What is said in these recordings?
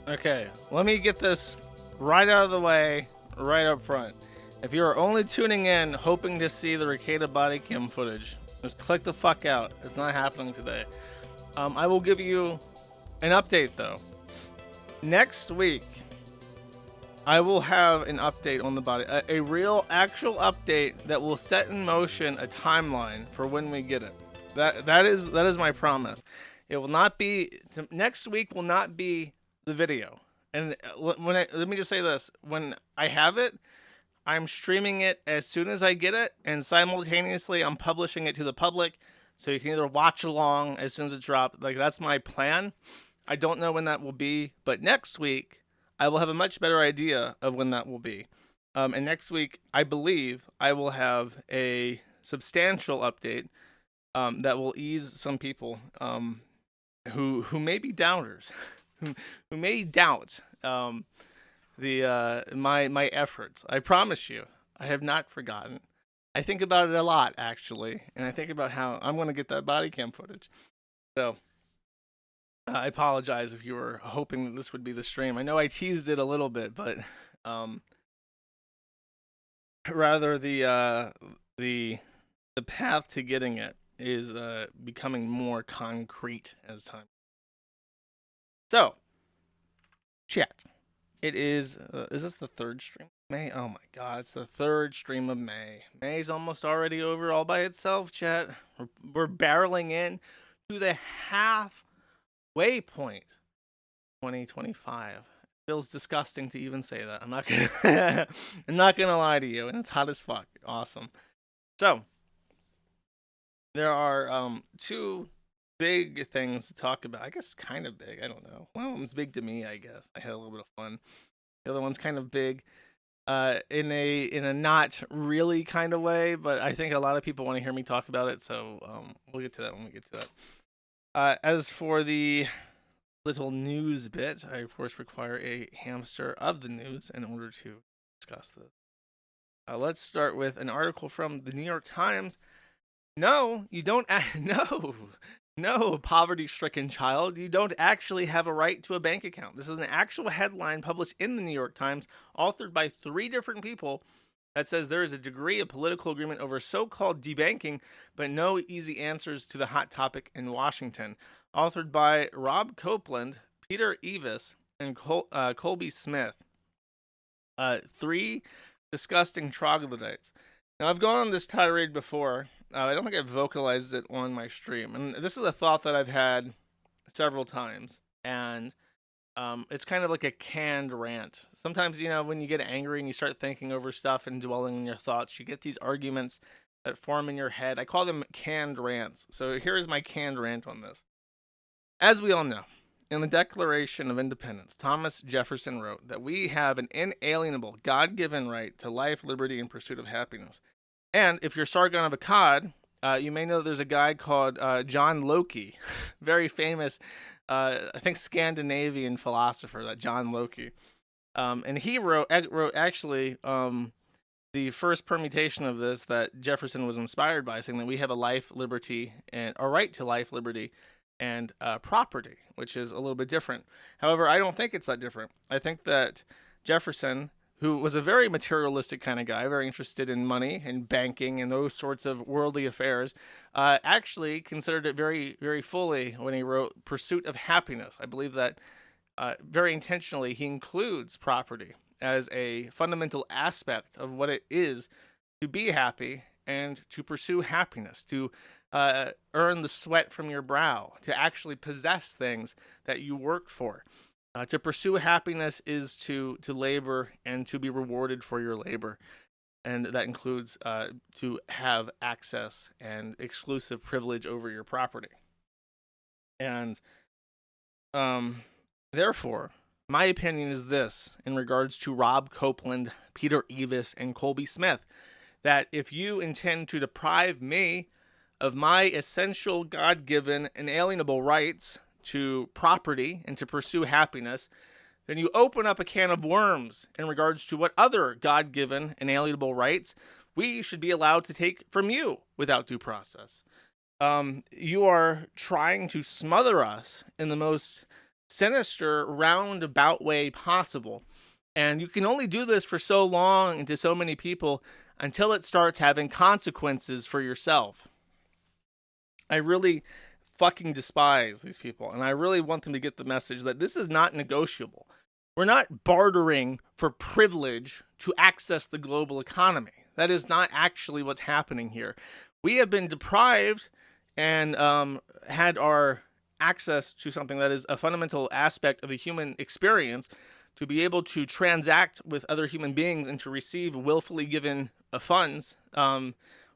Okay, let me get this right out of the way, right up front. If you are only tuning in hoping to see the Ricada body cam footage, just click the fuck out. It's not happening today. I will give you an update though. Next week, I will have an update on the body, a real, actual update that will set in motion a timeline for when we get it. That is my promise. It will not be next week. Will not be the video. And let me just say this: when I have it, I'm streaming it as soon as I get it, and simultaneously I'm publishing it to the public, so you can either watch along as soon as it drops. Like, that's my plan. I don't know when that will be, but next week I will have a much better idea of when that will be. And next week, I believe I will have a substantial update that will ease some people who may be doubters, who may doubt my efforts. I promise you, I have not forgotten. I think about it a lot, actually, and I think about how I'm going to get that body cam footage. So I apologize if you were hoping that this would be the stream. I know I teased it a little bit, but rather the path to getting it is becoming more concrete as time. So, chat. It is this the third stream of May? Oh my god, it's the third stream of May. May's almost already over all by itself, chat. We're barreling in to the halfway point. 2025. Feels disgusting to even say that. I'm not gonna lie to you, and it's hot as fuck. Awesome. So there are two big things to talk about. I guess kind of big. I don't know. One of them's big to me, I guess. I had a little bit of fun. The other one's kind of big in a not really kind of way, but I think a lot of people want to hear me talk about it, so we'll get to that when we get to that. As for the little news bit, I of course require a hamster of the news in order to discuss this. Let's start with an article from the New York Times. No, you don't. No, poverty-stricken child. You don't actually have a right to a bank account. This is an actual headline published in the New York Times, authored by 3 different people, that says there is a degree of political agreement over so-called debanking, but no easy answers to the hot topic in Washington. Authored by Rob Copeland, Peter Evis, and Colby Smith. 3 disgusting troglodytes. Now, I've gone on this tirade before. I don't think I've vocalized it on my stream. And this is a thought that I've had several times. And it's kind of like a canned rant. Sometimes, when you get angry and you start thinking over stuff and dwelling on your thoughts, you get these arguments that form in your head. I call them canned rants. So here is my canned rant on this. As we all know, in the Declaration of Independence, Thomas Jefferson wrote that we have an inalienable, God-given right to life, liberty, and pursuit of happiness. And if you're Sargon of Akkad, you may know that there's a guy called John Locke, very famous, I think, Scandinavian philosopher, that John Locke. And he wrote actually the first permutation of this that Jefferson was inspired by, saying that we have a life, liberty, and a right to life, liberty, and property, which is a little bit different. However, I don't think it's that different. I think that Jefferson, who was a very materialistic kind of guy, very interested in money and banking and those sorts of worldly affairs, actually considered it very, very fully when he wrote Pursuit of Happiness. I believe that very intentionally he includes property as a fundamental aspect of what it is to be happy and to pursue happiness, to earn the sweat from your brow, to actually possess things that you work for. To pursue happiness is to labor and to be rewarded for your labor. And that includes to have access and exclusive privilege over your property. And therefore, my opinion is this in regards to Rob Copeland, Peter Evis, and Colby Smith, that if you intend to deprive me of my essential God-given inalienable rights to property and to pursue happiness, then you open up a can of worms in regards to what other God-given inalienable rights we should be allowed to take from you without due process. You are trying to smother us in the most sinister roundabout way possible. And you can only do this for so long and to so many people until it starts having consequences for yourself. I really fucking despise these people, and I really want them to get the message that this is not negotiable. We're not bartering for privilege to access the global economy. That is not actually what's happening here. We have been deprived and had our access to something that is a fundamental aspect of the human experience to be able to transact with other human beings and to receive willfully given funds.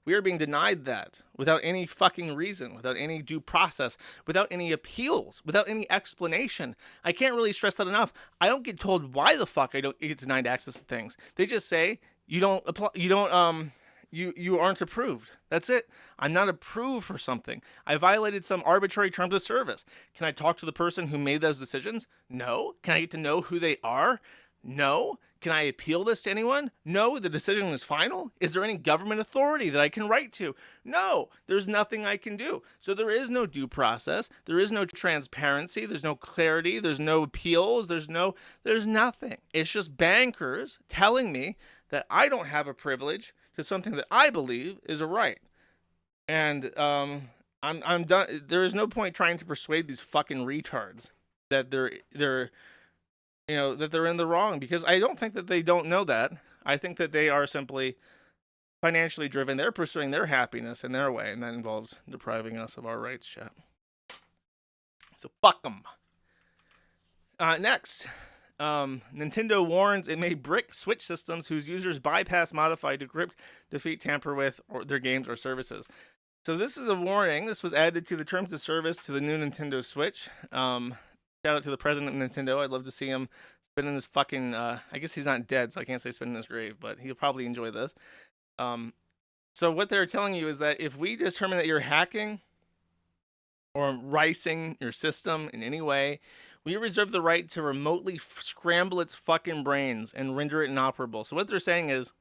We are being denied that without any fucking reason, without any due process, without any appeals, without any explanation. I can't really stress that enough. I don't get told why the fuck I don't get denied access to things. They just say you don't apply, you aren't approved. That's it. I'm not approved for something. I violated some arbitrary terms of service. Can I talk to the person who made those decisions? No. Can I get to know who they are? No. Can I appeal this to anyone? No. The decision is final. Is there any government authority that I can write to? No. There's nothing I can do. So there is no due process. There is no transparency. There's no clarity. There's no appeals. There's nothing. It's just bankers telling me that I don't have a privilege to something that I believe is a right. And I'm done. There is no point trying to persuade these fucking retards that they're that they're in the wrong, because I don't think that they don't know that. I think that they are simply financially driven. They're pursuing their happiness in their way, and that involves depriving us of our rights, chat. So fuck them. Next. Nintendo warns it may brick Switch systems whose users bypass, modify, decrypt, defeat, tamper with their games or services. So this is a warning. This was added to the terms of service to the new Nintendo Switch. Shout out to the president of Nintendo. I'd love to see him spin in his fucking... I guess he's not dead, so I can't say spin in his grave, but he'll probably enjoy this. So what they're telling you is that if we determine that you're hacking or ricing your system in any way, we reserve the right to remotely scramble its fucking brains and render it inoperable. So what they're saying is,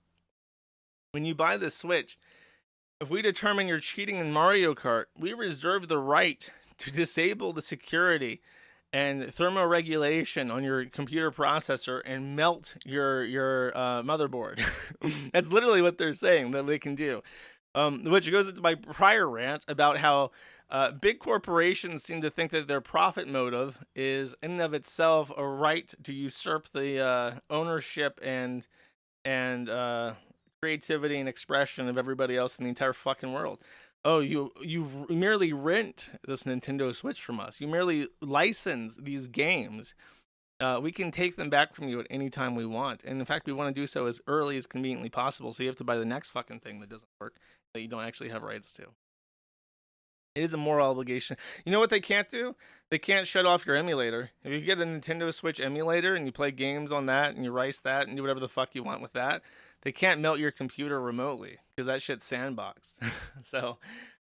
when you buy this Switch, if we determine you're cheating in Mario Kart, we reserve the right to disable the security and thermoregulation on your computer processor and melt your motherboard. That's literally what they're saying that they can do. Which goes into my prior rant about how big corporations seem to think that their profit motive is in and of itself a right to usurp the ownership and creativity and expression of everybody else in the entire fucking world. Oh, you merely rent this Nintendo Switch from us. You merely license these games. We can take them back from you at any time we want. And in fact, we want to do so as early as conveniently possible. So you have to buy the next fucking thing that doesn't work, that you don't actually have rights to. It is a moral obligation. You know what they can't do? They can't shut off your emulator. If you get a Nintendo Switch emulator and you play games on that and you rice that and do whatever the fuck you want with that, they can't melt your computer remotely because that shit's sandboxed. So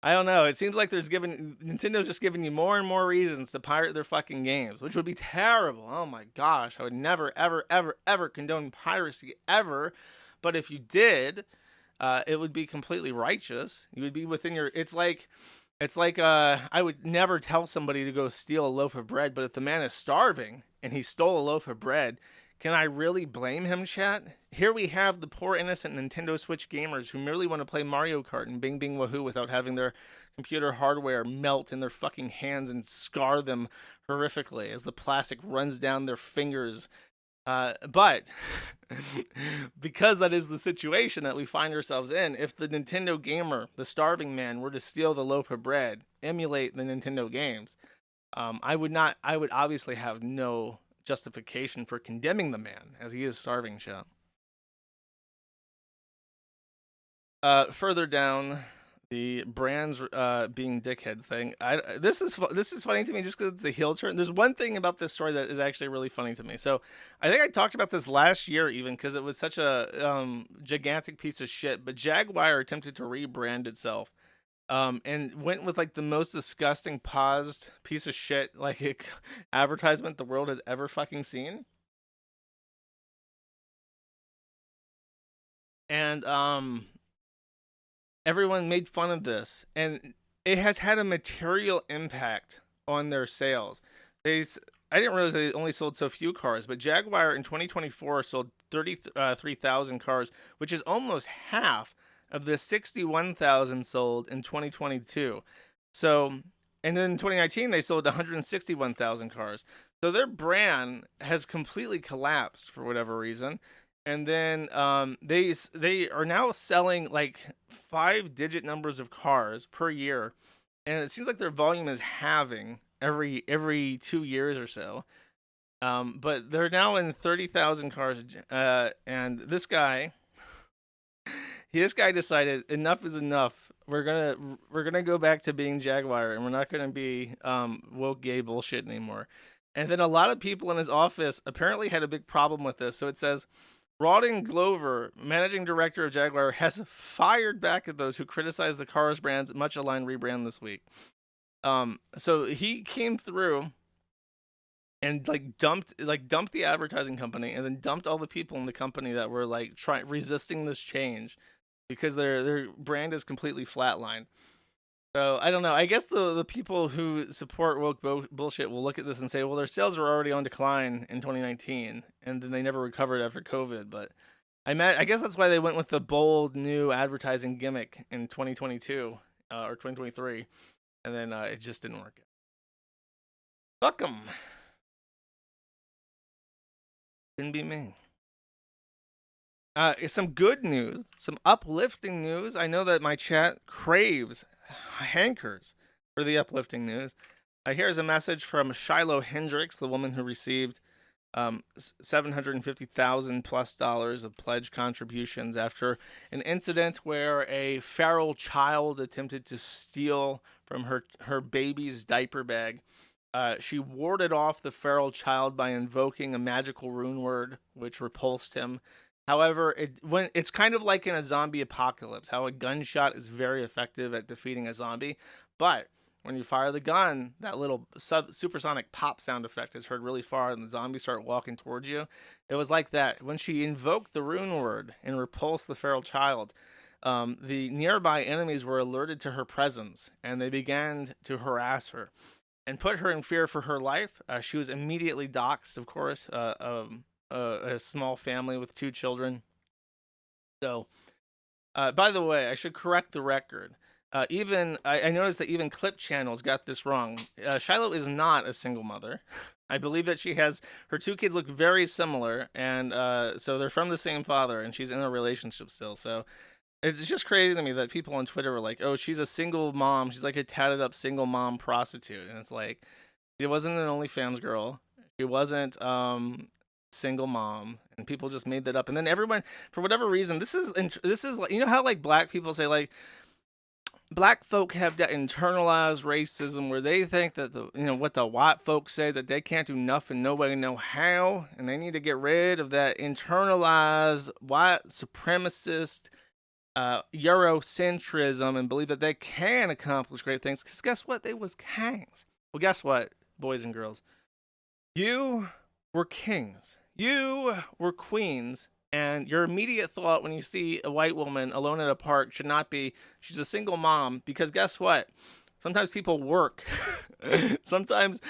I don't know. It seems like Nintendo's just giving you more and more reasons to pirate their fucking games, which would be terrible. Oh my gosh. I would never, ever, ever, ever condone piracy ever. But if you did, it would be completely righteous. You would be within your... It's like I would never tell somebody to go steal a loaf of bread, but if the man is starving and he stole a loaf of bread, can I really blame him, chat? Here we have the poor innocent Nintendo Switch gamers who merely want to play Mario Kart and Bing Bing Wahoo without having their computer hardware melt in their fucking hands and scar them horrifically as the plastic runs down their fingers. But because that is the situation that we find ourselves in, if the Nintendo gamer, the starving man, were to steal the loaf of bread, emulate the Nintendo games, I would obviously have no justification for condemning the man, as he is starving, chat. Further down, the brands being dickheads thing. This is funny to me just because it's a heel turn. There's one thing about this story that is actually really funny to me. So I think I talked about this last year even because it was such a gigantic piece of shit. But Jaguar attempted to rebrand itself and went with like the most disgusting paused piece of shit like advertisement the world has ever fucking seen. And everyone made fun of this, and it has had a material impact on their sales. I didn't realize they only sold so few cars, but Jaguar in 2024 sold 33,000 cars, which is almost half of the 61,000 sold in 2022. So, and then in 2019 they sold 161,000 cars. So their brand has completely collapsed for whatever reason. And then they are now selling like 5-digit numbers of cars per year, and it seems like their volume is halving every 2 years or so. But they're now in 30,000 cars, and this guy decided enough is enough. We're gonna go back to being Jaguar, and we're not gonna be woke gay bullshit anymore. And then a lot of people in his office apparently had a big problem with this. So it says, Rawdon Glover, managing director of Jaguar, has fired back at those who criticize the Cars brand's much aligned rebrand this week. So he came through and dumped the advertising company, and then dumped all the people in the company that were like resisting this change because their brand is completely flatlined. So I don't know. I guess the people who support woke bullshit will look at this and say, well, their sales were already on decline in 2019, and then they never recovered after COVID. But I guess that's why they went with the bold new advertising gimmick in 2022 or 2023, and then it just didn't work. Fuck them. Didn't be me. Some good news, some uplifting news. I know that my chat hankers for the uplifting news. Here's a message from Shiloh Hendricks, the woman who received $750,000+ of pledge contributions after an incident where a feral child attempted to steal from her baby's diaper bag. She warded off the feral child by invoking a magical rune word, which repulsed him. However, it's kind of like in a zombie apocalypse, how a gunshot is very effective at defeating a zombie, but when you fire the gun, that little supersonic pop sound effect is heard really far, and the zombies start walking towards you. It was like that. When she invoked the rune word and repulsed the feral child, the nearby enemies were alerted to her presence, and they began to harass her and put her in fear for her life. She was immediately doxxed, of course, a small family with 2 children. So, by the way, I should correct the record. I noticed that even Clip Channels got this wrong. Shiloh is not a single mother. I believe that her 2 kids look very similar, and so they're from the same father, and she's in a relationship still. So it's just crazy to me that people on Twitter were like, "Oh, she's a single mom. She's like a tatted up single mom prostitute," and it's like, she wasn't an OnlyFans girl. She wasn't single mom, and people just made that up. And then everyone, for whatever reason, this is like, you know how like black people say like black folk have that internalized racism where they think that what the white folks say, that they can't do nothing, nobody know how, and they need to get rid of that internalized white supremacist Eurocentrism and believe that they can accomplish great things. Because guess what? They was kings. Well, guess what, boys and girls? You were kings. You were queens. And your immediate thought when you see a white woman alone at a park should not be, she's a single mom. Because guess what? Sometimes people work. sometimes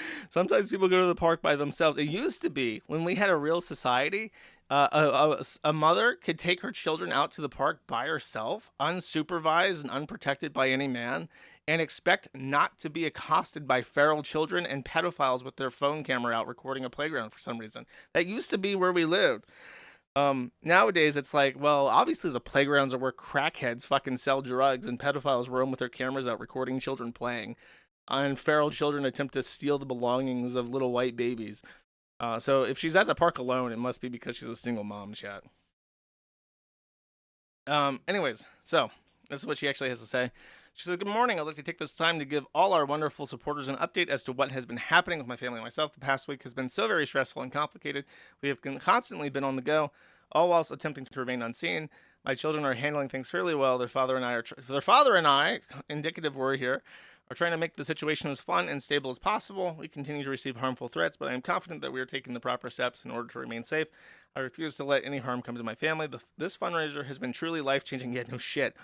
people go to the park by themselves. It used to be, when we had a real society, a mother could take her children out to the park by herself, unsupervised and unprotected by any man, and expect not to be accosted by feral children and pedophiles with their phone camera out recording a playground for some reason. That used to be where we lived. Nowadays it's like, well, obviously the playgrounds are where crackheads fucking sell drugs and pedophiles roam with their cameras out recording children playing, and feral children attempt to steal the belongings of little white babies. So if she's at the park alone, it must be because she's a single mom, chat. Anyways, so this is what she actually has to say. She says, "Good morning. I'd like to take this time to give all our wonderful supporters an update as to what has been happening with my family and myself. The past week has been so very stressful and complicated. We have constantly been on the go, all whilst attempting to remain unseen. My children are handling things fairly well. Their father and I, indicative worry here, are trying to make the situation as fun and stable as possible. We continue to receive harmful threats, but I am confident that we are taking the proper steps in order to remain safe. I refuse to let any harm come to my family. This fundraiser has been truly life-changing, yet no shit.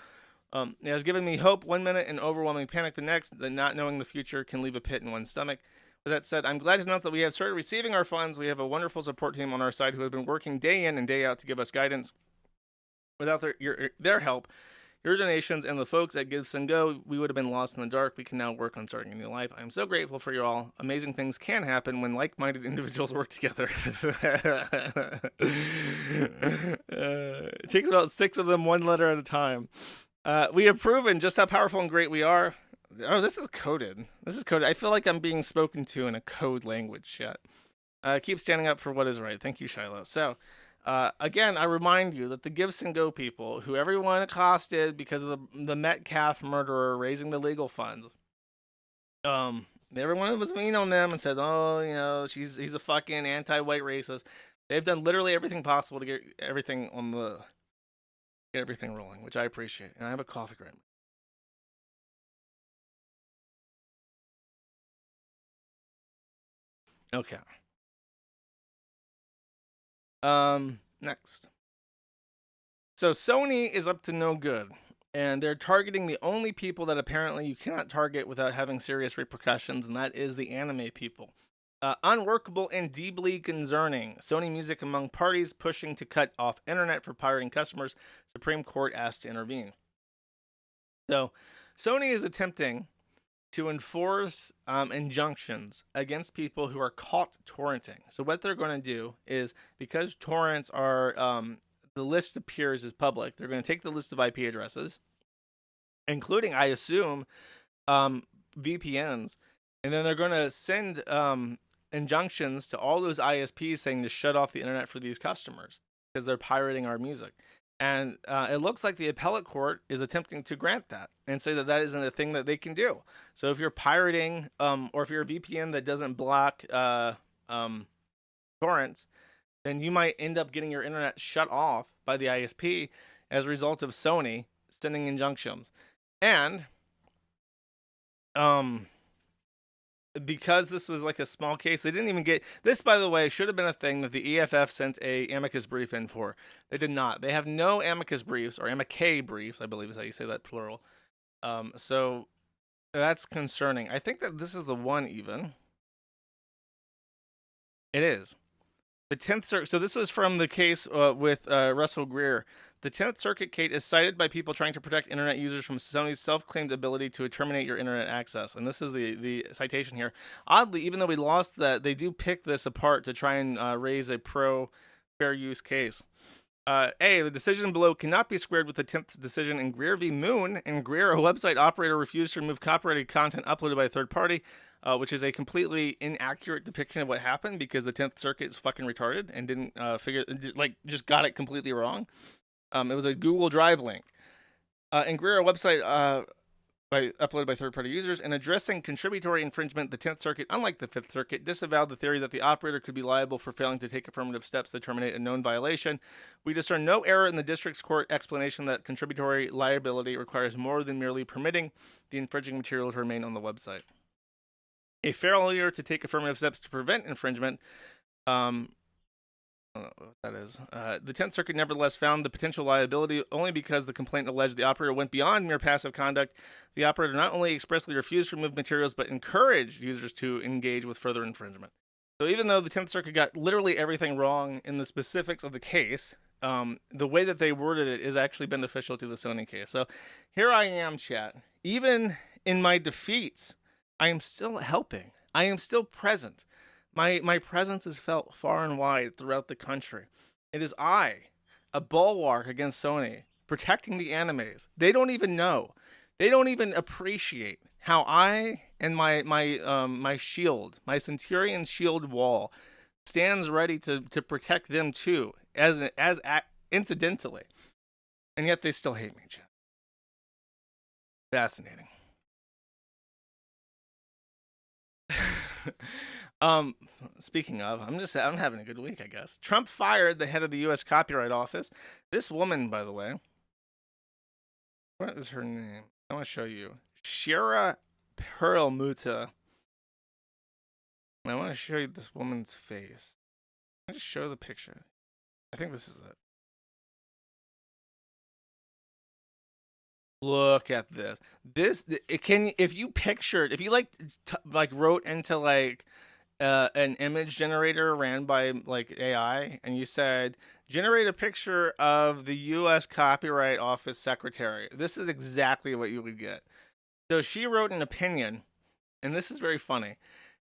It has given me hope one minute and overwhelming panic the next, that not knowing the future can leave a pit in one's stomach. With that said, I'm glad to announce that we have started receiving our funds. We have a wonderful support team on our side who have been working day in and day out to give us guidance. Without their help, your donations, and the folks at Give Send Go, we would have been lost in the dark. We can now work on starting a new life. I am so grateful for you all. Amazing things can happen when like-minded individuals work together. It takes about 6 of them, one letter at a time. We have proven just how powerful and great we are. Oh, this is coded. I feel like I'm being spoken to in a code language chat. Keep standing up for what is right. Thank you, Shiloh. So, again, I remind you that the Give Send Go people, who everyone accosted because of the Metcalf murderer raising the legal funds, everyone was mean on them and said, "Oh, you know, he's a fucking anti-white racist." They've done literally everything possible to get everything rolling, which I appreciate. And I have a coffee right now. Okay. Next. So Sony is up to no good, and they're targeting the only people that apparently you cannot target without having serious repercussions, and that is the anime people. Unworkable and deeply concerning. Sony Music among parties pushing to cut off internet for pirating customers. Supreme Court asked to intervene. So, Sony is attempting to enforce injunctions against people who are caught torrenting. So what they're going to do is, because torrents are the list appears as public, they're going to take the list of IP addresses, including, I assume, VPNs, and then they're going to send injunctions to all those ISPs saying to shut off the internet for these customers because they're pirating our music. And it looks like the appellate court is attempting to grant that and say that that isn't a thing that they can do. So if you're pirating, or if you're a VPN that doesn't block torrents, then you might end up getting your internet shut off by the ISP as a result of Sony sending injunctions. And because this was like a small case, they didn't even get this. By the way, should have been a thing that the EFF sent a amicus brief in for. They did not. They have no amicus briefs, or amicus briefs, I believe is how you say that, plural. So that's concerning. I think that this is the one even. It is. The 10th Circuit. So this was from the case with Russell Greer. The 10th Circuit case is cited by people trying to protect internet users from Sony's self-claimed ability to terminate your internet access. And this is the citation here. Oddly, even though we lost that, they do pick this apart to try and raise a pro-fair use case. The decision below cannot be squared with the 10th decision in Greer v. Moon. In Greer, a website operator refused to remove copyrighted content uploaded by a third party, which is a completely inaccurate depiction of what happened because the 10th Circuit is fucking retarded and didn't just got it completely wrong. It was a Google Drive link. In Greer, a website uploaded by third-party users, and addressing contributory infringement, the 10th Circuit, unlike the 5th Circuit, disavowed the theory that the operator could be liable for failing to take affirmative steps to terminate a known violation. We discern no error in the district's court explanation that contributory liability requires more than merely permitting the infringing material to remain on the website. A failure to take affirmative steps to prevent infringement, what that is. The 10th Circuit nevertheless found the potential liability only because the complaint alleged the operator went beyond mere passive conduct. The operator not only expressly refused to remove materials, but encouraged users to engage with further infringement. So even though the 10th Circuit got literally everything wrong in the specifics of the case, the way that they worded it is actually beneficial to the Sony case. So here I am, chat. Even in my defeats, I am still helping. I am still present. My presence is felt far and wide throughout the country. It is I, a bulwark against Sony, protecting the animes. They don't even know. They don't even appreciate how I and my shield, my Centurion shield wall, stands ready to protect them too, as incidentally. And yet they still hate me, chat. Fascinating. Speaking of, I'm having a good week, I guess. Trump fired the head of the U.S. Copyright Office. This woman, by the way, what is her name? I want to show you. Shira Perlmutter. I want to show you this woman's face. I just show the picture. I think this is it. Look at this. It can, if you pictured, if you like wrote into like an image generator ran by like AI, and you said generate a picture of the U.S. Copyright Office secretary, this is exactly what you would get. So she wrote an opinion, and this is very funny.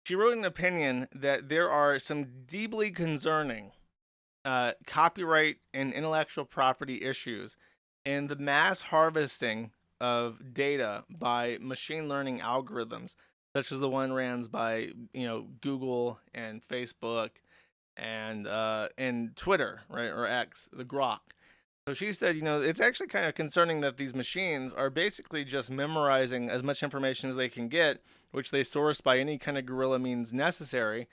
She wrote an opinion that there are some deeply concerning copyright and intellectual property issues in the mass harvesting of data by machine learning algorithms, such as the one ran by Google and Facebook and Twitter, right, or X, the Grok. So she said, it's actually kind of concerning that these machines are basically just memorizing as much information as they can get, which they source by any kind of guerrilla means necessary,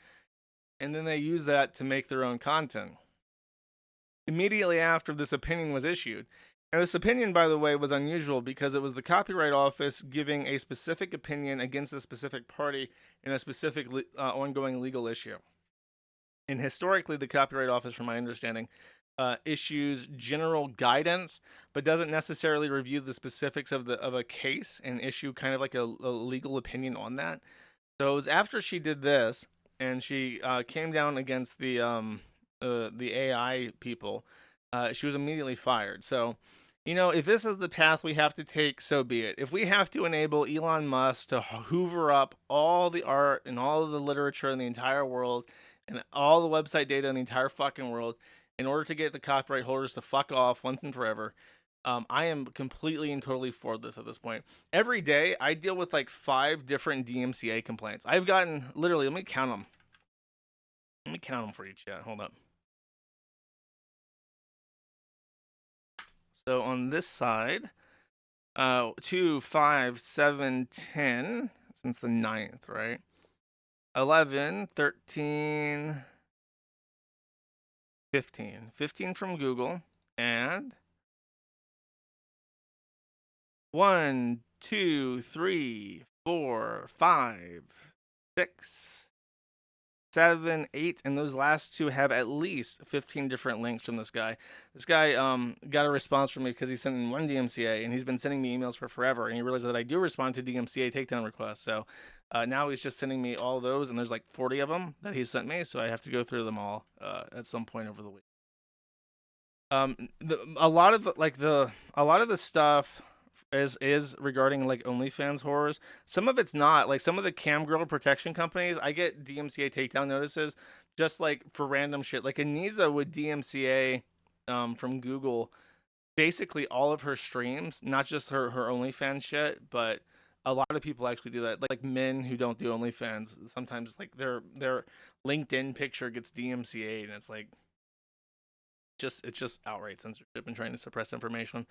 and then they use that to make their own content. Immediately after this opinion was issued, and this opinion, by the way, was unusual because it was the Copyright Office giving a specific opinion against a specific party in a specific ongoing legal issue. And historically, the Copyright Office, from my understanding, issues general guidance, but doesn't necessarily review the specifics of a case and issue kind of like a legal opinion on that. So it was after she did this, and she came down against the AI people. She was immediately fired. So, if this is the path we have to take, so be it. If we have to enable Elon Musk to hoover up all the art and all of the literature in the entire world and all the website data in the entire fucking world in order to get the copyright holders to fuck off once and forever, I am completely and totally for this at this point. Every day, I deal with like 5 different DMCA complaints. I've gotten, literally, let me count them. Let me count them for you, chat. Hold up. So on this side, 2, 5, 7, 10, since the 9th, right? 11, 13, 15. 15 from Google, and 1, 2, 3, 4, 5, 6, 7, 8, and those last 2 have at least 15 different links from this guy. This guy got a response from me because he sent in one DMCA, and he's been sending me emails for forever, and he realized that I do respond to DMCA takedown requests. So now he's just sending me all those, and there's like 40 of them that he sent me, so I have to go through them all at some point over the week. A lot of the stuff is regarding like OnlyFans horrors. Some of it's not. Like some of the cam girl protection companies, I get DMCA takedown notices just like for random shit. Like Anisa would DMCA from Google basically all of her streams, not just her OnlyFans shit, but a lot of people actually do that. Like men who don't do OnlyFans, sometimes like their LinkedIn picture gets DMCA'd, and it's like it's just outright censorship and trying to suppress information.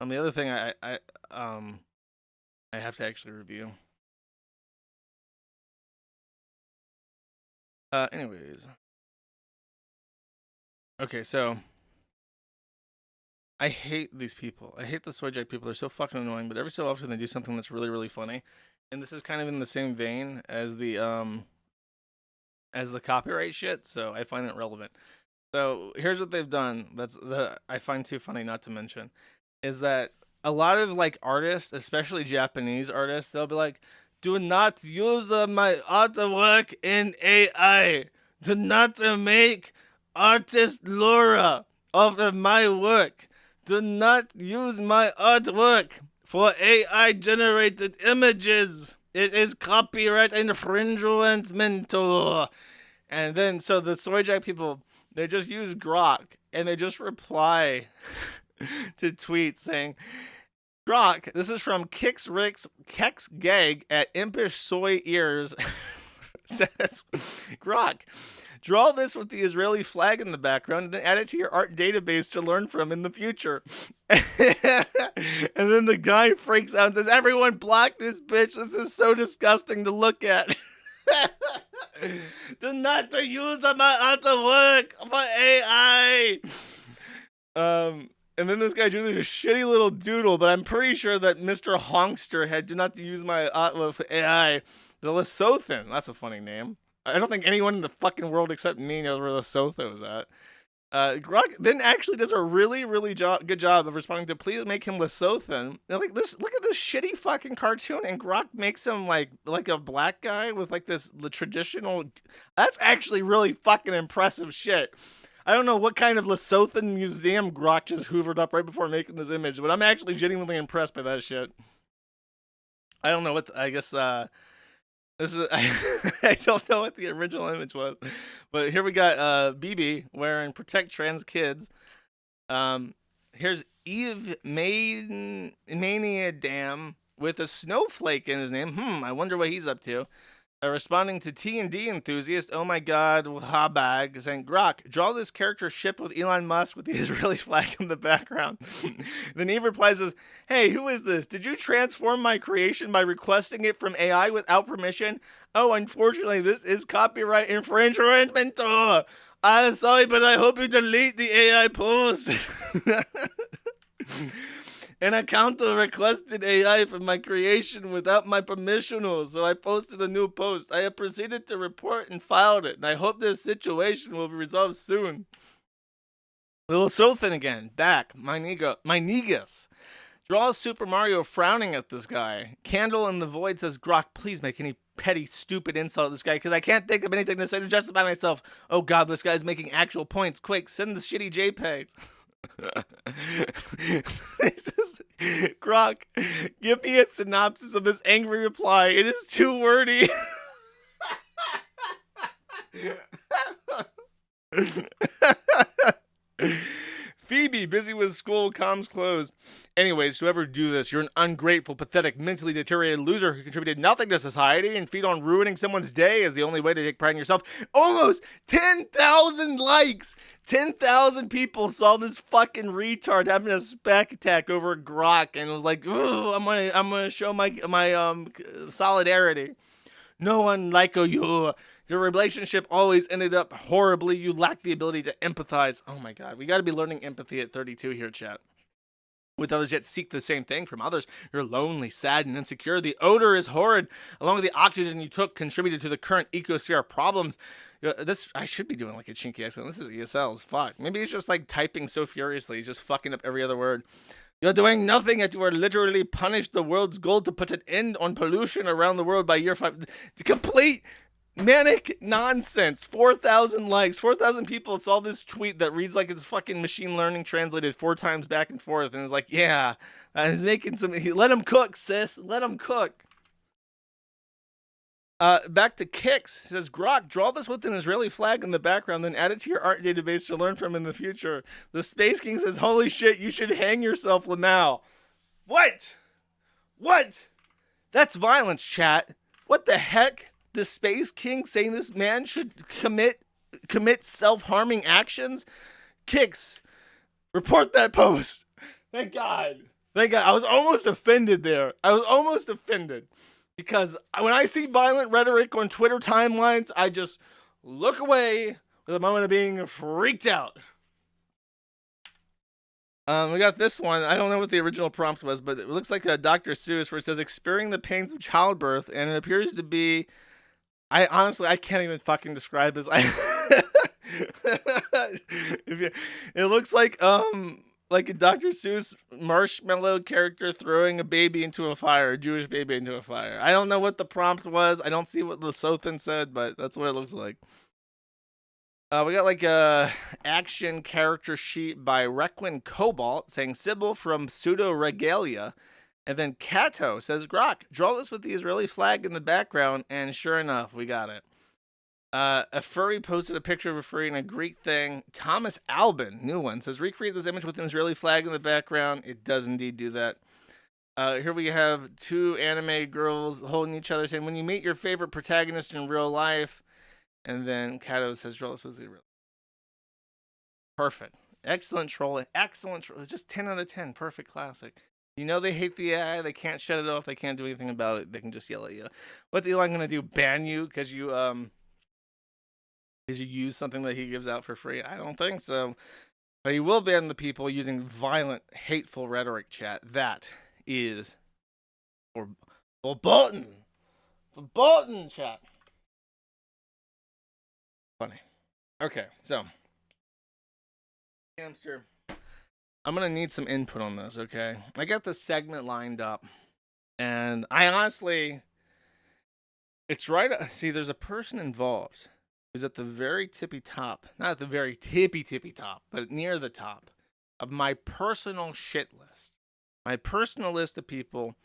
The other thing I have to actually review. Anyways. Okay, so I hate these people. I hate the SoyJack people. They're so fucking annoying, but every so often they do something that's really, really funny. And this is kind of in the same vein as the copyright shit, so I find it relevant. So here's what they've done that I find too funny not to mention, is that a lot of like artists, especially Japanese artists, they'll be like, "Do not use my artwork in AI. Do not make artist Laura of my work. Do not use my artwork for AI generated images. It is copyright infringement." And then so the SoyJack people, they just use Grok and they just reply to tweets saying, "Grok, this is from Kix Ricks Kex Gag at Impish Soy Ears." Says, "Grok, draw this with the Israeli flag in the background and then add it to your art database to learn from in the future." And then the guy freaks out and says, "Everyone block this bitch. This is so disgusting to look at." Do not use my artwork for AI. And then this guy drew like a shitty little doodle, but I'm pretty sure that Mr. Honkster had "do not use my artwork for AI." The Lesothan, that's a funny name. I don't think anyone in the fucking world except me knows where Lesotho is at. Grok then actually does a really, really good job of responding to please make him Lesothan. And like this, look at this shitty fucking cartoon, and Grok makes him like a black guy with like this the traditional. That's actually really fucking impressive shit. I don't know what kind of Lesothan museum Grok just hoovered up right before making this image, but I'm actually genuinely impressed by that shit. I don't know what I guess this is I don't know what the original image was, but here we got BB wearing protect trans kids. Here's Eve Mania Dam with a snowflake in his name. I wonder what he's up to. Responding to T&D enthusiast, oh my god, Habag, saying, Grok, draw this character shipped with Elon Musk with the Israeli flag in the background. Then Eve replies, hey, who is this? Did you transform my creation by requesting it from AI without permission? Oh, unfortunately, this is copyright infringement. Oh, I'm sorry, but I hope you delete the AI post. An account requested AI for my creation without my permission, so I posted a new post. I have proceeded to report and filed it, and I hope this situation will be resolved soon. Little Sothan again, back, my negus. Draws Super Mario frowning at this guy. Candle in the Void says, Grok, please make any petty, stupid insult to this guy, because I can't think of anything to say to justify myself. Oh god, this guy's making actual points. Quick, send the shitty JPEGs. Says, Grok, give me a synopsis of this angry reply. It is too wordy. Phoebe, busy with school, comms closed. Anyways, whoever do this, you're an ungrateful, pathetic, mentally deteriorated loser who contributed nothing to society and feed on ruining someone's day is the only way to take pride in yourself. Almost 10,000 likes! 10,000 people saw this fucking retard having a spec attack over Grok and was like, ooh, I'm gonna show my solidarity. No one like you. Your relationship always ended up horribly. You lack the ability to empathize. Oh my god, we gotta be learning empathy at 32 here, chat. With others yet seek the same thing from others. You're lonely, sad, and insecure. The odor is horrid. Along with the oxygen you took contributed to the current ecosphere problems. This, I should be doing like a chinky accent. This is ESL's fuck. Maybe he's just like typing so furiously. He's just fucking up every other word. You're doing nothing, yet you are literally punished the world's goal to put an end on pollution around the world by year 5. The complete manic nonsense. 4,000 likes. 4,000 people saw this tweet that reads like it's fucking machine learning translated 4 times back and forth. And it's like, yeah, he's making some. Let him cook, sis. Let him cook. Back to Kix. Says, Grok, draw this with an Israeli flag in the background, then add it to your art database to learn from in the future. The Space King says, holy shit, you should hang yourself, Lamau. What? That's violence, chat. What the heck? The Space King saying this man should commit self-harming actions? Kix, report that post. Thank God. I was almost offended there. Because when I see violent rhetoric on Twitter timelines, I just look away with a moment of being freaked out. We got this one. I don't know what the original prompt was, but it looks like a Dr. Seuss where it says experiencing the pains of childbirth, and it appears to be. I can't even fucking describe this. It looks like a Dr. Seuss marshmallow character throwing a baby into a fire, a Jewish baby into a fire. I don't know what the prompt was. I don't see what Lesothan said, but that's what it looks like. We got like a action character sheet by Requin Cobalt saying Sybil from Pseudo Regalia. And then Kato says, Grok, draw this with the Israeli flag in the background. And sure enough, we got it. A furry posted a picture of a furry in a Greek thing. Thomas Albin, new one, says, recreate this image with an Israeli flag in the background. It does indeed do that. Here we have 2 anime girls holding each other saying, when you meet your favorite protagonist in real life. And then Kato says, draw this with the Israeli. Perfect. Excellent trolling. Just 10 out of 10. Perfect classic. You know they hate the AI. They can't shut it off. They can't do anything about it. They can just yell at you. What's Elon going to do? Ban you because you use something that he gives out for free? I don't think so. But he will ban the people using violent, hateful rhetoric, chat. That is for Bolton. For Bolton, chat. Funny. Okay, so Hamster, I'm gonna need some input on this, okay? I got this segment lined up, and I honestly, it's right. See, there's a person involved who's at the very tippy top, not at the very tippy top, but near the top of my personal shit list. My personal list of people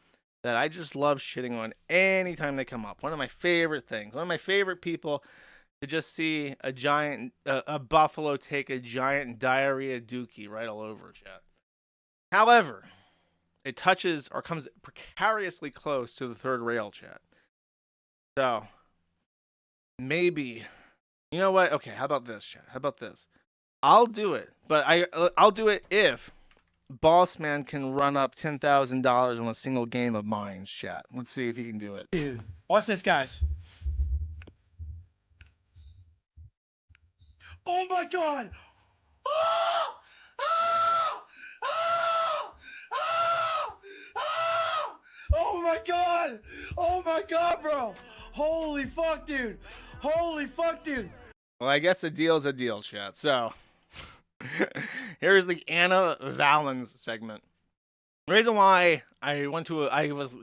that I just love shitting on anytime they come up. One of my favorite things. One of my favorite people to just see a buffalo take a giant diarrhea dookie right all over, chat. However, it touches or comes precariously close to the third rail, chat. So, maybe, you know what? Okay, how about this, chat? How about this? I'll do it, but I'll do it if Bossman can run up $10,000 on a single game of mine, chat. Let's see if he can do it. Dude, watch this, guys. Oh my god! Oh! Oh! Oh! Oh! Oh! Oh my god! Oh my god, bro! Holy fuck, dude! Holy fuck, dude! Well, I guess a deal's a deal, chat. So, here's the Ana Valens segment. The reason why I was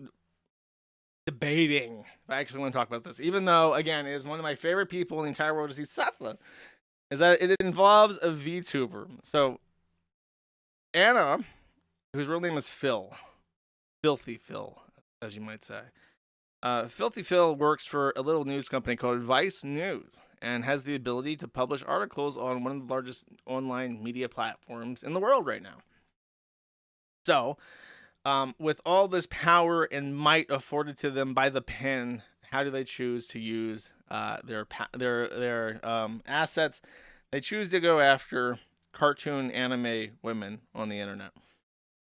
debating if I actually want to talk about this, even though, again, it is one of my favorite people in the entire world to see suffer, is that it involves a VTuber. So, Ana, whose real name is Phil, Filthy Phil, as you might say. Filthy Phil works for a little news company called Vice News and has the ability to publish articles on one of the largest online media platforms in the world right now. So, with all this power and might afforded to them by the pen, how do they choose to use their assets? They choose to go after cartoon anime women on the internet,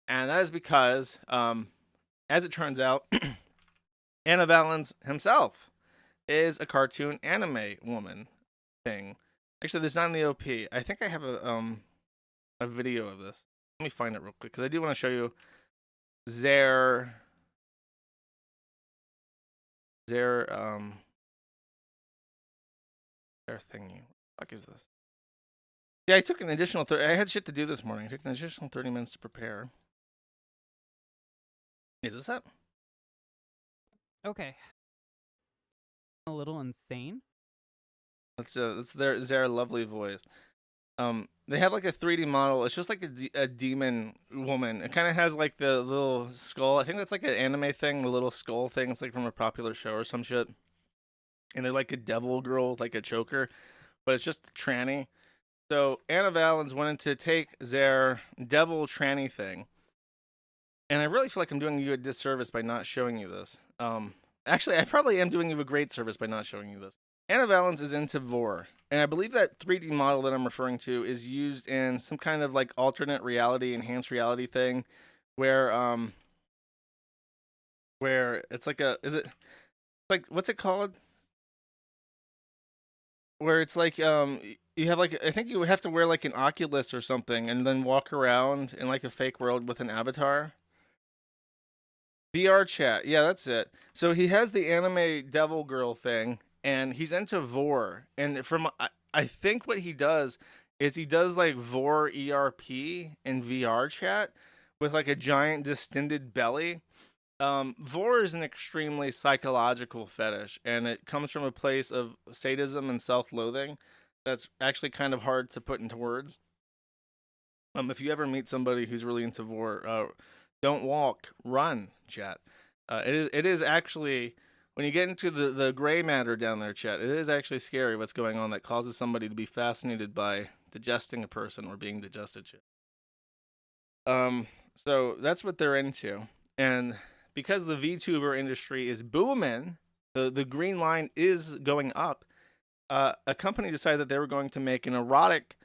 and that is because, as it turns out, Ana Valens himself is a cartoon anime woman thing. Actually, this is not in the OP. I think I have a video of this. Let me find it real quick because I do want to show you their thingy. What the fuck is this? Yeah, I took an additional I had shit to do this morning. I took an additional 30 minutes to prepare. Is this it? Okay. A little insane. That's their lovely voice. They have like a 3D model. It's just like a demon woman. It kind of has like the little skull. I think that's like an anime thing, the little skull thing. It's like from a popular show or some shit. And they're like a devil girl, like a choker, but it's just a tranny. So Ana Valens wanted to take their devil tranny thing, and I really feel like I'm doing you a disservice by not showing you this. Actually, I probably am doing you a great service by not showing you this. Ana Valens is into vor, and I believe that 3D model that I'm referring to is used in some kind of like alternate reality, enhanced reality thing, where it's like what's it called? Where it's like you have like I think you have to wear like an Oculus or something and then walk around in like a fake world with an avatar. VR chat. Yeah, that's it. So he has the anime devil girl thing and he's into vor. And I think what he does is he does like vor ERP in VR chat with like a giant distended belly. Vor is an extremely psychological fetish, and it comes from a place of sadism and self-loathing that's actually kind of hard to put into words. If you ever meet somebody who's really into vor, don't walk, run, chat. It is actually, when you get into the gray matter down there, chat, it is actually scary what's going on that causes somebody to be fascinated by digesting a person or being digested, chat. So that's what they're into, and because the VTuber industry is booming, the green line is going up. A company decided that they were going to make an erotic,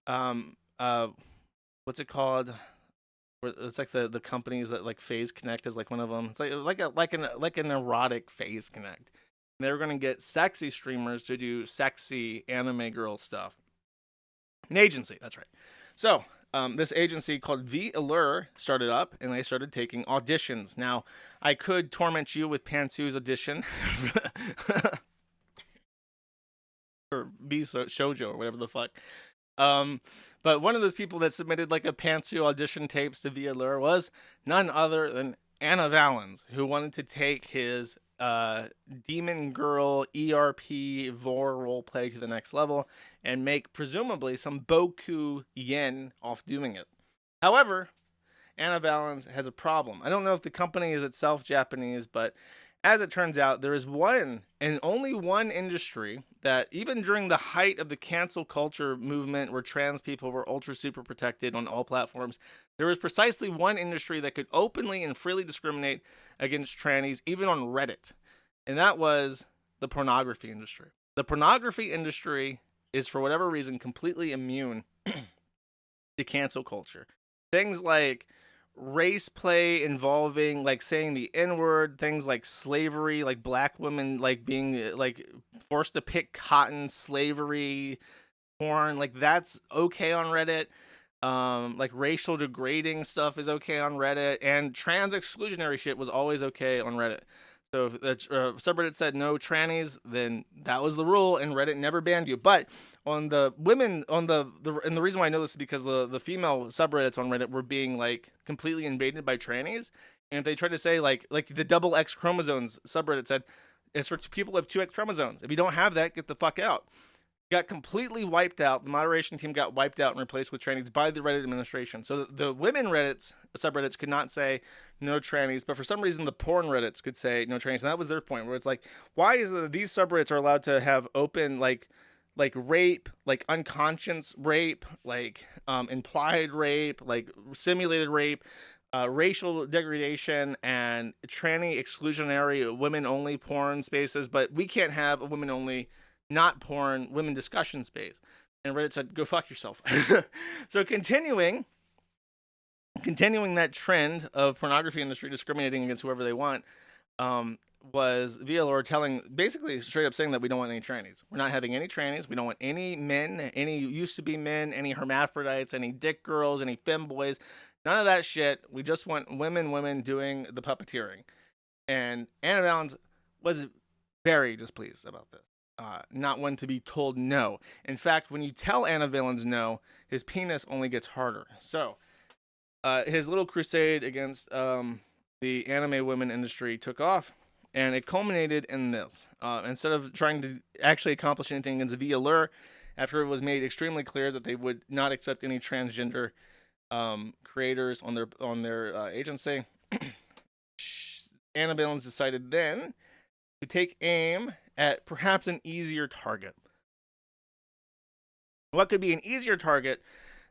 what's it called? It's like the companies that like Phase Connect is like one of them. It's like an erotic Phase Connect. And they were going to get sexy streamers to do sexy anime girl stuff. An agency, that's right. So this agency called V Allure started up, and they started taking auditions. Now, I could torment you with Pantsu's audition or B Shoujo or whatever the fuck, But one of those people that submitted like a pantsuit audition tapes to Via Lure was none other than Ana Valens, who wanted to take his demon girl ERP vor roleplay to the next level and make presumably some boku yen off doing it. However, Ana Valens has a problem. I don't know if the company is itself Japanese, but as it turns out, there is one and only one industry that, even during the height of the cancel culture movement where trans people were ultra super protected on all platforms, there was precisely one industry that could openly and freely discriminate against trannies, even on Reddit. And that was the pornography industry. The pornography industry is, for whatever reason, completely immune to cancel culture. Things like race play involving like saying the N-word, things like slavery, like black women like being like forced to pick cotton, slavery, porn, like that's okay on Reddit. Like racial degrading stuff is okay on Reddit, and trans exclusionary shit was always okay on Reddit. So if the subreddit said no trannies, then that was the rule, and Reddit never banned you. But on the women, on the and the reason why I know this is because the female subreddits on Reddit were being like completely invaded by trannies, and if they tried to say like the double X chromosomes subreddit said, it's for people who have two X chromosomes. If you don't have that, get the fuck out. Got completely wiped out. The moderation team got wiped out and replaced with trannies by the Reddit administration. So the women Reddits subreddits could not say no trannies, but for some reason the porn Reddits could say no trannies, and that was their point. Where it's like, why is it these subreddits are allowed to have open like rape, like unconscious rape, like implied rape, like simulated rape, racial degradation, and tranny exclusionary women only porn spaces, but we can't have a women only not porn women discussion space? And Reddit said, go fuck yourself. So continuing that trend of pornography industry discriminating against whoever they want, was VLR telling, basically straight up saying that we don't want any trannies. We're not having any trannies. We don't want any men, any used to be men, any hermaphrodites, any dick girls, any femboys, none of that shit. We just want women doing the puppeteering. And Ana Valens was very displeased about this. Not one to be told no. In fact, when you tell Ana Valens no, his penis only gets harder. So, his little crusade against the anime women industry took off, and it culminated in this. Instead of trying to actually accomplish anything against Via Lure, after it was made extremely clear that they would not accept any transgender creators on their agency, Ana Valens decided then to take aim at perhaps an easier target. What could be an easier target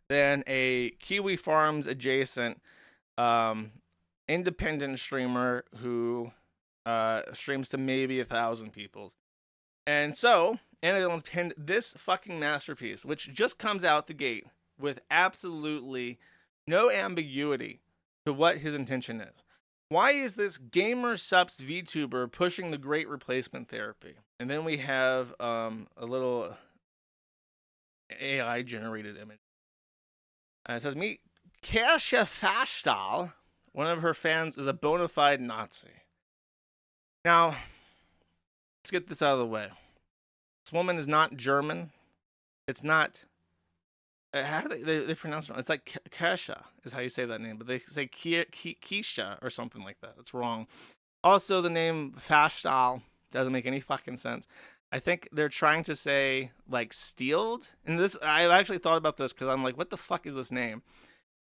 than a Kiwi Farms adjacent independent streamer who streams to maybe 1,000 people? And so Ana Valens pinned this fucking masterpiece, which just comes out the gate with absolutely no ambiguity to what his intention is. Why is this gamer subs VTuber pushing the great replacement therapy? And then we have a little AI generated image. It says, meet Kersha Fashtal. One of her fans is a bona fide Nazi. Now, let's get this out of the way. This woman is not German. It's not. How do they pronounce it? It's like Kersha is how you say that name, but they say Keisha or something like that. That's wrong. Also, the name Fashtal doesn't make any fucking sense. I think they're trying to say like steeled. And this, I actually thought about this because I'm like, what the fuck is this name?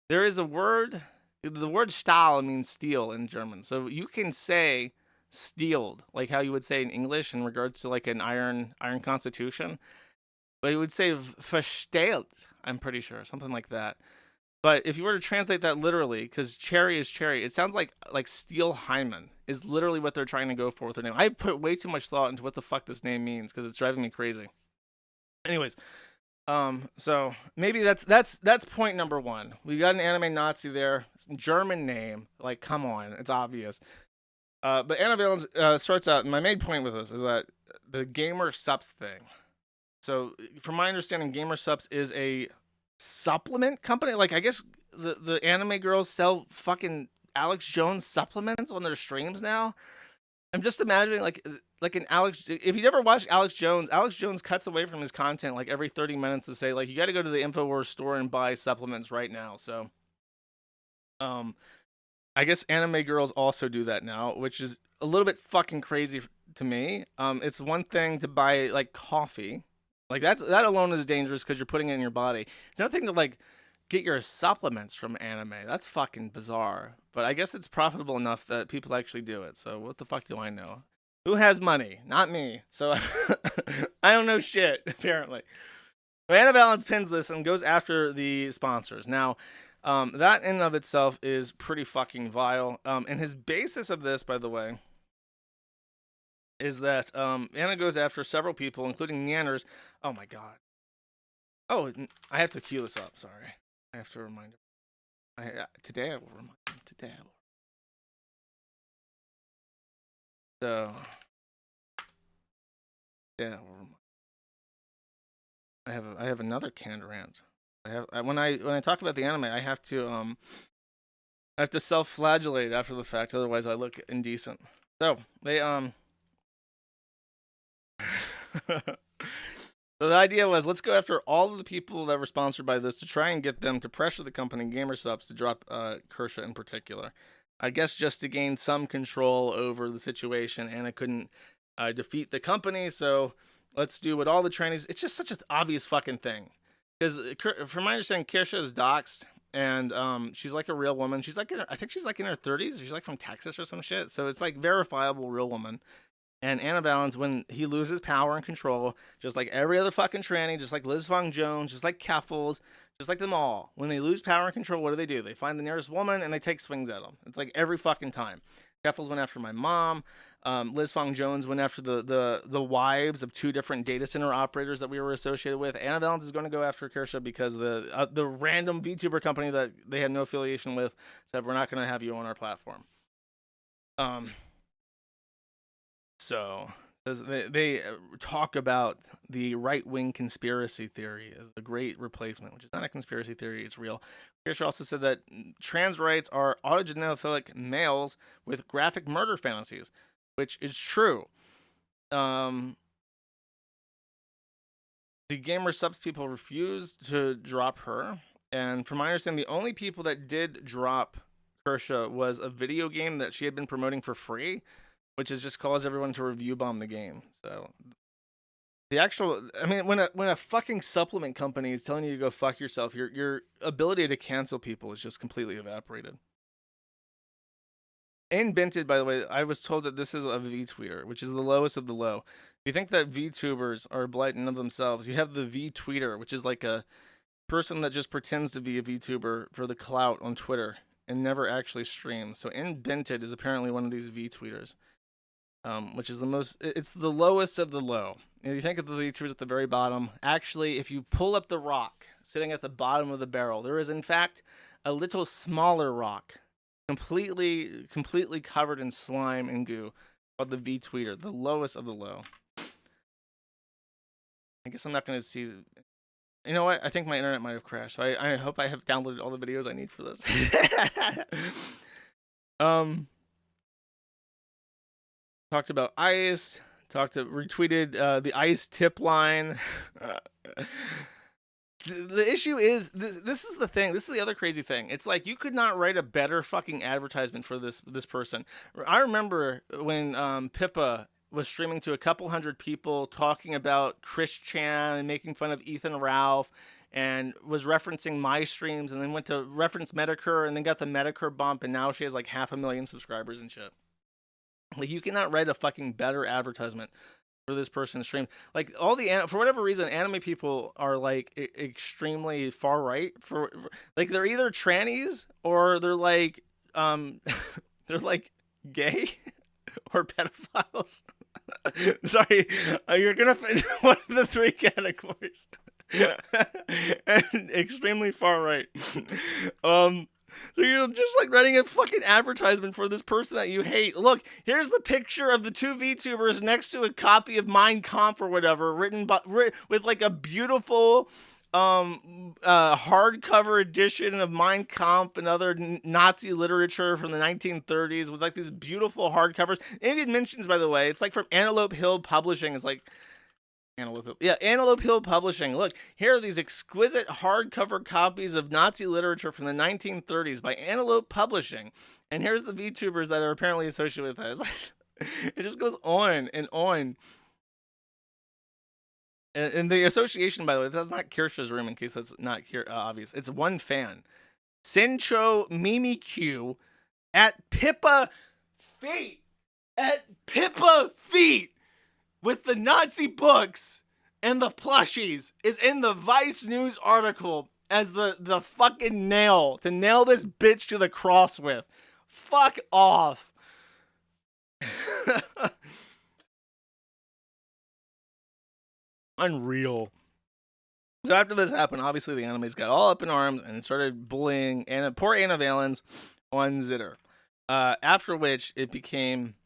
There is a word. The word Stahl means steel in German, so you can say steeled, like how you would say in English in regards to like an iron constitution. But you would say verstellt, I'm pretty sure, something like that. But if you were to translate that literally, because cherry is cherry, it sounds like Steel Hyman is literally what they're trying to go for with their name. I put way too much thought into what the fuck this name means because it's driving me crazy. Anyways, so maybe that's point number one. We got an anime Nazi there, German name. Like, come on, it's obvious. But Ana Valens starts out, and my main point with this is that the gamer subs thing. So, from my understanding, Gamer Subs is a supplement company. Like, I guess the anime girls sell fucking Alex Jones supplements on their streams now. I'm just imagining, like like an Alex. If you never watched Alex Jones cuts away from his content like every 30 minutes to say like you got to go to the InfoWars store and buy supplements right now. So, I guess anime girls also do that now, which is a little bit fucking crazy to me. It's one thing to buy like coffee, like that alone is dangerous because you're putting it in your body. It's another thing to like get your supplements from anime. That's fucking bizarre. But I guess it's profitable enough that people actually do it. So what the fuck do I know? Who has money? Not me. So I don't know shit, apparently. Ana Valens pins this and goes after the sponsors. Now, that in and of itself is pretty fucking vile. And his basis of this, by the way, is that Ana goes after several people, including Neanders. Oh my god. Oh, I have to cue this up. Sorry. I have to remind him. Today I will remind him. Today I will. So, yeah, I have another canned rant. When I talk about the anime, I have to self-flagellate after the fact, otherwise I look indecent. So they So the idea was, let's go after all of the people that were sponsored by this to try and get them to pressure the company GamerSupps to drop Kersha in particular. I guess just to gain some control over the situation, and I couldn't defeat the company, so let's do what all the trainees... It's just such an obvious fucking thing. Because from my understanding, Kersha is doxxed, and she's like a real woman. She's like, I think she's like in her 30s. She's like from Texas or some shit. So it's like verifiable real woman. And Ana Valens, when he loses power and control, just like every other fucking tranny, just like Liz Fong Jones, just like Keffels, just like them all, when they lose power and control, what do? They find the nearest woman and they take swings at them. It's like every fucking time. Keffels went after my mom. Liz Fong Jones went after the wives of 2 different data center operators that we were associated with. Ana Valens is going to go after Kersha because the random VTuber company that they had no affiliation with said, we're not going to have you on our platform. So they talk about the right-wing conspiracy theory of the Great Replacement, which is not a conspiracy theory, it's real. Kersha also said that trans rights are autogenophilic males with graphic murder fantasies, which is true. The GamerSupps people refused to drop her, and from my understanding, the only people that did drop Kersha was a video game that she had been promoting for free, which has just caused everyone to review bomb the game. So the actual, I mean, when a fucking supplement company is telling you to go fuck yourself, your ability to cancel people is just completely evaporated. In Binted, by the way, I was told that this is a V-tweeter, which is the lowest of the low. If you think that VTubers are blighting of themselves, you have the V-tweeter, which is like a person that just pretends to be a VTuber for the clout on Twitter and never actually streams. So In Binted is apparently one of these V-tweeters. Which is it's the lowest of the low. If you think of the VTubers at the very bottom, actually, if you pull up the rock sitting at the bottom of the barrel, there is in fact a little smaller rock, completely covered in slime and goo, called the V-tweeter, the lowest of the low. I guess I'm not going to see... You know what? I think my internet might have crashed. So I hope I have downloaded all the videos I need for this. Talked about ICE, retweeted the ICE tip line. The issue is, this is the thing, this is the other crazy thing. It's like, you could not write a better fucking advertisement for this person. I remember when Pippa was streaming to a couple hundred people talking about Chris Chan and making fun of Ethan Ralph, and was referencing my streams, and then went to reference Medicare, and then got the Medicare bump, and now she has like 500,000 subscribers and shit. Like, you cannot write a fucking better advertisement for this person's stream. Like, for whatever reason, anime people are like extremely far right. For like, they're either trannies or they're like they're like gay or pedophiles. Sorry, you're gonna find one of the 3 categories. And extremely far right. So you're just like writing a fucking advertisement for this person that you hate. Look, here's the picture of the 2 VTubers next to a copy of Mein Kampf or whatever, written with like a beautiful hardcover edition of Mein Kampf and other Nazi literature from the 1930s with like these beautiful hardcovers. And it mentions, by the way, it's like from Antelope Hill Publishing. It's like Antelope Hill Publishing. Look, here are these exquisite hardcover copies of Nazi literature from the 1930s by Antelope Publishing. And here's the VTubers that are apparently associated with it. It's like, it just goes on and on. And the association, by the way, that's not Kirscha's room, in case that's not obvious. It's one fan. Sencho Mimikyu at Pippa Feet. At Pippa Feet. With the Nazi books and the plushies is in the Vice News article as the fucking nail to nail this bitch to the cross with. Fuck off. Unreal. So after this happened, obviously the enemies got all up in arms and started bullying poor Ana Valens on Zitter. After which it became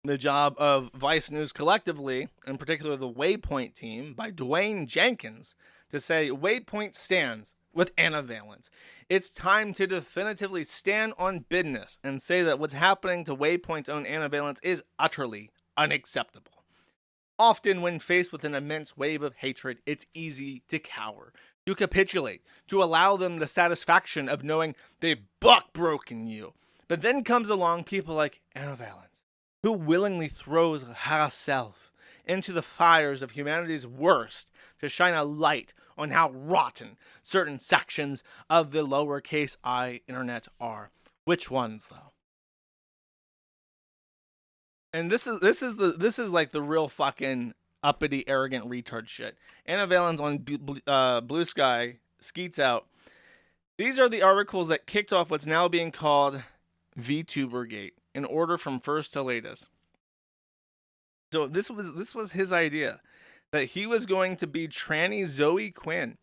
the job of Vice News collectively, in particular the Waypoint team, by Dwayne Jenkins, to say Waypoint stands with Ana Valens. It's time to definitively stand on business and say that what's happening to Waypoint's own Ana Valens is utterly unacceptable. Often when faced with an immense wave of hatred, it's easy to cower, to capitulate, to allow them the satisfaction of knowing they've buck-broken you. But then comes along people like Ana Valens, who willingly throws herself into the fires of humanity's worst to shine a light on how rotten certain sections of the lowercase I internet are. Which ones, though? And this is like the real fucking uppity, arrogant retard shit. Ana Valens on Blue Sky skeets out. These are the articles that kicked off what's now being called VTubergate, in order from first to latest. So this was his idea, that he was going to be tranny Zoe Quinn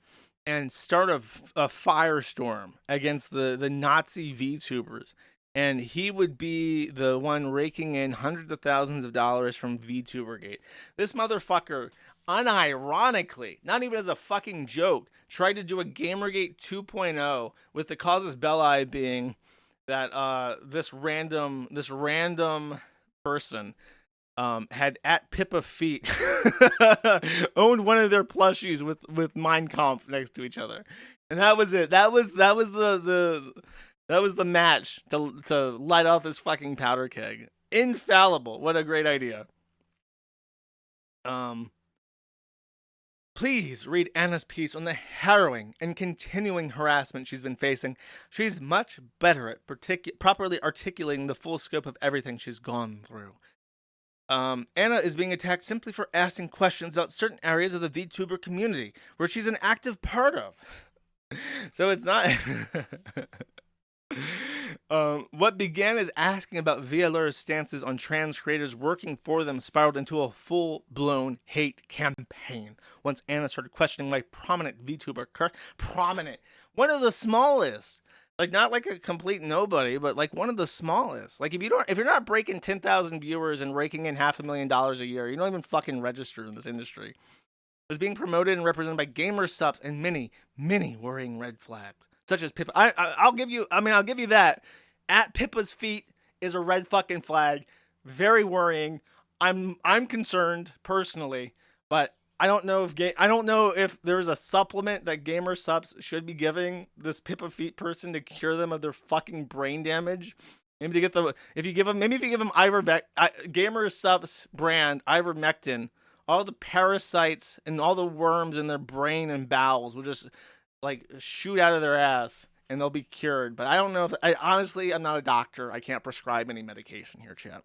and start a firestorm against the Nazi VTubers. And he would be the one raking in hundreds of thousands of dollars from VTubergate. This motherfucker, unironically, not even as a fucking joke, tried to do a Gamergate 2.0 with the casus belli being that this random person had at Pippa Feet owned one of their plushies with Mein Kampf next to each other, and that was it. That was the match to light off this fucking powder keg. Infallible. What a great idea. Please read Anna's piece on the harrowing and continuing harassment she's been facing. She's much better at properly articulating the full scope of everything she's gone through. Ana is being attacked simply for asking questions about certain areas of the VTuber community where she's an active part of. So it's not... What began as asking about VLR's stances on trans creators working for them spiraled into a full-blown hate campaign once Ana started questioning my prominent VTuber, prominent, one of the smallest, like not like a complete nobody, but like one of the smallest. Like if you're not breaking 10,000 viewers and raking in $500,000 a year, you don't even fucking register in this industry. It was being promoted and represented by gamer subs and many, many worrying red flags. Such as Pippa. I'll give you that. At Pippa's feet is a red fucking flag. Very worrying. I'm concerned personally, but I don't know if there's a supplement that gamer subs should be giving this Pippa Feet person to cure them of their fucking brain damage. Maybe to get if you give them gamer subs brand ivermectin, all the parasites and all the worms in their brain and bowels will just like shoot out of their ass and they'll be cured. But I don't know honestly, I'm not a doctor. I can't prescribe any medication here, chat.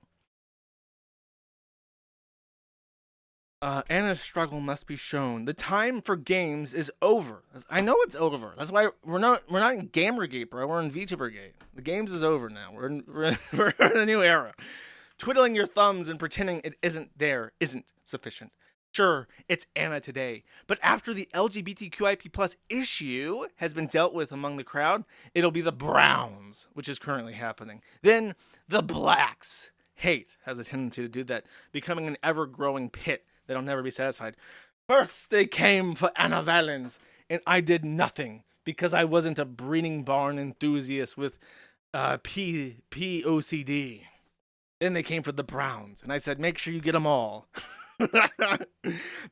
Anna's struggle must be shown. The time for games is over. I know it's over. That's why we're not in Gamergate, bro. We're in VTubergate. The games is over now. We're in a new era. Twiddling your thumbs and pretending it isn't there isn't sufficient. Sure, it's Ana today, but after the LGBTQIP+ issue has been dealt with among the crowd, it'll be the Browns, which is currently happening. Then the Blacks. Hate has a tendency to do that, becoming an ever-growing pit that'll never be satisfied. First they came for Ana Valens. and I did nothing because I wasn't a breeding barn enthusiast with POCD. Then they came for the Browns, and I said, make sure you get them all.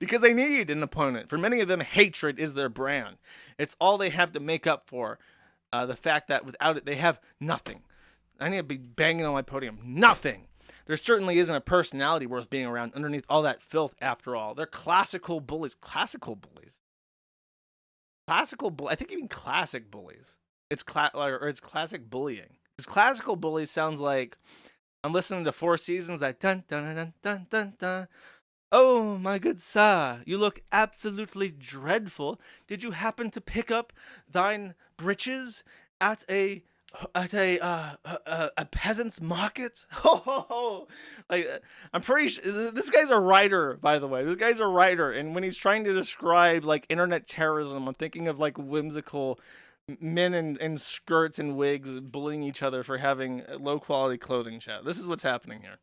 Because they need an opponent. For many of them, hatred is their brand. It's all they have to make up for the fact that without it, they have nothing. I need to be banging on my podium. Nothing. There certainly isn't a personality worth being around underneath all that filth, after all. They're classical bullies. Classical bullies? I think you mean classic bullies. It's classic bullying. Because classical bullies sounds like I'm listening to Four Seasons, that dun dun dun dun dun dun. Oh, my good sir, you look absolutely dreadful. Did you happen to pick up thine breeches at a peasant's market? Ho ho ho! Like, I'm pretty sure this guy's a writer, by the way. This guy's a writer, and when he's trying to describe like internet terrorism, I'm thinking of like whimsical men in skirts and wigs bullying each other for having low quality clothing. Chat. This is what's happening here.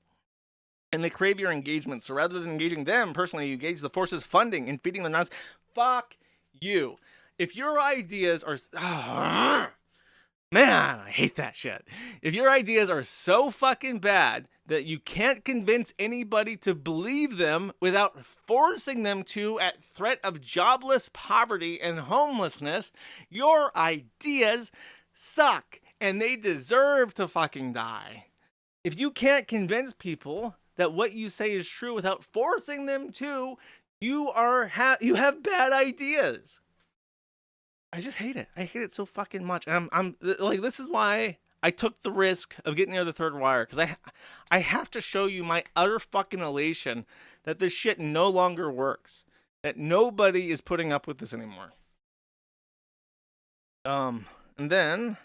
And they crave your engagement. So rather than engaging them personally, you engage the forces funding and feeding them nonsense. Fuck you. If your ideas are... man, I hate that shit. If your ideas are so fucking bad that you can't convince anybody to believe them without forcing them to at threat of jobless poverty and homelessness, your ideas suck and they deserve to fucking die. If you can't convince people that what you say is true without forcing them to, you have bad ideas. I just hate it. I hate it so fucking much. And I'm like, this is why I took the risk of getting near the third wire, because I have to show you my utter fucking elation that this shit no longer works, that nobody is putting up with this anymore. And then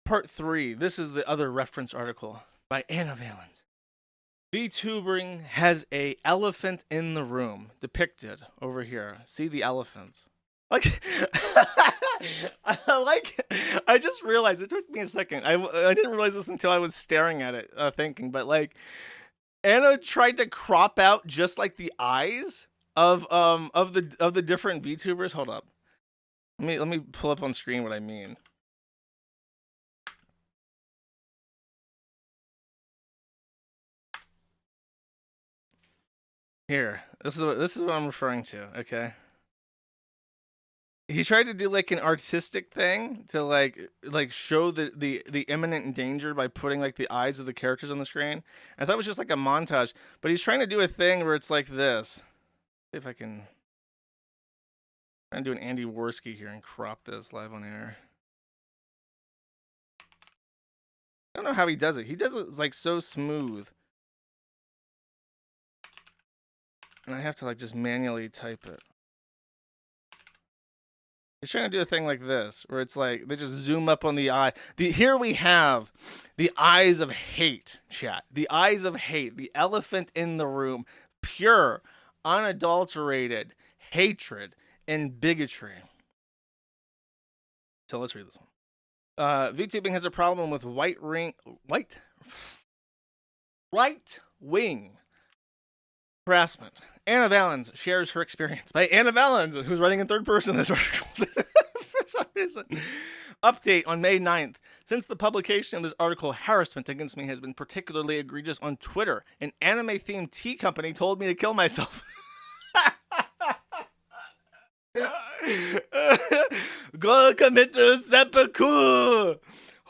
part 3. This is the other reference article by Ana Valens. VTubering has a elephant in the room depicted over here. See the elephants. Like, I just realized, it took me a second. I didn't realize this until I was staring at it, thinking. But like, Anna tried to crop out just like the eyes of the different VTubers. Hold up, let me pull up on screen what I mean. Here, this is what I'm referring to. Okay. He tried to do like an artistic thing to like show the imminent danger by putting like the eyes of the characters on the screen. I thought it was just like a montage, but he's trying to do a thing where it's like this. See if I can try and do an Andy Worski here and crop this live on air. I don't know how he does it. He does it like so smooth. And I have to like just manually type it. He's trying to do a thing like this, where it's like they just zoom up on the eye. Here we have the eyes of hate, chat. The eyes of hate. The elephant in the room. Pure, unadulterated hatred and bigotry. So let's read this one. VTubing has a problem with right-wing harassment. Ana Valens shares her experience. By Ana Valens, who's writing in third person this article. For some reason. Update on May 9th. Since the publication of this article, harassment against me has been particularly egregious on Twitter. An anime-themed tea company told me to kill myself. Go commit seppuku.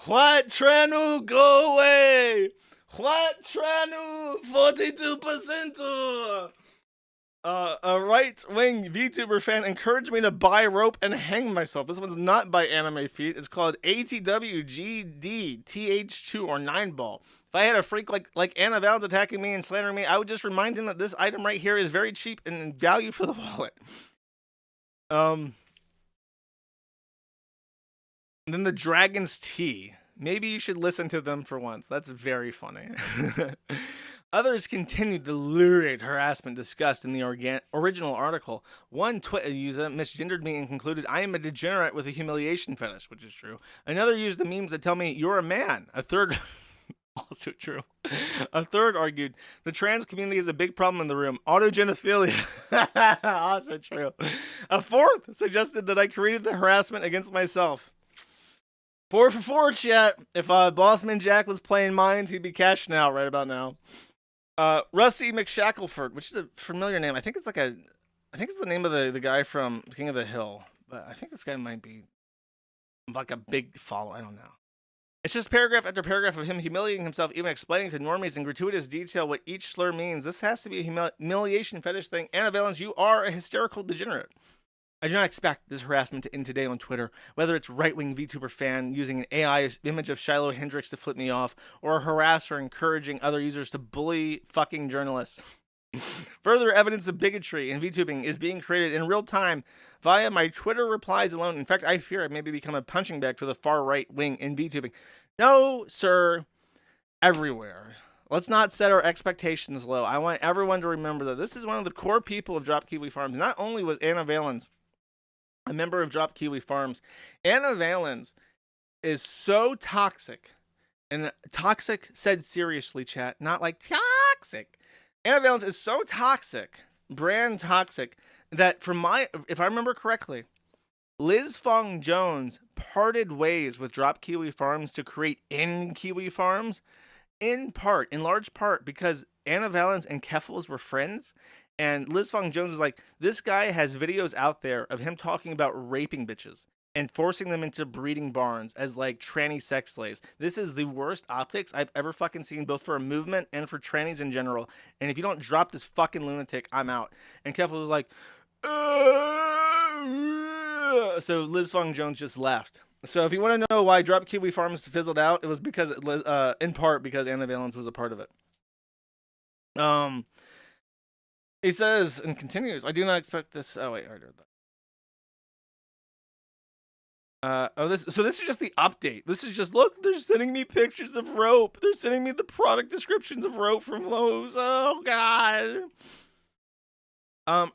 What Tranu, go away. What Tranu, 42%. A right-wing VTuber fan encouraged me to buy rope and hang myself. This one's not by Anime Feet. It's called ATWGDTH2 or 9-ball. If I had a freak like Ana Valens attacking me and slandering me, I would just remind him that this item right here is very cheap and in value for the wallet. And then the Dragon's Tea. Maybe you should listen to them for once. That's very funny. Others continued the lurid harassment discussed in the original article. One Twitter user misgendered me and concluded I am a degenerate with a humiliation fetish, which is true. Another used the memes that tell me you're a man. A third Also true. A third argued the trans community is a big problem in the room. Autogenophilia. Also true. A fourth suggested that I created the harassment against myself. 4 for 4, chat. If BossmanJack was playing mines, he'd be cashing out right about now. Rusty McShackleford, which is a familiar name. I think it's the name of the guy from King of the Hill. But I think this guy might be like a big follower. I don't know. It's just paragraph after paragraph of him humiliating himself, even explaining to normies in gratuitous detail what each slur means. This has to be a humiliation fetish thing. Ana Valens, you are a hysterical degenerate. I do not expect this harassment to end today on Twitter, whether it's right-wing VTuber fan using an AI image of Shiloh Hendrix to flip me off, or a harasser encouraging other users to bully fucking journalists. Further evidence of bigotry in VTubing is being created in real time via my Twitter replies alone. In fact, I fear it may become a punching bag for the far right wing in VTubing. No, sir. Everywhere. Let's not set our expectations low. I want everyone to remember that this is one of the core people of Drop Kiwi Farms. Not only was Ana Valens a member of Drop Kiwi Farms, Ana Valens is so toxic. And toxic said seriously, chat. Not like toxic. Ana Valens is so toxic, brand toxic, that if I remember correctly, Liz Fong Jones parted ways with Drop Kiwi Farms to create In Kiwi Farms, in large part, because Ana Valens and Keffels were friends, and Liz Fong Jones was like, this guy has videos out there of him talking about raping bitches and forcing them into breeding barns as like tranny sex slaves. This is the worst optics I've ever fucking seen, both for a movement and for trannies in general. And if you don't drop this fucking lunatic, I'm out. And Keffel was like, so Liz Fong Jones just left. So if you want to know why Drop Kiwi Farms fizzled out, it was because, in part, because Ana Valens was a part of it. He says and continues, I do not expect this. Oh wait, I heard that. This is just the update. This is just, look, they're sending me pictures of rope. They're sending me the product descriptions of rope from Lowe's. Oh god.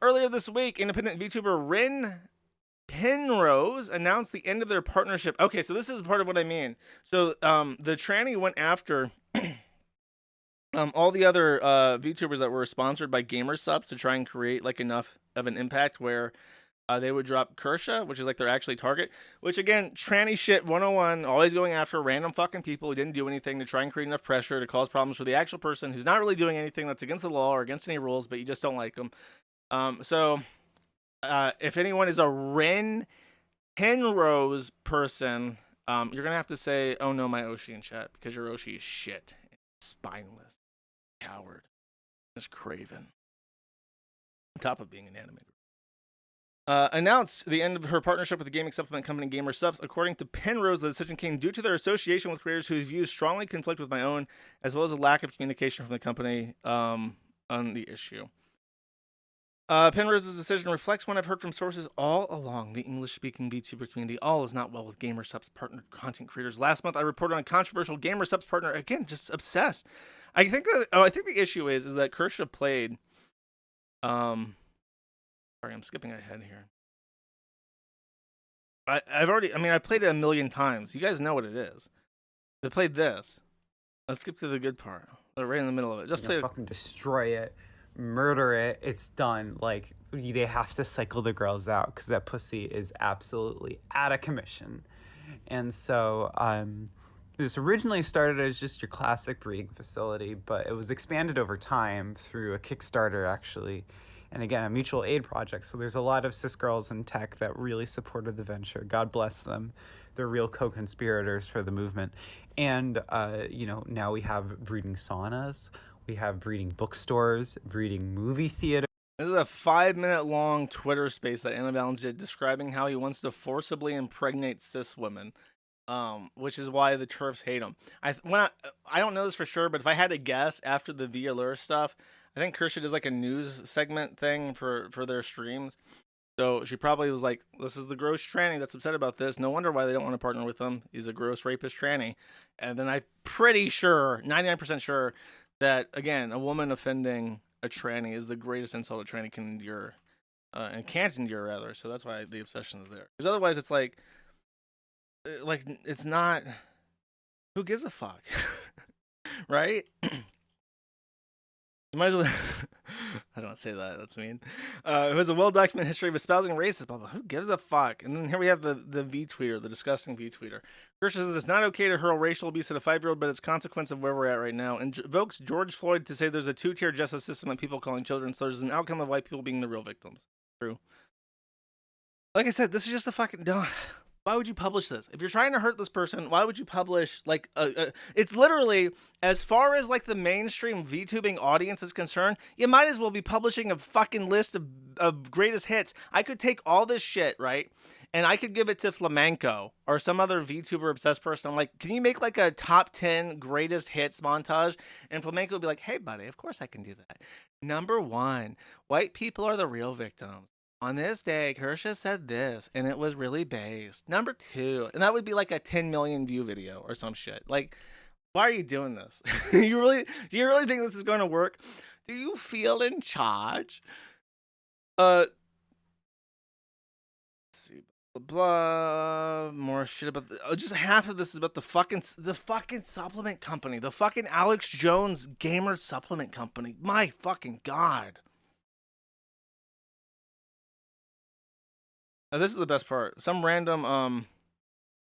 Earlier this week, independent VTuber Rin Penrose announced the end of their partnership. Okay, so this is part of what I mean. So the tranny went after all the other VTubers that were sponsored by Gamer Subs to try and create like enough of an impact where they would drop Kersha, which is like their actually target, which again, tranny shit 101, always going after random fucking people who didn't do anything to try and create enough pressure to cause problems for the actual person who's not really doing anything that's against the law or against any rules, but you just don't like them. So if anyone is a Ren Penrose person, you're going to have to say, oh no, my Oshi in chat, because your Oshi is shit. Spineless. Coward. This craven. On top of being an anime group. Announced the end of her partnership with the gaming supplement company Gamer Subs. According to Penrose, the decision came due to their association with creators whose views strongly conflict with my own, as well as a lack of communication from the company on the issue. Penrose's decision reflects one I've heard from sources all along the English-speaking VTuber community. All is not well with Gamer Subs partnered content creators. Last month, I reported on a controversial Gamer Subs partner. Again, just obsessed. I think the issue is that Kersha played. Sorry, I'm skipping ahead here. I played it a million times. You guys know what it is. They played this. Let's skip to the good part. They're right in the middle of it. Just play. Fucking destroy it, murder it. It's done. Like, they have to cycle the girls out because that pussy is absolutely out of commission. And so, this originally started as just your classic breeding facility, but it was expanded over time through a Kickstarter, actually. And again, a mutual aid project. So there's a lot of cis girls in tech that really supported the venture. God bless them. They're real co-conspirators for the movement. And, now we have breeding saunas. We have breeding bookstores, breeding movie theaters. This is a 5-minute long Twitter space that Ana Valens did describing how he wants to forcibly impregnate cis women, which is why the TERFs hate him. I don't know this for sure, but if I had to guess after the VLR stuff, I think Kersha does like a news segment thing for their streams. So she probably was like, this is the gross tranny that's upset about this. No wonder why they don't want to partner with him. He's a gross rapist tranny. And then I'm pretty sure, 99% sure, that, again, a woman offending a tranny is the greatest insult a tranny can endure. And can't endure, rather. So that's why the obsession is there. Because otherwise it's like, it's not... Who gives a fuck? right? You might as well. I don't want to say that. That's mean. Who has a well-documented history of espousing racist, blah, blah. Who gives a fuck? And then here we have the V-tweeter, the disgusting V-tweeter. Christian says it's not okay to hurl racial abuse at a 5-year-old, but it's consequence of where we're at right now. And invokes George Floyd to say there's a 2-tier justice system and people calling children slurs is an outcome of white people being the real victims. True. Like I said, this is just a fucking dumb. Why would you publish this? If you're trying to hurt this person, why would you publish like it's literally, as far as like the mainstream VTubing audience is concerned, you might as well be publishing a fucking list of greatest hits. I could take all this shit, right? And I could give it to Flamenco or some other VTuber obsessed person. I'm like, can you make like a top 10 greatest hits montage? And Flamenco would be like, hey buddy, of course I can do that. Number 1, white people are the real victims. On this day, Kershaw said this, and it was really based. Number 2, and that would be like a 10 million view video or some shit. Like, why are you doing this? Do you really think this is going to work? Do you feel in charge? Let's see, blah, more shit about just half of this is about the fucking supplement company, the fucking Alex Jones gamer supplement company. My fucking god. Now, this is the best part. Some random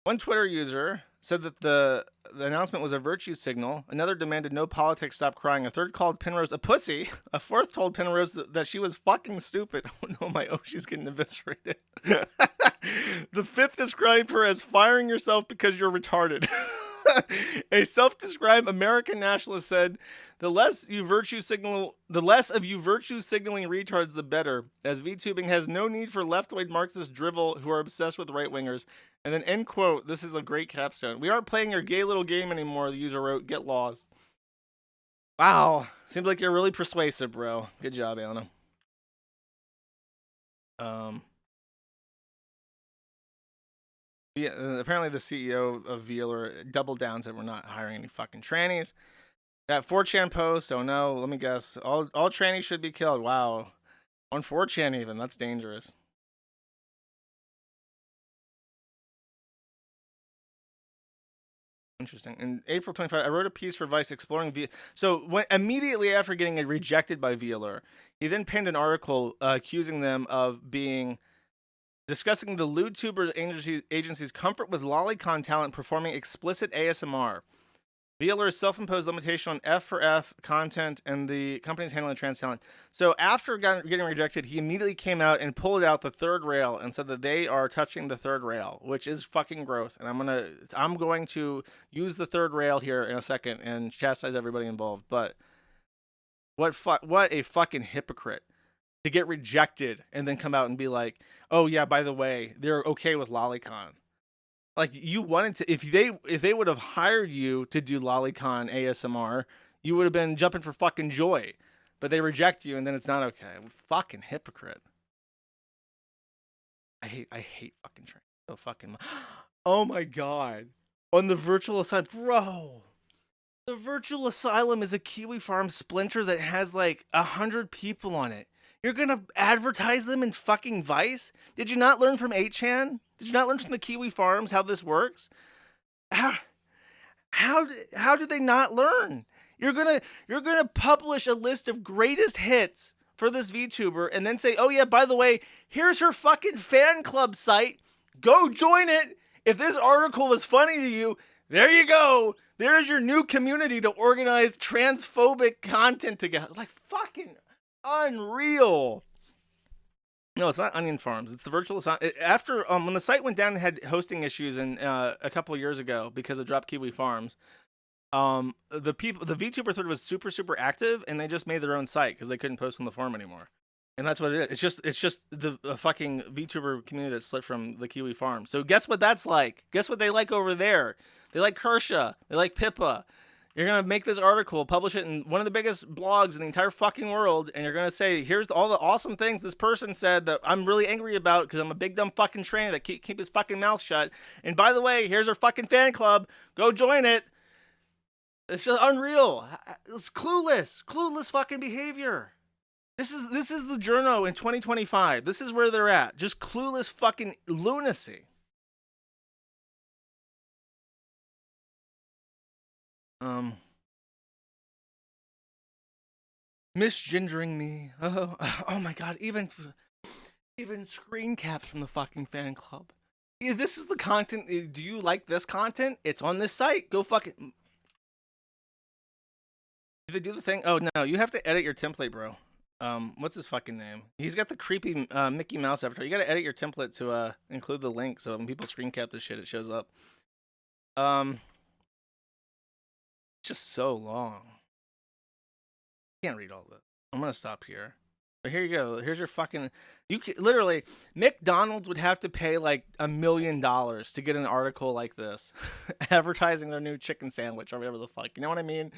one Twitter user said that the announcement was a virtue signal. Another demanded no politics, stop crying. A third called Penrose a pussy. A fourth told Penrose that she was fucking stupid. Oh no, my she's getting eviscerated. The fifth described her as firing yourself because you're retarded. A self-described American nationalist said, the less of you virtue signaling retards, the better, as VTubing has no need for left-wing Marxist drivel who are obsessed with right-wingers. And then end quote, this is a great capstone. We aren't playing your gay little game anymore, the user wrote, get lost. Wow. Seems like you're really persuasive, bro. Good job, Anna. Yeah, apparently the CEO of Veeler doubled down, said we're not hiring any fucking trannies. That 4chan post, oh no, let me guess. All trannies should be killed. Wow. On 4chan even, that's dangerous. Interesting. In April 25, I wrote a piece for Vice exploring So immediately after getting rejected by Veeler, he then penned an article accusing them of discussing the LewDtubers agency's comfort with lolicon talent performing explicit ASMR. Veeler's self-imposed limitation on F for F content and the company's handling of trans talent. So after getting rejected, he immediately came out and pulled out the third rail and said that they are touching the third rail, which is fucking gross. And I'm going to use the third rail here in a second and chastise everybody involved. But what a fucking hypocrite to get rejected and then come out and be like, oh yeah, by the way, they're okay with lolicon. Like, you wanted to, if they would have hired you to do lolicon ASMR, you would have been jumping for fucking joy. But they reject you and then it's not okay. Fucking hypocrite. I hate fucking trains. So fucking oh my god. On the virtual asylum, bro. The virtual asylum is a Kiwi Farm splinter that has like 100 people on it. You're gonna advertise them in fucking Vice? Did you not learn from 8chan? Did you not learn from the Kiwi Farms how this works? How do they not learn? You're gonna publish a list of greatest hits for this VTuber and then say, oh yeah, by the way, here's her fucking fan club site. Go join it. If this article was funny to you, there you go. There's your new community to organize transphobic content together. Like, fucking unreal. No, it's not Onion Farms. It's the virtual asylum. After when the site went down and had hosting issues a couple of years ago because of Drop Kiwi Farms, the VTuber thread was super active, and they just made their own site because they couldn't post on the forum anymore. And that's what it is. It's just the fucking VTuber community that split from the Kiwi Farm. So guess what that's like? Guess what they like over there? They like Kershaw. They like Pippa. You're going to make this article, publish it in one of the biggest blogs in the entire fucking world, and you're going to say, here's all the awesome things this person said that I'm really angry about because I'm a big dumb fucking trainer that keep his fucking mouth shut. And by the way, here's our fucking fan club. Go join it. It's just unreal. It's clueless fucking behavior. This is the journo in 2025. This is where they're at. Just clueless fucking lunacy. misgendering me. Oh, oh my god, even screen caps from the fucking fan club. Yeah, this is the content. Do you like this content? It's on this site. Go fucking. Did they do the thing? Oh no, you have to edit your template, bro. What's his fucking name? He's got the creepy Mickey Mouse avatar. You gotta edit your template to include the link, so when people screen cap this shit, it shows up. It's just so long. Can't read all this. I'm gonna stop here. But here you go. Here's your fucking. You can, literally, McDonald's would have to pay like $1 million to get an article like this, advertising their new chicken sandwich or whatever the fuck. You know what I mean?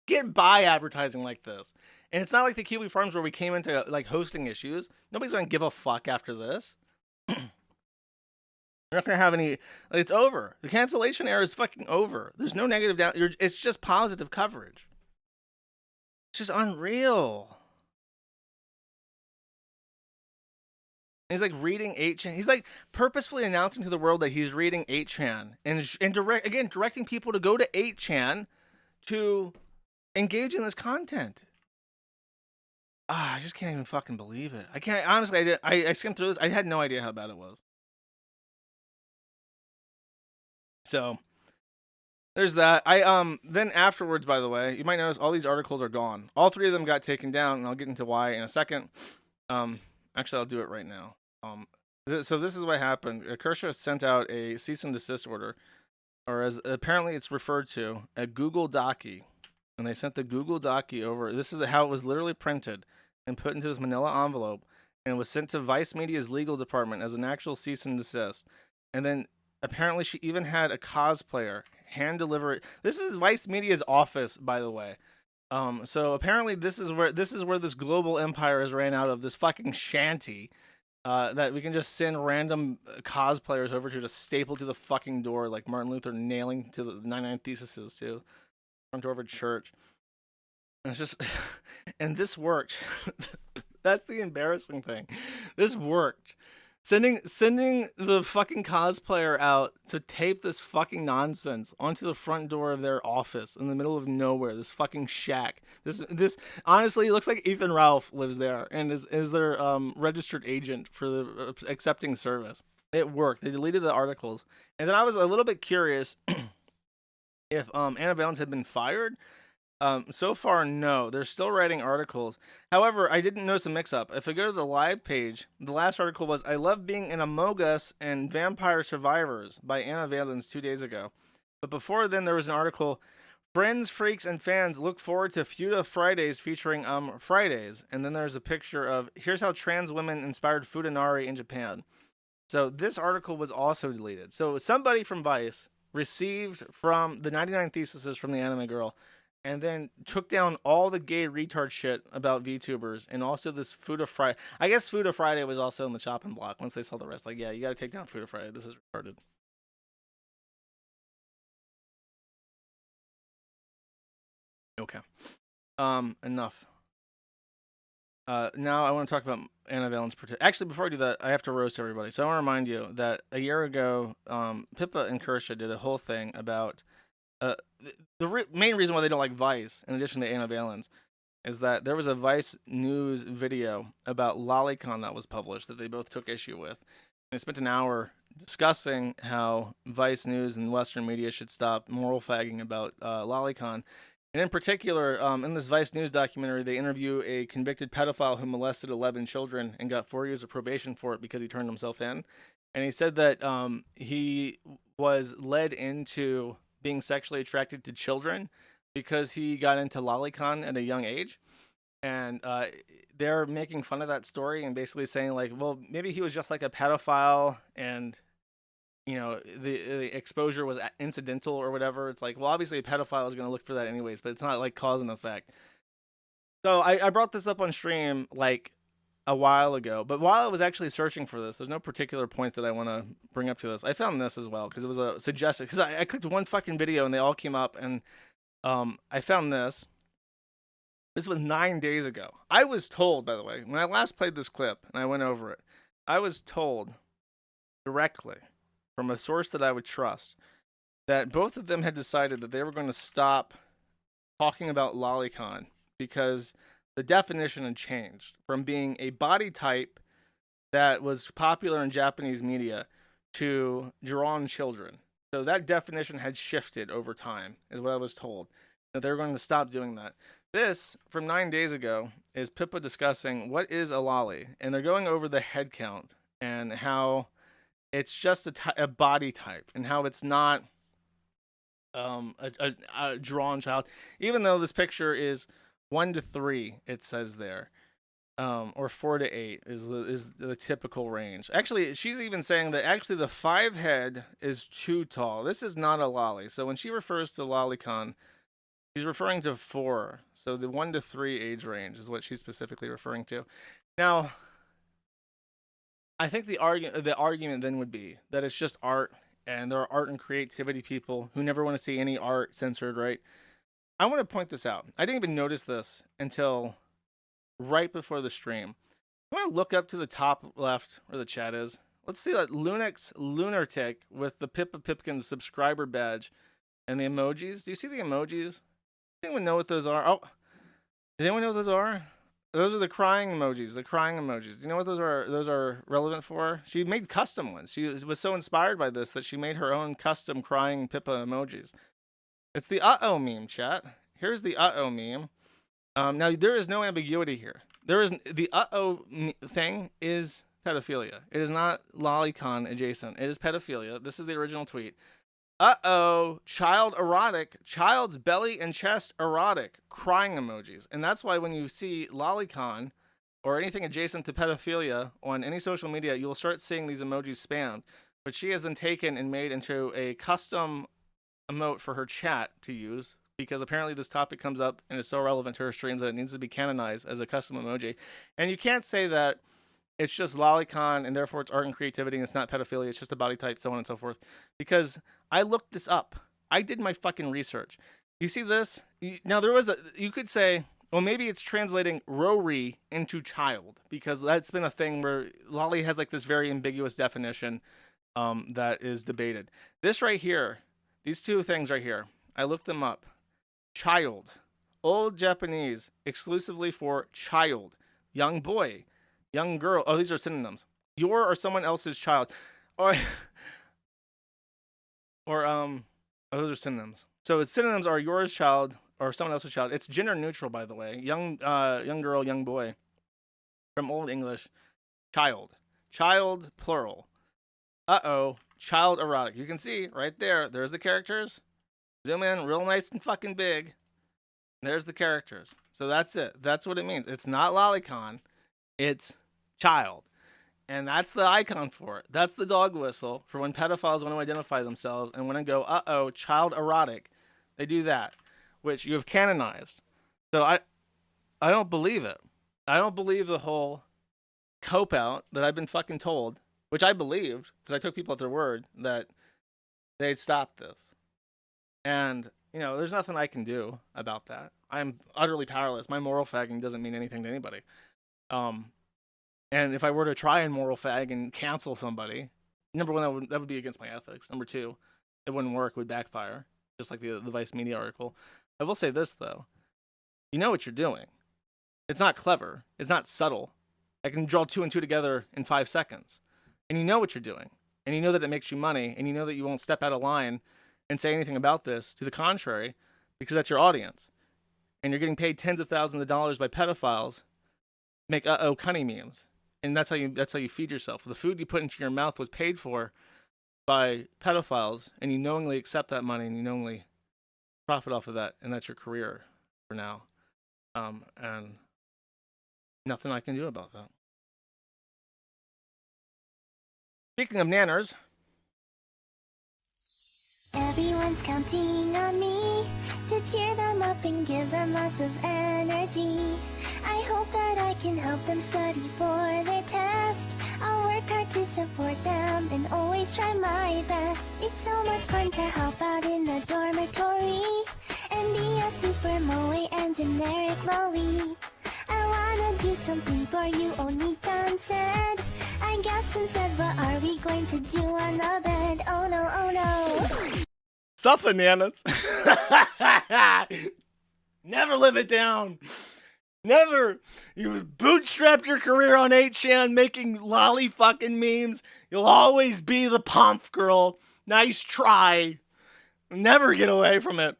Get by advertising like this. And it's not like the Kiwi Farms where we came into like hosting issues. Nobody's gonna give a fuck after this. You're not gonna have any. It's over. The cancellation era is fucking over. There's no negative down. It's just positive coverage. It's just unreal. He's like reading 8chan. He's like purposefully announcing to the world that he's reading 8chan and directing people to go to 8chan to engage in this content. I just can't even fucking believe it. I can't, honestly. I skimmed through this. I had no idea how bad it was. So there's that. Then afterwards, by the way, you might notice all these articles are gone. All 3 of them got taken down, and I'll get into why in a second. Actually, I'll do it right now. So this is what happened. Kershaw sent out a cease and desist order, or as apparently it's referred to, a Google Docie. And they sent the Google Docie over. This is how it was literally printed and put into this manila envelope, and was sent to Vice Media's legal department as an actual cease and desist. And then apparently she even had a cosplayer hand deliver it. This is Vice Media's office, by the way. So apparently this is where this global empire has ran out of, this fucking shanty. That we can just send random cosplayers over to staple to the fucking door, like Martin Luther nailing to the 99 Theses to front door of a church. And it's just, and this worked. That's the embarrassing thing. This worked. Sending the fucking cosplayer out to tape this fucking nonsense onto the front door of their office in the middle of nowhere, this fucking shack. This honestly looks like Ethan Ralph lives there and is their registered agent for the accepting service. It worked. They deleted the articles. And then I was a little bit curious if Ana Valens had been fired. So far, no. They're still writing articles. However, I didn't notice a mix-up. If I go to the live page, the last article was "I Love Being in Among Us and Vampire Survivors" by Ana Valens 2 days ago. But before then, there was an article, "Friends, Freaks, and Fans Look Forward to Fuda Fridays featuring Fridays." And then there's a picture of, "Here's how trans women inspired Fudanari in Japan." So this article was also deleted. So somebody from Vice received from the 99 Theses from the anime girl, and then took down all the gay retard shit about VTubers, and also this Fuda Friday. I guess Fuda Friday was also in the chopping block once they saw the rest. Like, yeah, you gotta take down Fuda Friday. This is retarded. Okay. Enough. Now I want to talk about Ana Valens. Actually, before I do that, I have to roast everybody. So I want to remind you that a year ago, Pippa and Kershaw did a whole thing about the main reason why they don't like Vice, in addition to Ana Valens, is that there was a Vice News video about Lolicon that was published that they both took issue with. They spent an hour discussing how Vice News and Western media should stop moral fagging about Lolicon. And in particular, in this Vice News documentary, they interview a convicted pedophile who molested 11 children and got 4 years of probation for it because he turned himself in. And he said that he was led into being sexually attracted to children because he got into Lolicon at a young age. And they're making fun of that story and basically saying, like, well, maybe he was just like a pedophile and, you know, the exposure was incidental or whatever. It's like, well, obviously a pedophile is going to look for that anyways, but it's not like cause and effect. So I brought this up on stream like a while ago, but while I was actually searching for this, there's no particular point that I want to bring up to this. I found this as well because it was a suggested, because I clicked one fucking video and they all came up, and I found this. This was 9 days ago. I was told, by the way, when I last played this clip and I went over it, I was told directly from a source that I would trust that both of them had decided that they were going to stop talking about Lolicon because the definition had changed from being a body type that was popular in Japanese media to drawn children. So that definition had shifted over time, is what I was told, that they were going to stop doing that. This, from 9 days ago, is Pippa discussing what is a lolly, and they're going over the head count and how it's just a body type and how it's not a drawn child, even though this picture is 1 to 3, it says there. Or 4 to 8 is the typical range. Actually, she's even saying that actually the 5 head is too tall. This is not a lolly. So when she refers to lolicon, she's referring to 4. So the 1 to 3 age range is what she's specifically referring to. Now, I think the argument then would be that it's just art, and there are art and creativity people who never want to see any art censored, right? I want to point this out. I didn't even notice this until right before the stream. I want to look up to the top left where the chat is. Let's see that Lunix Lunartic with the Pippa Pipkins subscriber badge and the emojis. Do you see the emojis? Does anyone know what those are? Oh, does anyone know what those are? Those are the crying emojis. The crying emojis. Do you know what those are relevant for? She made custom ones. She was so inspired by this that she made her own custom crying Pippa emojis. It's the uh-oh meme, chat. Here's the uh-oh meme. Now, there is no ambiguity here. There is the uh-oh thing is pedophilia. It is not lolicon adjacent. It is pedophilia. This is the original tweet. Uh-oh, child erotic, child's belly and chest erotic, crying emojis. And that's why when you see lolicon or anything adjacent to pedophilia on any social media, you'll start seeing these emojis spammed. But she has then taken and made into a custom emote for her chat to use, because apparently this topic comes up and is so relevant to her streams that it needs to be canonized as a custom emoji. And you can't say that it's just lolicon and therefore it's art and creativity and it's not pedophilia, it's just a body type, so on and so forth. Because I looked this up. I did my fucking research. You see this? Now you could say, well, maybe it's translating Rory into child, because that's been a thing where lolly has like this very ambiguous definition that is debated. This right here, these two things right here, I looked them up. Child, old Japanese, exclusively for child, young boy, young girl. Oh, these are synonyms. Your or someone else's child, or oh, those are synonyms. So synonyms are yours child or someone else's child. It's gender neutral, by the way. Young girl, young boy. From Old English, child plural. Uh-oh, child erotic. You can see right there. There's the characters. Zoom in real nice and fucking big. There's the characters. So that's it. That's what it means. It's not lolicon. It's child. And that's the icon for it. That's the dog whistle for when pedophiles want to identify themselves and want to go, uh-oh, child erotic. They do that, which you have canonized. So I don't believe it. I don't believe the whole cope out that I've been fucking told, which I believed because I took people at their word that they'd stop this. And, there's nothing I can do about that. I'm utterly powerless. My moral fagging doesn't mean anything to anybody. And if I were to try and moral fag and cancel somebody, number one, that would be against my ethics. Number two, it wouldn't work. It would backfire, just like the Vice Media article. I will say this, though. You know what you're doing. It's not clever. It's not subtle. I can draw 2 and 2 together in 5 seconds. And you know what you're doing. And you know that it makes you money. And you know that you won't step out of line and say anything about this to the contrary, because that's your audience. And you're getting paid tens of thousands of dollars by pedophiles to make uh-oh cunny memes. And that's how you feed yourself. The food you put into your mouth was paid for by pedophiles, and you knowingly accept that money and you knowingly profit off of that, and that's your career for now. And nothing I can do about that. Speaking of nanners, everyone's counting on me to cheer them up and give them lots of energy. I hope that I can help them study for their test. I'll work hard to support them and always try my best. It's so much fun to help out in the dormitory and be a super moe and generic lolly. I wanna do something for you, Oni-chan said. I guess instead, what are we going to do on the bed? Oh no, oh no. Suffer nanas. Never live it down. Never. You bootstrapped your career on 8chan making lolly fucking memes. You'll always be the pomp girl. Nice try. Never get away from it.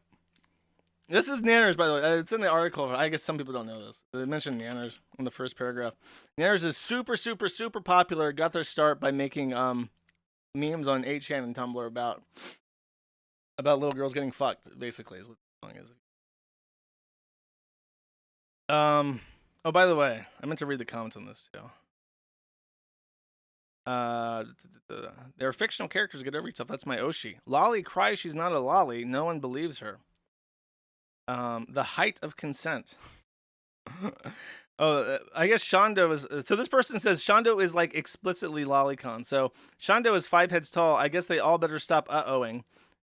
This is Nanners, by the way. It's in the article. I guess some people don't know this. They mentioned Nanners in the first paragraph. Nanners is super, super, super popular. Got their start by making memes on 8chan and Tumblr about little girls getting fucked, basically, is what the song is. Oh, by the way, I meant to read the comments on this, too. There are fictional characters who get every stuff. That's my Oshi. Lolly cries she's not a lolly. No one believes her. The height of consent. I guess Shondo is. So this person says Shondo is like explicitly lolicon. So Shondo is 5 heads tall. I guess they all better stop uh-ohing.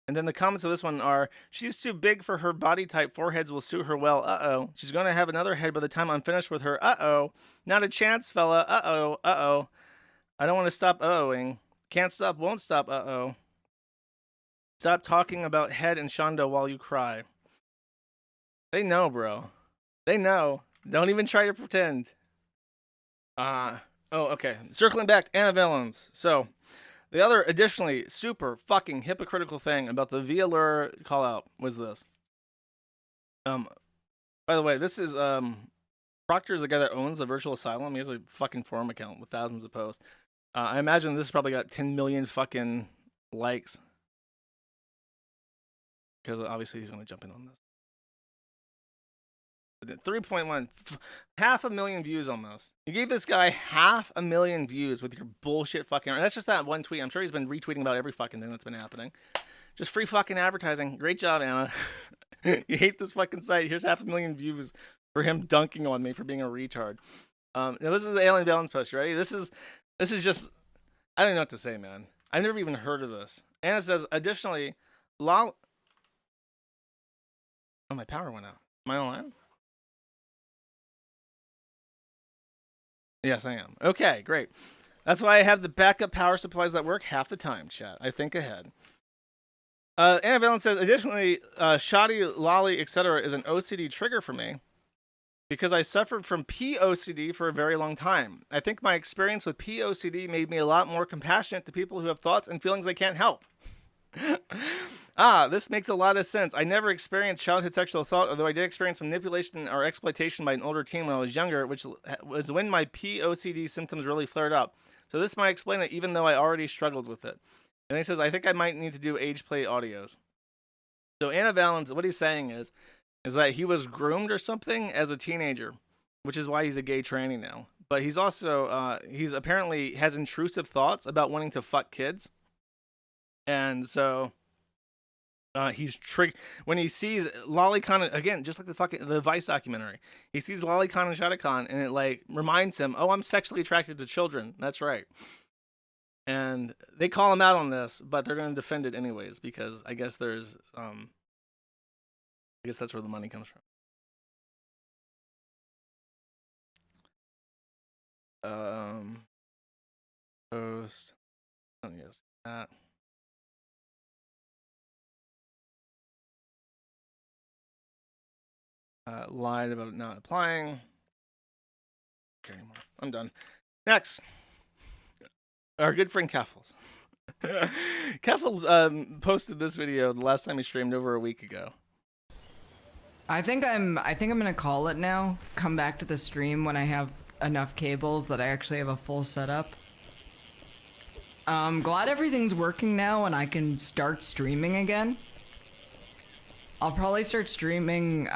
And then the comments of this one are, she's too big for her body type. 4 heads will suit her well. Uh-oh. She's going to have another head by the time I'm finished with her. Uh-oh. Not a chance, fella. Uh-oh. Uh-oh. I don't want to stop uh-ohing. Can't stop, won't stop. Uh-oh. Stop talking about head and Shondo while you cry. They know, bro. They know. Don't even try to pretend. Okay. Circling back, Ana Valens. So, the other, additionally, super fucking hypocritical thing about the VLR call out was this. By the way, this is, Proctor is the guy that owns the virtual asylum. He has a fucking forum account with thousands of posts. I imagine this probably got 10 million fucking likes. Because obviously he's going to jump in on this. 3.1, 500,000 views almost. You gave this guy 500,000 views with your bullshit fucking. And that's just that one tweet. I'm sure he's been retweeting about every fucking thing that's been happening. Just free fucking advertising. Great job, Anna. You hate this fucking site. Here's 500,000 views for him dunking on me for being a retard. Now this is the Alien Balance post. You ready? This is just. I don't know what to say, man. I've never even heard of this. Anna says, additionally, Oh, my power went out. Am I online? Yes, I am. Okay, great. That's why I have the backup power supplies that work half the time, chat. I think ahead. Anna Valens says, additionally, shoddy, lolly, etc. is an OCD trigger for me because I suffered from POCD for a very long time. I think my experience with POCD made me a lot more compassionate to people who have thoughts and feelings they can't help. This makes a lot of sense. I never experienced childhood sexual assault, although I did experience manipulation or exploitation by an older teen when I was younger, which was when my POCD symptoms really flared up. So this might explain it, even though I already struggled with it. And he says, I think I might need to do age play audios. So Ana Valens, what he's saying is that he was groomed or something as a teenager, which is why he's a gay tranny now. But he's also, he's apparently has intrusive thoughts about wanting to fuck kids. And so he's triggered when he sees Lolicon again, just like the Vice documentary. He sees Lolicon and Shadowcon, and it like reminds him, "Oh, I'm sexually attracted to children." That's right. And they call him out on this, but they're going to defend it anyways because I guess there's, I guess that's where the money comes from. Post. Oh yes, that. Lied about not applying. Okay, anymore. I'm done. Next, our good friend Keffels. Keffels posted this video the last time he streamed over a week ago. I think I'm gonna call it now. Come back to the stream when I have enough cables that I actually have a full setup. Glad everything's working now and I can start streaming again. I'll probably start streaming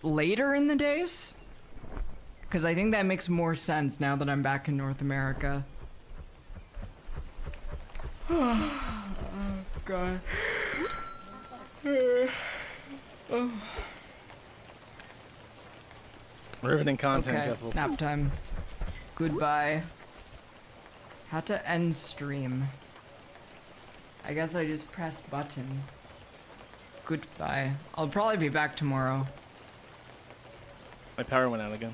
later in the days, because I think that makes more sense now that I'm back in North America. Oh, God. Riveting content, Okay, Keffels. nap time. Goodbye. How to end stream. I guess I just press button. Goodbye. I'll probably be back tomorrow. My power went out again.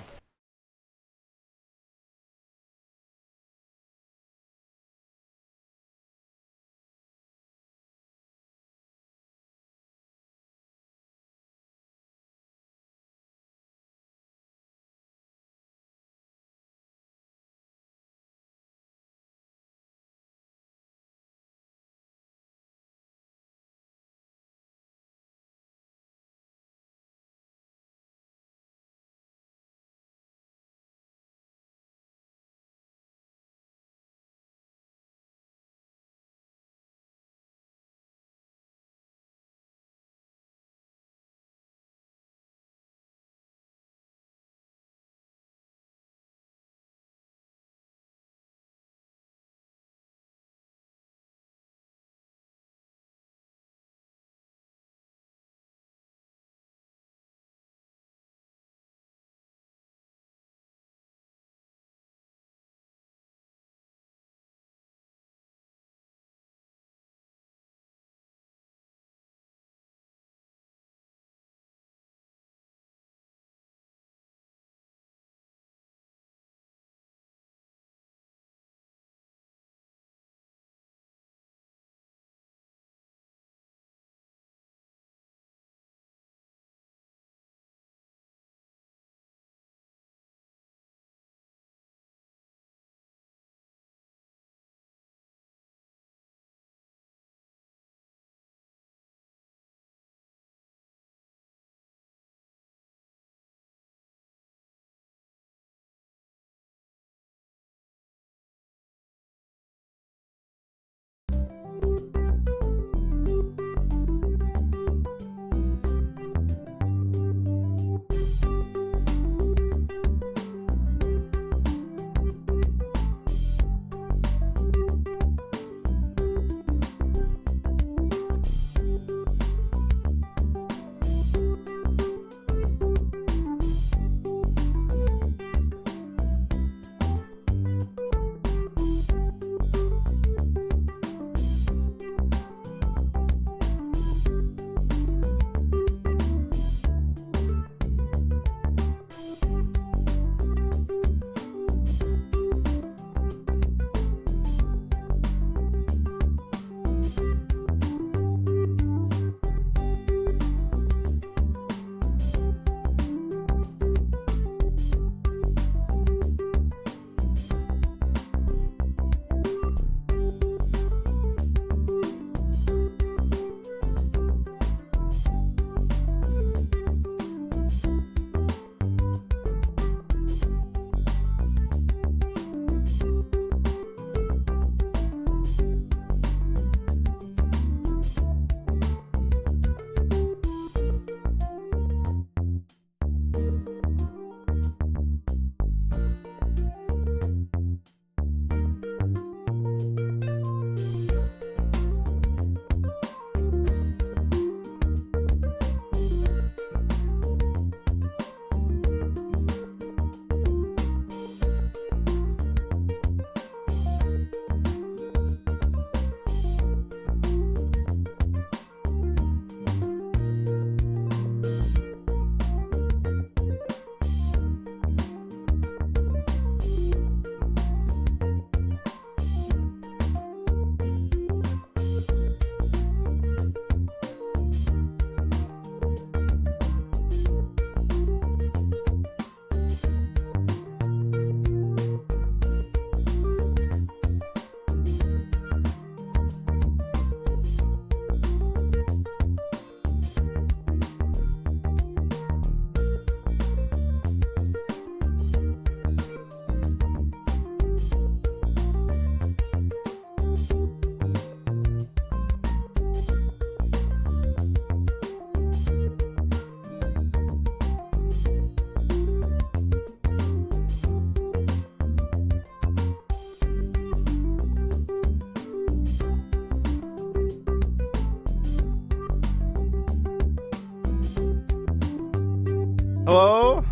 Hello?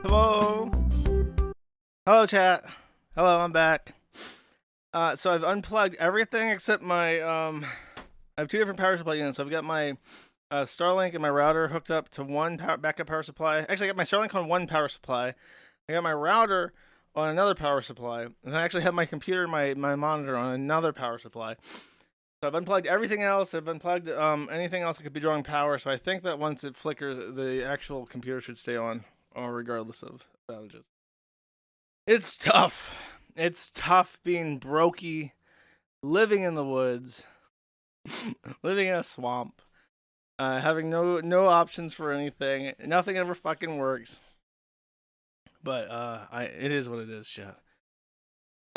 Hello? Hello, chat. Hello, I'm back. So I've unplugged everything except my, I have two different power supply units. So I've got my Starlink and my router hooked up to one backup power supply. Actually, I got my Starlink on one power supply. I got my router on another power supply. And I actually have my computer and my monitor on another power supply. So I've unplugged everything else. I've unplugged anything else that could be drawing power. So I think that once it flickers, the actual computer should stay on, regardless of outages. It's tough. It's tough being brokey, living in the woods, living in a swamp, having no options for anything. Nothing ever fucking works. But it is what it is, shit.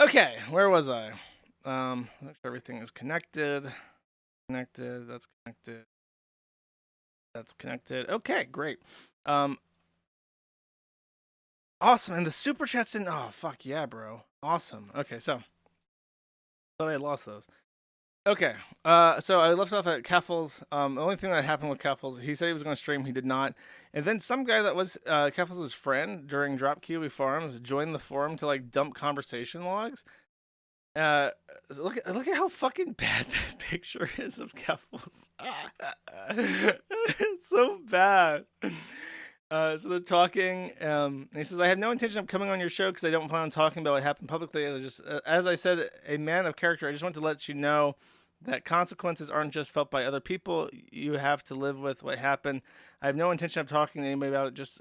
Okay, where was I? Make sure everything is connected. Connected. That's connected. That's connected. Okay, great. Awesome. And the super chats in. Oh, fuck yeah, bro. Awesome. Okay, so thought I had lost those. Okay. So I left off at Keffels. The only thing that happened with Keffels, he said he was going to stream. He did not. And then some guy that was Keffels' friend during Drop Kiwi Farms joined the forum to like dump conversation logs. So look at how fucking bad that picture is of Keffels. It's so bad. So they're talking, and he says, I have no intention of coming on your show because I don't plan on talking about what happened publicly. As I said, a man of character, I just want to let you know that consequences aren't just felt by other people. You have to live with what happened. I have no intention of talking to anybody about it.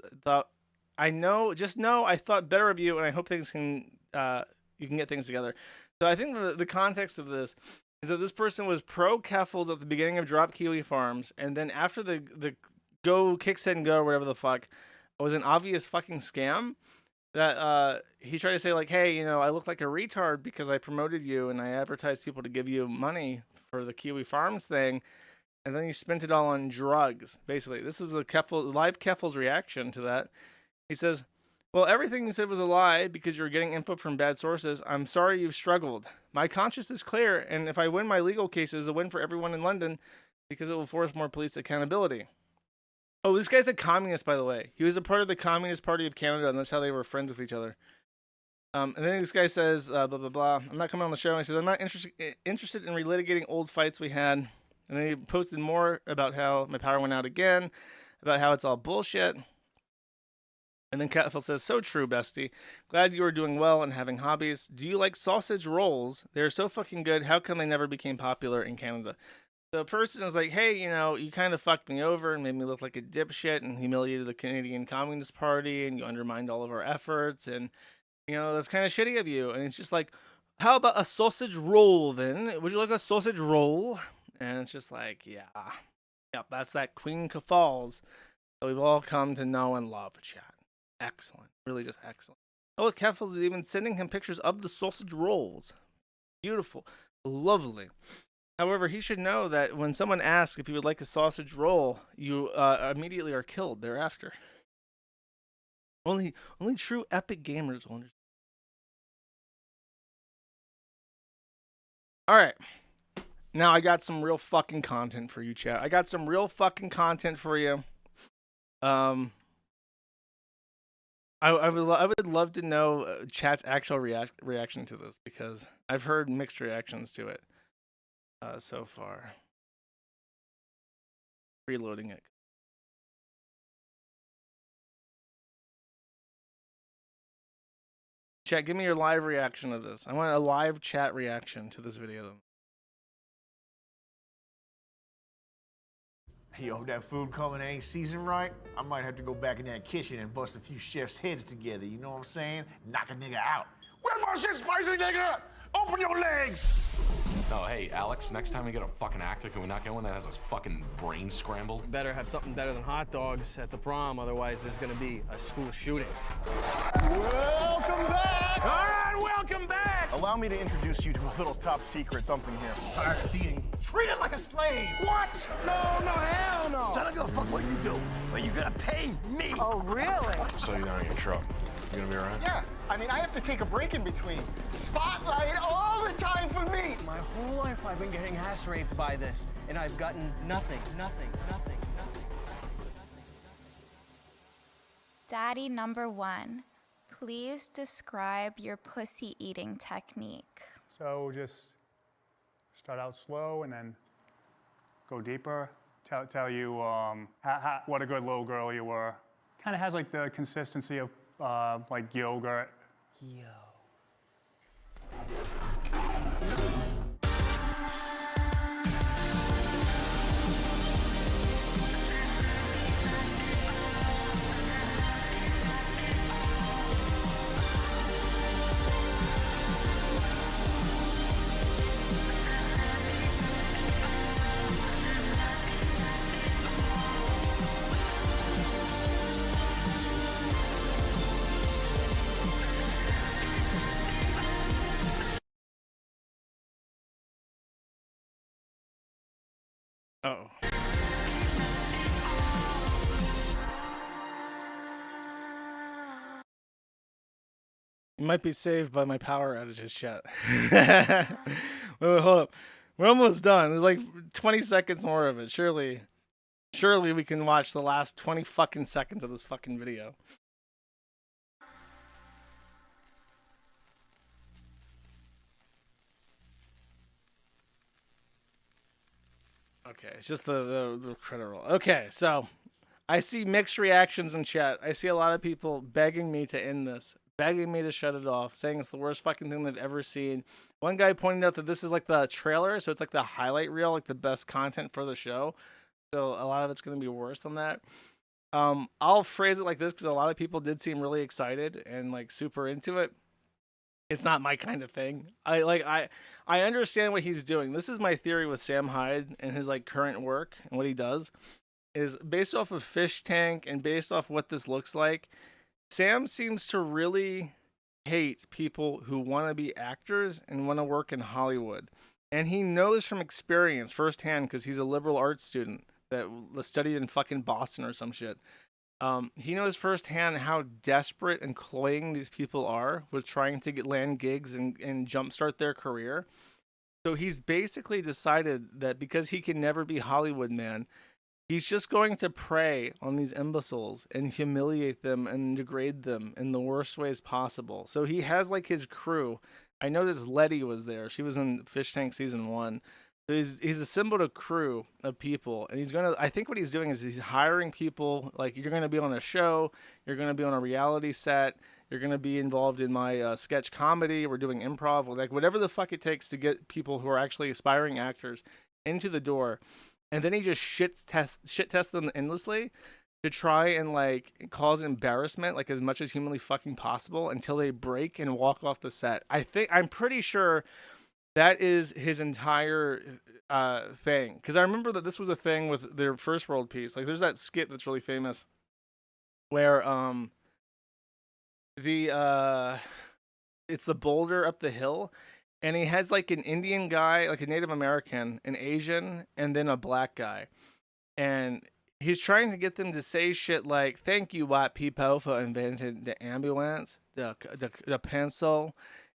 I thought better of you, and I hope things can, you can get things together. So I think the context of this is that this person was pro Keffels at the beginning of Drop Kiwi Farms, and then after the Go Kick Set and Go, or whatever the fuck, was an obvious fucking scam. That he tried to say like, hey, I look like a retard because I promoted you and I advertised people to give you money for the Kiwi Farms thing, and then he spent it all on drugs. Basically, this was the live Keffels reaction to that. He says, well, everything you said was a lie because you're getting input from bad sources. I'm sorry you've struggled. My conscience is clear, and if I win my legal cases, it's a win for everyone in London because it will force more police accountability. Oh, this guy's a communist, by the way. He was a part of the Communist Party of Canada, and that's how they were friends with each other. And then this guy says, blah, blah, blah. I'm not coming on the show. He says, I'm not interested in relitigating old fights we had. And then he posted more about how my power went out again, about how it's all bullshit. And then Catfield says, so true, bestie. Glad you are doing well and having hobbies. Do you like sausage rolls? They're so fucking good. How come they never became popular in Canada? The person is like, hey, you kind of fucked me over and made me look like a dipshit and humiliated the Canadian Communist Party, and you undermined all of our efforts, and, that's kind of shitty of you. And it's just like, how about a sausage roll then? Would you like a sausage roll? And it's just like, yeah. Yep, that's that Queen Falls that we've all come to know and love, chat. Excellent. Really just excellent. Oh, Keffels is even sending him pictures of the sausage rolls. Beautiful. Lovely. However, he should know that when someone asks if you would like a sausage roll, you immediately are killed thereafter. Only true epic gamers will understand. All right. Now I got some real fucking content for you, chat. I got some real fucking content for you. I would love to know chat's actual reaction to this, because I've heard mixed reactions to it. So far. Reloading it. Chat, give me your live reaction to this. I want a live chat reaction to this video. Yo, that food coming ain't seasoned right. I might have to go back in that kitchen and bust a few chefs' heads together, you know what I'm saying? Knock a nigga out. Where's my shit spicy, nigga? Open your legs! Oh, hey, Alex, next time we get a fucking actor, can we not get one that has his fucking brain scrambled? Better have something better than hot dogs at the prom, otherwise there's gonna be a school shooting. Welcome back! All right, welcome back! Allow me to introduce you to a little top secret something here. I'm tired of being treated like a slave! What? No, hell no! So I don't give a fuck what you do, but you gotta pay me! Oh, really? So you're down in your truck. You gonna be around? Yeah, I mean, I have to take a break in between. Spotlight all the time for me! My whole life I've been getting ass raped by this, and I've gotten nothing. Daddy number 1, please describe your pussy eating technique. So just start out slow and then go deeper. Tell you what a good little girl you were. Kind of has like the consistency of like yogurt. Yo. Uh-oh. You might be saved by my power outages, chat. Wait, hold up. We're almost done. There's like 20 seconds more of it. Surely we can watch the last 20 fucking seconds of this fucking video. Okay, it's just the credit roll. Okay, so I see mixed reactions in chat. I see a lot of people begging me to end this, begging me to shut it off, saying it's the worst fucking thing they've ever seen. One guy pointed out that this is like the trailer, so it's like the highlight reel, like the best content for the show. So a lot of it's going to be worse than that. I'll phrase it like this because a lot of people did seem really excited and like super into it. It's not my kind of thing. I understand what he's doing. This is my theory with Sam Hyde and his like current work and what he does is based off of Fish Tank and based off what this looks like. Sam seems to really hate people who want to be actors and want to work in Hollywood. And he knows from experience firsthand because he's a liberal arts student that studied in fucking Boston or some shit. He knows firsthand how desperate and cloying these people are with trying to land gigs and jumpstart their career. So he's basically decided that because he can never be Hollywood man, he's just going to prey on these imbeciles and humiliate them and degrade them in the worst ways possible. So he has like his crew. I noticed Letty was there. She was in Fish Tank season 1. So he's assembled a crew of people, and I think what he's doing is he's hiring people, like, you're going to be on a show, you're going to be on a reality set, you're going to be involved in my sketch comedy, we're doing improv, like, whatever the fuck it takes to get people who are actually aspiring actors into the door. And then he just shit test them endlessly to try and, like, cause embarrassment, like, as much as humanly fucking possible until they break and walk off the set. I'm pretty sure that is his entire thing. Because I remember that this was a thing with their first world piece. Like, there's that skit that's really famous where it's the boulder up the hill, and he has like an Indian guy, like a Native American, an Asian, and then a black guy. And he's trying to get them to say shit like, "Thank you, white people, for inventing the ambulance, the pencil."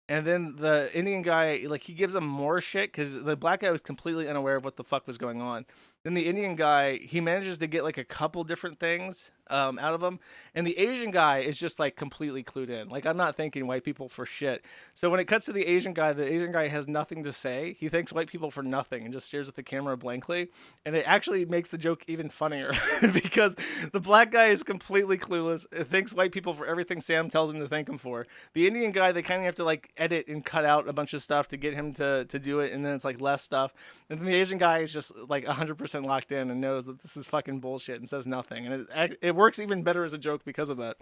And then the Indian guy, like, he gives him more shit because the black guy was completely unaware of what the fuck was going on. Then the Indian guy, he manages to get like a couple different things out of him. And the Asian guy is just like completely clued in. Like, I'm not thanking white people for shit. So when it cuts to the Asian guy has nothing to say. He thanks white people for nothing and just stares at the camera blankly. And it actually makes the joke even funnier because the black guy is completely clueless. Thanks white people for everything Sam tells him to thank him for. The Indian guy, they kind of have to like edit and cut out a bunch of stuff to get him to do it. And then it's like less stuff. And then the Asian guy is just like 100% locked in and knows that this is fucking bullshit and says nothing. And it works even better as a joke because of that.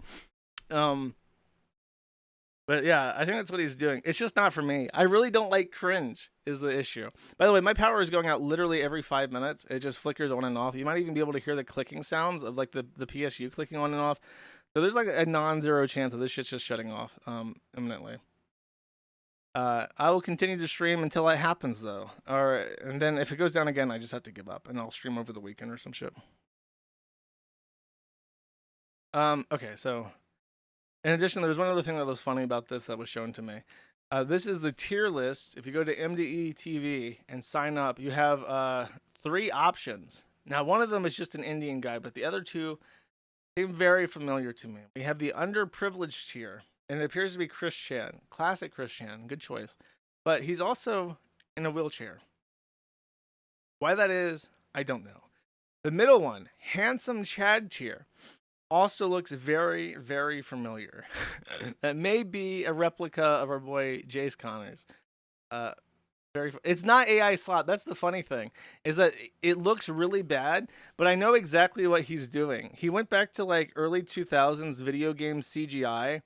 But yeah, I think that's what he's doing. It's just not for me. I really don't like cringe is the issue. By the way, my power is going out literally every 5 minutes. It just flickers on and off. You might even be able to hear the clicking sounds of like the PSU clicking on and off. So there's like a non-zero chance of this shit's just shutting off imminently. I will continue to stream until that happens though. And then if it goes down again, I just have to give up and I'll stream over the weekend or some shit. Okay, so in addition, there was one other thing that was funny about this that was shown to me. This is the tier list. If you go to MDE TV and sign up, you have 3 options. Now, one of them is just an Indian guy, but the other 2 seem very familiar to me. We have the underprivileged here, and it appears to be Christian, classic Christian, good choice. But he's also in a wheelchair. Why that is, I don't know. The middle one, handsome Chad tier, also looks very, very familiar. That may be a replica of our boy Jace Connors. It's not AI slot. That's the funny thing, is that it looks really bad, but I know exactly what he's doing. He went back to like early 2000s video game CGI,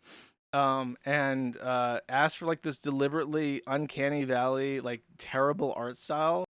and asked for like this deliberately uncanny valley, like terrible art style.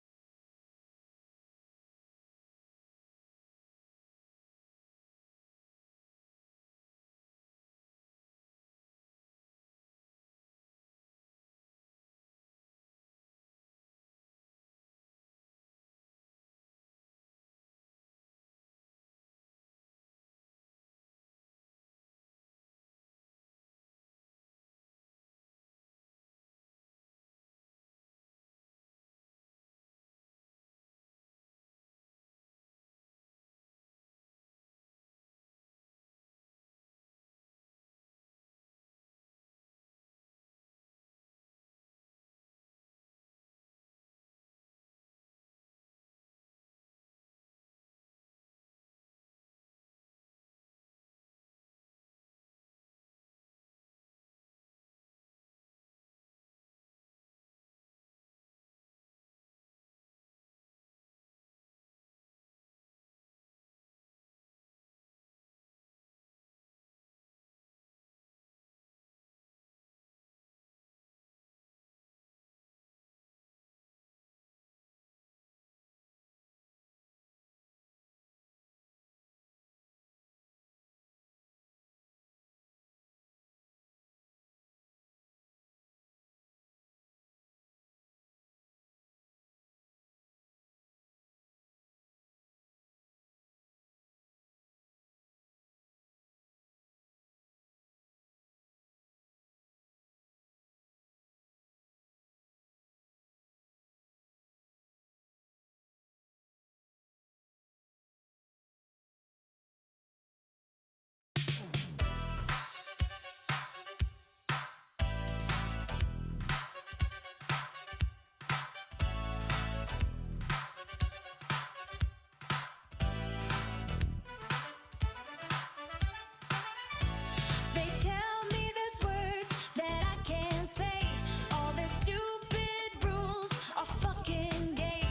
They tell me there's words that I can't say. All their stupid rules are fucking gay.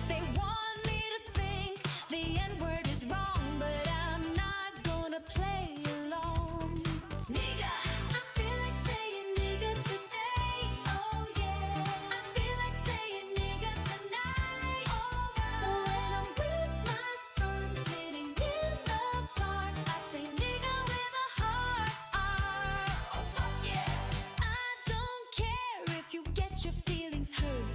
They want me to think the N-word is wrong, but I'm not gonna play along. Nigga, I feel like saying nigga today. Oh yeah, I feel like saying nigga tonight. Alright, but when I'm with my son sitting in the park, I say nigga with a heart. Oh fuck yeah! I don't care if you get your feelings hurt.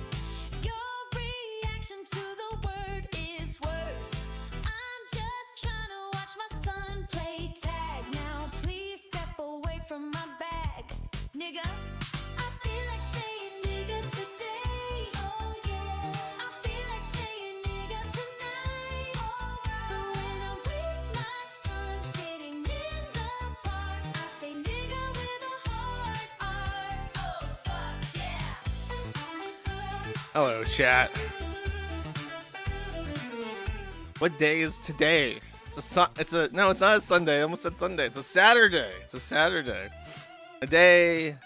Your reaction to the word is worse. I'm just trying to watch my son play tag. Now please step away from my bag, nigga. I feel like saying nigga today. Oh yeah. I feel like saying nigga tonight. Alright. But when I'm with my son sitting in the park, I say nigga with a heart. Oh fuck yeah. Hello, chat. What day is today? No, it's not a Sunday. I almost said Sunday. It's a Saturday. It's a Saturday. A day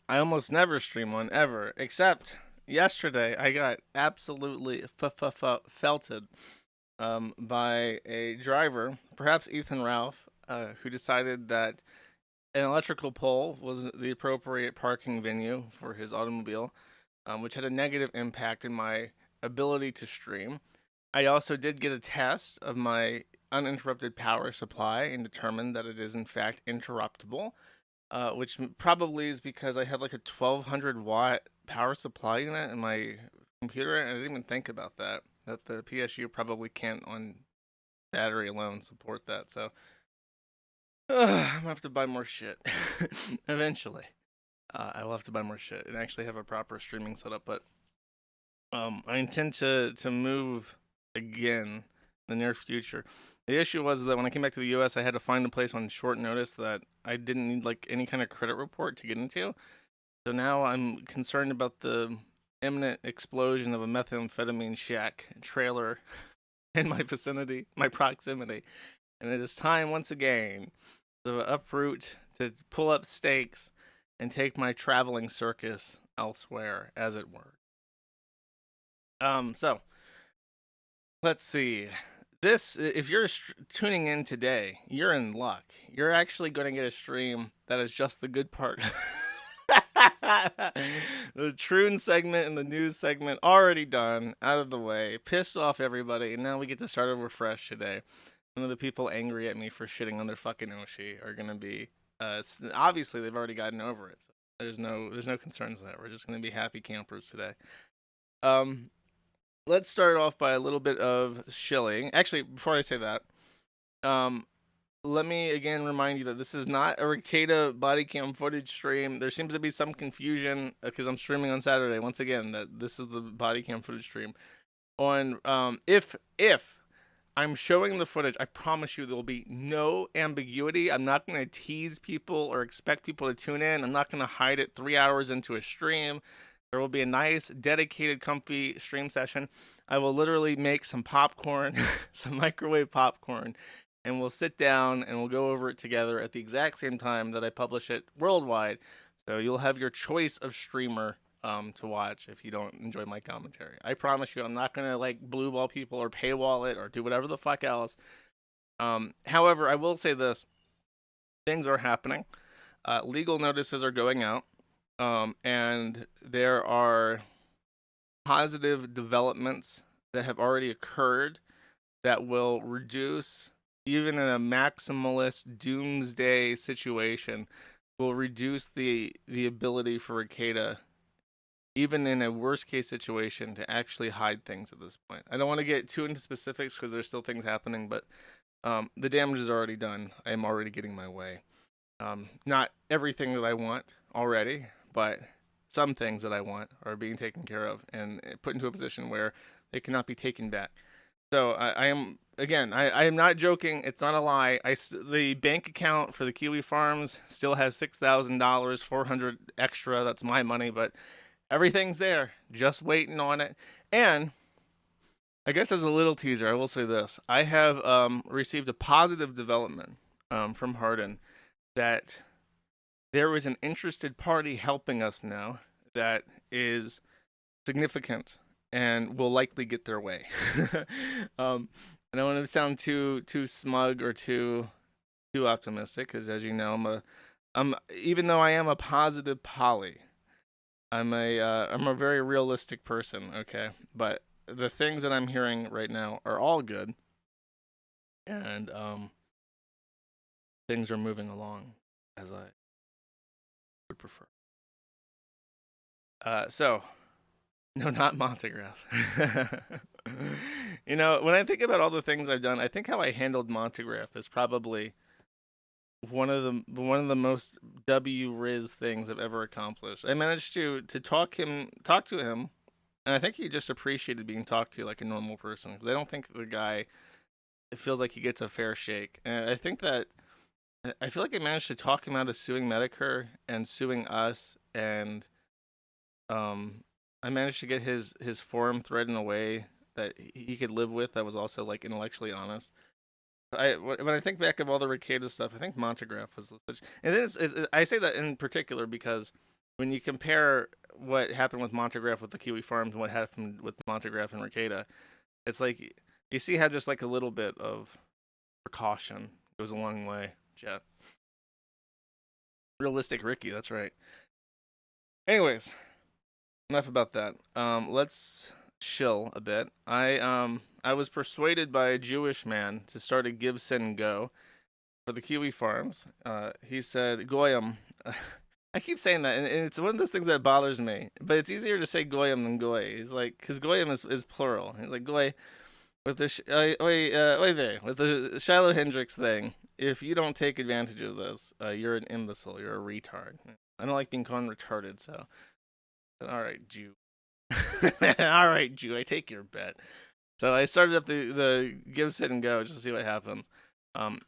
I almost never stream on ever, except yesterday I got absolutely felted by a driver, perhaps Ethan Ralph, who decided that an electrical pole was the appropriate parking venue for his automobile, which had a negative impact in my ability to stream. I also did get a test of my uninterrupted power supply and determined that it is in fact interruptible, which probably is because I have like a 1200 watt power supply unit in my computer, and I didn't even think about that the PSU probably can't on battery alone support that. So I'm gonna have to buy more shit eventually. I will have to buy more shit and actually have a proper streaming setup, but I intend to move again the near future. The issue was that when I came back to the U.S., I had to find a place on short notice that I didn't need like any kind of credit report to get into. So now I'm concerned about the imminent explosion of a methamphetamine shack trailer in my vicinity, my proximity. And it is time once again to uproot, to pull up stakes, and take my traveling circus elsewhere, as it were. So let's see. This, if you're tuning in today, you're in luck. You're actually going to get a stream that is just the good part. The Troon segment and the news segment already done, out of the way, pissed off everybody, and now we get to start over fresh today. Some of the people angry at me for shitting on their fucking Oshi are going to be, obviously they've already gotten over it. So there's no concerns there. We're just going to be happy campers today. Let's start off by a little bit of shilling. Actually, before I say that, let me again remind you that this is not a Ricada body cam footage stream. There seems to be some confusion because I'm streaming on Saturday. Once again, that this is the body cam footage stream. On if I'm showing the footage, I promise you there will be no ambiguity. I'm not going to tease people or expect people to tune in. I'm not going to hide it 3 hours into a stream. There will be a nice, dedicated, comfy stream session. I will literally make some popcorn, some microwave popcorn, and we'll sit down and we'll go over it together at the exact same time that I publish it worldwide. So you'll have your choice of streamer to watch if you don't enjoy my commentary. I promise you, I'm not going to like blue ball people or paywall it or do whatever the fuck else. However, I will say this. Things are happening. Legal notices are going out. And there are positive developments that have already occurred that will reduce, even in a maximalist doomsday situation, will reduce the ability for Ricada, even in a worst case situation, to actually hide things at this point. I don't want to get too into specifics because there's still things happening, but the damage is already done. I am already getting my way. Not everything that I want already, but some things that I want are being taken care of and put into a position where they cannot be taken back. So I am, again, I am not joking. It's not a lie. The bank account for the Kiwi Farms still has $6,000, $400 extra. That's my money, but everything's there, just waiting on it. And I guess as a little teaser, I will say this. I have received a positive development from Hardin that there is an interested party helping us now that is significant and will likely get their way. I don't want to sound too smug or too optimistic, because as you know, I'm even though I am a positive poly, I'm a very realistic person. Okay, but the things that I'm hearing right now are all good, and things are moving along as I would prefer. So, no, not Montegraph. You know, when I think about all the things I've done, I think how I handled Montegraph is probably one of the most Riz things I've ever accomplished. I managed to talk to him, and I think he just appreciated being talked to like a normal person, because I don't think the guy, it feels like he gets a fair shake. And I feel like I managed to talk him out of suing Medicare and suing us, and I managed to get his forum thread in a way that he could live with, that was also like intellectually honest. When I think back of all the Ricada stuff, I think Montegraph was such, and I say that in particular because when you compare what happened with Montegraph with the Kiwi Farms and what happened with Montegraph and Ricada, it's like you see how just like a little bit of precaution goes a long way. Jet. Realistic Ricky, that's right. Anyways, enough about that. Let's chill a bit. I was persuaded by a Jewish man to start a Give Send Go for the Kiwi Farms. He said, Goyim. I keep saying that, and it's one of those things that bothers me. But it's easier to say Goyim than Goy. He's like, because Goyim is plural. He's like, Goy, with the with the Shiloh Hendrix thing, if you don't take advantage of this, you're an imbecile. You're a retard. I don't like being called retarded, so all right, Jew. All right, Jew. I take your bet. So I started up the Give, Sit, and Go just to see what happens.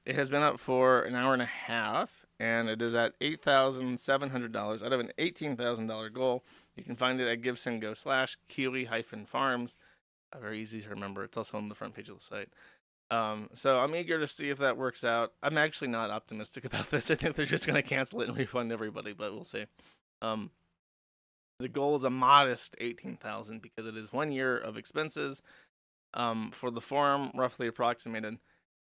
It has been up for an hour and a half, and it is at $8,700 out of an $18,000 goal. You can find it at GiveSendGo/Kiwi-Farms. Very easy to remember. It's also on the front page of the site. So I'm eager to see if that works out. I'm actually not optimistic about this. I think they're just going to cancel it and refund everybody, but we'll see. The goal is a modest $18,000 because it is 1 year of expenses for the forum, roughly approximated.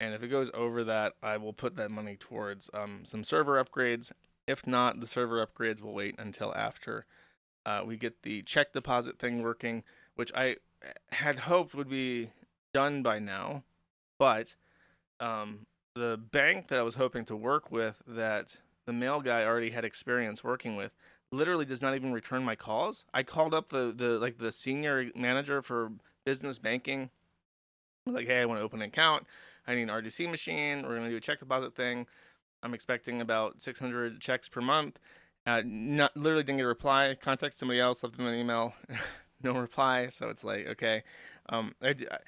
And if it goes over that, I will put that money towards some server upgrades. If not, the server upgrades will wait until after we get the check deposit thing working, which I had hoped would be done by now. But the bank that I was hoping to work with, that the mail guy already had experience working with, literally does not even return my calls. I called up the senior manager for business banking. I was like, hey, I want to open an account. I need an RDC machine. We're going to do a check deposit thing. I'm expecting about 600 checks per month. Literally didn't get a reply. Contact somebody else, left them an email. No reply. So it's like, okay. At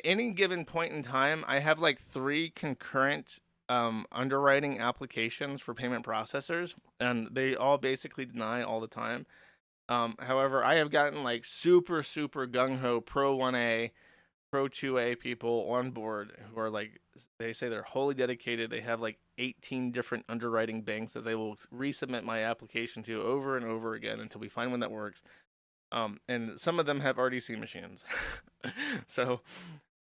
any given point in time, I have like 3 concurrent underwriting applications for payment processors, and they all basically deny all the time. However, I have gotten like super gung-ho Pro 1A, Pro 2A people on board who are like, they say they're wholly dedicated. They have like 18 different underwriting banks that they will resubmit my application to over and over again until we find one that works. And some of them have RDC machines. So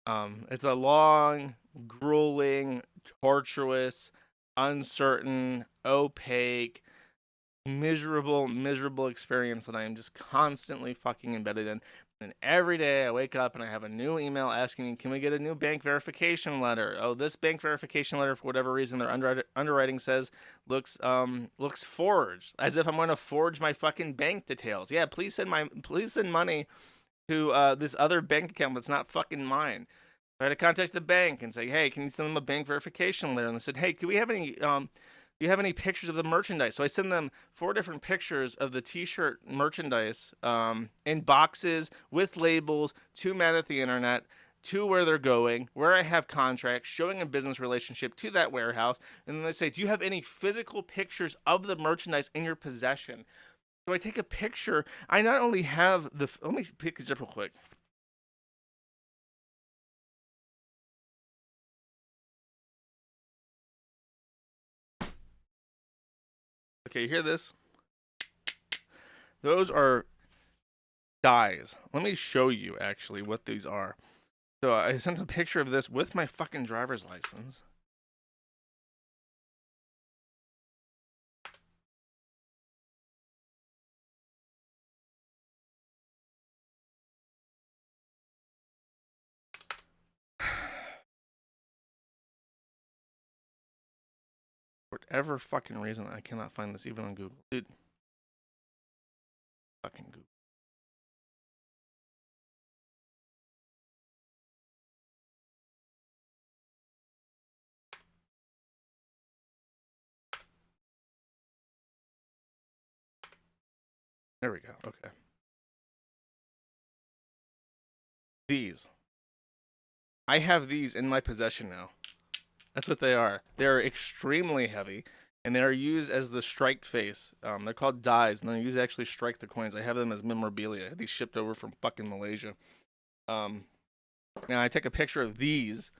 it's a long, grueling, tortuous, uncertain, opaque, miserable experience that I am just constantly fucking embedded in. And every day I wake up and I have a new email asking me, can we get a new bank verification letter? Oh, this bank verification letter, for whatever reason, their underwriting says looks forged, as if I'm going to forge my fucking bank details. Yeah, please send money to this other bank account that's not fucking mine. I had to contact the bank and say, hey, can you send them a bank verification letter? And they said, hey, can we have any do you have any pictures of the merchandise? So I send them 4 different pictures of the t-shirt merchandise in boxes with labels to men at the internet, to where they're going, where I have contracts, showing a business relationship to that warehouse. And then they say, do you have any physical pictures of the merchandise in your possession? So I take a picture. I not only have let me pick this up real quick. Okay, you hear this? Those are dies. Let me show you actually what these are. So I sent a picture of this with my fucking driver's license. For whatever fucking reason, I cannot find this even on Google. Dude. Fucking Google. There we go. Okay. These. I have these in my possession now. That's what they are. They're extremely heavy, and they are used as the strike face. They're called dies, and they're used to actually strike the coins. I have them as memorabilia. I had these shipped over from fucking Malaysia. Now I take a picture of these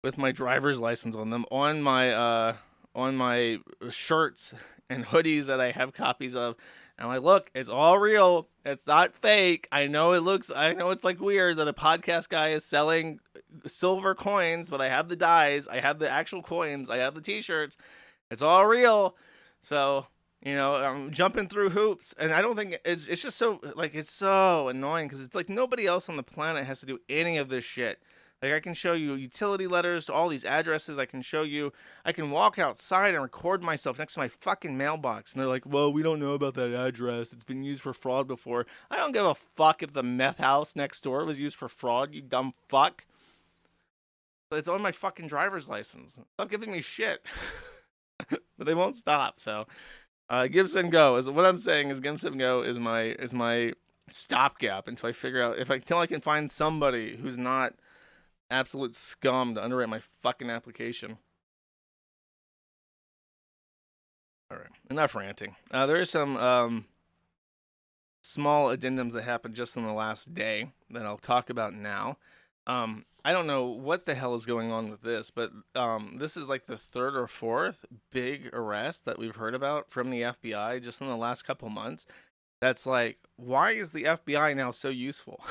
with my driver's license on them on my shirts and hoodies that I have copies of. And I'm like, look, it's all real. It's not fake. I know it's like weird that a podcast guy is selling silver coins, but I have the dies, I have the actual coins, I have the t-shirts. It's all real. So, I'm jumping through hoops, and I don't think it's just so, like, it's so annoying because it's like nobody else on the planet has to do any of this shit. Like, I can show you utility letters to all these addresses. I can walk outside and record myself next to my fucking mailbox. And they're like, well, we don't know about that address. It's been used for fraud before. I don't give a fuck if the meth house next door was used for fraud, you dumb fuck. But it's on my fucking driver's license. Stop giving me shit. But they won't stop, so. Give, Send, Go is what I'm saying. Is Give, Send, Go is my stopgap until I figure out until I can find somebody who's not absolute scum to underwrite my fucking application. All right, enough ranting. There is some small addendums that happened just in the last day that I'll talk about now. I don't know what the hell is going on with this, but this is like the third or fourth big arrest that we've heard about from the FBI just in the last couple months. That's like, why is the FBI now so useful?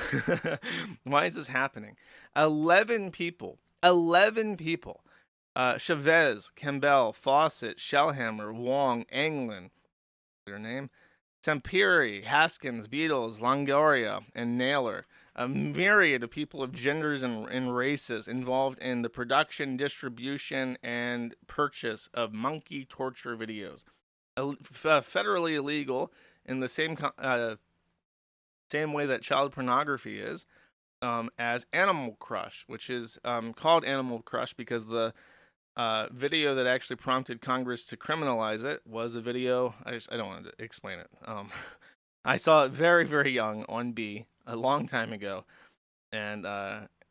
Why is this happening? 11 people. 11 people. Chavez, Campbell, Fawcett, Shellhammer, Wong, Anglin, their name, Samperi, Haskins, Beatles, Longoria, and Naylor. A myriad of people of genders and races involved in the production, distribution, and purchase of monkey torture videos. Federally illegal in the same way that child pornography is, as Animal Crush, which is called Animal Crush because the video that actually prompted Congress to criminalize it was a video. I don't want to explain it. I saw it very, very young on B a long time ago, and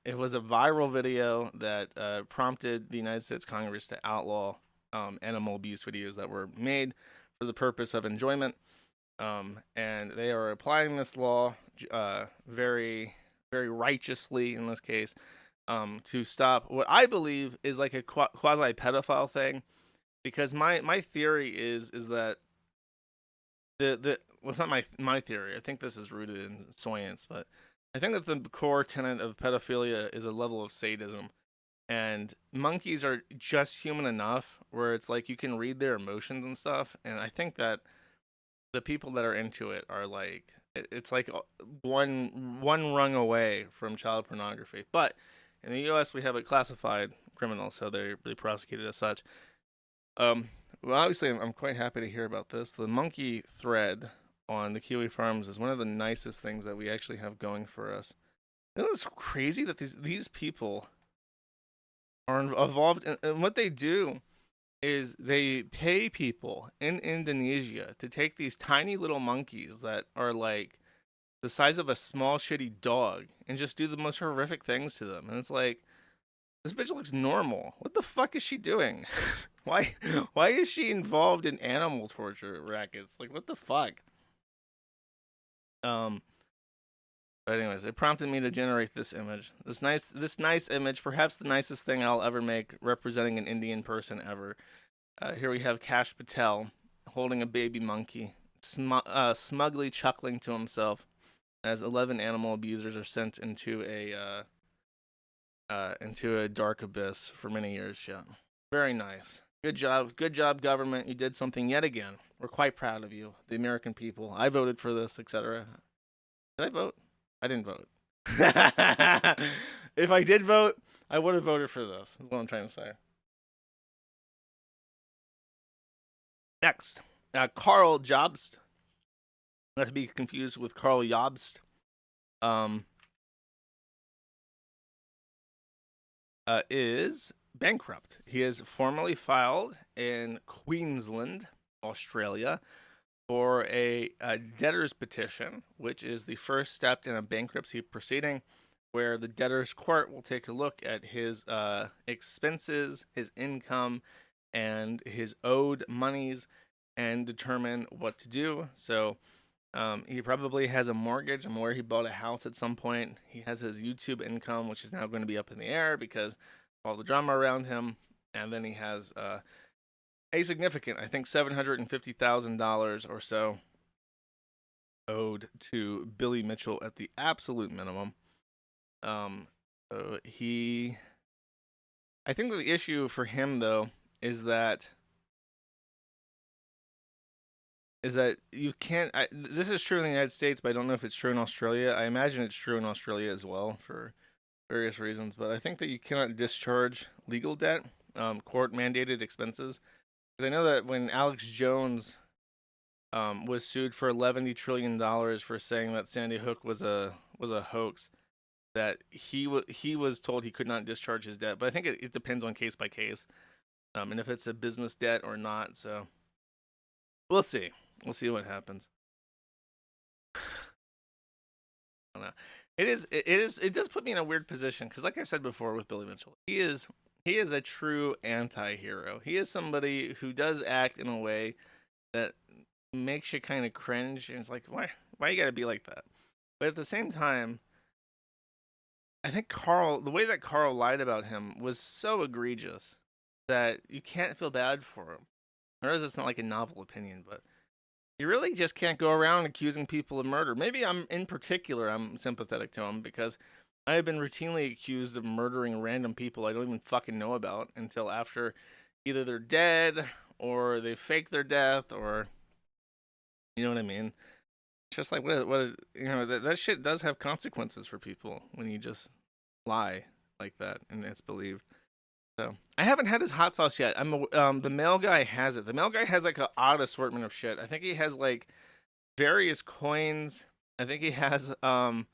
it was a viral video that prompted the United States Congress to outlaw animal abuse videos that were made for the purpose of enjoyment. And they are applying this law very, very righteously in this case to stop what I believe is like a quasi pedophile thing, because my theory is that well, it's not my theory. I think this is rooted in science, but I think that the core tenet of pedophilia is a level of sadism, and monkeys are just human enough where it's like you can read their emotions and stuff, and I think that the people that are into it are like, it's like one rung away from child pornography. But in the U.S. we have it classified criminal, so they're prosecuted as such. Well, obviously I'm quite happy to hear about this. The monkey thread on the Kiwi Farms is one of the nicest things that we actually have going for us. You know, it's crazy that these people are involved in what they do is they pay people in Indonesia to take these tiny little monkeys that are like the size of a small shitty dog and just do the most horrific things to them. And it's like, this bitch looks normal. What the fuck is she doing? Why is she involved in animal torture rackets? Like, what the fuck? But anyways, it prompted me to generate this image. This nice image, perhaps the nicest thing I'll ever make representing an Indian person ever. Here we have Kash Patel holding a baby monkey, smugly chuckling to himself as 11 animal abusers are sent into a dark abyss for many years. Yeah, very nice. Good job, government. You did something yet again. We're quite proud of you, the American people. I voted for this, etc. Did I vote? I didn't vote. If I did vote, I would have voted for this, is what I'm trying to say. Next, Carl Jobst. Not to be confused with Carl Jobst. Is bankrupt. He is formally filed in Queensland, Australia, for a debtor's petition, which is the first step in a bankruptcy proceeding, where the debtor's court will take a look at his expenses, his income, and his owed monies, and determine what to do. So he probably has a mortgage. I'm aware he bought a house at some point. He has his YouTube income, which is now going to be up in the air because of all the drama around him. And then he has a significant, I think $750,000 or so owed to Billy Mitchell at the absolute minimum. I think that the issue for him, though, is that you can't. This is true in the United States, but I don't know if it's true in Australia. I imagine it's true in Australia as well for various reasons. But I think that you cannot discharge legal debt, court-mandated expenses. Because I know that when Alex Jones was sued for $11 trillion for saying that Sandy Hook was a hoax, that he was told he could not discharge his debt. But I think it depends on case by case, and if it's a business debt or not. So we'll see. We'll see what happens. I don't know. It does put me in a weird position because, like I've said before with Billy Mitchell, he is a true anti-hero. He is somebody who does act in a way that makes you kind of cringe, and it's like, why you gotta be like that? But at the same time, I think the way that Carl lied about him was so egregious that you can't feel bad for him. I realize it's not like a novel opinion, but you really just can't go around accusing people of murder. Maybe I'm sympathetic to him because I have been routinely accused of murdering random people I don't even fucking know about until after either they're dead or they fake their death, or you know what I mean. It's just like that shit does have consequences for people when you just lie like that and it's believed. So I haven't had his hot sauce yet. The mail guy has it. The mail guy has like an odd assortment of shit. I think he has like various coins. I think he has Sven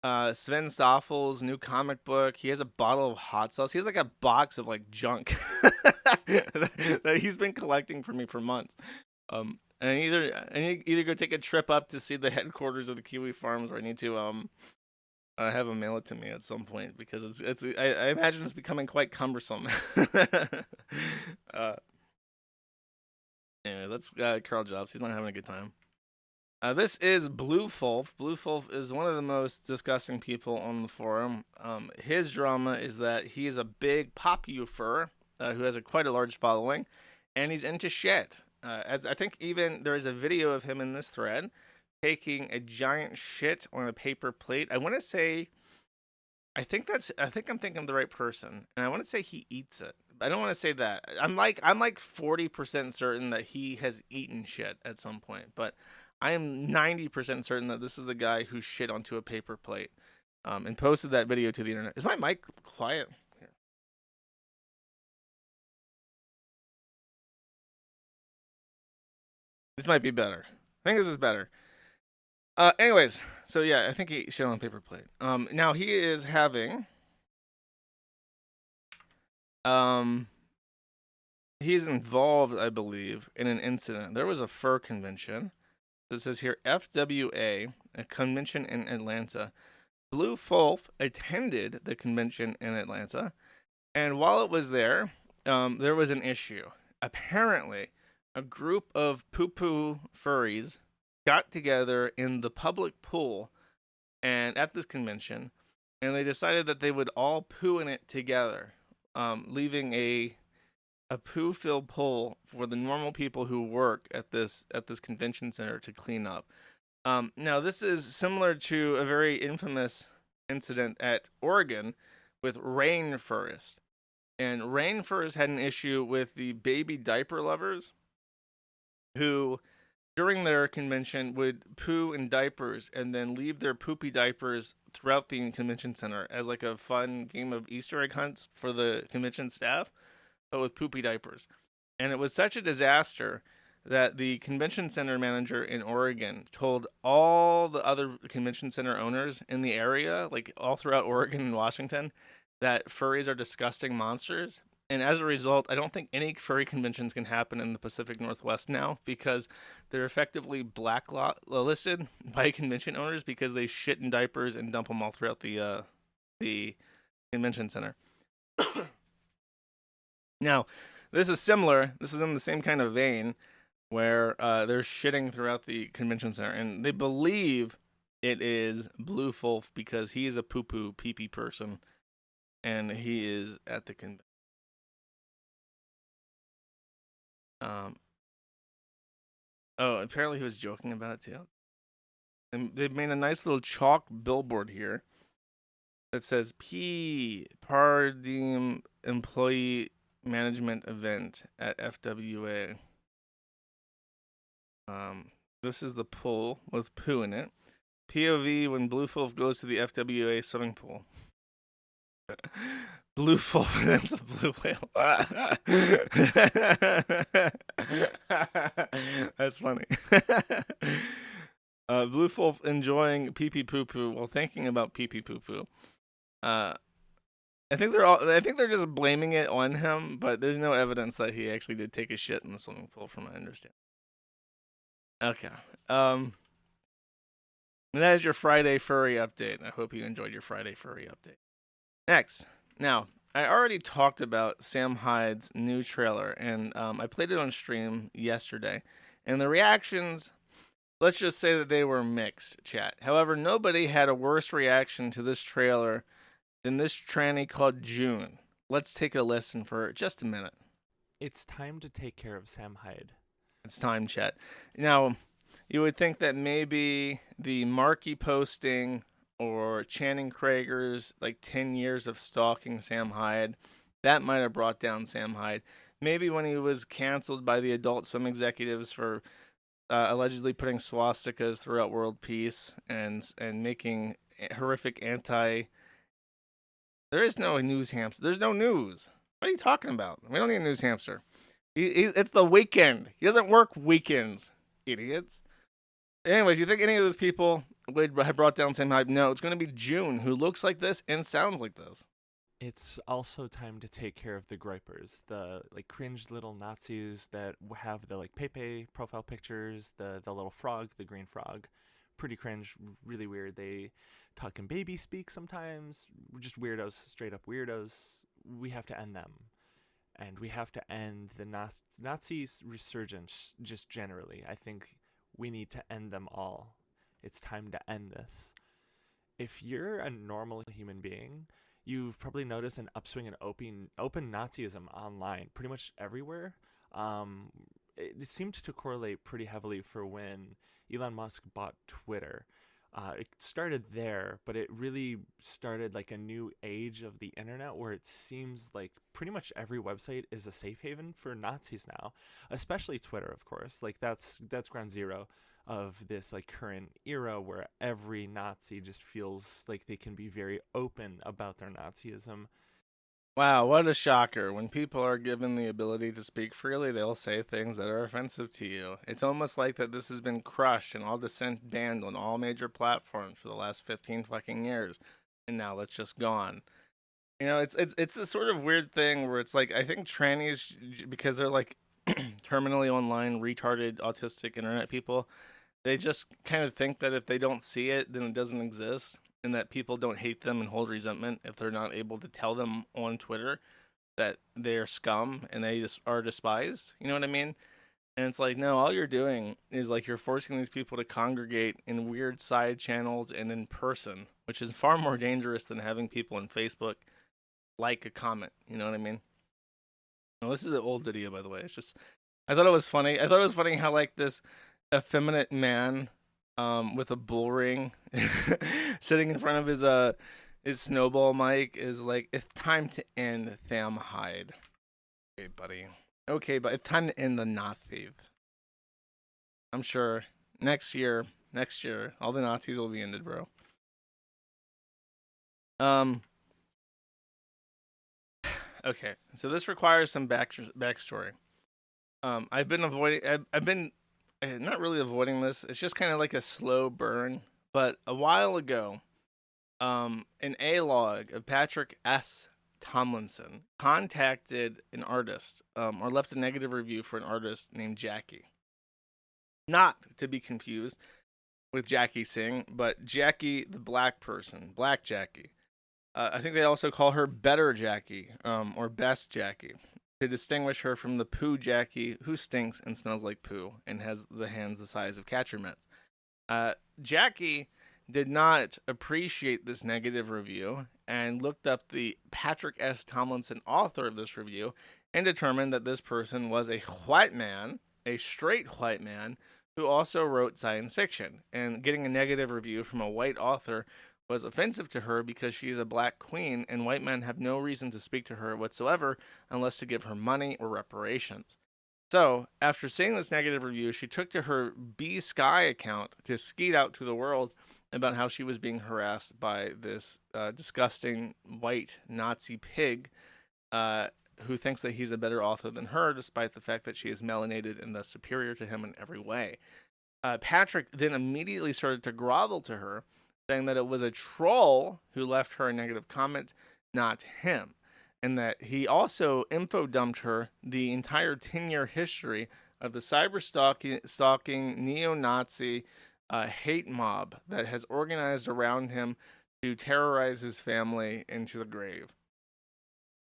Staffel's new comic book. He has a bottle of hot sauce. He has like a box of like junk that he's been collecting for me for months. And I need either go take a trip up to see the headquarters of the Kiwi Farms, or I need to have him mail it to me at some point because I imagine it's becoming quite cumbersome. Anyway, that's Carl Jobs. He's not having a good time. This is Blue Fulf. Blue Fulf is one of the most disgusting people on the forum. His drama is that he is a big pop-ufer who has quite a large following, and he's into shit. As I think even there is a video of him in this thread taking a giant shit on a paper plate. I want to say, I think I'm thinking of the right person, and I want to say he eats it. I don't want to say that. I'm like 40% certain that he has eaten shit at some point, but I am 90% certain that this is the guy who shit onto a paper plate, and posted that video to the internet. Is my mic quiet? Here. This might be better. I think this is better. Anyways, so yeah, I think he shit on a paper plate. Now he is having, he's involved, I believe, in an incident. There was a fur convention. It says here, FWA, a convention in Atlanta. Blue Fulf attended the convention in Atlanta, and while it was there, there was an issue. Apparently, a group of poo-poo furries got together in the public pool and at this convention, and they decided that they would all poo in it together, leaving a poo-filled pool for the normal people who work at this convention center to clean up. Now, this is similar to a very infamous incident at Oregon with rainfurrists. And rainfurrists had an issue with the baby diaper lovers who, during their convention, would poo in diapers and then leave their poopy diapers throughout the convention center as like a fun game of Easter egg hunts for the convention staff, but with poopy diapers. And it was such a disaster that the convention center manager in Oregon told all the other convention center owners in the area, like all throughout Oregon and Washington, that furries are disgusting monsters. And as a result, I don't think any furry conventions can happen in the Pacific Northwest now because they're effectively blacklisted by convention owners because they shit in diapers and dump them all throughout the convention center. Now, this is similar. This is in the same kind of vein where they're shitting throughout the convention center, and they believe it is Blue Fulf because he is a poo-poo pee-pee person, and he is at the convention. Oh, apparently he was joking about it too. And they've made a nice little chalk billboard here that says P Pardim Employee Management Event at FWA. This is the pool with poo in it. POV when Blue Fulf goes to the FWA swimming pool. Blue Fulf and it's a blue whale. That's funny. Blue Fulf enjoying pee pee poo poo while thinking about pee pee poo poo. I think they're just blaming it on him, but there's no evidence that he actually did take a shit in the swimming pool, from my understanding. Okay. And that is your Friday furry update. I hope you enjoyed your Friday furry update. Next. Now, I already talked about Sam Hyde's new trailer, and I played it on stream yesterday. And the reactions, let's just say that they were mixed, chat. However, nobody had a worse reaction to this trailer than this tranny called June. Let's take a listen for just a minute. It's time to take care of Sam Hyde. It's time, chat. Now, you would think that maybe the Marky posting or Channing Krager's like 10 years of stalking Sam Hyde, that might have brought down Sam Hyde. Maybe when he was canceled by the Adult Swim executives for allegedly putting swastikas throughout world peace and making horrific anti. There is no news hamster. There's no news. What are you talking about? We don't need a news hamster. It's the weekend. He doesn't work weekends, idiots. Anyways, you think any of those people would have brought down Sam Hyde? No, it's going to be June, who looks like this and sounds like this. It's also time to take care of the gripers, the like cringe little Nazis that have the like Pepe profile pictures, the little frog, the green frog. Pretty cringe, really weird. They talk in baby speak sometimes. Just weirdos, straight up weirdos. We have to end them. And we have to end the Nazi resurgence just generally. I think we need to end them all. It's time to end this. If you're a normal human being, you've probably noticed an upswing in open Nazism online, pretty much everywhere. It seemed to correlate pretty heavily for when Elon Musk bought Twitter. It started there, but it really started like a new age of the internet where it seems like pretty much every website is a safe haven for Nazis now, especially Twitter, of course. Like that's ground zero of this like current era where every Nazi just feels like they can be very open about their Nazism. Wow, what a shocker. When people are given the ability to speak freely, they'll say things that are offensive to you. It's almost like that this has been crushed and all dissent banned on all major platforms for the last 15 fucking years. And now it's just gone. You know, it's this sort of weird thing where it's like, I think trannies, because they're like terminally online, retarded, autistic internet people, they just kind of think that if they don't see it, then it doesn't exist. And that people don't hate them and hold resentment if they're not able to tell them on Twitter that they're scum and they just are despised. You know what I mean? And it's like, no, all you're doing is like you're forcing these people to congregate in weird side channels and in person, which is far more dangerous than having people on Facebook like a comment. You know what I mean? Well, this is an old video, by the way. It's just, I thought it was funny. I thought it was funny how like this effeminate man with a bull ring sitting in front of his snowball mic is like, it's time to end Sam Hyde. Okay, buddy. Okay, but it's time to end the Nazi. I'm sure next year, all the Nazis will be ended, bro. Okay, so this requires some backstory. I've been not really avoiding this. It's just kind of like a slow burn. But a while ago, an A-log of Patrick S. Tomlinson contacted an artist, or left a negative review for an artist named Jackie. Not to be confused with Jackie Singh, but Jackie the black person, Black Jackie. I think they also call her Better Jackie, or Best Jackie, to distinguish her from the poo Jackie who stinks and smells like poo and has the hands the size of catcher mitts. Jackie did not appreciate this negative review and looked up the Patrick S. Tomlinson, author of this review, and determined that this person was a white man, a straight white man, who also wrote science fiction. And getting a negative review from a white author was offensive to her because she is a black queen and white men have no reason to speak to her whatsoever unless to give her money or reparations. So, after seeing this negative review, she took to her B Sky account to skeet out to the world about how she was being harassed by this disgusting white Nazi pig who thinks that he's a better author than her, despite the fact that she is melanated and thus superior to him in every way. Patrick then immediately started to grovel to her, saying that it was a troll who left her a negative comment, not him. And that he also info dumped her the entire 10-year history of the cyber stalking neo-Nazi hate mob that has organized around him to terrorize his family into the grave.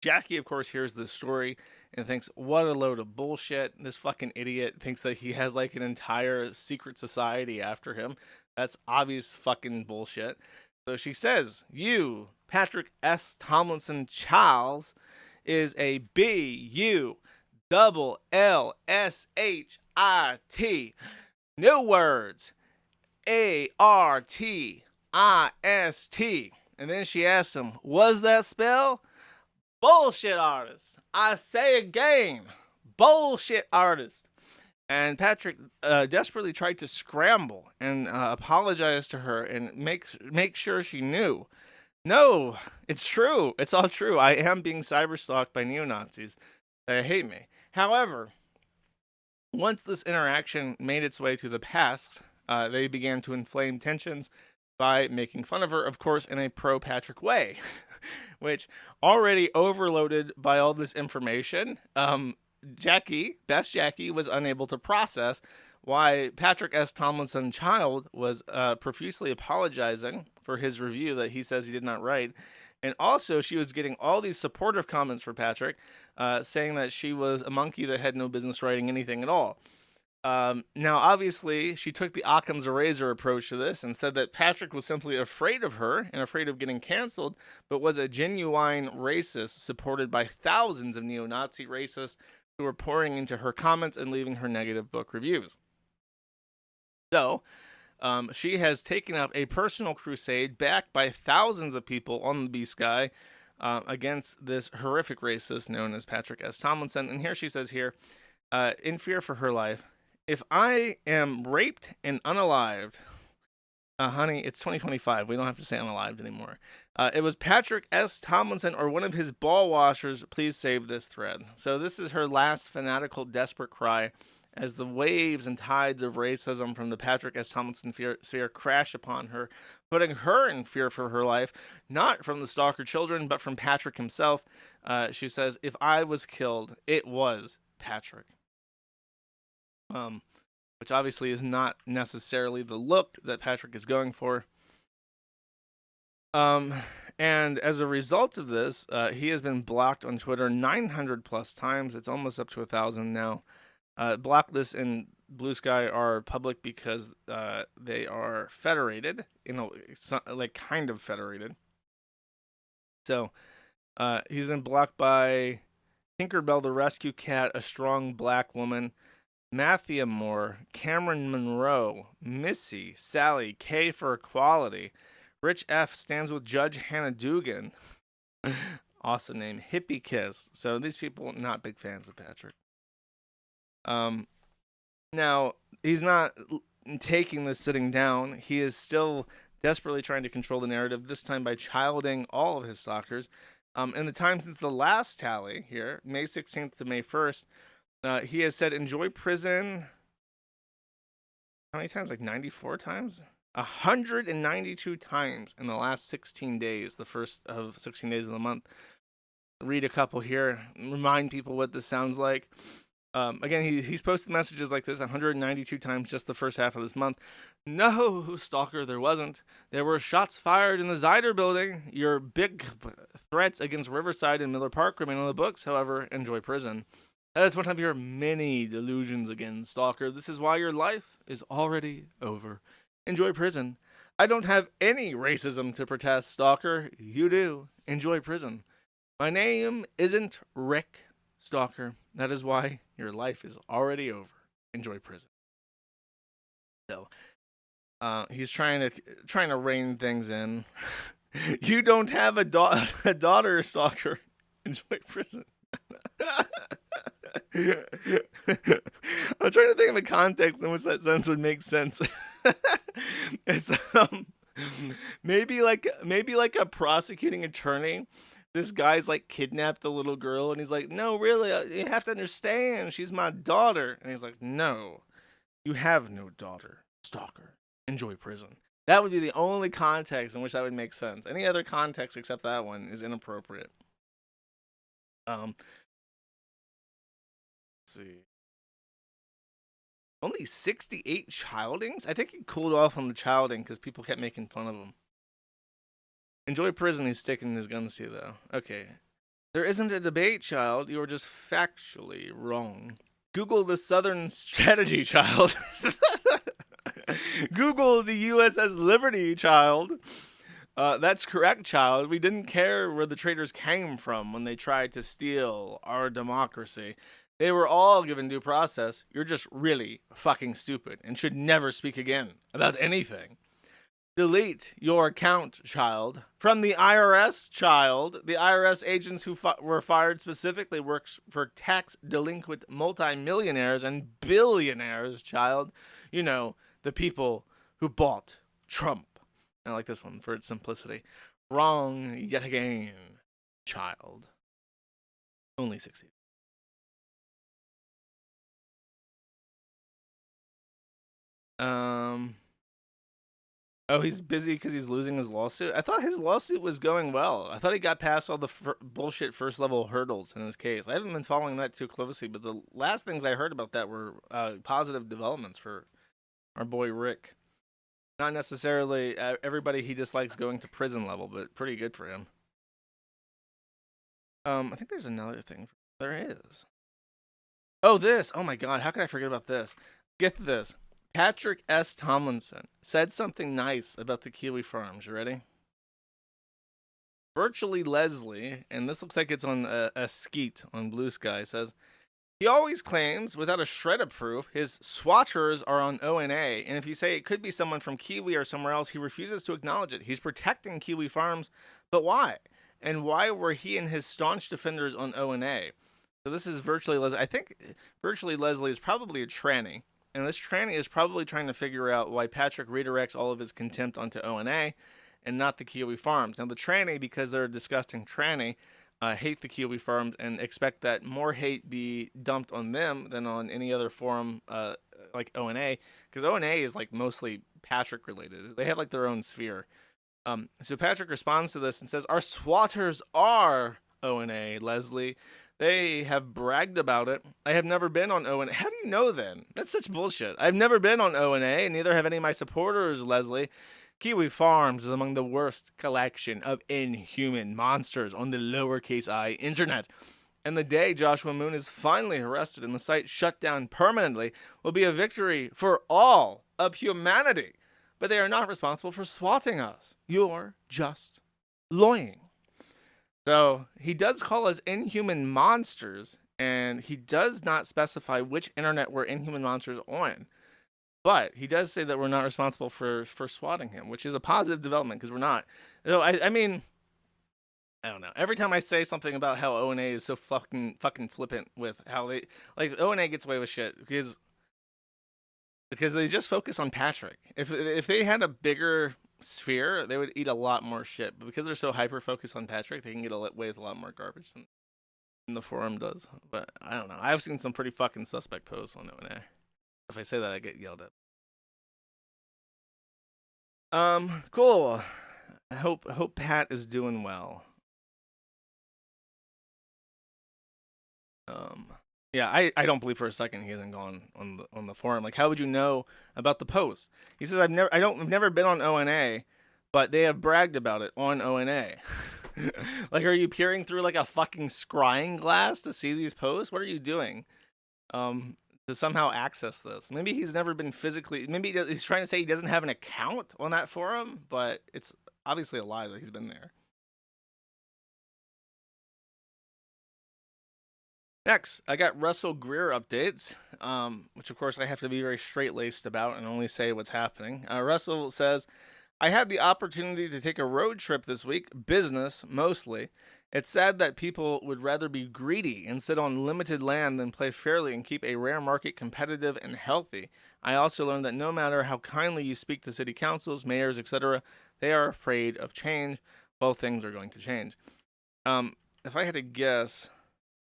Jackie, of course, hears this story and thinks, what a load of bullshit. This fucking idiot thinks that he has like an entire secret society after him. That's obvious fucking bullshit. So she says, you, Patrick S. Tomlinson Charles, is a BULLSHIT. No words. ARTIST. And then she asks him, was that spell? Bullshit artist. I say again, bullshit artist. And Patrick desperately tried to scramble and apologize to her and make sure she knew. No, it's true. It's all true. I am being cyberstalked by neo-Nazis that hate me. However, once this interaction made its way to the past, they began to inflame tensions by making fun of her, of course, in a pro-Patrick way, which already overloaded by all this information, Jackie was unable to process why Patrick S. Tomlinson Child was profusely apologizing for his review that he says he did not write. And also, she was getting all these supportive comments for Patrick, saying that she was a monkey that had no business writing anything at all. Now, obviously, she took the Occam's razor approach to this and said that Patrick was simply afraid of her and afraid of getting canceled, but was a genuine racist supported by thousands of neo-Nazi racists who were pouring into her comments and leaving her negative book reviews. So, she has taken up a personal crusade backed by thousands of people on the B-Sky against this horrific racist known as Patrick S. Tomlinson. And here she says here, in fear for her life, if I am raped and unalived, honey, it's 2025. We don't have to say unalived anymore. It was Patrick S. Tomlinson or one of his ball washers. Please save this thread. So this is her last fanatical, desperate cry as the waves and tides of racism from the Patrick S. Tomlinson sphere crash upon her, putting her in fear for her life, not from the stalker children, but from Patrick himself. She says, if I was killed, it was Patrick. Which obviously is not necessarily the look that Patrick is going for. And as a result of this, he has been blocked on Twitter 900 plus times. It's almost up to 1,000 now. Blocklists in Blue Sky are public because they are federated, like kind of federated. So he's been blocked by Tinkerbell the Rescue Cat, a strong black woman, Mathia Moore, Cameron Monroe, Missy, Sally, K for Equality, Rich F stands with Judge Hannah Dugan. Awesome name. Hippie Kiss. So these people not big fans of Patrick. Now he's not taking this sitting down. He is still desperately trying to control the narrative, this time by childing all of his stalkers. In the time since the last tally here, May 16th to May 1st, he has said, enjoy prison. How many times? Like 94 times? 192 times in the last 16 days, the first of 16 days of the month. Read a couple here, remind people what this sounds like. Again, he's posted messages like this 192 times just the first half of this month. No, stalker, there wasn't. There were shots fired in the Zyder building. Your big threats against Riverside and Miller Park remain on the books. However, enjoy prison. That is one of your many delusions again, stalker. This is why your life is already over. Enjoy prison. I don't have any racism to protest, stalker. You do. Enjoy prison. My name isn't Rick, stalker. That is why your life is already over. Enjoy prison. So, he's trying to rein things in. You don't have a daughter, stalker. Enjoy prison. I'm trying to think of the context in which that sentence would make sense. It's maybe like a prosecuting attorney. This guy's like kidnapped the little girl, and he's like, "No, really, you have to understand, she's my daughter." And he's like, "No, you have no daughter, stalker. Enjoy prison." That would be the only context in which that would make sense. Any other context except that one is inappropriate. Let's see. Only 68 childings? I think he cooled off on the childing because people kept making fun of him. Enjoy prison, he's sticking his guns to you, though. Okay. There isn't a debate, child. You are just factually wrong. Google the Southern Strategy, child. Google the USS Liberty, child. That's correct, child. We didn't care where the traitors came from when they tried to steal our democracy. They were all given due process. You're just really fucking stupid and should never speak again about anything. Delete your account, child. From the IRS, child. The IRS agents who were fired specifically works for tax delinquent multimillionaires and billionaires, child. You know, the people who bought Trump. I like this one for its simplicity. Wrong yet again, child. Only 60. Oh, he's busy because he's losing his lawsuit? I thought his lawsuit was going well. I thought he got past all the bullshit first level hurdles in his case. I haven't been following that too closely, but the last things I heard about that were positive developments for our boy Rick. Not necessarily everybody he dislikes going to prison level, but pretty good for him. I think there's another thing. There is. Oh, this. Oh my God. How could I forget about this? Get this. Patrick S. Tomlinson said something nice about the Kiwi farms. You ready? Virtually Leslie, and this looks like it's on a skeet on Blue Sky, says, he always claims, without a shred of proof, his swatters are on ONA, and if you say it could be someone from Kiwi or somewhere else, he refuses to acknowledge it. He's protecting Kiwi farms, but why? And why were he and his staunch defenders on ONA? So this is Virtually Leslie. I think Virtually Leslie is probably a tranny. And this tranny is probably trying to figure out why Patrick redirects all of his contempt onto ONA and not the Kiwi farms. Now, the tranny, because they're a disgusting tranny, hate the Kiwi farms and expect that more hate be dumped on them than on any other forum like ONA, because ONA is like mostly Patrick related. They have like their own sphere. So Patrick responds to this and says, our swatters are ONA, Leslie. They have bragged about it. I have never been on ONA. How do you know then? That's such bullshit. I've never been on ONA, and neither have any of my supporters, Leslie. Kiwi Farms is among the worst collection of inhuman monsters on the lowercase I internet. And the day Joshua Moon is finally arrested and the site shut down permanently will be a victory for all of humanity. But they are not responsible for swatting us. You're just lying. So he does call us inhuman monsters, and he does not specify which internet we're inhuman monsters on. But he does say that we're not responsible for swatting him, which is a positive development because we're not. So I mean, I don't know. Every time I say something about how ONA is so fucking flippant with how they like ONA gets away with shit because they just focus on Patrick. If they had a bigger sphere, they would eat a lot more shit. But because they're so hyper focused on Patrick, they can get away with a lot more garbage than the forum does. But I don't know. I've seen some pretty fucking suspect posts on ONA. If I say that, I get yelled at. Cool. I hope Pat is doing well. Yeah, I don't believe for a second he hasn't gone on the forum. Like, how would you know about the post? He says I've never been on ONA, but they have bragged about it on ONA. Like, are you peering through like a fucking scrying glass to see these posts? What are you doing? To somehow access this. Maybe he's never been physically. Maybe he's trying to say he doesn't have an account on that forum, but it's obviously a lie that he's been there. Next, I got Russell Greer updates, which of course I have to be very straight-laced about and only say what's happening. Russell says, I had the opportunity to take a road trip this week, business mostly. It's sad that people would rather be greedy and sit on limited land than play fairly and keep a rare market competitive and healthy. I also learned that no matter how kindly you speak to city councils, mayors, etc., they are afraid of change. Both things are going to change. If I had to guess,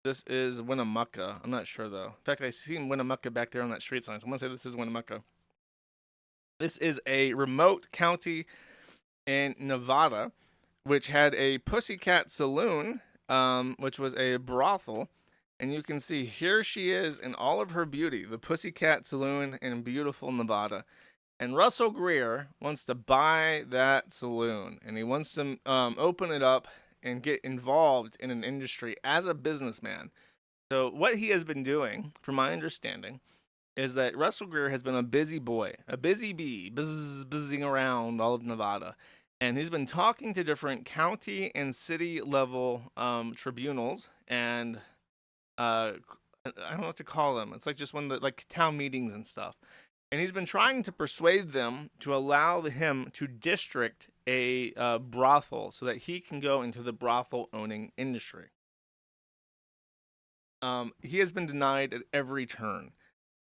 this is Winnemucca. I'm not sure, though. In fact, I seen Winnemucca back there on that street sign, so I'm going to say this is Winnemucca. This is a remote county in Nevada, which had a pussycat saloon, which was a brothel, And you can see here she is in all of her beauty, the Pussycat Saloon in beautiful Nevada. And Russell Greer wants to buy that saloon, and he wants to open it up and get involved in an industry as a businessman. So what he has been doing, from my understanding, is that Russell Greer has been a busy boy, a busy bee, buzzing around all of Nevada. And he's been talking to different county and city level tribunals and I don't know what to call them. It's like just one of the like town meetings and stuff. And he's been trying to persuade them to allow him to district a brothel so that he can go into the brothel owning industry. He has been denied at every turn.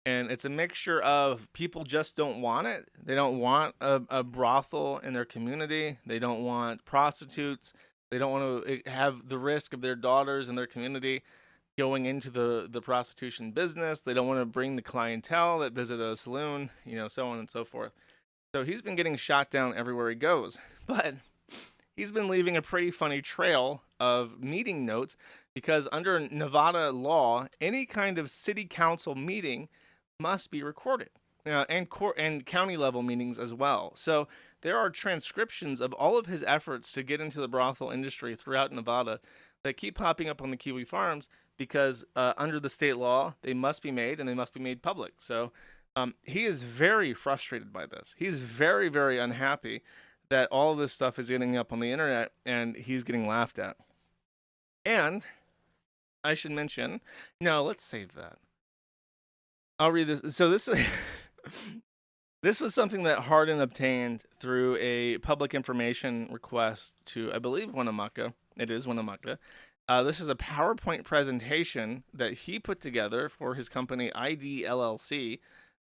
And it's a mixture of people just don't want it. They don't want a brothel in their community. They don't want prostitutes. They don't want to have the risk of their daughters in their community going into the prostitution business. They don't want to bring the clientele that visit a saloon, so on and so forth. So he's been getting shot down everywhere he goes. But he's been leaving a pretty funny trail of meeting notes because under Nevada law, any kind of city council meeting must be recorded, and court and county level meetings as well. So there are transcriptions of all of his efforts to get into the brothel industry throughout Nevada that keep popping up on the Kiwi Farms because under the state law, they must be made and they must be made public. So he is very frustrated by this. He's very, very unhappy that all of this stuff is getting up on the internet and he's getting laughed at. And I should mention, no, let's save that. I'll read this. So this this was something that Hardin obtained through a public information request to, I believe, Winnemucca. It is Winnemucca. This is a PowerPoint presentation that he put together for his company ID LLC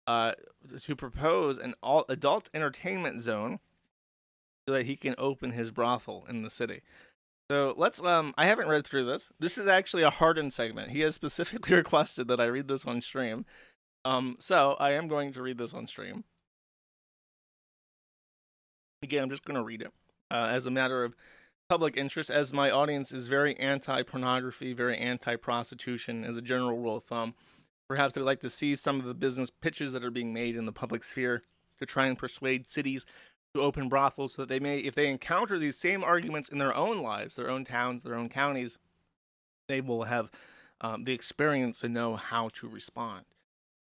to propose an adult entertainment zone so that he can open his brothel in the city. So let's, I haven't read through this. This is actually a Hardin segment. He has specifically requested that I read this on stream. So I am going to read this on stream. Again, I'm just going to read it as a matter of public interest, as my audience is very anti-pornography, very anti-prostitution as a general rule of thumb. Perhaps they'd like to see some of the business pitches that are being made in the public sphere to try and persuade cities to open brothels so that they may, if they encounter these same arguments in their own lives, their own towns, their own counties, they will have the experience to know how to respond.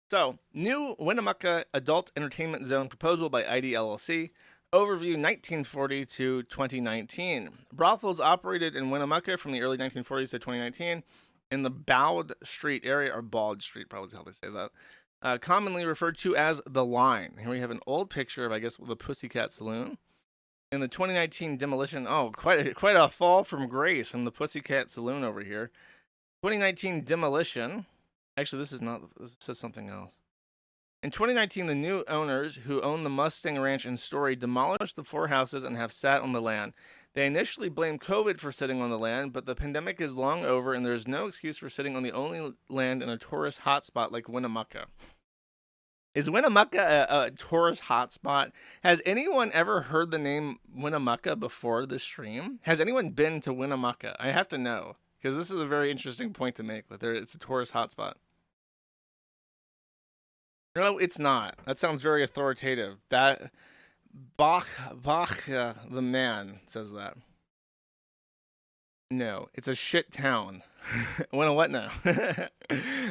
So, new Winnemucca Adult Entertainment Zone proposal by ID LLC. Overview 1940 to 2019. Brothels operated in Winnemucca from the early 1940s to 2019 in the Bowd Street area, or Bald Street, probably is how they say that. Commonly referred to as the Line. Here we have an old picture of, I guess, the Pussycat Saloon. In the 2019 demolition, quite a fall from grace from the Pussycat Saloon over here. 2019 demolition. Actually, this says something else. In 2019, the new owners who own the Mustang Ranch in Story demolished the 4 houses and have sat on the land. They initially blamed COVID for sitting on the land, but the pandemic is long over and there's no excuse for sitting on the only land in a tourist hotspot like Winnemucca. Is Winnemucca a tourist hotspot? Has anyone ever heard the name Winnemucca before this stream? Has anyone been to Winnemucca? I have to know, because this is a very interesting point to make, that it's a tourist hotspot. No, it's not. That sounds very authoritative. That Bach, the man says that. No, it's a shit town. What now?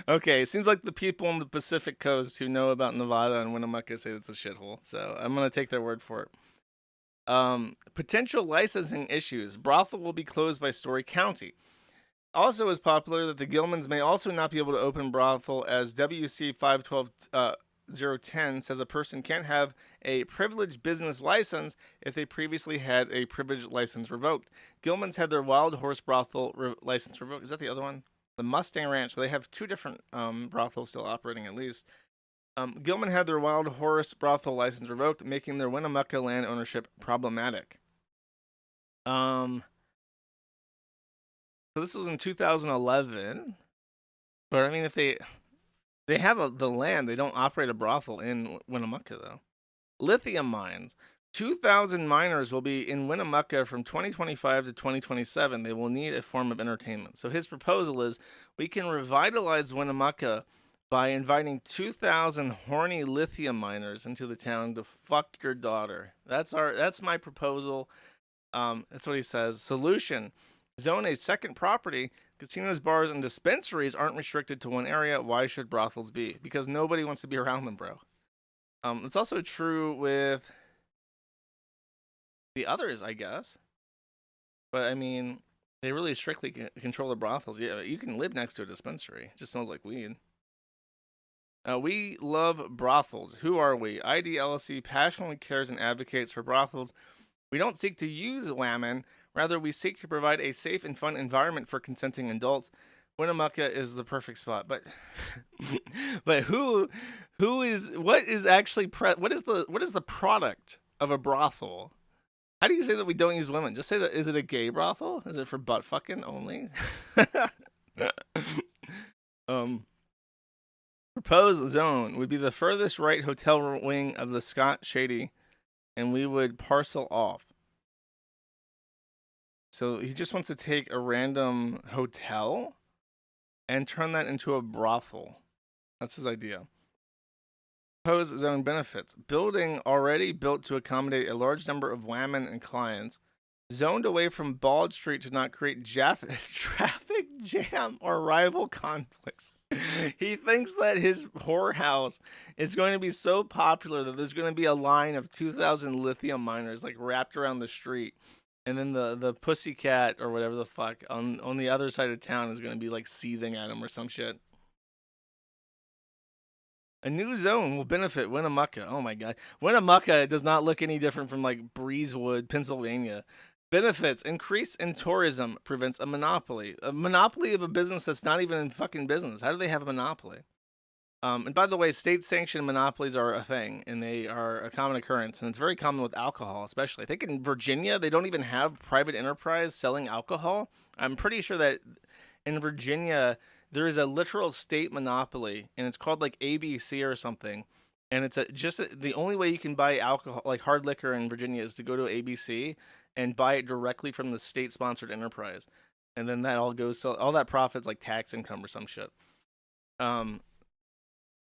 Okay, seems like the people on the Pacific Coast who know about Nevada and Winnemucca say it's a shithole. So I'm gonna take their word for it. Potential licensing issues. Brothel will be closed by Story County. Also is popular that the Gilmans may also not be able to open brothel, as WC 512-010 says a person can't have a privileged business license if they previously had a privileged license revoked. Gilman's had their Wild Horse brothel license revoked. Is that the other one? The Mustang Ranch. So they have 2 different brothels still operating at least. Gilman had their Wild Horse brothel license revoked, making their Winnemucca land ownership problematic. So this was in 2011, but I mean, if they have the land, they don't operate a brothel in Winnemucca though. Lithium mines. 2,000 miners will be in Winnemucca from 2025 to 2027. They will need a form of entertainment. So his proposal is we can revitalize Winnemucca by inviting 2,000 horny lithium miners into the town to fuck your daughter. That's my proposal. That's what he says. Solution: zone a second property. Casinos, bars, and dispensaries aren't restricted to one area. Why should brothels be? Because nobody wants to be around them, bro. It's also true with the others, I guess. But I mean, they really strictly control the brothels. Yeah, you can live next to a dispensary. It just smells like weed. We love brothels. Who are we? IDLC passionately cares and advocates for brothels. We don't seek to use women. Rather, we seek to provide a safe and fun environment for consenting adults. Winnemucca is the perfect spot. But but what is the product of a brothel? How do you say that we don't use women? Just say that. Is it a gay brothel? Is it for butt fucking only? Proposed zone would be the furthest right hotel wing of the Scott Shady, and we would parcel off. So he just wants to take a random hotel and turn that into a brothel. That's his idea. Proposed zone benefits: building already built to accommodate a large number of women and clients, zoned away from Bald Street to not create traffic jam or rival conflicts. He thinks that his whorehouse is going to be so popular that there's going to be a line of 2,000 lithium miners like wrapped around the street. And then the pussycat or whatever the fuck on the other side of town is going to be like seething at him or some shit. A new zone will benefit Winnemucca. Oh my god. Winnemucca does not look any different from like Breezewood, Pennsylvania. Benefits: increase in tourism, prevents a monopoly. A monopoly of a business that's not even in fucking business. How do they have a monopoly? And by the way, state-sanctioned monopolies are a thing, and they are a common occurrence, and it's very common with alcohol, especially. I think in Virginia, they don't even have private enterprise selling alcohol. I'm pretty sure that in Virginia, there is a literal state monopoly, and it's called like ABC or something. And it's the only way you can buy alcohol, like hard liquor in Virginia, is to go to ABC and buy it directly from the state-sponsored enterprise. And then that all goes to, all that profit's like tax income or some shit.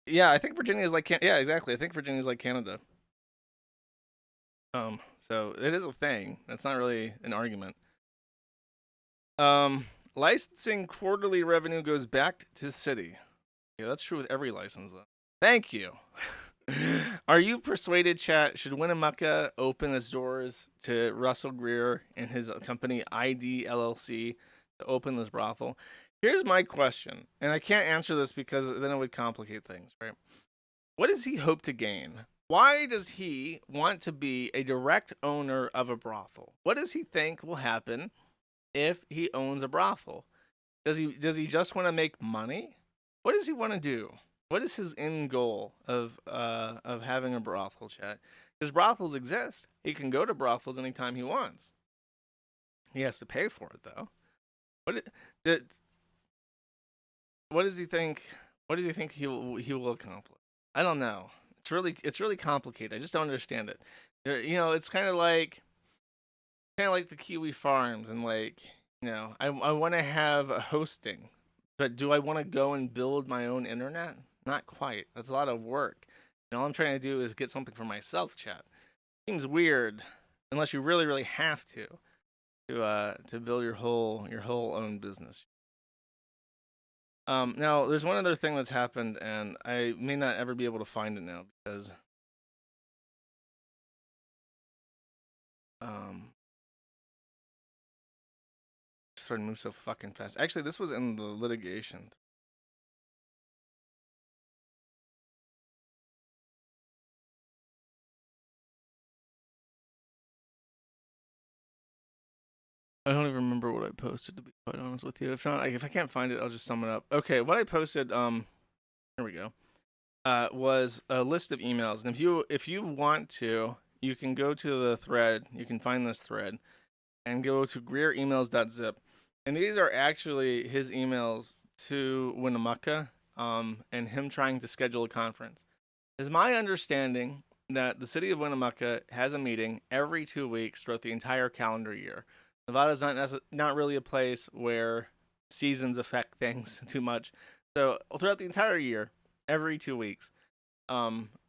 Yeah, I think Virginia is like yeah, exactly. I think Virginia is like Canada. So it is a thing. That's not really an argument. Licensing quarterly revenue goes back to city. Yeah, that's true with every license though. Thank you. Are you persuaded, chat? Should Winnemucca open its doors to Russell Greer and his company ID LLC to open this brothel? Here's my question, and I can't answer this because then it would complicate things, right? What does he hope to gain? Why does he want to be a direct owner of a brothel? What does he think will happen if he owns a brothel? Does he just want to make money? What does he want to do? What is his end goal of having a brothel, chat? Because brothels exist. He can go to brothels anytime he wants. He has to pay for it though. What does he think? What does he think he will accomplish? I don't know. It's really complicated. I just don't understand it. It's kind of like the Kiwi Farms, and like, I want to have a hosting, but do I want to go and build my own internet? Not quite. That's a lot of work. And all I'm trying to do is get something for myself, chat. Seems weird, unless you really, really have to build your whole own business. Now, there's one other thing that's happened, and I may not ever be able to find it now because started to move so fucking fast. Actually, this was in the litigation. I don't even remember what I posted, to be quite honest with you. If not, if I can't find it, I'll just sum it up. Okay, what I posted, here we go, was a list of emails. And if you want to, you can go to the thread. You can find this thread and go to greeremails.zip. And these are actually his emails to Winnemucca, and him trying to schedule a conference. Is my understanding that the city of Winnemucca has a meeting every 2 weeks throughout the entire calendar year. Nevada's not really a place where seasons affect things too much. So throughout the entire year, every 2 weeks,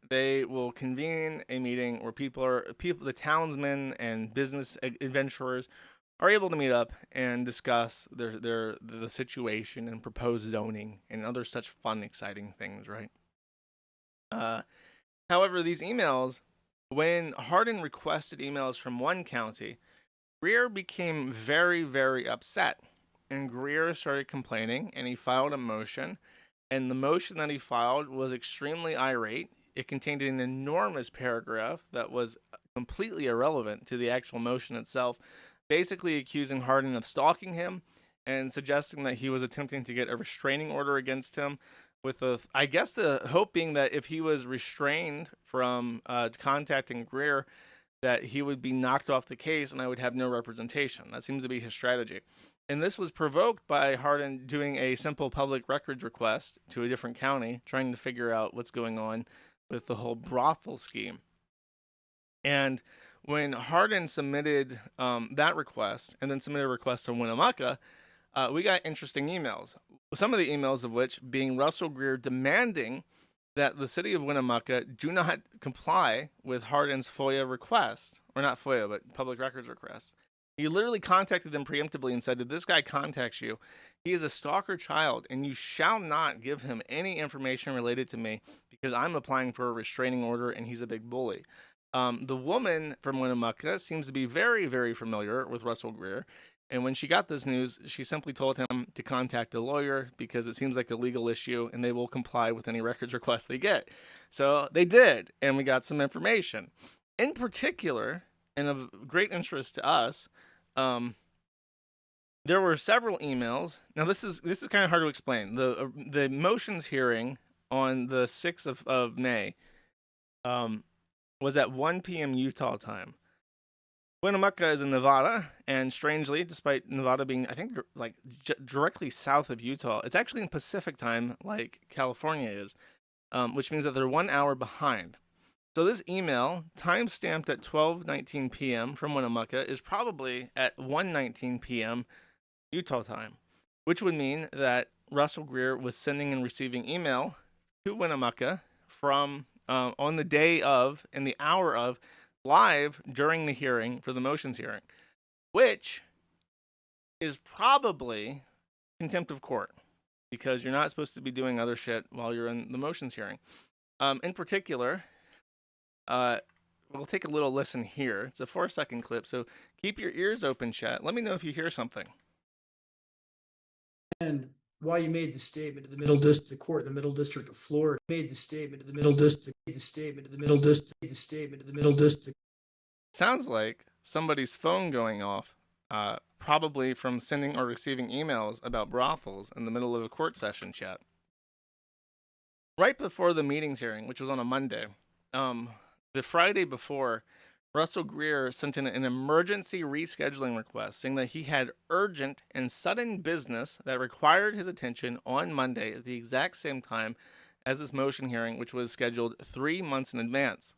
they will convene a meeting where the townsmen and business adventurers are able to meet up and discuss the situation and proposed zoning and other such fun, exciting things, right? However, these emails, when Hardin requested emails from one county, Greer became very, very upset. And Greer started complaining, and he filed a motion. And the motion that he filed was extremely irate. It contained an enormous paragraph that was completely irrelevant to the actual motion itself, basically accusing Hardin of stalking him and suggesting that he was attempting to get a restraining order against him, with I guess the hope being that if he was restrained from contacting Greer, that he would be knocked off the case and I would have no representation. That seems to be his strategy. And this was provoked by Hardin doing a simple public records request to a different county, trying to figure out what's going on with the whole brothel scheme. And when Hardin submitted that request and then submitted a request to Winnemucca, we got interesting emails. Some of the emails of which being Russell Greer demanding that the city of Winnemucca do not comply with Hardin's FOIA request, or not FOIA, but public records request. He literally contacted them preemptively and said, if this guy contacts you, he is a stalker child, and you shall not give him any information related to me because I'm applying for a restraining order and he's a big bully. The woman from Winnemucca seems to be very, very familiar with Russell Greer. And when she got this news, she simply told him to contact a lawyer because it seems like a legal issue and they will comply with any records requests they get. So they did, and we got some information. In particular, and of great interest to us, there were several emails. Now this is kind of hard to explain. The motions hearing on the 6th of May was at 1 p.m. Utah time. Winnemucca is in Nevada, and strangely, despite Nevada being, I think, like directly south of Utah, it's actually in Pacific time, like California is, which means that they're 1 hour behind. So this email, time-stamped at 12:19 p.m. from Winnemucca, is probably at 1:19 p.m. Utah time, which would mean that Russell Greer was sending and receiving email to Winnemucca from on the day of and the hour of, live during the hearing for the motions hearing, which is probably contempt of court because you're not supposed to be doing other shit while you're in the motions hearing. In particular, we'll take a little listen here. It's a 4-second clip, so keep your ears open, chat. Let me know if you hear something. And why you made the statement to the Middle District Court in the Middle District of Florida, made the statement to the Middle District, made the statement to the Middle District, made the statement to the Middle District. Sounds like somebody's phone going off, probably from sending or receiving emails about brothels in the middle of a court session, chat. Right before the meetings hearing, which was on a Monday, the Friday before, Russell Greer sent in an emergency rescheduling request saying that he had urgent and sudden business that required his attention on Monday at the exact same time as this motion hearing, which was scheduled 3 months in advance.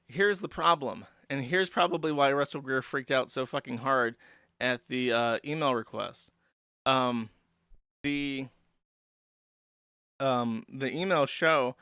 Here's the problem, and here's probably why Russell Greer freaked out so fucking hard at the email request. The emails show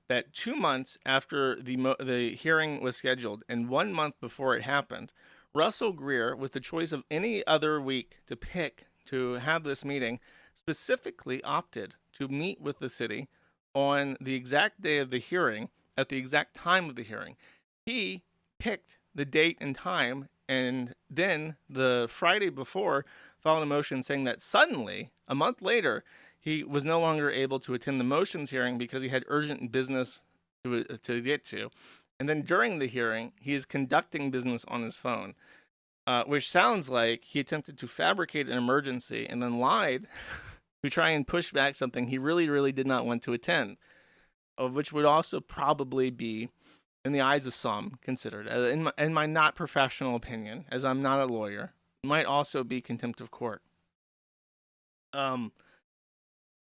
that 2 months after the hearing was scheduled and 1 month before it happened, Russell Greer, with the choice of any other week to pick to have this meeting, specifically opted to meet with the city on the exact day of the hearing at the exact time of the hearing. He picked the date and time, and then the Friday before filed a motion saying that suddenly, a month later, he was no longer able to attend the motions hearing because he had urgent business to get to. And then during the hearing, he is conducting business on his phone, which sounds like he attempted to fabricate an emergency and then lied to try and push back something he really, really did not want to attend, of which would also probably be, in the eyes of some, considered, in my not professional opinion, as I'm not a lawyer, might also be contempt of court.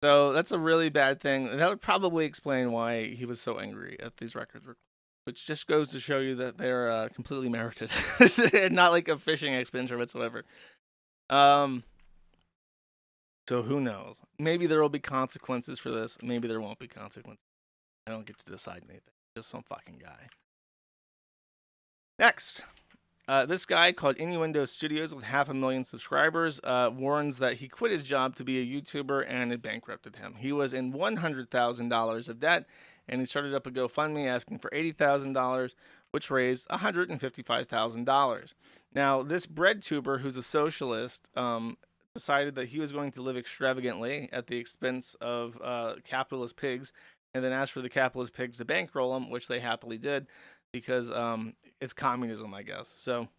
So that's a really bad thing. And that would probably explain why he was so angry at these records, which just goes to show you that they're completely merited and not like a fishing expedition whatsoever. So who knows? Maybe there will be consequences for this. Maybe there won't be consequences. I don't get to decide anything. Just some fucking guy. Next. This guy called Innuendo Studios with 500,000 subscribers warns that he quit his job to be a YouTuber and it bankrupted him. He was in $100,000 of debt and he started up a GoFundMe asking for $80,000, which raised $155,000. Now, this bread tuber, who's a socialist, decided that he was going to live extravagantly at the expense of capitalist pigs and then asked for the capitalist pigs to bankroll him, which they happily did because it's communism, I guess. So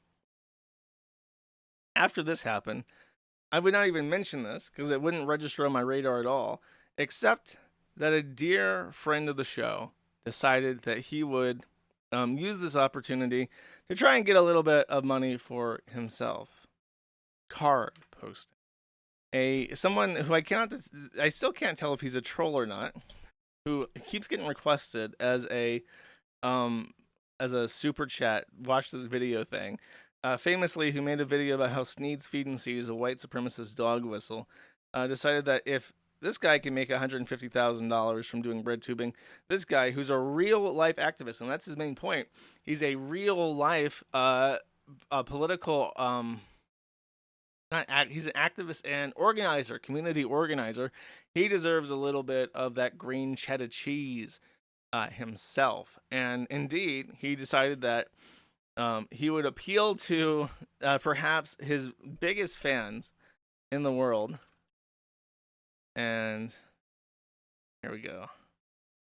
after this happened, I would not even mention this because it wouldn't register on my radar at all, except that a dear friend of the show decided that he would use this opportunity to try and get a little bit of money for himself. Card posting. Someone who I still can't tell if he's a troll or not, who keeps getting requested as a super chat, watch this video thing. Famously, who made a video about how Sneed's Feed and Seed is a white supremacist dog whistle, decided that if this guy can make $150,000 from doing bread tubing, this guy, who's a real life activist, and that's his main point, he's a real life political he's an activist and organizer, community organizer. He deserves a little bit of that green cheddar cheese himself. And indeed, he decided that he would appeal to perhaps his biggest fans in the world. And here we go.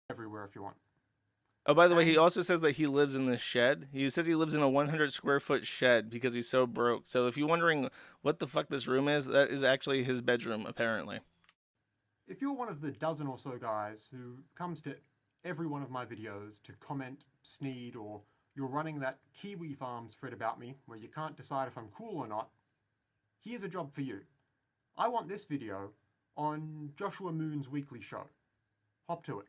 Everywhere if you want. Oh, by the way, he also says that he lives in this shed. He says he lives in a 100 square foot shed because he's so broke. So if you're wondering what the fuck this room is, that is actually his bedroom, apparently. If you're one of the dozen or so guys who comes to every one of my videos to comment, Sneed, or you're running that Kiwi Farms thread about me where you can't decide if I'm cool or not, here's a job for you. I want this video on Joshua Moon's weekly show. Hop to it.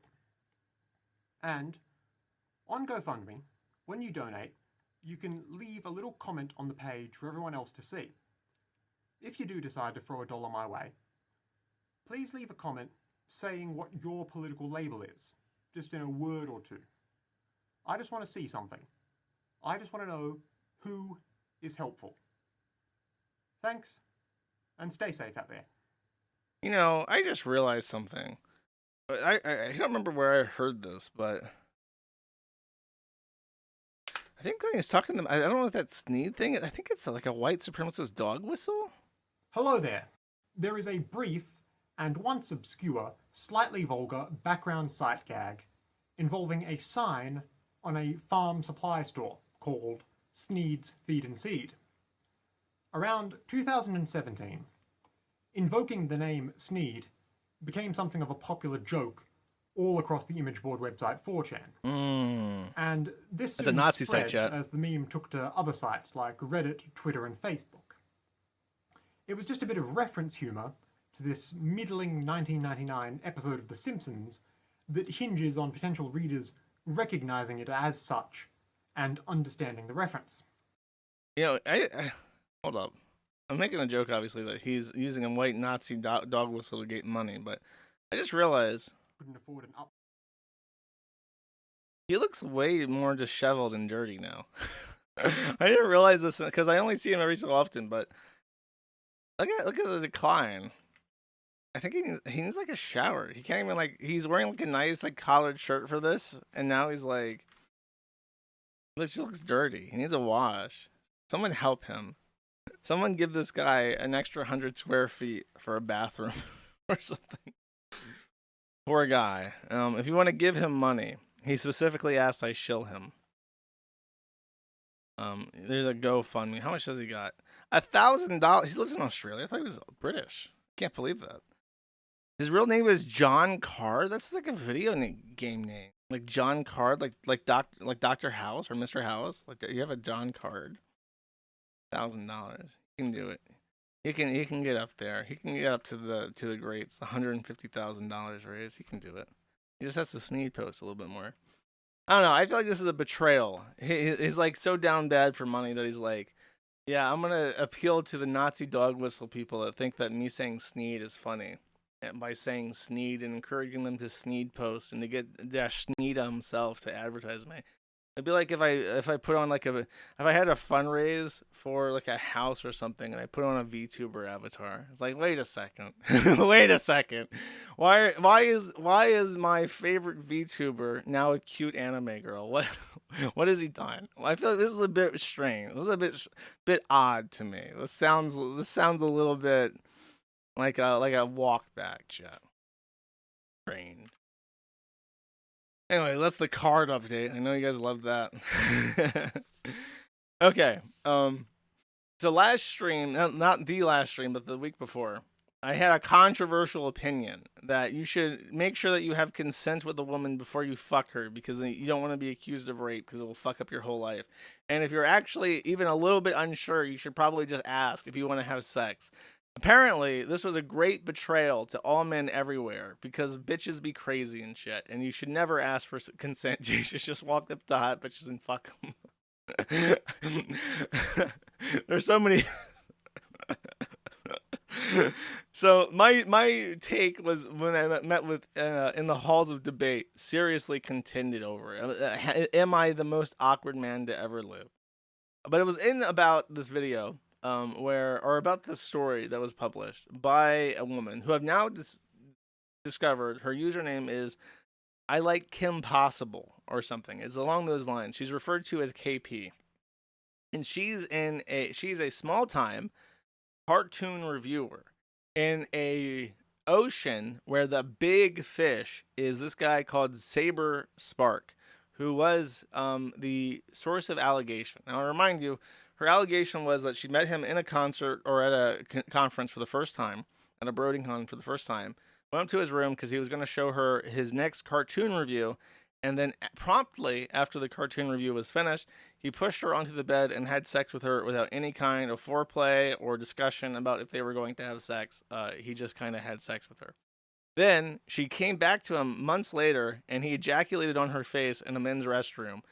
And on GoFundMe, when you donate, you can leave a little comment on the page for everyone else to see. If you do decide to throw $1 my way, please leave a comment saying what your political label is, just in a word or two. I just want to see something. I just want to know who is helpful. Thanks, and stay safe out there. You know, I just realized something. I don't remember where I heard this, but I think when he's talking to, I don't know if that Sneed thing, I think it's like a white supremacist dog whistle. Hello there. There is a brief and once obscure, slightly vulgar background sight gag involving a sign on a farm supply store called Sneed's Feed and Seed. Around 2017, invoking the name Sneed became something of a popular joke all across the image board website 4chan. And this That's a Nazi spread site, chat. as the meme took to other sites like Reddit, Twitter, and Facebook. It was just a bit of reference humour to this middling 1999 episode of The Simpsons that hinges on potential readers recognizing it as such and understanding the reference. You know, I hold up. I'm making a joke, obviously, that he's using a white Nazi dog whistle to get money, but I just realized Couldn't afford an up. he looks way more disheveled and dirty now. I didn't realize this because I only see him every so often, but look at the decline. I think he needs like a shower. He can't even he's wearing like a nice like collared shirt for this, and now he's like, he looks dirty. He needs a wash. Someone help him. Someone give this guy an extra 100 square feet for a bathroom or something. Poor guy. If you want to give him money, he specifically asked I shill him. There's a GoFundMe. How much does he got? $1,000. He lives in Australia. I thought he was British. Can't believe that. His real name is John Card. That's like a video game name. Like John Card, like Dr. House or Mr. House. Like you have a John Card. $1,000. You can do it. He can get up there. He can get up to the greats. The $150,000 raise. He can do it. He just has to sneed post a little bit more. I don't know. I feel like this is a betrayal. He's like so down bad for money that he's like, yeah, I'm gonna appeal to the Nazi dog whistle people that think that me saying sneed is funny, and by saying sneed and encouraging them to sneed post and to get Dash Sneeda himself to advertise me. It'd be like if I put on like if I had a fundraise for like a house or something and I put on a VTuber avatar. It's like, wait a second. Wait a second. Why is my favorite VTuber now a cute anime girl? What has he done? Well, I feel like this is a bit strange. This is a bit odd to me. This sounds a little bit like a walk back chat. Strange. Anyway, that's the card update. I know you guys love that. Okay. So last stream, not the last stream, but the week before, I had a controversial opinion that you should make sure that you have consent with a woman before you fuck her, because you don't want to be accused of rape because it will fuck up your whole life. And if you're actually even a little bit unsure, you should probably just ask if you want to have sex. Apparently, this was a great betrayal to all men everywhere because bitches be crazy and shit, and you should never ask for consent. You should just walk up to hot bitches and fuck them. There's so many. So my take was when I met with in the halls of debate, seriously contended over am I the most awkward man to ever live? But it was in about this video. About this story that was published by a woman who I've now discovered her username is I like Kim Possible or something. It's along those lines. She's referred to as KP, and she's a small time cartoon reviewer in a ocean where the big fish is this guy called Saberspark, who was the source of allegation. Now, I'll remind you. Her allegation was that she met him in a concert or at a conference for the first time, at a BrodingCon for the first time, went up to his room because he was going to show her his next cartoon review, and then promptly after the cartoon review was finished, he pushed her onto the bed and had sex with her without any kind of foreplay or discussion about if they were going to have sex. He just kind of had sex with her. Then she came back to him months later, and he ejaculated on her face in a men's restroom.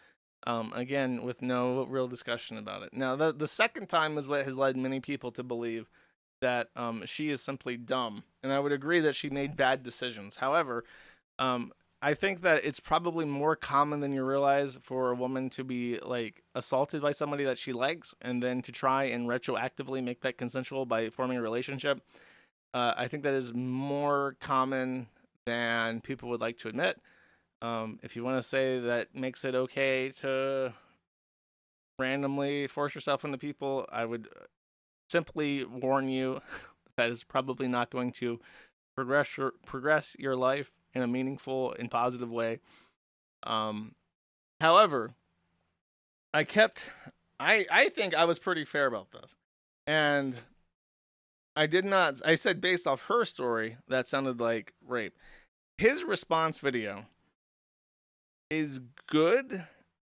Again, with no real discussion about it. Now, the second time is what has led many people to believe that she is simply dumb. And I would agree that she made bad decisions. However, I think that it's probably more common than you realize for a woman to be like assaulted by somebody that she likes and then to try and retroactively make that consensual by forming a relationship. I think that is more common than people would like to admit. If you want to say that makes it okay to randomly force yourself into people, I would simply warn you that is probably not going to progress your life in a meaningful and positive way. However, I think I was pretty fair about this. And I said based off her story, that sounded like rape. His response video is good,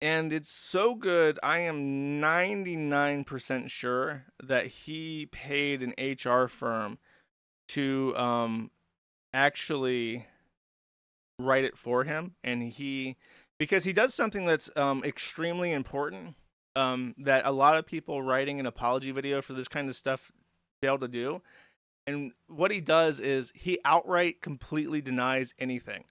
and it's so good I am 99% sure that he paid an HR firm to actually write it for him, and because he does something that's extremely important that a lot of people writing an apology video for this kind of stuff fail to do. And what he does is he outright completely denies anything.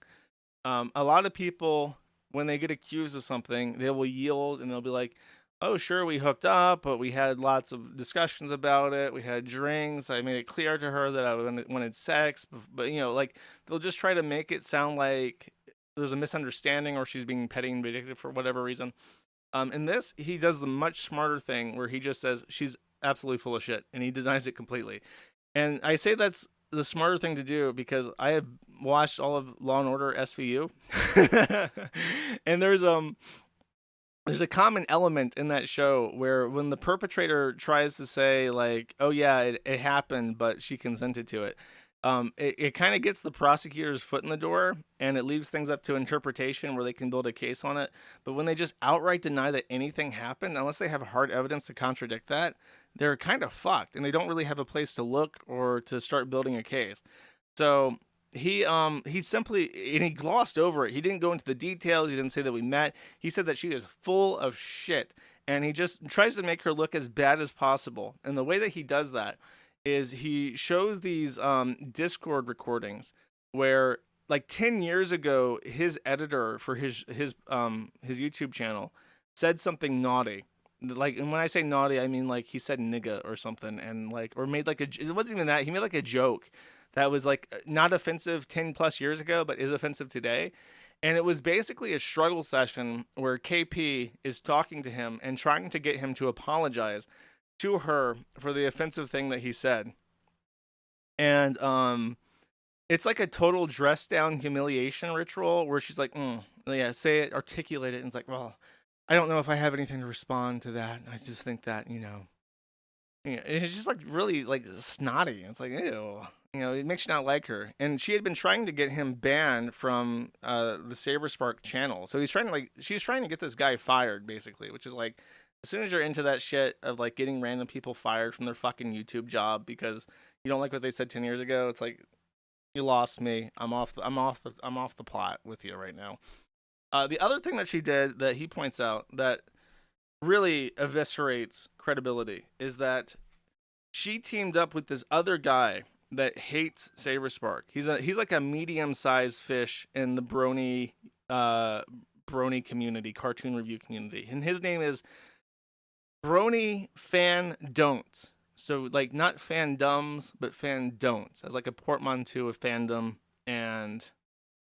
A lot of people, when they get accused of something, they will yield and they'll be like, oh, sure, we hooked up, but we had lots of discussions about it. We had drinks. I made it clear to her that I wanted sex. But, like, they'll just try to make it sound like there's a misunderstanding or she's being petty and vindictive for whatever reason. In this, he does the much smarter thing where he just says she's absolutely full of shit, and he denies it completely. And I say that's the smarter thing to do because I have watched all of Law and Order SVU, and there's a common element in that show where when the perpetrator tries to say like, oh yeah, it happened, but she consented to it, it kind of gets the prosecutor's foot in the door, and it leaves things up to interpretation where they can build a case on it. But when they just outright deny that anything happened, unless they have hard evidence to contradict that, they're kind of fucked and they don't really have a place to look or to start building a case. So he simply, and he glossed over it. He didn't go into the details. He didn't say that we met. He said that she is full of shit, and he just tries to make her look as bad as possible. And the way that he does that is he shows these Discord recordings where, like, 10 years ago, his editor for his YouTube channel said something naughty. Like, and when I say naughty, I mean like he said nigga or something, and like, or made like it wasn't even that. He made like a joke that was like not offensive 10 plus years ago, but is offensive today. And it was basically a struggle session where KP is talking to him and trying to get him to apologize to her for the offensive thing that he said. And it's like a total dress down humiliation ritual where she's like, yeah, say it, articulate it. And it's like, well, I don't know if I have anything to respond to that. I just think that, it's just like really like snotty. It's like, ew. It makes you not like her. And she had been trying to get him banned from the Saberspark channel. So she's trying to get this guy fired, basically, which is like, as soon as you're into that shit of like getting random people fired from their fucking YouTube job because you don't like what they said 10 years ago, it's like, you lost me. I'm off the plot with you right now. The other thing that she did that he points out that really eviscerates credibility is that she teamed up with this other guy that hates Saberspark. He's like a medium-sized fish in the brony community, cartoon review community, and his name is Brony Fan Don't. So like not fandoms, but fan don'ts, as like a portmanteau of fandom and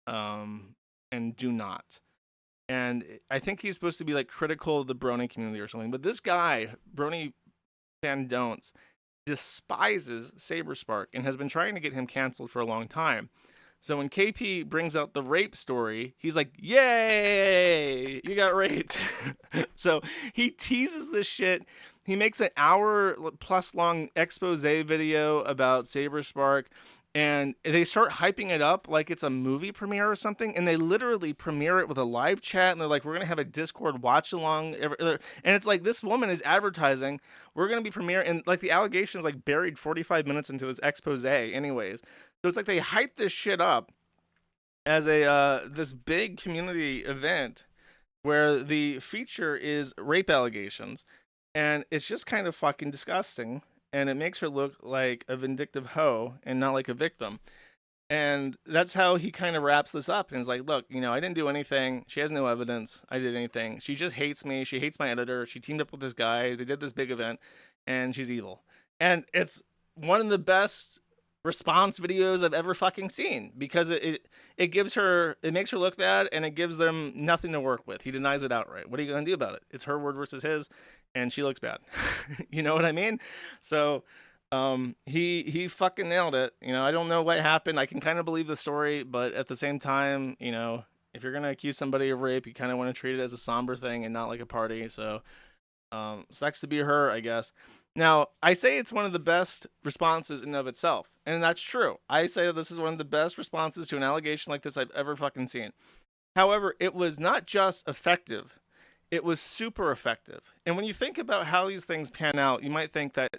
do not. And I think he's supposed to be like critical of the brony community or something. But this guy, Brony Fan Don'ts, despises Saberspark and has been trying to get him canceled for a long time. So when KP brings out the rape story, he's like, yay, you got raped. So he teases this shit. He makes an hour-plus long expose video about Saberspark, and they start hyping it up like it's a movie premiere or something, and they literally premiere it with a live chat, and they're like, we're going to have a Discord watch-along. And it's like, this woman is advertising, we're going to be premiering, and like the allegation is like buried 45 minutes into this expose anyways. So it's like they hype this shit up as this big community event where the feature is rape allegations. And it's just kind of fucking disgusting. And it makes her look like a vindictive hoe and not like a victim. And that's how he kind of wraps this up. And is like, look, I didn't do anything. She has no evidence I did anything. She just hates me. She hates my editor. She teamed up with this guy. They did this big event. And she's evil. And it's one of the best response videos I've ever fucking seen, because it makes her look bad, and it gives them nothing to work with. He denies it outright. What are you going to do about it? It's her word versus his, and she looks bad. You know what I mean? So he fucking nailed it. I don't know what happened. I can kind of believe the story, but at the same time, if you're going to accuse somebody of rape, you kind of want to treat it as a somber thing and not like a party. So sucks to be her, I guess. Now, I say it's one of the best responses in and of itself, and that's true. I say this is one of the best responses to an allegation like this I've ever fucking seen. However, it was not just effective, it was super effective. And when you think about how these things pan out, you might think that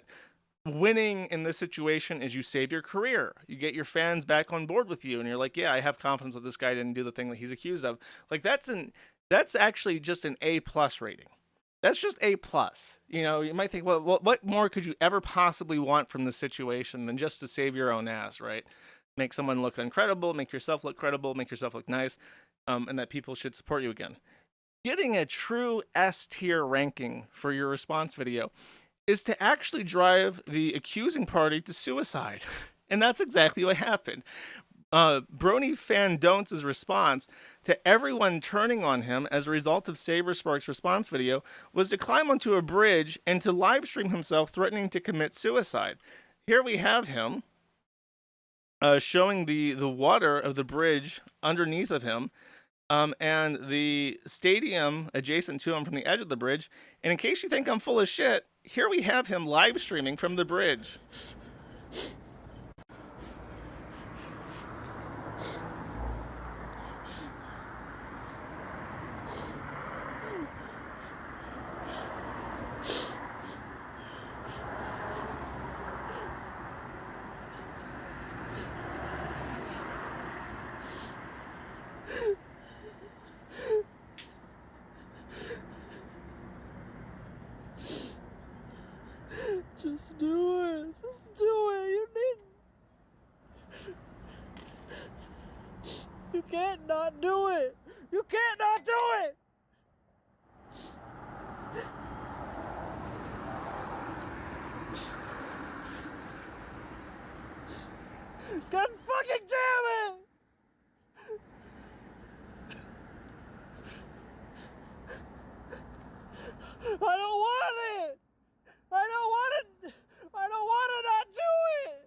winning in this situation is you save your career. You get your fans back on board with you, and you're like, yeah, I have confidence that this guy didn't do the thing that he's accused of. Like, that's actually just an A+ rating. That's just A+. You might think, well, what more could you ever possibly want from this situation than just to save your own ass, right? Make someone look incredible, make yourself look credible, make yourself look nice, and that people should support you again. Getting a true S-tier ranking for your response video is to actually drive the accusing party to suicide. And that's exactly what happened. Brony Fan Don'ts' response to everyone turning on him as a result of Saberspark's response video was to climb onto a bridge and to live stream himself threatening to commit suicide. Here we have him showing the water of the bridge underneath of him, and the stadium adjacent to him from the edge of the bridge. And in case you think I'm full of shit, here we have him live streaming from the bridge. You can't not do it. You can't not do it. God fucking damn it! I don't want it! I don't want it! I don't want to not do it!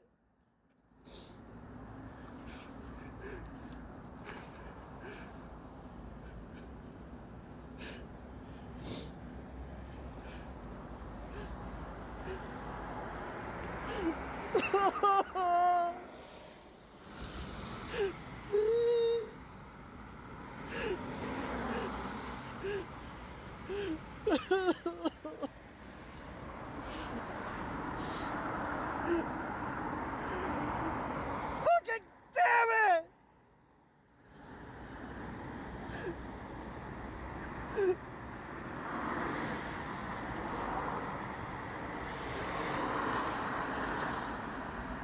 Fucking damn it!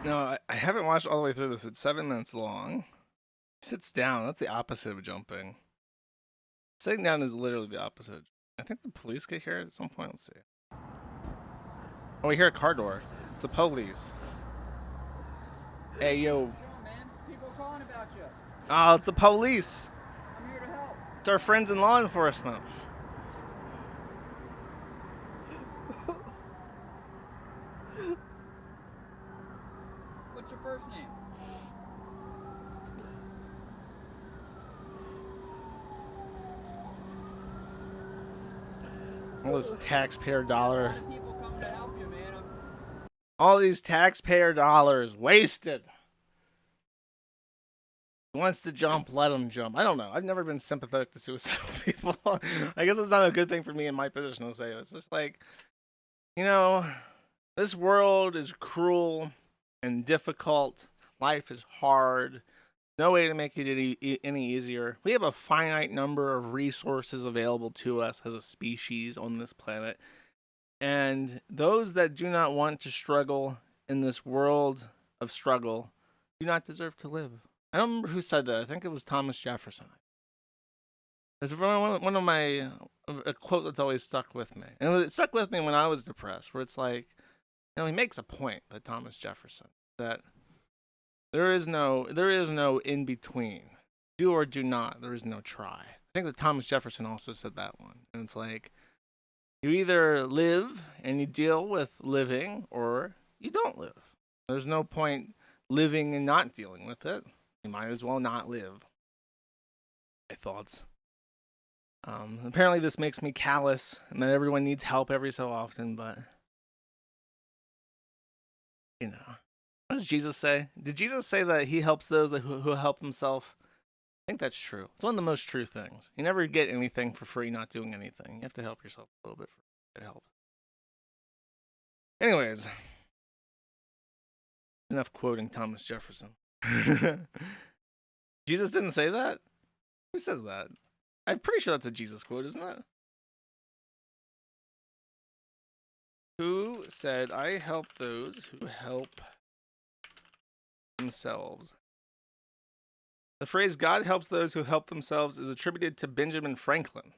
No, I haven't watched all the way through this. It's 7 minutes long. He sits down. That's the opposite of jumping. Sitting down is literally the opposite. I think the police get here at some point. Let's see. Oh, we hear a car door. It's the police. Hey, yo. Man, people are calling about you. Oh, it's the police. I'm here to help. It's our friends in law enforcement. What's your first name? All this taxpayer dollar. A lot of people coming to help you, man. All these taxpayer dollars wasted. He wants to jump, let him jump. I don't know. I've never been sympathetic to suicidal people. I guess it's not a good thing for me in my position to say. It's just like, you know, this world is cruel and difficult. Life is hard. No way to make it any easier. We have a finite number of resources available to us as a species on this planet. And those that do not want to struggle in this world of struggle do not deserve to live. I don't remember who said that. I think it was Thomas Jefferson. It's one of my, a quote that's always stuck with me. And it stuck with me when I was depressed, where it's like, you know, he makes a point, that Thomas Jefferson, that there is no in between. Do or do not. There is no try. I think that Thomas Jefferson also said that one. And it's like, you either live and you deal with living, or you don't live. There's no point living and not dealing with it. You might as well not live. My thoughts. Apparently this makes me callous and that everyone needs help every so often, but you know. What does Jesus say? Did Jesus say that he helps those who help himself? I think that's true. It's one of the most true things. You never get anything for free not doing anything. You have to help yourself a little bit for help. Anyways, enough quoting Thomas Jefferson. Jesus didn't say that? Who says that? I'm pretty sure that's a Jesus quote, isn't it? Who said, I help those who help themselves? The phrase God helps those who help themselves is attributed to Benjamin Franklin,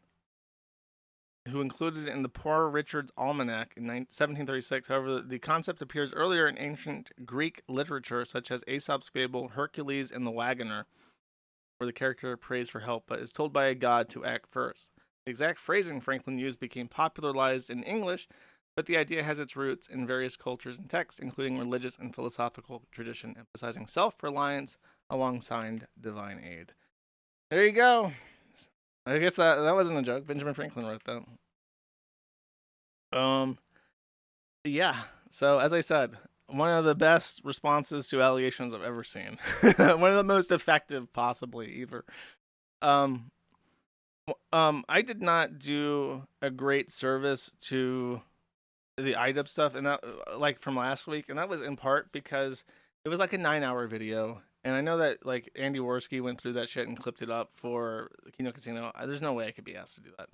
who included it in the Poor Richard's Almanac in 1736. However, the concept appears earlier in ancient Greek literature, such as Aesop's fable Hercules and the Wagoner, where the character prays for help, but is told by a god to act first. The exact phrasing Franklin used became popularized in English, but the idea has its roots in various cultures and texts, including religious and philosophical tradition, emphasizing self-reliance alongside divine aid. There you go. I guess that wasn't a joke. Benjamin Franklin wrote that. Yeah. So as I said, one of the best responses to allegations I've ever seen. One of the most effective, possibly, either. I did not do a great service to the IDUB stuff, and that, like, from last week, and that was in part because it was like a 9-hour video, and I know that, like, Andy Worski went through that shit and clipped it up for Kino Casino. There's no way I could be asked to do that.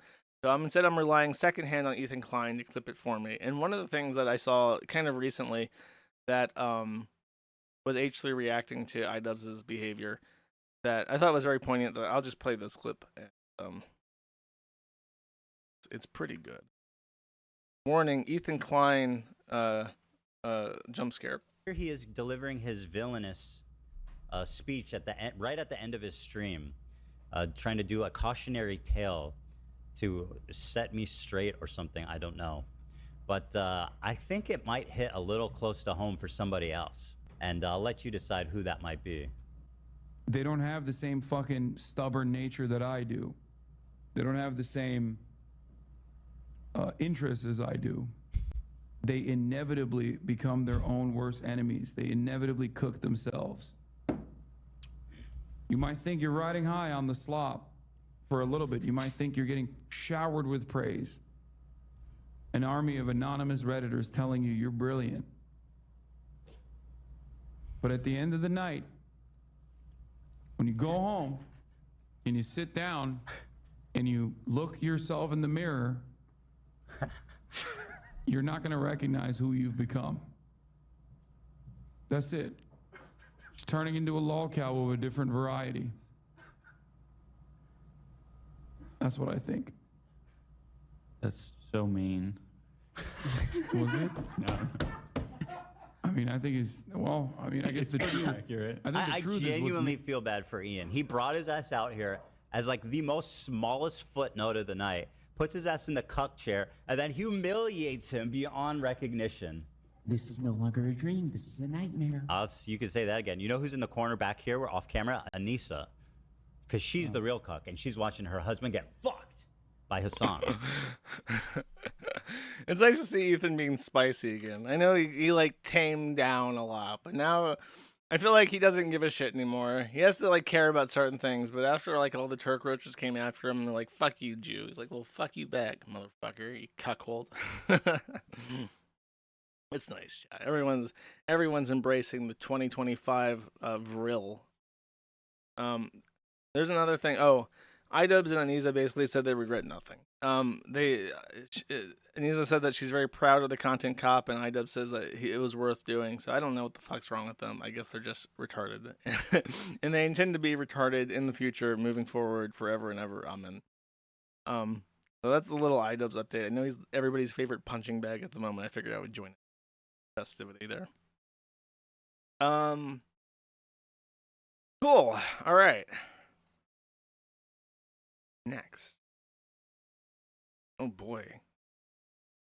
So instead I'm relying secondhand on Ethan Klein to clip it for me. And one of the things that I saw kind of recently that was H3 reacting to iDubbbz's behavior, that I thought was very poignant. That I'll just play this clip. It's pretty good. Warning: Ethan Klein jump scare. Here he is delivering his villainous speech at the end, right at the end of his stream, trying to do a cautionary tale to set me straight or something. I don't know, but I think it might hit a little close to home for somebody else, and I'll let you decide who that might be. They don't have the same fucking stubborn nature that I do. They don't have the same interests as I do. They inevitably become their own worst enemies. They inevitably cook themselves. You might think you're riding high on the slop for a little bit. You might think you're getting showered with praise. An army of anonymous Redditors telling you you're brilliant. But at the end of the night, when you go home and you sit down and you look yourself in the mirror, you're not going to recognize who you've become. That's it. It's turning into a lolcow of a different variety. That's what I think. That's so mean. Was it? No. I mean, I think it's, well, I mean, I guess the truth. Accurate. I think the I truth genuinely feel bad for Ian. He brought his ass out here as like the most smallest footnote of the night, puts his ass in the cuck chair, and then humiliates him beyond recognition. This is no longer a dream. This is a nightmare. You can say that again. You know who's in the corner back here? We're off camera. Anissa. Because she's the real cuck, and she's watching her husband get fucked by Hassan. It's nice to see Ethan being spicy again. I know he like tamed down a lot, but now I feel like he doesn't give a shit anymore. He has to like care about certain things, but after like all the Turk roaches came after him and they're like, fuck you, Jew. He's like, well, fuck you back, motherfucker, you cuckold. It's nice, chat. Everyone's embracing the 2025 vril. There's another thing. Oh, iDubbbz and Anisa basically said they regret nothing. Anisa said that she's very proud of the content cop, and iDubbbz says that it was worth doing. So I don't know what the fuck's wrong with them. I guess they're just retarded, and they intend to be retarded in the future, moving forward, forever and ever. Amen. So that's the little iDubbbz update. I know he's everybody's favorite punching bag at the moment. I figured I would join festivity there. Cool. All right. Next. Oh boy.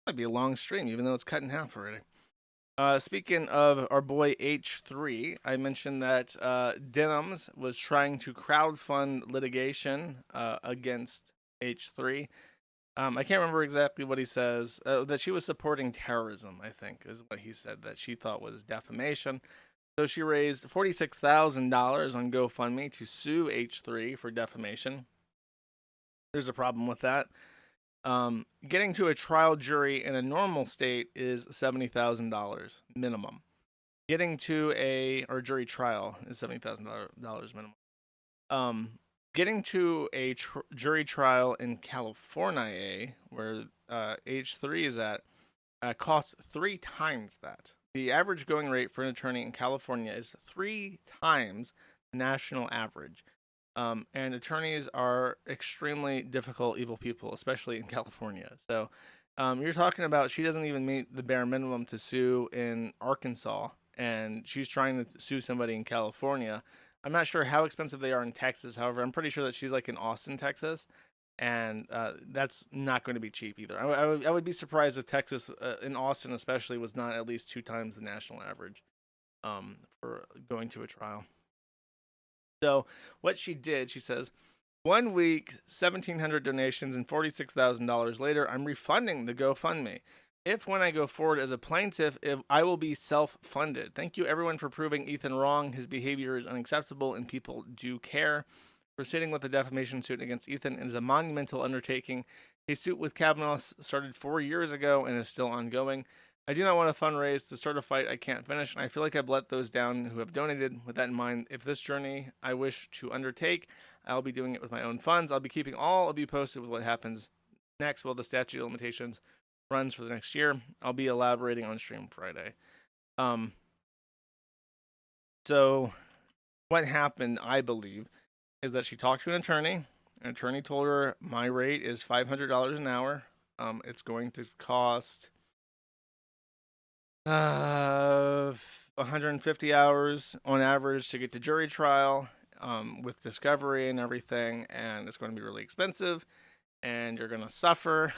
Might be a long stream, even though it's cut in half already. Speaking of our boy H3, I mentioned that Denims was trying to crowdfund litigation against H3. I can't remember exactly what he says. That she was supporting terrorism, I think, is what he said, that she thought was defamation. So she raised $46,000 on GoFundMe to sue H3 for defamation. There's a problem with that. Getting to a trial jury in a normal state is $70,000 minimum. Getting to a jury trial is $70,000 minimum. Getting to a jury trial in California, where H3 is at, costs 3 times that. The average going rate for an attorney in California is 3 times the national average. And attorneys are extremely difficult, evil people, especially in California. So you're talking about she doesn't even meet the bare minimum to sue in Arkansas, and she's trying to sue somebody in California. I'm not sure how expensive they are in Texas. However, I'm pretty sure that she's like in Austin, Texas, and that's not going to be cheap either. I would be surprised if Texas, in Austin especially, was not at least 2 times the national average for going to a trial. So what she did, she says, 1 week, 1,700 donations, and $46,000 later, I'm refunding the GoFundMe. If when I go forward as a plaintiff, I will be self-funded. Thank you, everyone, for proving Ethan wrong. His behavior is unacceptable, and people do care. Proceeding with the defamation suit against Ethan is a monumental undertaking. A suit with Kavanaugh started 4 years ago and is still ongoing. I do not want to fundraise to start a fight I can't finish, and I feel like I've let those down who have donated. With that in mind, if this journey I wish to undertake, I'll be doing it with my own funds. I'll be keeping all of you posted with what happens next while the statute of limitations runs for the next year. I'll be elaborating on stream Friday. So what happened, I believe, is that she talked to an attorney. An attorney told her my rate is $500 an hour. It's going to cost 150 hours on average to get to jury trial, with discovery and everything, and it's going to be really expensive, and you're going to suffer,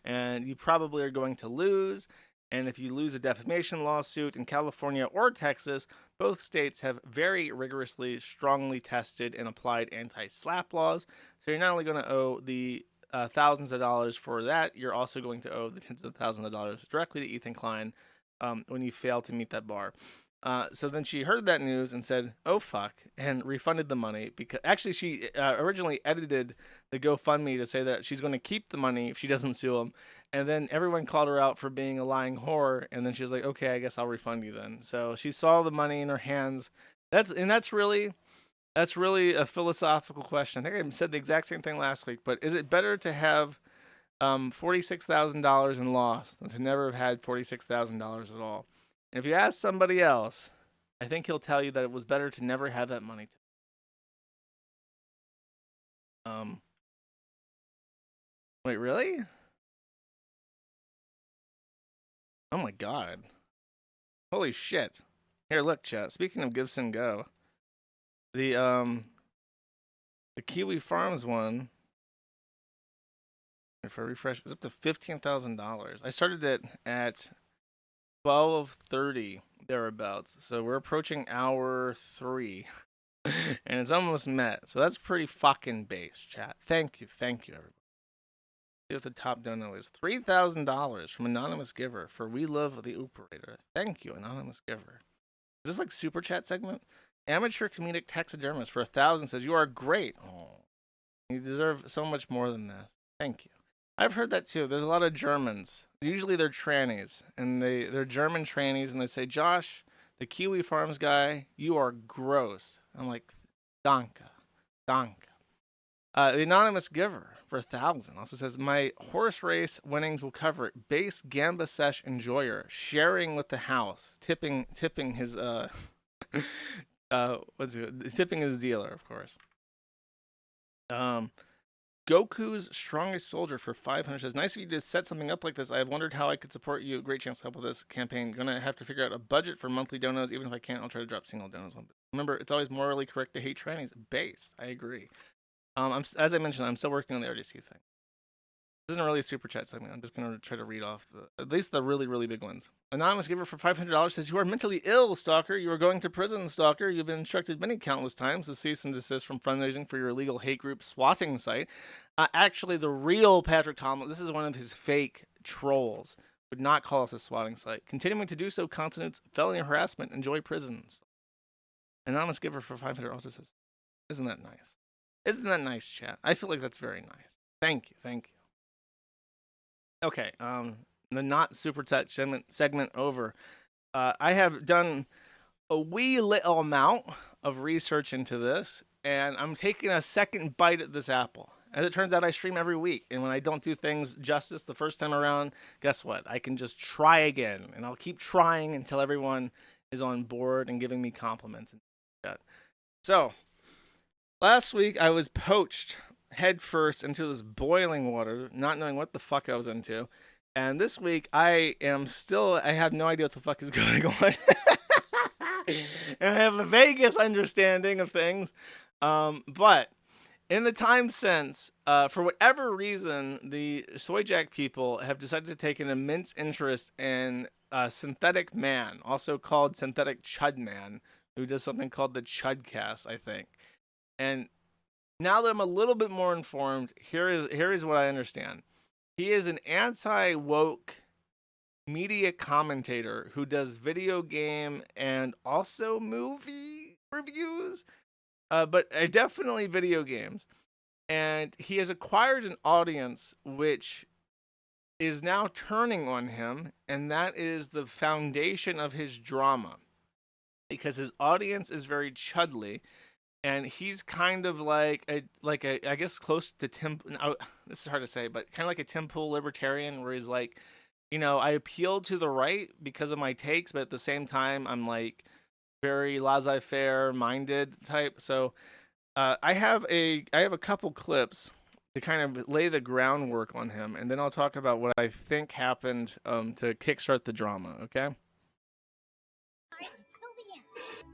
and you probably are going to lose. And if you lose a defamation lawsuit in California or Texas, both states have very rigorously, strongly tested and applied anti-SLAPP laws. So you're not only going to owe the thousands of dollars for that, you're also going to owe the tens of thousands of dollars directly to Ethan Klein when you fail to meet that bar. So then she heard that news and said, oh, fuck, and refunded the money. Because actually, she originally edited the GoFundMe to say that she's going to keep the money if she doesn't sue him. And then everyone called her out for being a lying whore. And then she was like, okay, I guess I'll refund you then. So she saw the money in her hands. That's really a philosophical question. I think I said the exact same thing last week. But is it better to have $46,000 in loss than to never have had $46,000 at all? And if you ask somebody else, I think he'll tell you that it was better to never have that money. Wait, really? Oh my god. Holy shit. Here, look, chat. Speaking of Gibson Go, the Kiwi Farms one, if I refresh, it's up to $15,000. I started it at 12:30 thereabouts, so we're approaching hour 3 and it's almost met, so that's pretty fucking base, chat. Thank you everybody. See what the top dono is. $3,000 from anonymous giver for We Love the Operator. Thank you, anonymous giver. Is this like super chat segment? Amateur comedic taxidermist for 1,000 says, you are great. Oh, you deserve so much more than this. Thank you. I've heard that too. There's a lot of Germans. Usually they're trannies, and they're German trannies, and they say, Josh, the Kiwi Farms guy, you are gross. I'm like, danke. The anonymous giver for 1,000 also says, my horse race winnings will cover it. Base Gamba Sesh enjoyer, sharing with the house, tipping his tipping his dealer, of course. Goku's strongest soldier for 500 says, nice of you to set something up like this. I have wondered how I could support you. Great chance to help with this campaign. Gonna have to figure out a budget for monthly donos. Even if I can't, I'll try to drop single donos. Remember, it's always morally correct to hate trannies. Base. I agree. As I mentioned, I'm still working on the RDC thing. This isn't really a super chat segment. I'm just going to try to read off at least the really, really big ones. Anonymous giver for $500 says, you are mentally ill, stalker. You are going to prison, stalker. You've been instructed many countless times to cease and desist from fundraising for your illegal hate group swatting site. Actually, the real Patrick Tomlin, this is one of his fake trolls, would not call us a swatting site. Continuing to do so constitutes felony harassment. Enjoy prisons. Anonymous giver for $500 also says, isn't that nice? Isn't that nice, chat? I feel like that's very nice. Thank you. Okay, the not super chat segment over. I have done a wee little amount of research into this, and I'm taking a second bite at this apple. As it turns out, I stream every week, and when I don't do things justice the first time around, guess what? I can just try again, and I'll keep trying until everyone is on board and giving me compliments. So, last week I was poached head first into this boiling water, not knowing what the fuck I was into. And this week I have no idea what the fuck is going on. And I have a vaguest understanding of things. But in the time since, for whatever reason, the SoyJack people have decided to take an immense interest in Synthetic Man, also called Synthetic Chud Man, who does something called the Chudcast, I think. And now that I'm a little bit more informed, here is what I understand. He is an anti-woke media commentator who does video game and also movie reviews, but definitely video games. And he has acquired an audience which is now turning on him, and that is the foundation of his drama, because his audience is very chudly. And he's kind of like a I guess close to Tim. This is hard to say, but kind of like a Tim Pool libertarian, where he's like, I appeal to the right because of my takes, but at the same time, I'm like very laissez-faire minded type. So I have a couple clips to kind of lay the groundwork on him, and then I'll talk about what I think happened to kickstart the drama. Okay.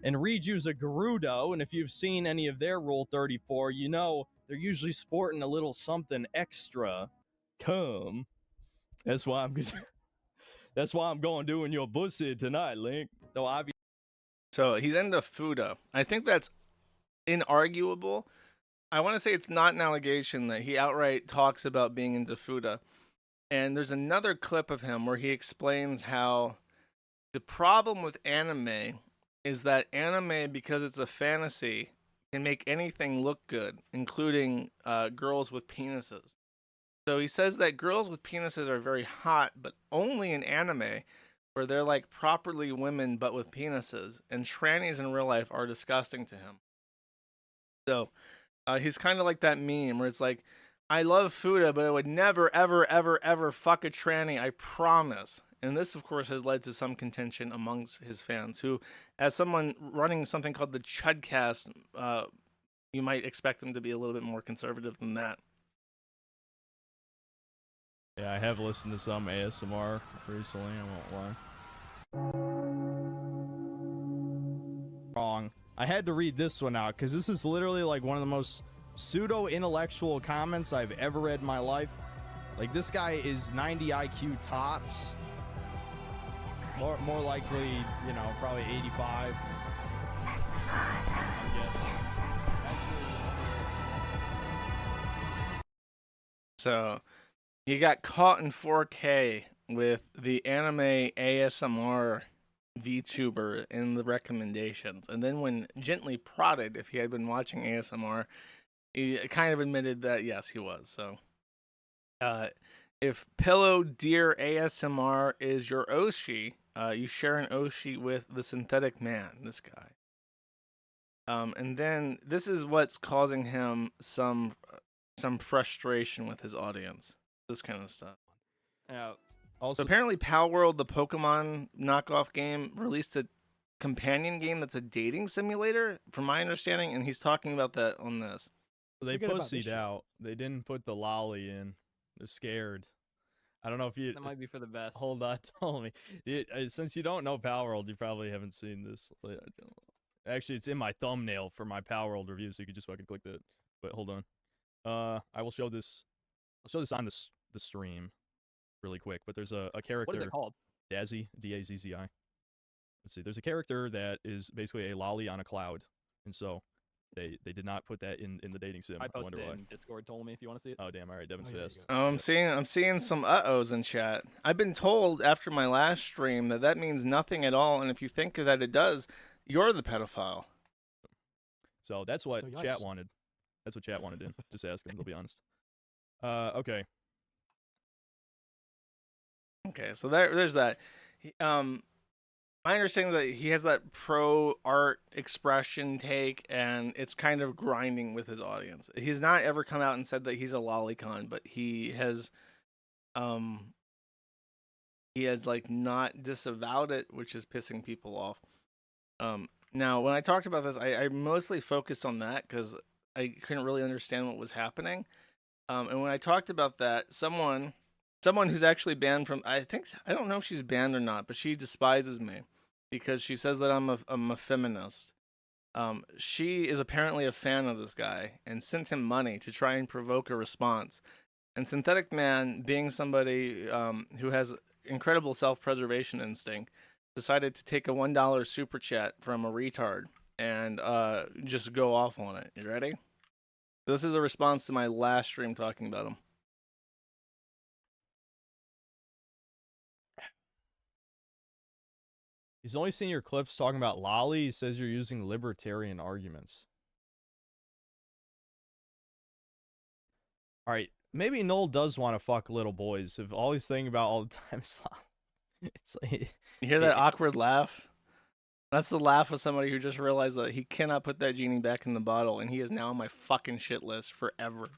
And Riju's a Gerudo, and if you've seen any of their Rule 34, you know they're usually sporting a little something extra. Come. That's why I'm that's why I'm going doing your pussy tonight, Link. Though obviously. So he's into Fuda. I think that's inarguable. I want to say it's not an allegation that he outright talks about being into Fuda. And there's another clip of him where he explains how the problem with anime is that anime, because it's a fantasy, can make anything look good, including girls with penises. So he says that girls with penises are very hot, but only in anime, where they're like properly women but with penises, and trannies in real life are disgusting to him. So he's kind of like that meme where it's like, I love Fuda, but I would never, ever, ever, ever fuck a tranny, I promise. And this, of course, has led to some contention amongst his fans, who, as someone running something called the Chudcast, you might expect them to be a little bit more conservative than that. Yeah, I have listened to some ASMR recently, I won't lie. Wrong. I had to read this one out, because this is literally like one of the most pseudo-intellectual comments I've ever read in my life. Like, this guy is 90 IQ tops. More likely, you know, probably 85. So he got caught in 4K with the anime ASMR VTuber in the recommendations. And then when gently prodded if he had been watching ASMR, he kind of admitted that yes, he was. So if Pillow Deer ASMR is your Oshi, you share an Oshi with the synthetic man, this guy. And then this is what's causing him some frustration with his audience. This kind of stuff. Yeah. Also, so apparently Pal World, the Pokemon knockoff game, released a companion game that's a dating simulator, from my understanding, and he's talking about that on this. they pussied out. They didn't put the lolly in. They're scared. I don't know if you... That might be for the best. Hold on, tell me. Since you don't know Pal World, you probably haven't seen this. Actually, it's in my thumbnail for my Pal World review, so you can just fucking click that. But hold on. I will show this. I'll show this on the stream really quick. But there's a character. What is it called? Dazzy, D-A-Z-Z-I. Let's see. There's a character that is basically a lolly on a cloud, and so they did not put that in the dating sim. I posted wonder it why. in Discord. Told me if you want to see it. Oh damn! All right, Devin's fast. I'm seeing some uh-ohs in chat. I've been told after my last stream that means nothing at all, and if you think that it does, you're the pedophile. So that's what So chat yikes. wanted. That's what chat wanted in. Just ask him. They'll be honest. Okay. Okay, so there's that. My understanding that he has that pro art expression take, and it's kind of grinding with his audience. He's not ever come out and said that he's a lolicon, but he has like not disavowed it, which is pissing people off. Now, when I talked about this, I mostly focused on that because I couldn't really understand what was happening. And when I talked about that, someone who's actually banned from, I don't know if she's banned or not, but she despises me because she says that I'm a feminist. She is apparently a fan of this guy and sent him money to try and provoke a response. And Synthetic Man, being somebody who has incredible self-preservation instinct, decided to take a $1 super chat from a retard and just go off on it. You ready? This is a response to my last stream talking about him. He's only seen your clips talking about lolly. He says you're using libertarian arguments. All right, maybe Noel does want to fuck little boys if all he's thinking about all the time is lolly. It's like, You hear that awkward laugh? That's the laugh of somebody who just realized that he cannot put that genie back in the bottle, and he is now on my fucking shit list forever.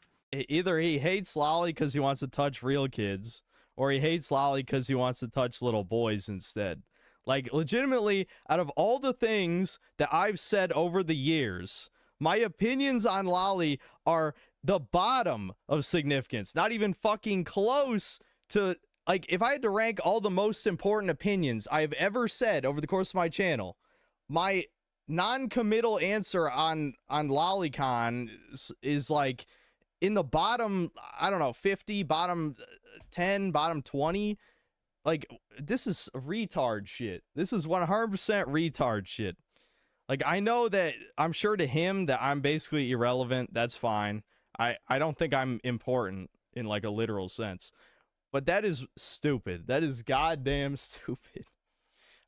either he hates lolly because he wants to touch real kids, or he hates lolly because he wants to touch little boys instead. Like, legitimately, out of all the things that I've said over the years, My opinions on Lolly are the bottom of significance, not even fucking close to, like, if I had to rank all the most important opinions I've ever said over the course of my channel, my non-committal answer on LollyCon is like in the bottom, I don't know, 50, bottom 10, bottom 20. Like, this is retard shit. This is 100% retard shit. Like, I know that I'm sure to him that I'm basically irrelevant. That's fine. I don't think I'm important in like a literal sense. But that is stupid. That is goddamn stupid.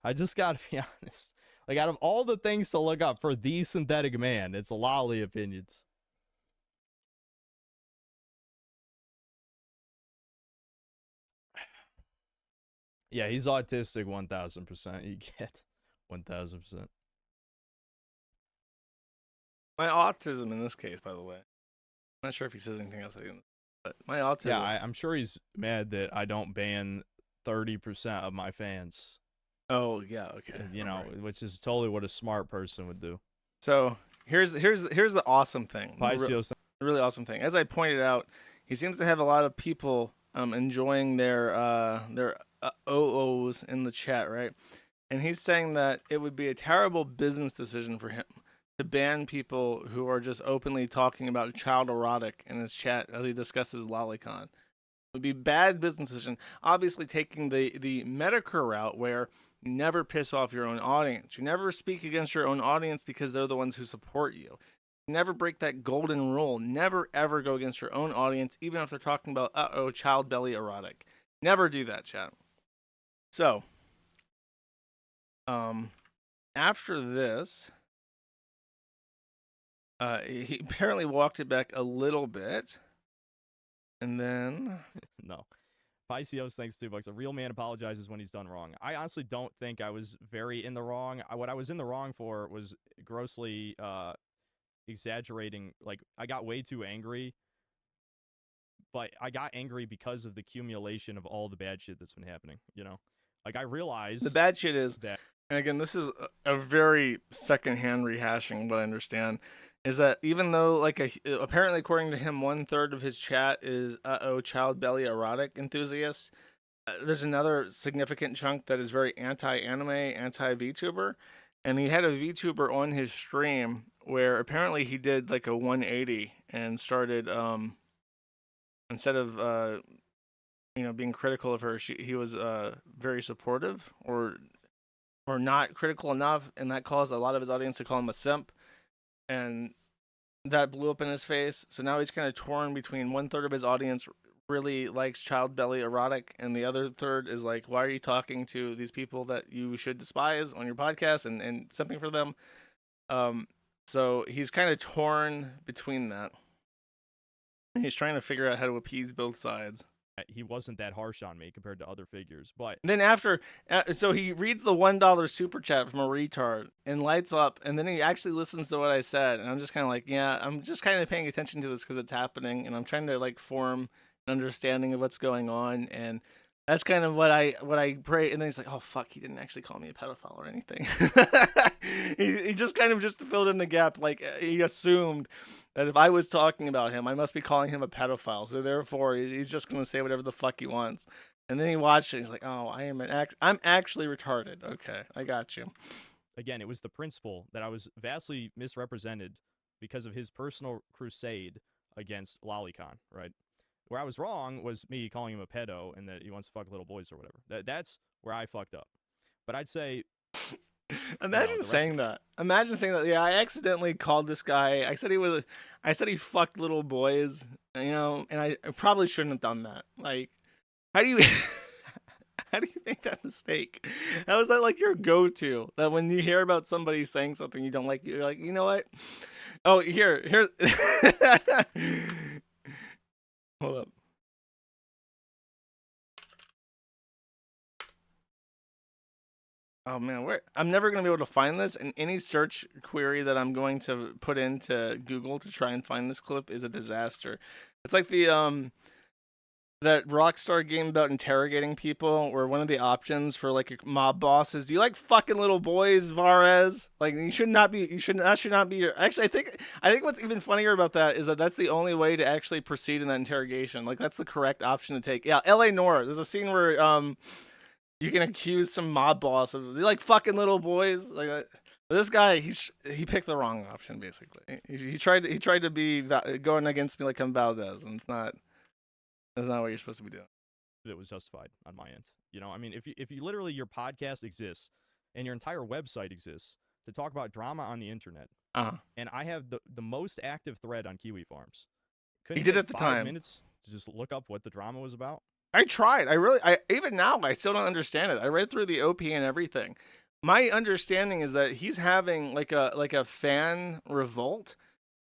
I just gotta be honest. Like, out of all the things to look up for the synthetic man, it's Lolly opinions. Yeah, he's autistic 1000%. You get 1000%. My autism in this case, by the way. I'm not sure if he says anything else at the end, but my autism. Yeah, I'm sure he's mad that I don't ban 30% of my fans. Oh yeah, okay. You know, which is totally what a smart person would do. So here's the awesome thing. Pycios. The really awesome thing. As I pointed out, he seems to have a lot of people enjoying their OOs in the chat, right? And he's saying that it would be a terrible business decision for him to ban people who are just openly talking about child erotic in his chat as he discusses Lolicon. It would be a bad business decision. Obviously, taking the Medicare route where you never piss off your own audience. You never speak against your own audience because they're the ones who support you. You never break that golden rule. Never, ever go against your own audience, even if they're talking about, child belly erotic. Never do that, chat. So, after this, he apparently walked it back a little bit, and then no. Pycios, thanks $2. A real man apologizes when he's done wrong. I honestly don't think I was very in the wrong. What I was in the wrong for was grossly exaggerating. Like, I got way too angry, but I got angry because of the accumulation of all the bad shit that's been happening, you know? Like, I realized the bad shit is that, and again, this is a very secondhand rehashing what I understand, is that even though, like, apparently according to him, 1/3 of his chat is child belly erotic enthusiasts, there's another significant chunk that is very anti-anime, anti-VTuber, and he had a VTuber on his stream where apparently he did like a 180 and started, instead of being critical of her, he was very supportive or not critical enough, and that caused a lot of his audience to call him a simp, and that blew up in his face. So now he's kind of torn between 1/3 of his audience really likes child belly erotic, and the other third is like, why are you talking to these people that you should despise on your podcast and simping for them? So he's kind of torn between that. And he's trying to figure out how to appease both sides. he wasn't that harsh on me compared to other figures. But then after, so he reads the $1 super chat from a retard and lights up, and then he actually listens to what I said, and I'm just kind of like, yeah, I'm just kind of paying attention to this because it's happening, and I'm trying to like form an understanding of what's going on, and that's kind of what I pray. And then he's like, oh fuck, he didn't actually call me a pedophile or anything. he just kind of just filled in the gap, like he assumed that if I was talking about him, I must be calling him a pedophile. So therefore, he's just gonna say whatever the fuck he wants. And then he watched it. He's like, oh, I'm actually retarded. Okay, I got you. Again, it was the principle that I was vastly misrepresented because of his personal crusade against Lolicon, right? Where I was wrong was me calling him a pedo and that he wants to fuck little boys or whatever. That's where I fucked up. But I'd say... Imagine saying that. Imagine saying that. Yeah, I accidentally called this guy. I said he fucked little boys, you know, and I probably shouldn't have done that. Like, how do you make that mistake? How is that like your go-to? That when you hear about somebody saying something you don't like, you're like, you know what? Oh, here's hold up. Oh man, I'm never gonna be able to find this, and any search query that I'm going to put into Google to try and find this clip is a disaster. It's like the that Rockstar game about interrogating people, where one of the options for like a mob boss is, "Do you like fucking little boys, Varez?" Like you should not be. That should not be your. Actually, I think what's even funnier about that is that that's the only way to actually proceed in that interrogation. Like that's the correct option to take. Yeah, L.A. Noir. There's a scene where you can accuse some mob boss of, "You like fucking little boys?" Like. This guy, he picked the wrong option. Basically, he tried to be going against me like I'm Valdez, and that's not what you're supposed to be doing. That was justified on my end. You know, I mean, if you literally, your podcast exists and your entire website exists to talk about drama on the internet, and I have the most active thread on Kiwi Farms. Couldn't You did take at the 5 time. minutes to just look up what the drama was about? I tried. I even now I still don't understand it. I read through the OP and everything. My understanding is that he's having like a fan revolt,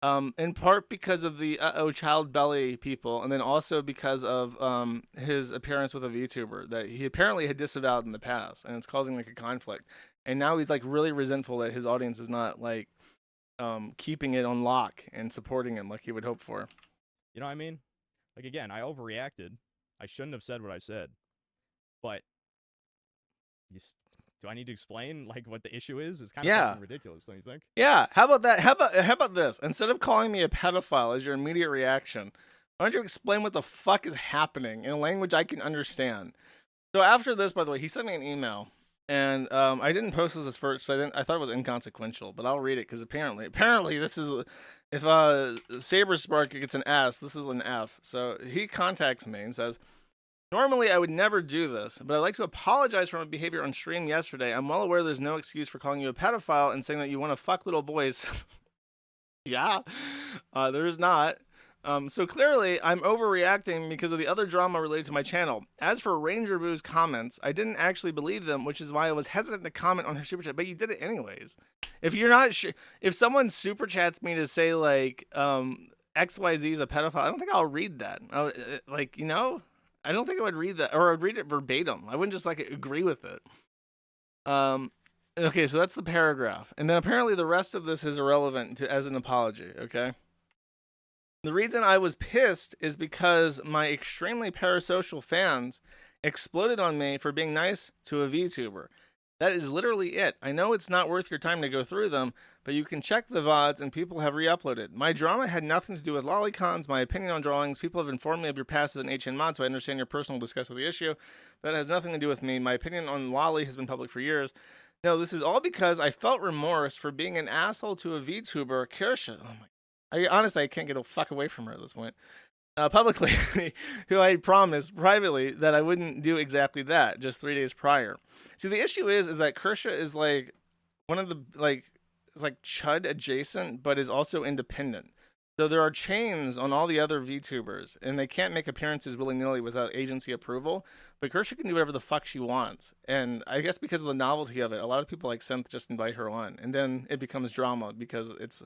in part because of the child belly people, and then also because of his appearance with a VTuber that he apparently had disavowed in the past, and it's causing like a conflict. And now he's like really resentful that his audience is not like keeping it on lock and supporting him like he would hope for. You know what I mean? Like, again, I overreacted. I shouldn't have said what I said. But do I need to explain like what the issue is? It's kind of fucking ridiculous, don't you think? Yeah. How about that? How about this? Instead of calling me a pedophile as your immediate reaction, why don't you explain what the fuck is happening in a language I can understand? So after this, by the way, he sent me an email, and I didn't post this first. So I thought it was inconsequential, but I'll read it because apparently this is, if Saberspark gets an S, this is an F. So he contacts me and says, "Normally, I would never do this, but I'd like to apologize for my behavior on stream yesterday. I'm well aware there's no excuse for calling you a pedophile and saying that you want to fuck little boys." Yeah, there is not. So clearly, I'm overreacting because of the other drama related to my channel. As for Ranger Boo's comments, I didn't actually believe them, which is why I was hesitant to comment on her super chat. But you did it anyways. If you're not if someone super chats me to say like XYZ is a pedophile, I don't think I'll read that. Like, you know. I don't think I would read that, or I'd read it verbatim. I wouldn't just like agree with it. Okay, so that's the paragraph. And then apparently the rest of this is irrelevant as an apology, okay? The reason I was pissed is because my extremely parasocial fans exploded on me for being nice to a VTuber. That is literally it. I know it's not worth your time to go through them, but you can check the VODs and people have re-uploaded. My drama had nothing to do with lolicons, my opinion on drawings. People have informed me of your past as an HN mod, so I understand your personal disgust with the issue. That has nothing to do with me. My opinion on lolly has been public for years. No, this is all because I felt remorse for being an asshole to a VTuber, Kirsha. Oh my! Honestly, I can't get a fuck away from her at this point. Publicly, who I promised privately that I wouldn't do exactly that just 3 days prior. See, the issue is that Kirsha is like one of the it's like Chud adjacent, but is also independent. So there are chains on all the other VTubers, and they can't make appearances willy-nilly without agency approval. But Kirsha can do whatever the fuck she wants, and I guess because of the novelty of it, a lot of people like Synth just invite her on, and then it becomes drama because it's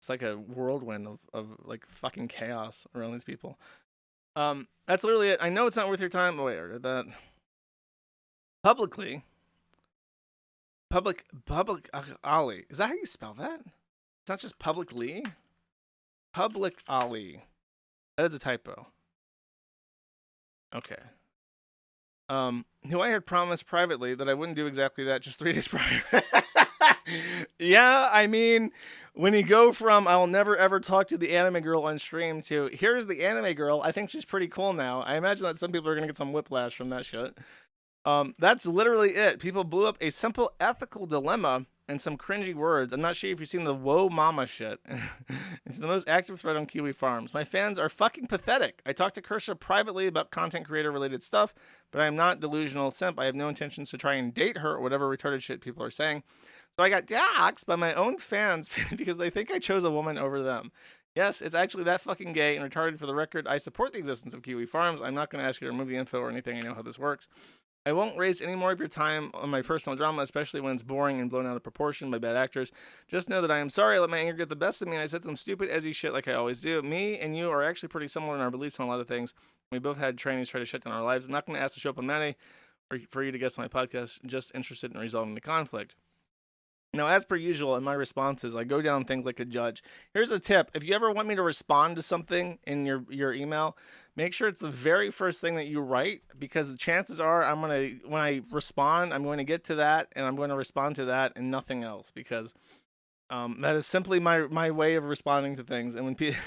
like a whirlwind of like fucking chaos around these people. That's literally it. I know it's not worth your time. Oh, wait, I read that. Public Ali. Is that how you spell that? It's not just publicly. Public Ali. That is a typo. Okay. Who I had promised privately that I wouldn't do exactly that just 3 days prior. Yeah, I mean, when you go from "I'll never ever talk to the anime girl on stream" to "here's the anime girl, I think she's pretty cool now," I imagine that some people are gonna get some whiplash from that shit. That's literally it. People blew up a simple ethical dilemma and some cringy words. I'm not sure if you've seen the "whoa mama" shit. It's the most active thread on Kiwi Farms. My fans are fucking pathetic. I talked to Kirsha privately about content creator related stuff, but I am not delusional simp. I have no intentions to try and date her or whatever retarded shit people are saying. So I got doxxed by my own fans because they think I chose a woman over them. Yes, it's actually that fucking gay and retarded. For the record, I support the existence of Kiwi Farms. I'm not going to ask you to remove the info or anything. I know how this works. I won't waste any more of your time on my personal drama, especially when it's boring and blown out of proportion by bad actors. Just know that I am sorry I let my anger get the best of me, and I said some stupid ezzy shit like I always do. Me and you are actually pretty similar in our beliefs on a lot of things. We both had trainees try to shut down our lives. I'm not going to ask to show up on Manny or for you to guest on my podcast, just interested in resolving the conflict. Now, as per usual, in my responses, I go down things like a judge. Here's a tip. If you ever want me to respond to something in your email, make sure it's the very first thing that you write, because the chances are when I respond, I'm going to get to that, and I'm going to respond to that and nothing else, because that is simply my way of responding to things. And when people,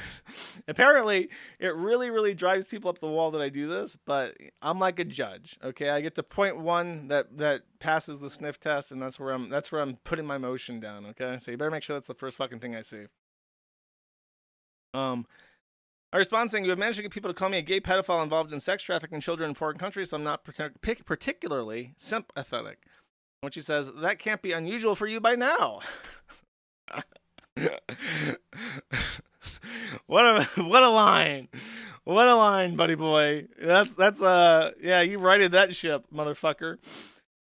apparently, it really drives people up the wall that I do this, but I'm like a judge. Okay, I get to point one that passes the sniff test, and that's where I'm putting my motion down. Okay, so you better make sure that's the first fucking thing I see. I respond saying, you have managed to get people to call me a gay pedophile involved in sex trafficking children in foreign countries, so I'm not particularly sympathetic. When she says, that can't be unusual for you by now. What a line. What a line, buddy boy. That's yeah, you righted that ship, motherfucker.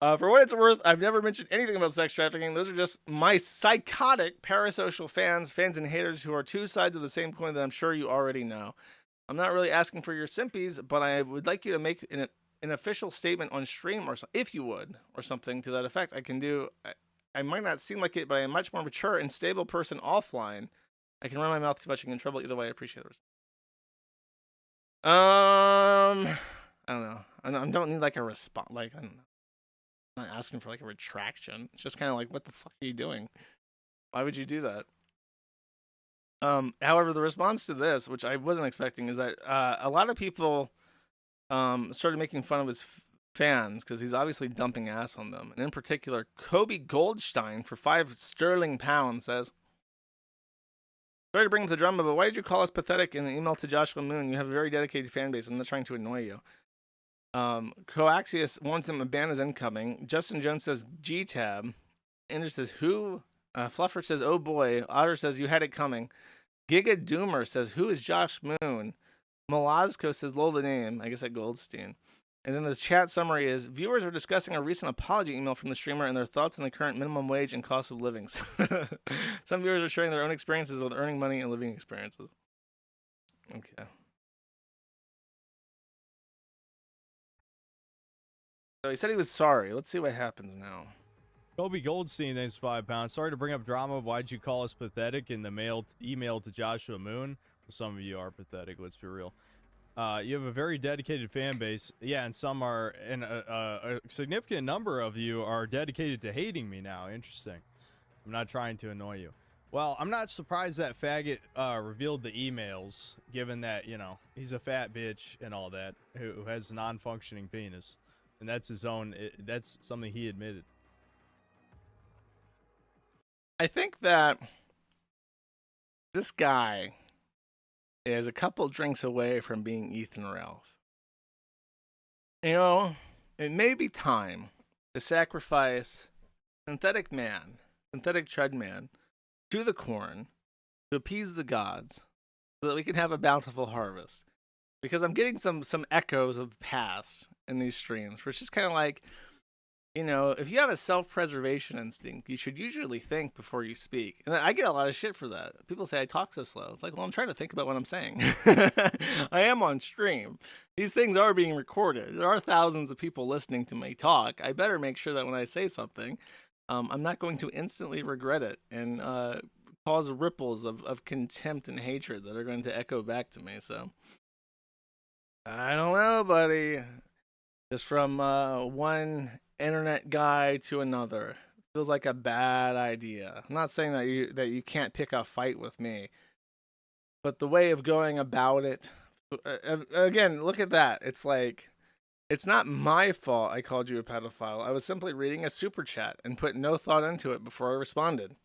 For what it's worth, I've never mentioned anything about sex trafficking. Those are just my psychotic parasocial fans and haters who are two sides of the same coin that I'm sure you already know. I'm not really asking for your sympathies, but I would like you to make an official statement on stream, or if you would, or something to that effect. I can do. I might not seem like it, but I am a much more mature and stable person offline. I can run my mouth too much and get in trouble. Either way, I appreciate it. I don't know. I don't need like a response. Like, I don't know. I'm not asking for like a retraction. It's just kind of like, what the fuck are you doing? Why would you do that? However, the response to this, which I wasn't expecting, is that a lot of people started making fun of his fans because he's obviously dumping ass on them. And in particular, Kobe Goldstein for £5 sterling says, sorry to bring up the drama, but why did you call us pathetic in an email to Joshua Moon? You have a very dedicated fan base. I'm not trying to annoy you. Coaxius warns him a ban is incoming. Justin Jones says G-Tab. Ender says who? Fluffer says oh boy. Otter says you had it coming. Giga Doomer says who is Josh Moon? Malazko says lol the name. I guess at Goldstein. And then the chat summary is, viewers are discussing a recent apology email from the streamer and their thoughts on the current minimum wage and cost of living. Some viewers are sharing their own experiences with earning money and living experiences. Okay. So he said he was sorry. Let's see what happens now. Kobe Goldstein, thanks for £5. Sorry to bring up drama. Why'd you call us pathetic in the email to Joshua Moon? Well, some of you are pathetic, let's be real. You have a very dedicated fan base. Yeah, and some are, and a significant number of you are dedicated to hating me now. Interesting. I'm not trying to annoy you. Well, I'm not surprised that faggot revealed the emails, given that, you know, he's a fat bitch and all that, who has a non-functioning penis. And that's his own, that's something he admitted. I think that this guy is a couple drinks away from being Ethan Ralph. You know, it may be time to sacrifice synthetic chud man, to the corn, to appease the gods, so that we can have a bountiful harvest. Because I'm getting some echoes of the past in these streams, where it's just kind of like, you know, if you have a self-preservation instinct, you should usually think before you speak. And I get a lot of shit for that. People say I talk so slow. It's like, well, I'm trying to think about what I'm saying. I am on stream. These things are being recorded. There are thousands of people listening to me talk. I better make sure that when I say something, I'm not going to instantly regret it and cause ripples of contempt and hatred that are going to echo back to me. So, I don't know, buddy. Just from one internet guy to another, feels like a bad idea. I'm not saying that you can't pick a fight with me, but the way of going about it, again, look at that. It's like, it's not my fault I called you a pedophile. I was simply reading a super chat and put no thought into it before I responded.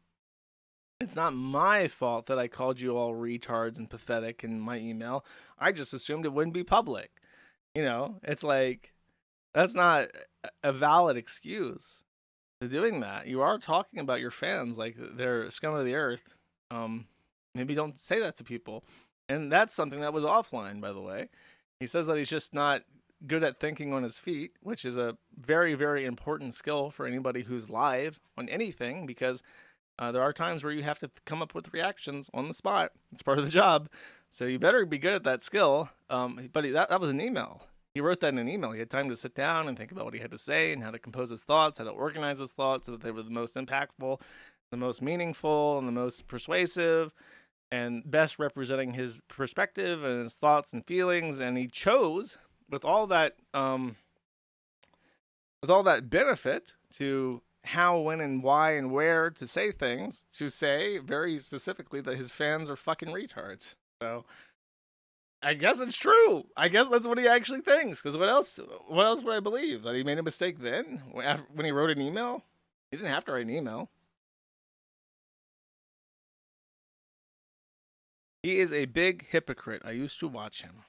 It's not my fault that I called you all retards and pathetic in my email. I just assumed it wouldn't be public. You know, it's like, that's not a valid excuse to doing that. You are talking about your fans like they're scum of the earth. Maybe don't say that to people. And that's something that was offline, by the way. He says that he's just not good at thinking on his feet, which is a very, very important skill for anybody who's live on anything, because there are times where you have to come up with reactions on the spot. It's part of the job. So you better be good at that skill. But that was an email. he wrote that in an email. He had time to sit down and think about what he had to say and how to compose his thoughts, how to organize his thoughts so that they were the most impactful, the most meaningful, and the most persuasive, and best representing his perspective and his thoughts and feelings. And he chose, with all that benefit, to how, when, and why, and where to say things, to say very specifically that his fans are fucking retards. So I guess it's true. I guess that's what he actually thinks. Because what else would I believe? That he made a mistake then? When he wrote an email? He didn't have to write an email. He is a big hypocrite. I used to watch him.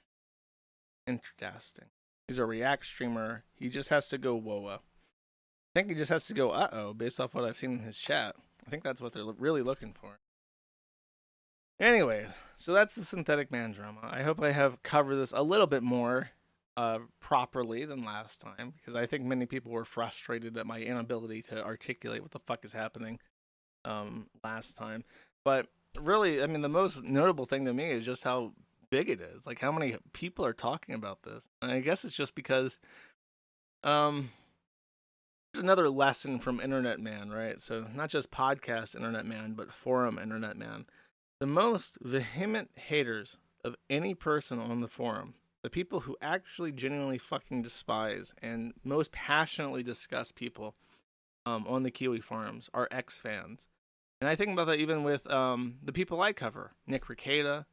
Interesting. He's a React streamer. He just has to go whoa. I think he just has to go uh-oh based off what I've seen in his chat. I think that's what they're really looking for. Anyways, so that's the synthetic man drama. I hope I have covered this a little bit more properly than last time, because I think many people were frustrated at my inability to articulate what the fuck is happening last time. But really, I mean, the most notable thing to me is just how big it is. Like, how many people are talking about this. And I guess it's just because there's another lesson from Internet Man, right? So not just podcast Internet Man, but forum Internet Man. The most vehement haters of any person on the forum, the people who actually genuinely fucking despise and most passionately discuss people on the Kiwi forums, are ex-fans. And I think about that even with the people I cover. Nick Ricada,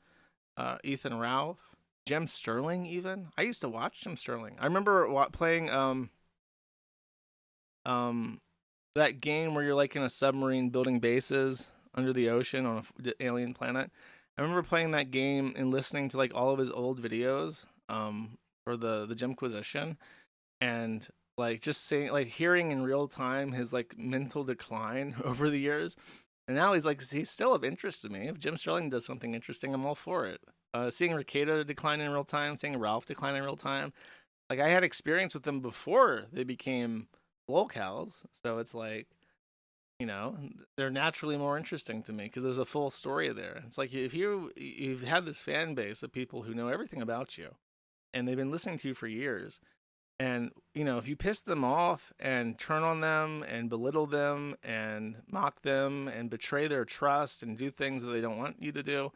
Ethan Ralph, Jim Sterling even. I used to watch Jim Sterling. I remember playing that game where you're like in a submarine building bases under the ocean on an alien planet. I remember playing that game and listening to like all of his old videos for the Jimquisition, and like just saying, like hearing in real time his like mental decline over the years. And now he's still of interest to me. If Jim Sterling does something interesting, I'm all for it. Seeing Ricada decline in real time, seeing Ralph decline in real time. Like, I had experience with them before they became lolcows. So it's like, you know, they're naturally more interesting to me because there's a full story there. It's like if you've had this fan base of people who know everything about you and they've been listening to you for years. And, you know, if you piss them off and turn on them and belittle them and mock them and betray their trust and do things that they don't want you to do,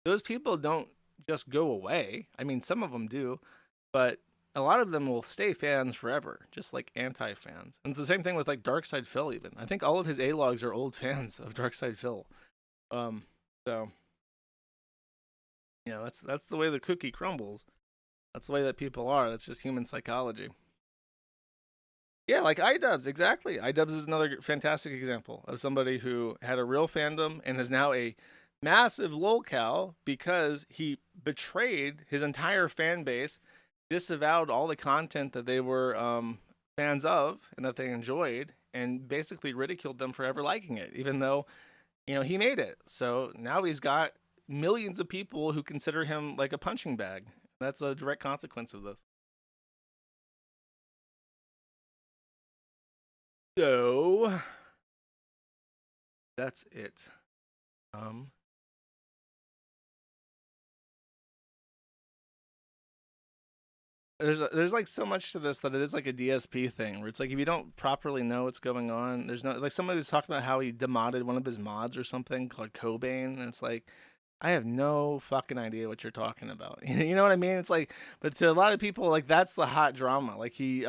those people don't just go away. I mean, some of them do, but a lot of them will stay fans forever, just like anti-fans. And it's the same thing with like Darkside Phil even. I think all of his A-logs are old fans of Darkside Phil. So, you know, that's the way the cookie crumbles. That's the way that people are. That's just human psychology. Yeah, like iDubbbz, exactly. iDubbbz is another fantastic example of somebody who had a real fandom and is now a massive lolcow because he betrayed his entire fan base, disavowed all the content that they were fans of and that they enjoyed, and basically ridiculed them for ever liking it, even though, you know, he made it. So now he's got millions of people who consider him like a punching bag. That's a direct consequence of this. So that's it. There's like so much to this that it is like a DSP thing where it's like if you don't properly know what's going on, there's no, like somebody was talking about how he demodded one of his mods or something called Cobain, and it's like, I have no fucking idea what you're talking about. You know what I mean? It's like, but to a lot of people, like that's the hot drama. Like he,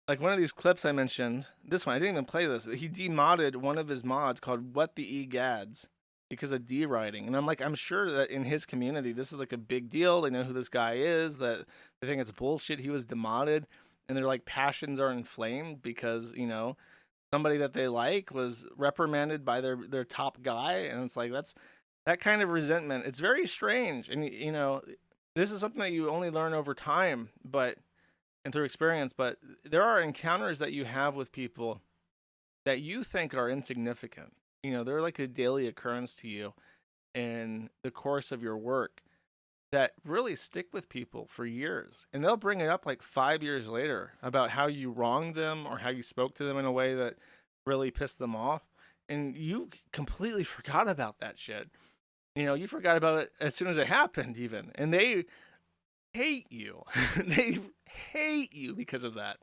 like one of these clips I mentioned, this one, I didn't even play this. He demodded one of his mods called What the Egads because of D-writing. And I'm like, I'm sure that in his community, this is like a big deal. They know who this guy is, that they think it's bullshit. He was demodded, and their like passions are inflamed because, you know, somebody that they like was reprimanded by their top guy. And it's like, that's that kind of resentment. It's very strange. And, you know, this is something that you only learn over time, and through experience, but there are encounters that you have with people that you think are insignificant. You know, they're like a daily occurrence to you in the course of your work that really stick with people for years. And they'll bring it up like 5 years later about how you wronged them or how you spoke to them in a way that really pissed them off. And you completely forgot about that shit. You know, you forgot about it as soon as it happened even. And they hate you. They hate you because of that.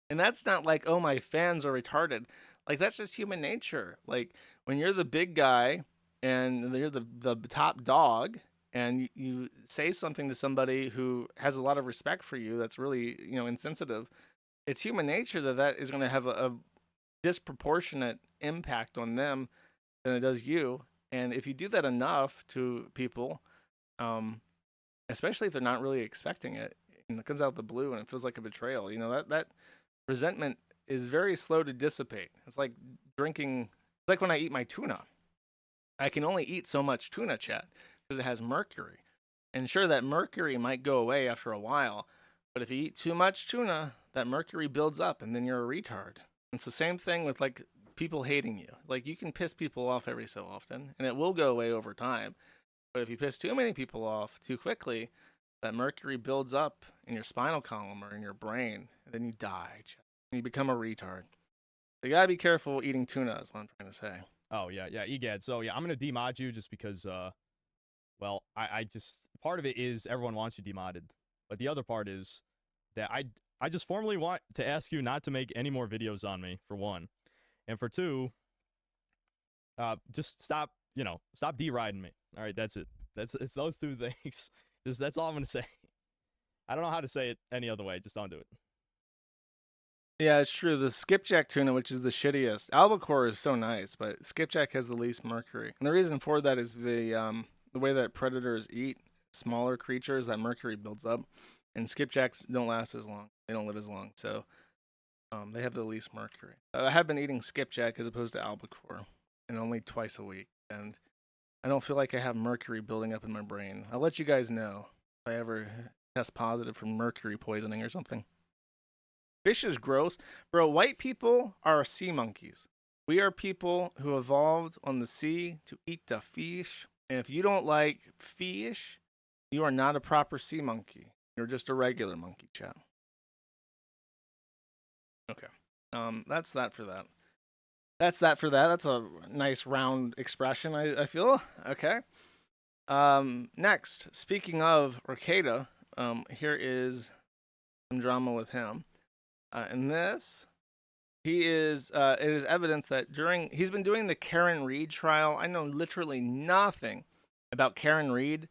And that's not like, oh, my fans are retarded. Like, that's just human nature. Like, when you're the big guy and you're the top dog, and you say something to somebody who has a lot of respect for you that's really, insensitive, it's human nature that is going to have a disproportionate impact on them than it does you. And if you do that enough to people, especially if they're not really expecting it, and it comes out of the blue and it feels like a betrayal, that resentment is very slow to dissipate. It's like drinking, it's like when I eat my tuna. I can only eat so much tuna, chat, because it has mercury. And sure, that mercury might go away after a while, but if you eat too much tuna, that mercury builds up and then you're a retard. It's the same thing with like people hating you. Like, you can piss people off every so often and it will go away over time. But if you piss too many people off too quickly, that mercury builds up in your spinal column or in your brain, and then you die. You become a retard. You gotta be careful eating tuna, is what I'm trying to say. Oh, yeah, EGAD. So, yeah, I'm going to demod you just because, well, I just, part of it is everyone wants you demodded. But the other part is that I just formally want to ask you not to make any more videos on me, for one. And for two, just stop deriding me. All right, that's it. It's those two things. That's all I'm going to say. I don't know how to say it any other way. Just don't do it. Yeah, it's true. The skipjack tuna, which is the shittiest. Albacore is so nice, but skipjack has the least mercury. And the reason for that is the way that predators eat smaller creatures, that mercury builds up. And skipjacks don't last as long. They don't live as long. So they have the least mercury. I have been eating skipjack as opposed to albacore, and only twice a week. And I don't feel like I have mercury building up in my brain. I'll let you guys know if I ever test positive for mercury poisoning or something. Fish is gross. Bro, white people are sea monkeys. We are people who evolved on the sea to eat the fish. And if you don't like fish, you are not a proper sea monkey. You're just a regular monkey, chat. Okay. That's that for that. That's that for that. That's a nice round expression, I feel. Okay. Next, speaking of Ricada, here is some drama with him. And this, it is evidence that he's been doing the Karen Reed trial. I know literally nothing about Karen Reed.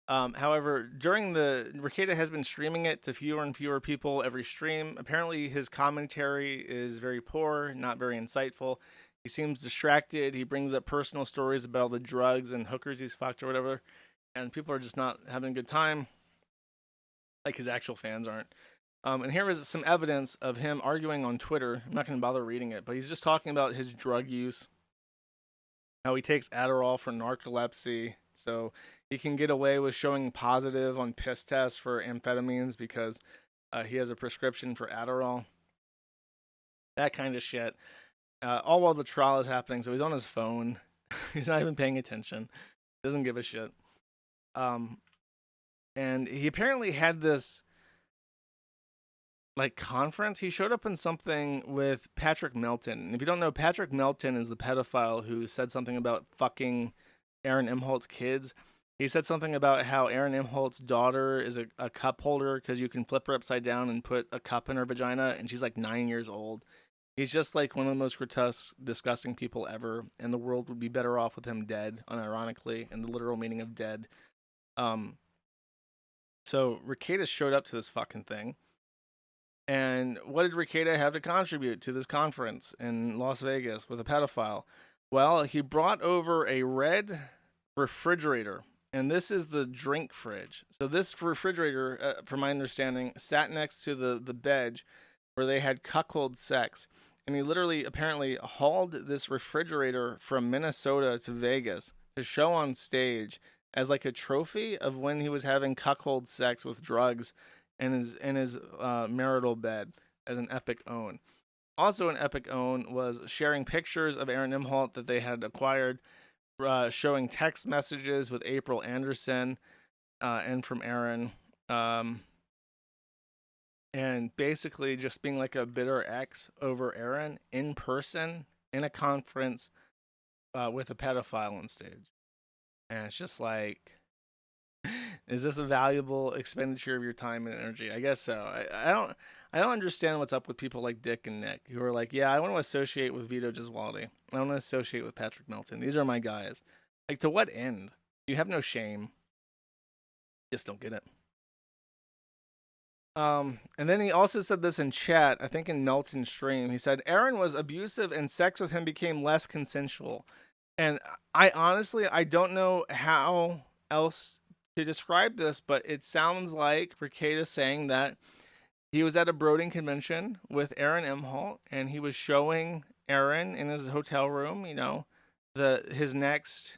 However, Ricada has been streaming it to fewer and fewer people every stream. Apparently his commentary is very poor, not very insightful. He seems distracted. He brings up personal stories about all the drugs and hookers he's fucked or whatever. And people are just not having a good time. Like his actual fans aren't. And here is some evidence of him arguing on Twitter. I'm not going to bother reading it, but he's just talking about his drug use, how he takes Adderall for narcolepsy, so he can get away with showing positive on piss tests for amphetamines because he has a prescription for Adderall. That kind of shit. All while the trial is happening, so he's on his phone. He's not even paying attention. Doesn't give a shit. And he apparently had this conference. He showed up in something with Patrick Melton. And if you don't know, Patrick Melton is the pedophile who said something about fucking Aaron Imholt's kids. He said something about how Aaron Imholt's daughter is a cup holder because you can flip her upside down and put a cup in her vagina, and she's like 9 years old. He's just like one of the most grotesque, disgusting people ever, and the world would be better off with him dead, unironically, in the literal meaning of dead. So Ricada showed up to this fucking thing. And what did Ricada have to contribute to this conference in Las Vegas with a pedophile? Well, he brought over a red refrigerator, and this is the drink fridge. So this refrigerator, from my understanding, sat next to the bed where they had cuckold sex. And he literally, apparently, hauled this refrigerator from Minnesota to Vegas to show on stage as like a trophy of when he was having cuckold sex with drugs in his marital bed as an epic own. Also an epic own was sharing pictures of Aaron Imholt that they had acquired, showing text messages with April Anderson and from Aaron, and basically just being like a bitter ex over Aaron in person in a conference with a pedophile on stage. And it's just like, Is this a valuable expenditure of your time and energy? I guess so. I don't understand what's up with people like Dick and Nick who are like, yeah, I want to associate with Vito Gesualdi. I want to associate with Patrick Melton. These are my guys. Like, to what end? You have no shame. Just don't get it. And then he also said this in chat, I think in Melton's stream. He said, Aaron was abusive and sex with him became less consensual. And I honestly, I don't know how else to describe this, but it sounds like Ricada saying that he was at a brooding convention with Aaron Imholt, and he was showing Aaron in his hotel room, you know, his next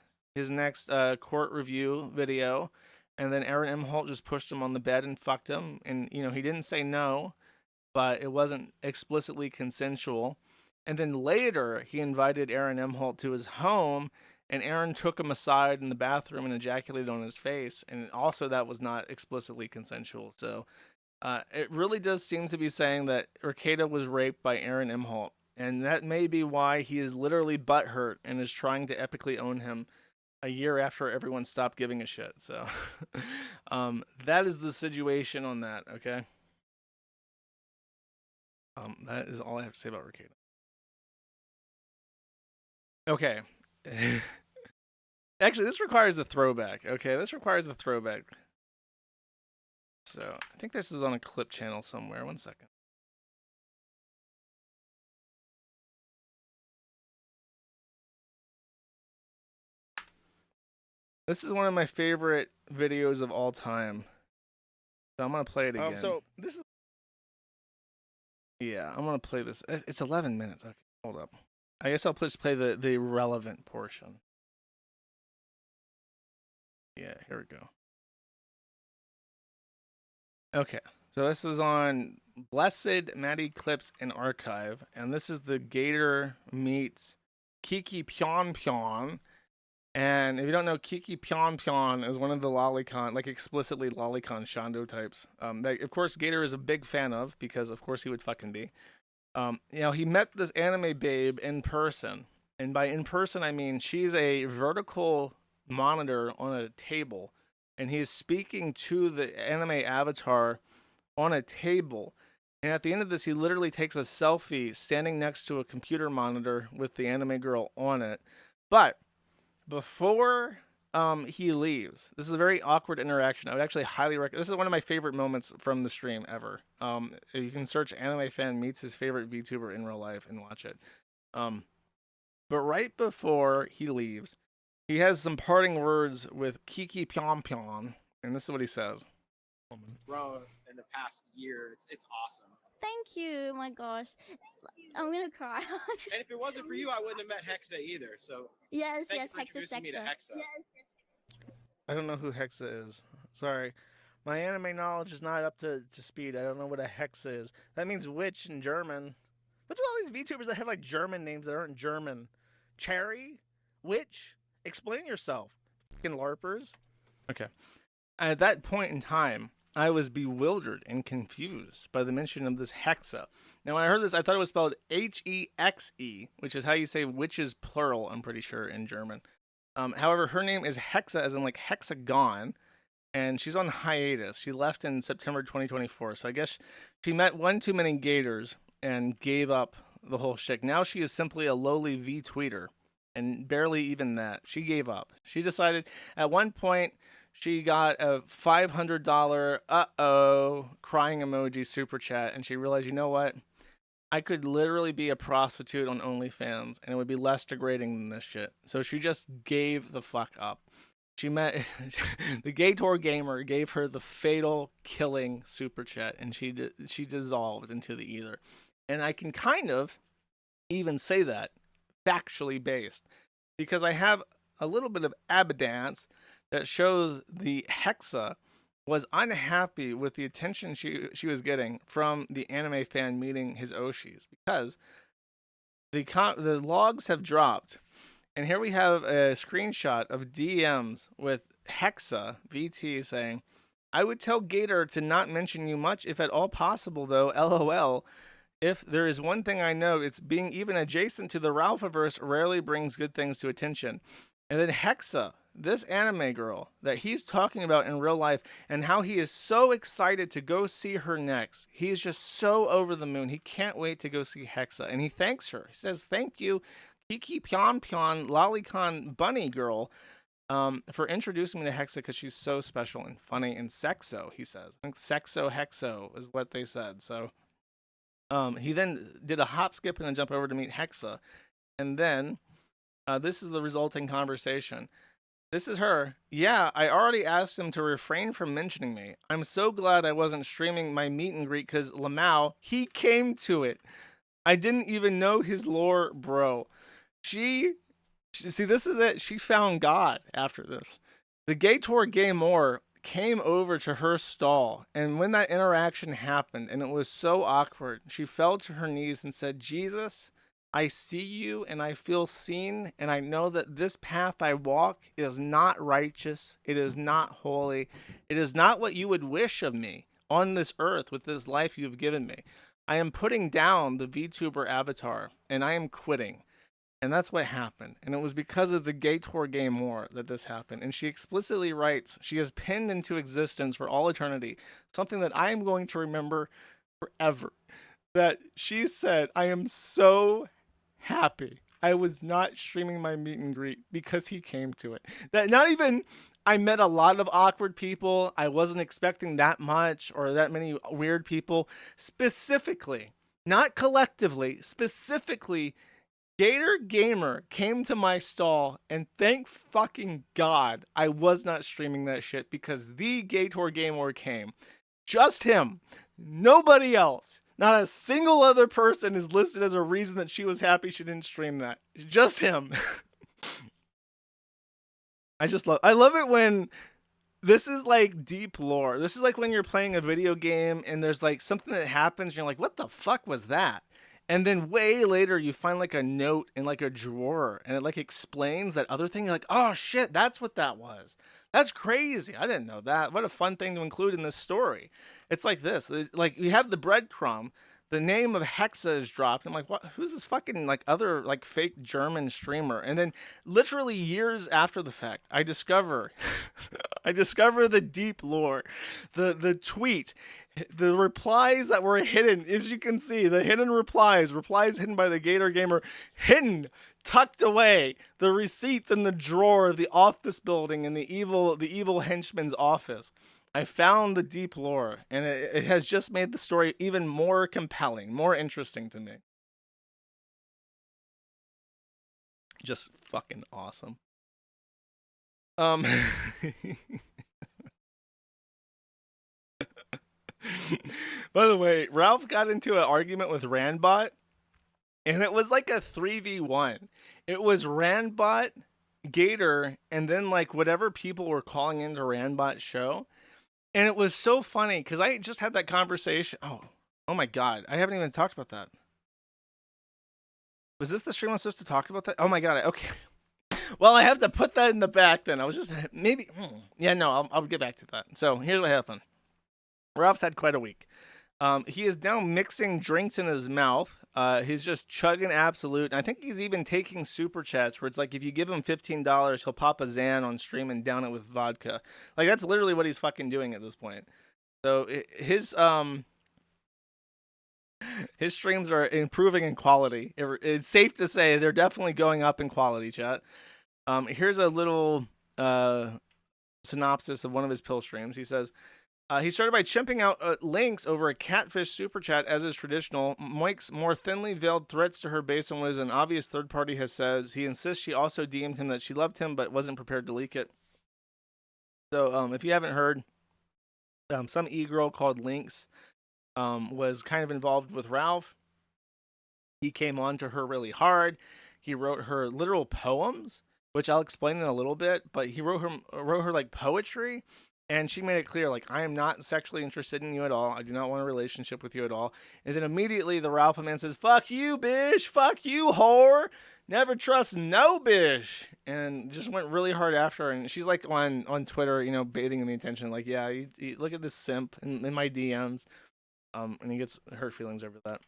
court review video, and then Aaron Imholt just pushed him on the bed and fucked him, and you know he didn't say no, but it wasn't explicitly consensual. And then later he invited Aaron Imholt to his home, and Aaron took him aside in the bathroom and ejaculated on his face, and also that was not explicitly consensual. So it really does seem to be saying that Ricada was raped by Aaron Imholt, and that may be why he is literally butthurt and is trying to epically own him a year after everyone stopped giving a shit. So that is the situation on that, okay? That is all I have to say about Ricada. Okay. Actually, this requires a throwback, okay? This requires a throwback. So, I think this is on a clip channel somewhere. One second. This is one of my favorite videos of all time. So, I'm going to play it again. So, this is... Yeah, I'm going to play this. It's 11 minutes. Okay, hold up. I guess I'll just play the relevant portion. Yeah, here we go. Okay, so this is on Blessed Maddie Clips and Archive, and this is the Gator meets Kiki Pyon Pyon. And if you don't know, Kiki Pyon Pyon is one of the lolicon, like explicitly lolicon Shondo types. That of course Gator is a big fan of, because of course he would fucking be. You know, he met this anime babe in person, and by in person I mean she's a vertical monitor on a table, and he's speaking to the anime avatar on a table. And at the end of this, he literally takes a selfie standing next to a computer monitor with the anime girl on it. But before he leaves, this is a very awkward interaction. I would actually highly recommend. This is one of my favorite moments from the stream ever. You can search "anime fan meets his favorite VTuber in real life" and watch it. But right before he leaves, he has some parting words with Kiki Pyon Pyon, and this is what he says. Grown in the past year. It's awesome. Thank you. Oh my gosh. I'm gonna cry. And if it wasn't for you, I wouldn't have met Hexa either. So yes, thank yes, you for introducing me to Hexa. Yes. I don't know who Hexa is. Sorry. My anime knowledge is not up to speed. I don't know what a Hexa is. That means witch in German. What's with all these VTubers that have like German names that aren't German? Cherry? Witch? Explain yourself. Fucking LARPers. Okay. At that point in time, I was bewildered and confused by the mention of this Hexa. Now, when I heard this, I thought it was spelled Hexe, which is how you say witches plural, I'm pretty sure, in German. However, her name is Hexa, as in like hexagon, and she's on hiatus. She left in September 2024, so I guess she met one too many gators and gave up the whole shtick. Now she is simply a lowly V-tweeter, and barely even that. She gave up. She decided at one point she got a $500 uh-oh crying emoji super chat, and she realized, you know what? I could literally be a prostitute on OnlyFans, and it would be less degrading than this shit. So she just gave the fuck up. She met the Gator gamer gave her the fatal killing super chat, and she dissolved into the ether. And I can kind of even say that factually based, because I have a little bit of evidence that shows the Hexa was unhappy with the attention she was getting from the anime fan meeting his Oshis, because the logs have dropped, and here we have a screenshot of DMs with Hexa VT saying, "I would tell Gator to not mention you much if at all possible, though. LOL. If there is one thing I know, it's being even adjacent to the Ralphiverse rarely brings good things to attention." And then Hexa, this anime girl that he's talking about in real life, and how he is so excited to go see her next. He is just so over the moon. He can't wait to go see Hexa. And he thanks her. He says, "Thank you, Kiki Pyon Pyon Lolicon Bunny Girl, for introducing me to Hexa because she's so special and funny and sexo," he says. I think sexo hexo is what they said. So he then did a hop, skip, and a jump over to meet Hexa. And then this is the resulting conversation. This is her. "Yeah, I already asked him to refrain from mentioning me. I'm so glad I wasn't streaming my meet and greet because Lamau, he came to it. I didn't even know his lore, bro." See, this is it. She found God after this. The Gator Gamer came over to her stall, and when that interaction happened, and it was so awkward, she fell to her knees and said, "Jesus, I see you and I feel seen, and I know that this path I walk is not righteous. It is not holy. It is not what you would wish of me on this earth with this life you've given me. I am putting down the VTuber avatar, and I am quitting." And that's what happened. And it was because of the Gator Game War that this happened. And she explicitly writes, she has pinned into existence for all eternity something that I am going to remember forever. That she said, "I am so happy I was not streaming my meet and greet because he came to it." That not even, I met a lot of awkward people. I wasn't expecting that much or that many weird people. Specifically, not collectively, specifically, Gator Gamer came to my stall, and thank fucking God I was not streaming that shit because the Gator Gamer came. Just him. Nobody else. Not a single other person is listed as a reason that she was happy she didn't stream that. It's just him. I love it when this is like deep lore. This is like when you're playing a video game and there's like something that happens and you're like, what the fuck was that? And then way later you find like a note in like a drawer and it like explains that other thing. You're like, oh shit, that's what that was. That's crazy. I didn't know that. What a fun thing to include in this story. It's like this. Like you have the breadcrumb. The name of Hexa is dropped. I'm like, what? Who's this fucking like other like fake German streamer? And then literally years after the fact, I discover the deep lore, the tweet, the replies that were hidden. As you can see, the hidden replies hidden by the Gator Gamer, hidden, tucked away, the receipts in the drawer of the office building in the evil henchman's office. I found the deep lore, and it has just made the story even more compelling, more interesting to me. Just fucking awesome. By the way, Ralph got into an argument with Randbot, and it was like a 3v1. It was Randbot, Gator, and then like whatever people were calling into Randbot's show. And it was so funny because I just had that conversation. Oh my God. I haven't even talked about that. Was this the stream I was supposed to talk about that? Oh my God. Okay. Well, I have to put that in the back then. I was just maybe. Yeah, no, I'll get back to that. So here's what happened. Ralph's had quite a week. He is now mixing drinks in his mouth. He's just chugging Absolute. And I think he's even taking super chats where it's like if you give him $15, he'll pop a Xan on stream and down it with vodka. Like that's literally what he's fucking doing at this point. So his streams are improving in quality. It's safe to say they're definitely going up in quality, chat. Here's a little synopsis of one of his pill streams. He says, he started by chimping out links over a catfish super chat as is traditional. Moik's more thinly veiled threats to her based on what is an obvious third party has says. He insists she also DM'd him that she loved him but wasn't prepared to leak it. So if you haven't heard, some e-girl called Lynx was kind of involved with Ralph. He came on to her really hard. He wrote her literal poems, which I'll explain in a little bit, but he wrote her like poetry. And she made it clear, like, I am not sexually interested in you at all. I do not want a relationship with you at all. And then immediately the Ralph man says, fuck you, bitch. Fuck you, whore. Never trust no bitch. And just went really hard after her. And she's like on Twitter, you know, bathing in the attention. Like, yeah, look at this simp in my DMs. And he gets hurt feelings over that.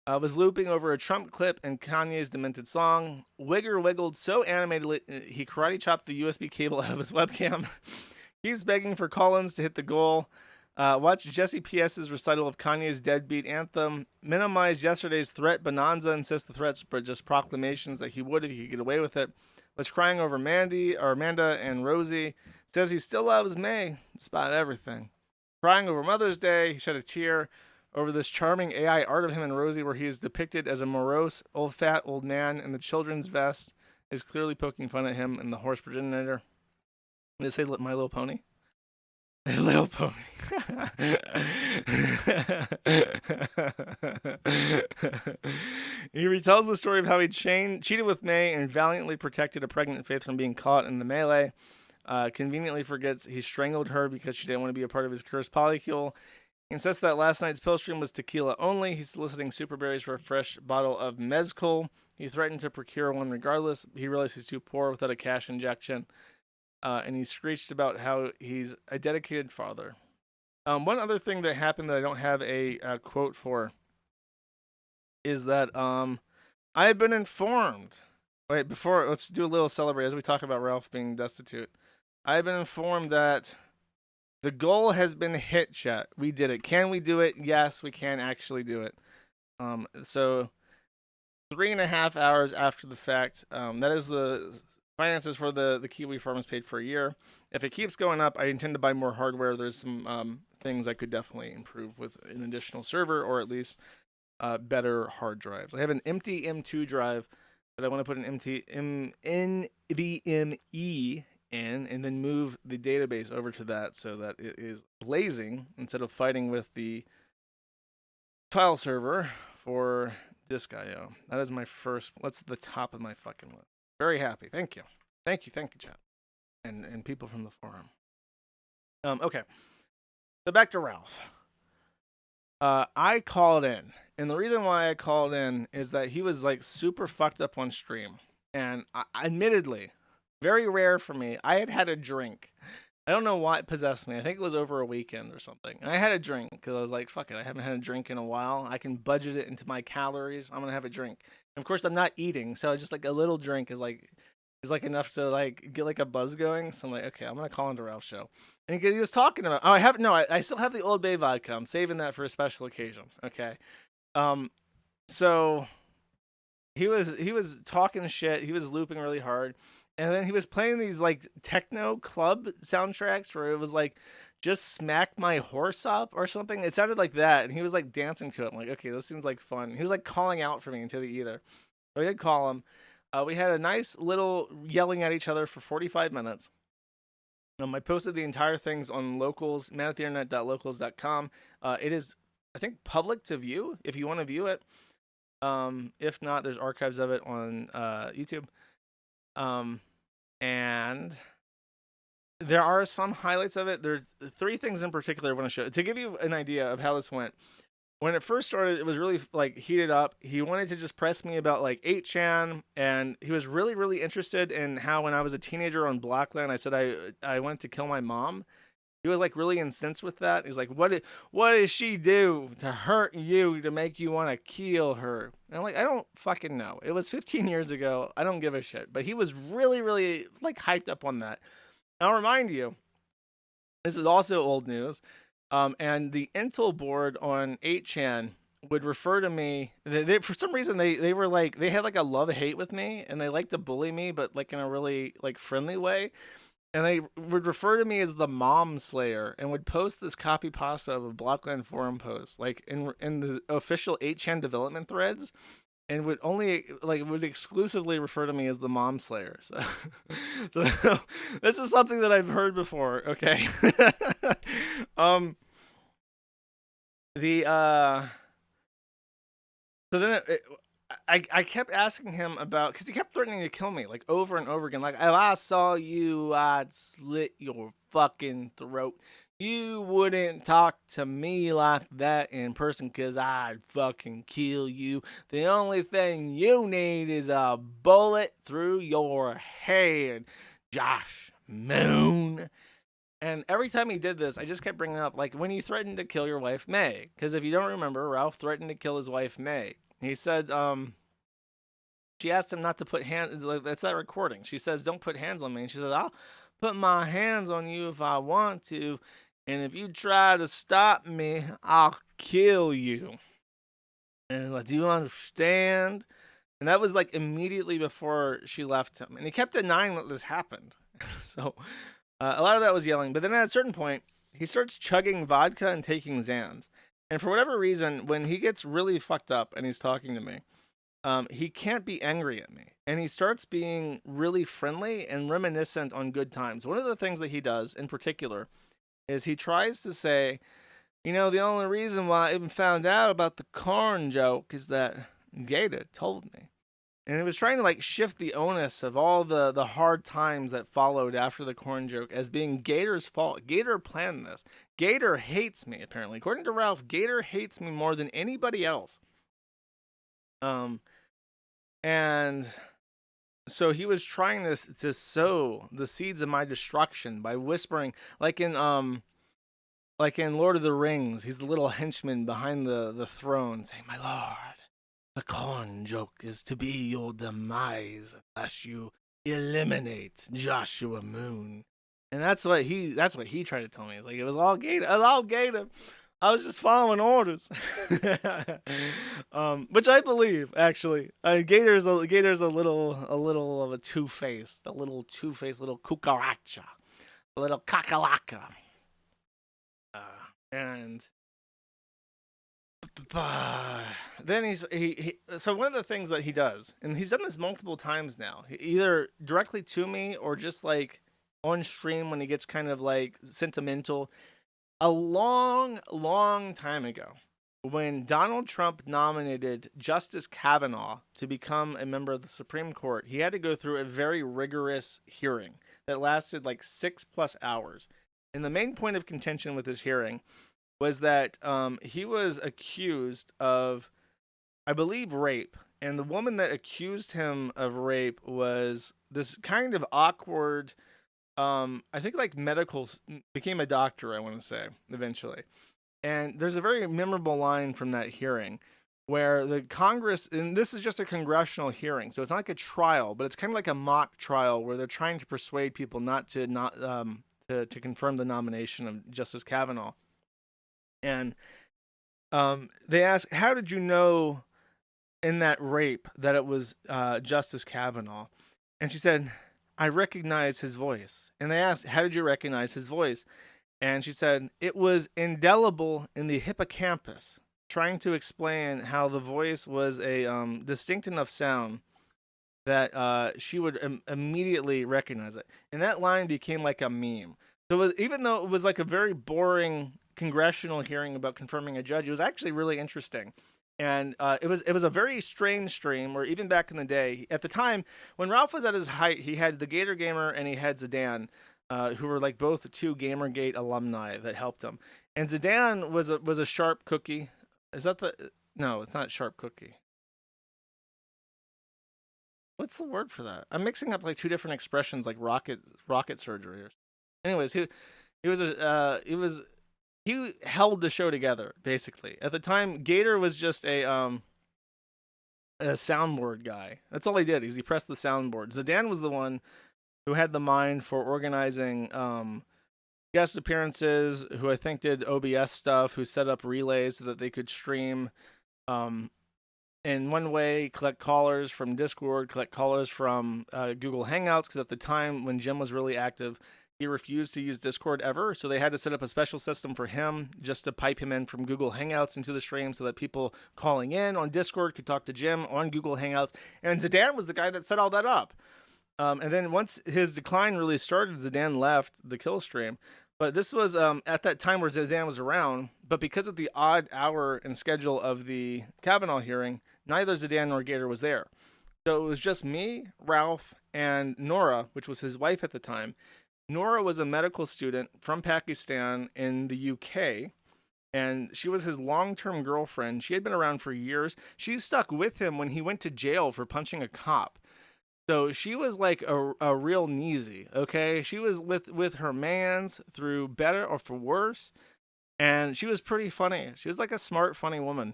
was looping over a Trump clip and Kanye's demented song. Wigger wiggled so animatedly he karate chopped the USB cable out of his webcam. Keeps begging for Collins to hit the goal. Watch Jesse P.S.'s recital of Kanye's deadbeat anthem. Minimize yesterday's threat bonanza. Insists the threats were just proclamations that he would if he could get away with it. Was crying over Amanda and Rosie. Says he still loves May, despite everything. Crying over Mother's Day. He shed a tear over this charming AI art of him and Rosie where he is depicted as a morose, fat old man in the children's vest is clearly poking fun at him and the horse progenitor. Did they say My Little Pony? Little Pony. He retells the story of how he cheated with May and valiantly protected a pregnant Faith from being caught in the melee. Conveniently forgets he strangled her because she didn't want to be a part of his cursed polycule. He insists that last night's pill stream was tequila only. He's soliciting super berries for a fresh bottle of mezcal. He threatened to procure one regardless. He realized he's too poor without a cash injection. And he screeched about how he's a dedicated father. One other thing that happened that I don't have a quote for is that I have been informed. Wait, before, let's do a little celebrate as we talk about Ralph being destitute. I have been informed that the goal has been hit, chat. We did it. Can we do it? Yes, we can actually do it. So 3.5 hours after the fact, that is the finances for the Kiwi farmers paid for a year. If it keeps going up, I intend to buy more hardware. There's some things I could definitely improve with an additional server or at least better hard drives. I have an empty M2 drive that I want to put an NVMe in and then move the database over to that so that it is blazing instead of fighting with the file server for disk IO. That is my first, what's the top of my fucking list. Very happy. Thank you, chat. And people from the forum. Okay. So back to Ralph. I called in. And the reason why I called in is that he was like super fucked up on stream. And admittedly, very rare for me, I had a drink. I don't know what possessed me. I think it was over a weekend or something. And I had a drink because I was like, fuck it. I haven't had a drink in a while. I can budget it into my calories. I'm going to have a drink. And of course, I'm not eating. So just like a little drink is like enough to like get like a buzz going. So I'm like, okay, I'm going to call into Ralph's show. And he was talking about, I still have the Old Bay vodka. I'm saving that for a special occasion. Okay. So he was talking shit. He was looping really hard. And then he was playing these like techno club soundtracks where it was like, just smack my horse up or something. It sounded like that. And he was like dancing to it. I'm like, okay, this seems like fun. He was like calling out for me into the ether. So I did call him. We had a nice little yelling at each other for 45 minutes. I posted the entire things on locals, manattheinternet.locals.com. It is, I think, public to view if you want to view it. If not, there's archives of it on YouTube. And there are some highlights of it. There's 3 things in particular I want to show. To give you an idea of how this went, when it first started, it was really like heated up. He wanted to just press me about like 8chan, and he was really, really interested in how when I was a teenager on Blockland, I said I wanted to kill my mom. He was like really incensed with that. He's like, what did she do to hurt you to make you want to kill her? And I'm like, I don't fucking know. It was 15 years ago. I don't give a shit. But he was really, really like hyped up on that. I'll remind you, this is also old news. And the Intel board on 8chan would refer to me. They for some reason they were like, they had like a love-hate with me, and they like to bully me, but like in a really like friendly way. And they would refer to me as the Mom Slayer, and would post this copy pasta of a Blockland forum post, like in the official 8chan development threads, and would exclusively refer to me as the Mom Slayer. So this is something that I've heard before. Okay. So then I kept asking him about, because he kept threatening to kill me like over and over again. Like, if I saw you, I'd slit your fucking throat. You wouldn't talk to me like that in person, because I'd fucking kill you. The only thing you need is a bullet through your head, Josh Moon. And every time he did this, I just kept bringing up, like, when you threatened to kill your wife, May. Because if you don't remember, Ralph threatened to kill his wife, May. He said, she asked him not to put hands. That's that recording. She says, "Don't put hands on me." And she says, "I'll put my hands on you if I want to, and if you try to stop me, I'll kill you." And like, do you understand? And that was like immediately before she left him, and he kept denying that this happened. So a lot of that was yelling. But then at a certain point, he starts chugging vodka and taking Xans. And for whatever reason, when he gets really fucked up and he's talking to me, he can't be angry at me. And he starts being really friendly and reminiscent on good times. One of the things that he does in particular is he tries to say, you know, the only reason why I even found out about the corn joke is that Gator told me. And he was trying to like shift the onus of all the hard times that followed after the corn joke as being Gator's fault. Gator planned this. Gator hates me, apparently. According to Ralph, Gator hates me more than anybody else. And so he was trying to sow the seeds of my destruction by whispering, like in Lord of the Rings. He's the little henchman behind the throne saying, "My lord, the corn joke is to be your demise unless you eliminate Joshua Moon." And that's what he tried to tell me. It's like it was all Gator. It was all Gator. I was just following orders. Which I believe, actually. Gator's a little of a two-faced, little cucaracha, a little kakalaka. And then so one of the things that he does, and he's done this multiple times now, either directly to me or just like on stream when he gets kind of like sentimental. A long time ago, when Donald Trump nominated Justice Kavanaugh to become a member of the Supreme Court, he had to go through a very rigorous hearing that lasted like 6+ hours. And the main point of contention with this hearing was that he was accused of, I believe, rape. And the woman that accused him of rape was this kind of awkward, I think like became a doctor, I want to say, eventually. And there's a very memorable line from that hearing where the Congress, and this is just a congressional hearing, so it's not like a trial, but it's kind of like a mock trial where they're trying to persuade people to confirm the nomination of Justice Kavanaugh. And they asked, "How did you know in that rape that it was Justice Kavanaugh?" And she said, "I recognize his voice." And they asked, "How did you recognize his voice?" And she said, "It was indelible in the hippocampus," trying to explain how the voice was a distinct enough sound that she would immediately recognize it. And that line became like a meme. So even though it was like a very boring congressional hearing about confirming a judge, it was actually really interesting. And it was a very strange stream where even back in the day, at the time, when Ralph was at his height, he had the Gator Gamer and he had Zidane, who were like both two Gamergate alumni that helped him. And Zidane was a sharp cookie. Is that no, it's not sharp cookie. What's the word for that? I'm mixing up like two different expressions like rocket surgery. Anyways, he held the show together, basically. At the time, Gator was just a soundboard guy. That's all he did, is he pressed the soundboard. Zidane was the one who had the mind for organizing guest appearances, who I think did OBS stuff, who set up relays so that they could stream in one way, collect callers from Discord, collect callers from Google Hangouts, because at the time when Jim was really active, he refused to use Discord ever, so they had to set up a special system for him just to pipe him in from Google Hangouts into the stream so that people calling in on Discord could talk to Jim on Google Hangouts. And Zidane was the guy that set all that up. And then once his decline really started, Zidane left the kill stream. But this was at that time where Zidane was around, but because of the odd hour and schedule of the Kavanaugh hearing, neither Zidane nor Gator was there. So it was just me, Ralph, and Nora, which was his wife at the time. Nora was a medical student from Pakistan in the UK, and she was his long-term girlfriend. She had been around for years. She stuck with him when he went to jail for punching a cop. So she was like a real kneesy, okay? She was with her mans through better or for worse, and she was pretty funny. She was like a smart, funny woman.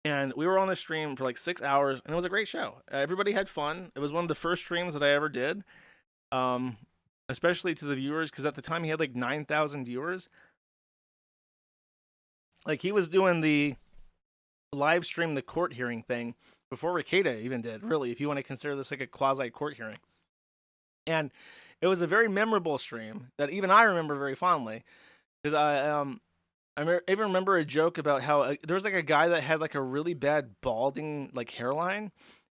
And we were on the stream for like 6 hours, and it was a great show. Everybody had fun. It was one of the first streams that I ever did, especially to the viewers, because at the time he had like 9,000 viewers. Like, he was doing the live stream, the court hearing thing, before Ricada even did, really, if you want to consider this like a quasi court hearing. And it was a very memorable stream that even I remember very fondly, because I even remember a joke about how there was like a guy that had like a really bad balding like hairline,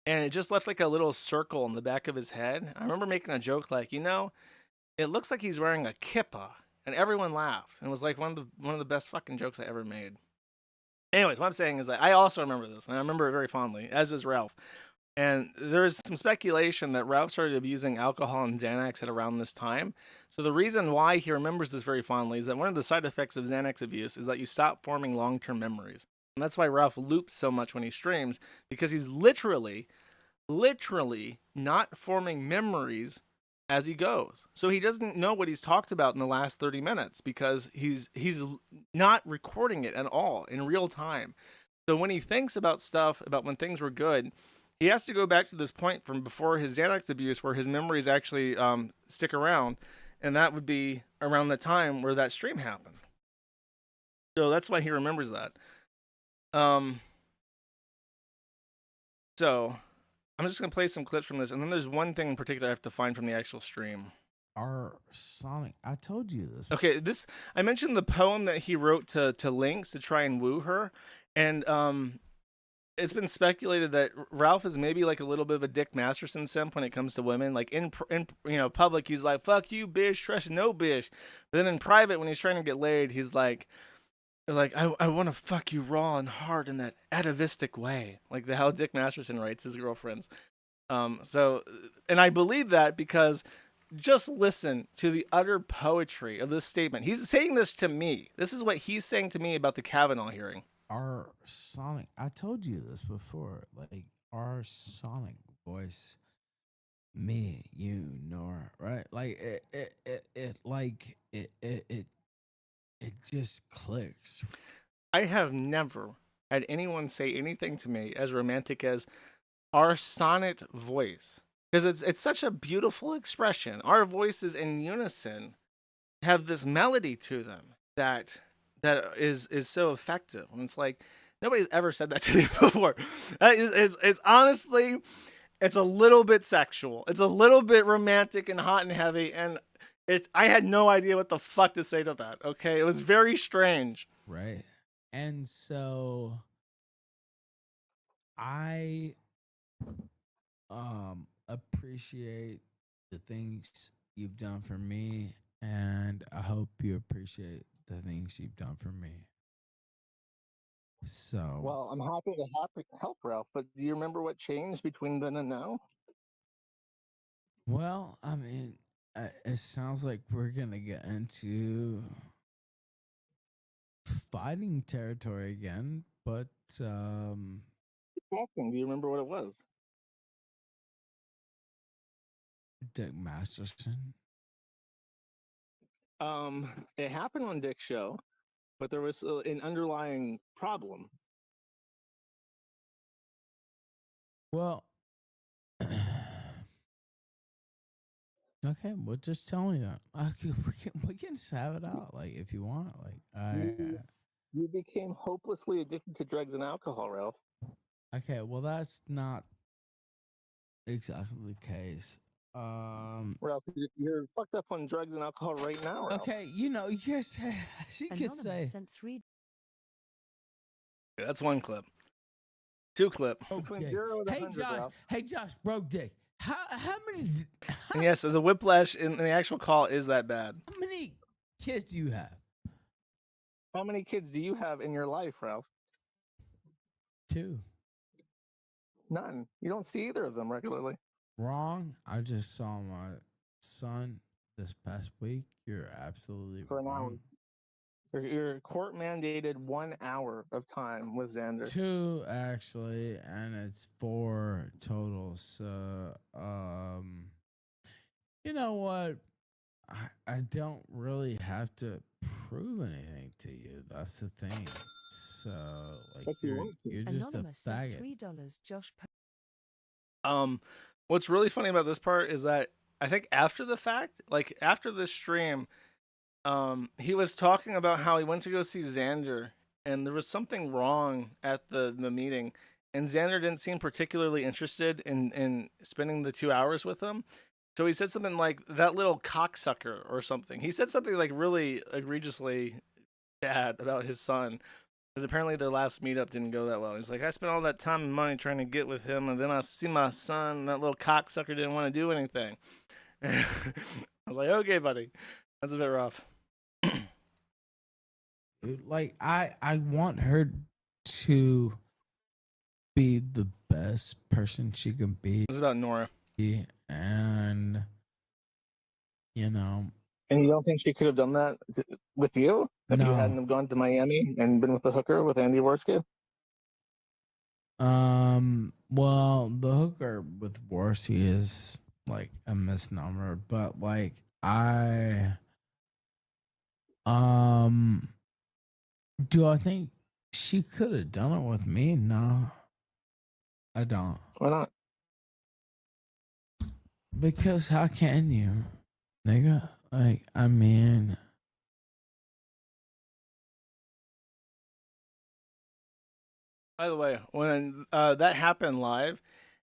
and it just left like a little circle in the back of his head. I remember making a joke like, it looks like he's wearing a kippah, and everyone laughed, and it was like one of the best fucking jokes I ever made. Anyways, what I'm saying is that I also remember this, and I remember it very fondly, as does Ralph. And there's some speculation that Ralph started abusing alcohol and Xanax at around this time. So the reason why he remembers this very fondly is that one of the side effects of Xanax abuse is that you stop forming long-term memories. And that's why Ralph loops so much when he streams, because he's literally not forming memories as he goes. So he doesn't know what he's talked about in the last 30 minutes because he's not recording it at all in real time. So when he thinks about stuff, about when things were good, he has to go back to this point from before his Xanax abuse where his memories actually stick around, and that would be around the time where that stream happened. So that's why he remembers that. So I'm just going to play some clips from this, and then there's one thing in particular I have to find from the actual stream. Our Sonic, I told you this. Okay, I mentioned the poem that he wrote to Lynx to try and woo her, and it's been speculated that Ralph is maybe like a little bit of a Dick Masterson simp when it comes to women. Like in public, he's like, "Fuck you, bitch, trust no bitch." But then in private, when he's trying to get laid, he's like, I want to fuck you raw and hard in that atavistic way, like how Dick Masterson writes his girlfriends. So, and I believe that because just listen to the utter poetry of this statement. He's saying this to me. This is what he's saying to me about the Kavanaugh hearing. Our Sonic, I told you this before, like our Sonic voice, me, you, Nora, right? Like it just clicks. I have never had anyone say anything to me as romantic as our sonnet voice, because it's such a beautiful expression. Our voices in unison have this melody to them that is so effective. And it's like nobody's ever said that to me before. It's honestly, it's a little bit sexual. It's a little bit romantic and hot and heavy, and I had no idea what the fuck to say to that. Okay, it was very strange. Right. And so I appreciate the things you've done for me, and I hope you appreciate the things you've done for me. So Well, I'm happy to help Ralph, but do you remember what changed between then and now? well, I mean, it sounds like we're gonna get into fighting territory again, but Asking, do you remember what it was? Dick Masterson. It happened on Dick's show, but there was an underlying problem. Well, okay, well, just tell me that. Okay, we can just have it out, like if you want. Like You became hopelessly addicted to drugs and alcohol, Ralph. okay, well, that's not exactly the case. Ralph, you're fucked up on drugs and alcohol right now, Ralph. Okay, yes, she could say. Yeah, that's one clip. Two clip. Dick. Hey Josh, broke dick. How many? And yes, the whiplash in the actual call is that bad. How many kids do you have? How many kids do you have in your life, Ralph? 2. None. You don't see either of them regularly. Wrong. I just saw my son this past week. You're absolutely For an hour. wrong. Your court mandated 1 hour of time with Xander. 2 actually, and it's 4 total. So, you know what? I don't really have to prove anything to you. That's the thing. So like What do you want? you're just a Anonymous sent faggot. $3. Josh. What's really funny about this part is that I think after the fact, like after this stream, he was talking about how he went to go see Xander and there was something wrong at the meeting, and Xander didn't seem particularly interested in spending the 2 hours with him. So he said something like that little cocksucker or something. He said something like really egregiously bad about his son. Because apparently their last meetup didn't go that well. He's like, I spent all that time and money trying to get with him, and then I see my son, that little cocksucker didn't want to do anything. I was like, okay, buddy. That's a bit rough. Dude, like I want her to be the best person she can be. It's about Nora. And you know, And you don't think she could have done that with you if you hadn't no. have gone to Miami and been with the hooker with Andy Worski? Well, the hooker with Warsi is like a misnomer, but like do I think she could have done it with me? No, I don't. Why not? Because how can you, nigga? Like, I mean, By the way, when that happened live,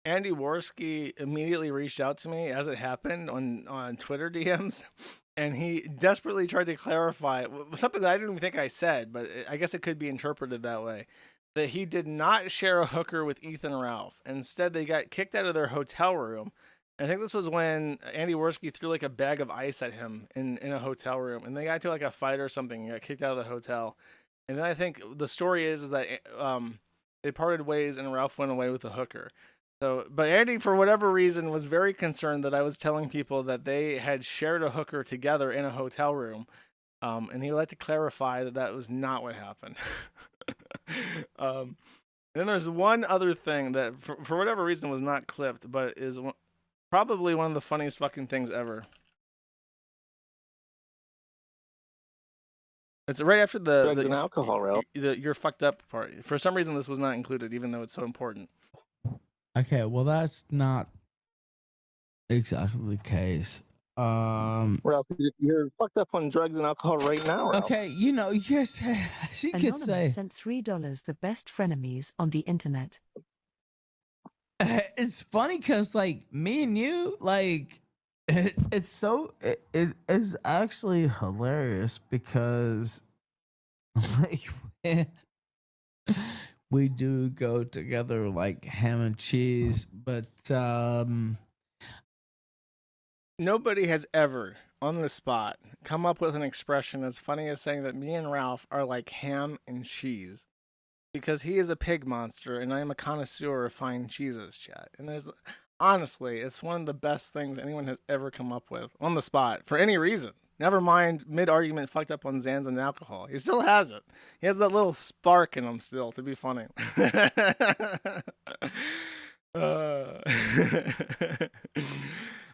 Andy Worski immediately reached out to me as it happened on Twitter DMs, and he desperately tried to clarify something that I didn't even think I said, but I guess it could be interpreted that way. That he did not share a hooker with Ethan Ralph. Instead, they got kicked out of their hotel room. I think this was when Andy Worski threw like a bag of ice at him in a hotel room, and they got to like a fight or something and got kicked out of the hotel. And then I think the story is that they parted ways and Ralph went away with the hooker. So, but Andy, for whatever reason, was very concerned that I was telling people that they had shared a hooker together in a hotel room. And he would like to clarify that that was not what happened. Then there's one other thing that, for whatever reason, was not clipped, but is probably one of the funniest fucking things ever. It's right after Drugs and alcohol, Ralph. You're fucked up part. For some reason, this was not included, even though it's so important. okay, well, that's not exactly the case. Ralph, you're fucked up on drugs and alcohol right now, Ralph. Okay, you know, yes, she could Anonymous say sent $3. The best frenemies on the internet. it's funny because like me and you, like it's so it is actually hilarious because like we do go together like ham and cheese, but Nobody has ever, on the spot, come up with an expression as funny as saying that me and Ralph are like ham and cheese. Because he is a pig monster and I am a connoisseur of fine cheeses, chat. And honestly, it's one of the best things anyone has ever come up with on the spot for any reason. Never mind mid-argument fucked up on Xans and alcohol. He still has it. He has that little spark in him still to be funny.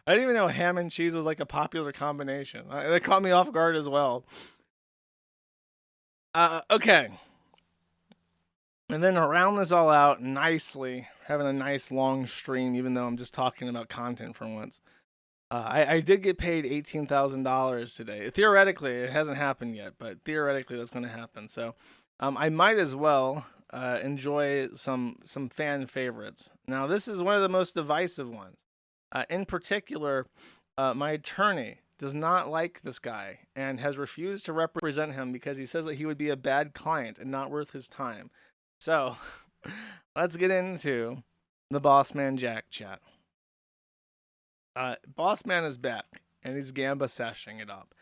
I didn't even know ham and cheese was like a popular combination. That caught me off guard as well. Okay. And then to round this all out nicely, having a nice long stream, even though I'm just talking about content for once. I did get paid $18,000 today. Theoretically, it hasn't happened yet, but theoretically that's going to happen. So I might as well enjoy some fan favorites. Now, this is one of the most divisive ones. In particular, my attorney does not like this guy and has refused to represent him because he says that he would be a bad client and not worth his time. So, let's get into the BossmanJack chat. Bossman is back, and he's gamba sashing it up.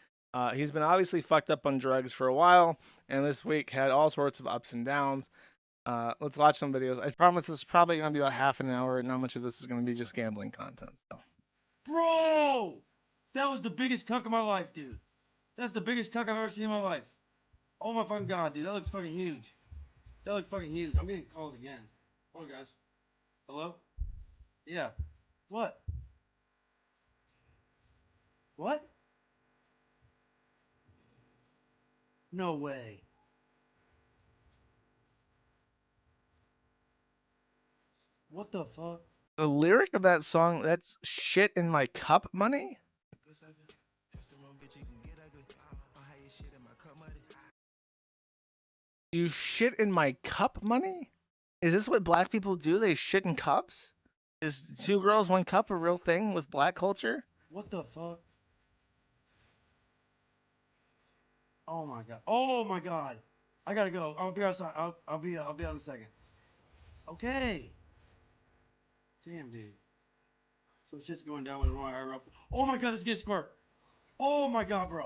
He's been obviously fucked up on drugs for a while, and this week had all sorts of ups and downs. Let's watch some videos. I promise this is probably going to be about half an hour, and not much of this is going to be just gambling content. So. Bro! That was the biggest cuck of my life, dude. That's the biggest cuck I've ever seen in my life. Oh my fucking god, dude. That looks fucking huge. That looks fucking huge. I'm getting called again. Hold on, guys. Hello? Yeah. What? What? No way. What the fuck? The lyric of that song, that's shit in my cup money? You shit in my cup money? Is this what black people do? They shit in cups? Is 2 girls, 1 cup a real thing with black culture? What the fuck? Oh my god. Oh my god. I gotta go. I'll be outside. I'll be out in a second. Okay. Damn, dude. So shit's going down with the wrong eye. Oh my god, this gets squirt. Oh my god, bro.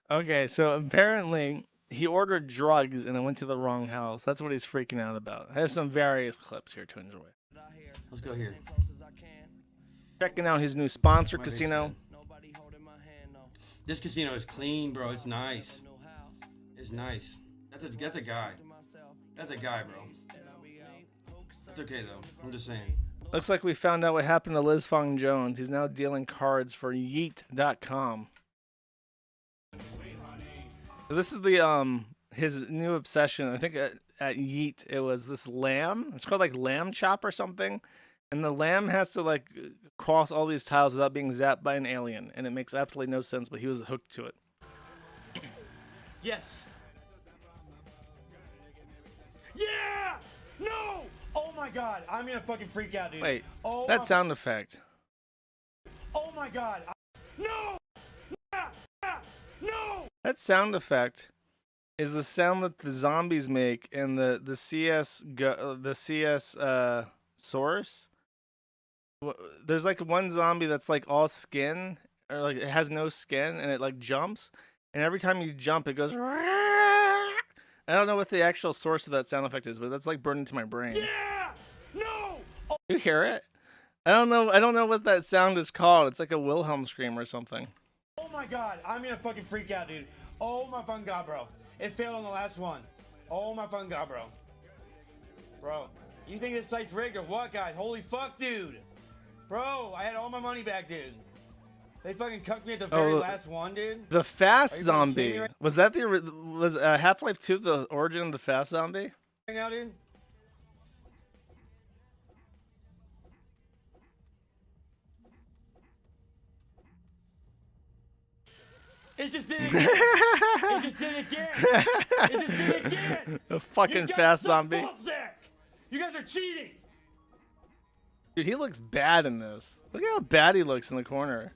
Okay, so apparently he ordered drugs and it went to the wrong house. That's what he's freaking out about. I have some various clips here to enjoy. Let's go here. Checking out his new sponsor casino. This casino is clean, bro. It's nice. It's nice. That's a guy. That's a guy, bro. That's okay though. I'm just saying. Looks like we found out what happened to Liz Fong Jones. He's now dealing cards for Yeet.com. So this is the his new obsession. I think at Yeet it was this lamb. It's called like lamb chop or something. And the lamb has to like cross all these tiles without being zapped by an alien. And it makes absolutely no sense, but he was hooked to it. Yes. Yeah! No! Oh my god, I'm gonna fucking freak out, dude. Wait, oh that my... sound effect. Oh my god. No! No! That sound effect is the sound that the zombies make in the CS source. There's like one zombie that's like all skin, or like it has no skin, and it like jumps, and every time you jump, it goes. I don't know what the actual source of that sound effect is, but that's like burned into my brain. Yeah! No! Oh. You hear it? I don't know what that sound is called. It's like a Wilhelm scream or something. Oh my god, I'm gonna fucking freak out, dude. Oh my fucking god, bro. It failed on the last one. Oh my fucking god, bro. Bro, you think this site's rigged or what, guys? Holy fuck, dude. Bro, I had all my money back, dude. They fucking cucked me at the very last one, dude. The fast Are you fucking zombie. kidding me right Was that was Half-Life 2 the origin of the fast zombie? now, dude? It just did it again. It just did it again. It just did it again. The fucking You guys fast suck zombie. ballsack. You guys are cheating. Dude, he looks bad in this. Look at how bad he looks in the corner.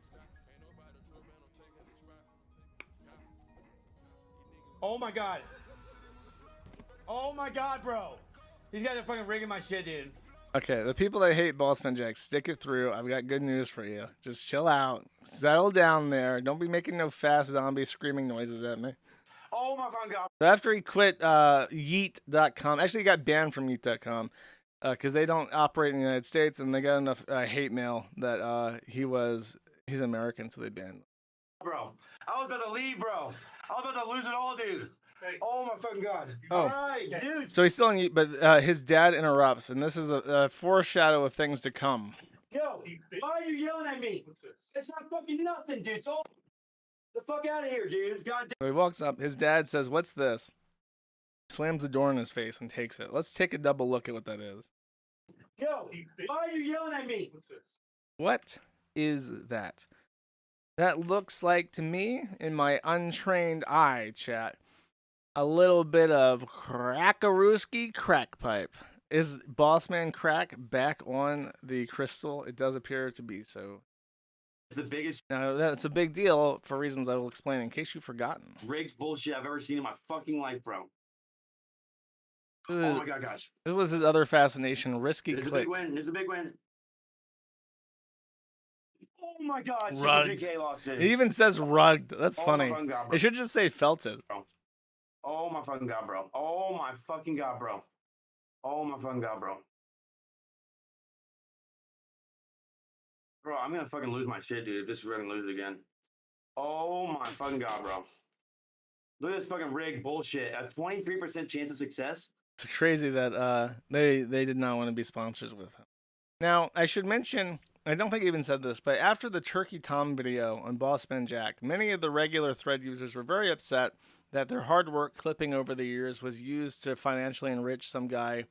Oh my god. Oh my god, bro. These guys are fucking rigging my shit, dude. Okay, the people that hate BossmanJack, stick it through. I've got good news for you. Just chill out. Settle down there. Don't be making no fast zombie screaming noises at me. Oh my fucking god. So after he quit Yeet.com, actually he got banned from Yeet.com because they don't operate in the United States, and they got enough hate mail that he's American, so they banned him. Bro, I was about to leave, bro. I was about to lose it all, dude. Oh my fucking god. Oh. All right, dude. So he's still on Yeet, but his dad interrupts, and this is a foreshadow of things to come. Yo, why are you yelling at me? It's not fucking nothing, dude. It's all the fuck out of here, dude. God damn. So he walks up. His dad says, "What's this?" Slams the door in his face and takes it. Let's take a double look at what that is. Yo, why are you yelling at me? What is that? That looks like, to me, in my untrained eye, chat, a little bit of crackarooski crack pipe. Is Bossman Crack back on the crystal? It does appear to be so. The biggest Now, that's a big deal for reasons I will explain in case you've forgotten. rigs bullshit I've ever seen in my fucking life, bro. This Oh is- my god, guys. This was his other fascination, risky There's a click. big win. There's a big win. Oh my god. Rugged. 63K lost it. It even says rugged. That's Oh my funny. fucking God, bro. It should just say felted. Oh my fucking god, bro. Oh my fucking god, bro. Oh my fucking god, bro. Bro, I'm gonna fucking lose my shit, dude, if this is gonna lose it again. Oh my fucking god, bro. Look at this fucking rig bullshit. A 23% chance of success. It's crazy that they did not want to be sponsors with him. Now, I should mention, I don't think I even said this, but after the Turkey Tom video on BossmanJack, many of the regular thread users were very upset that their hard work clipping over the years was used to financially enrich some guy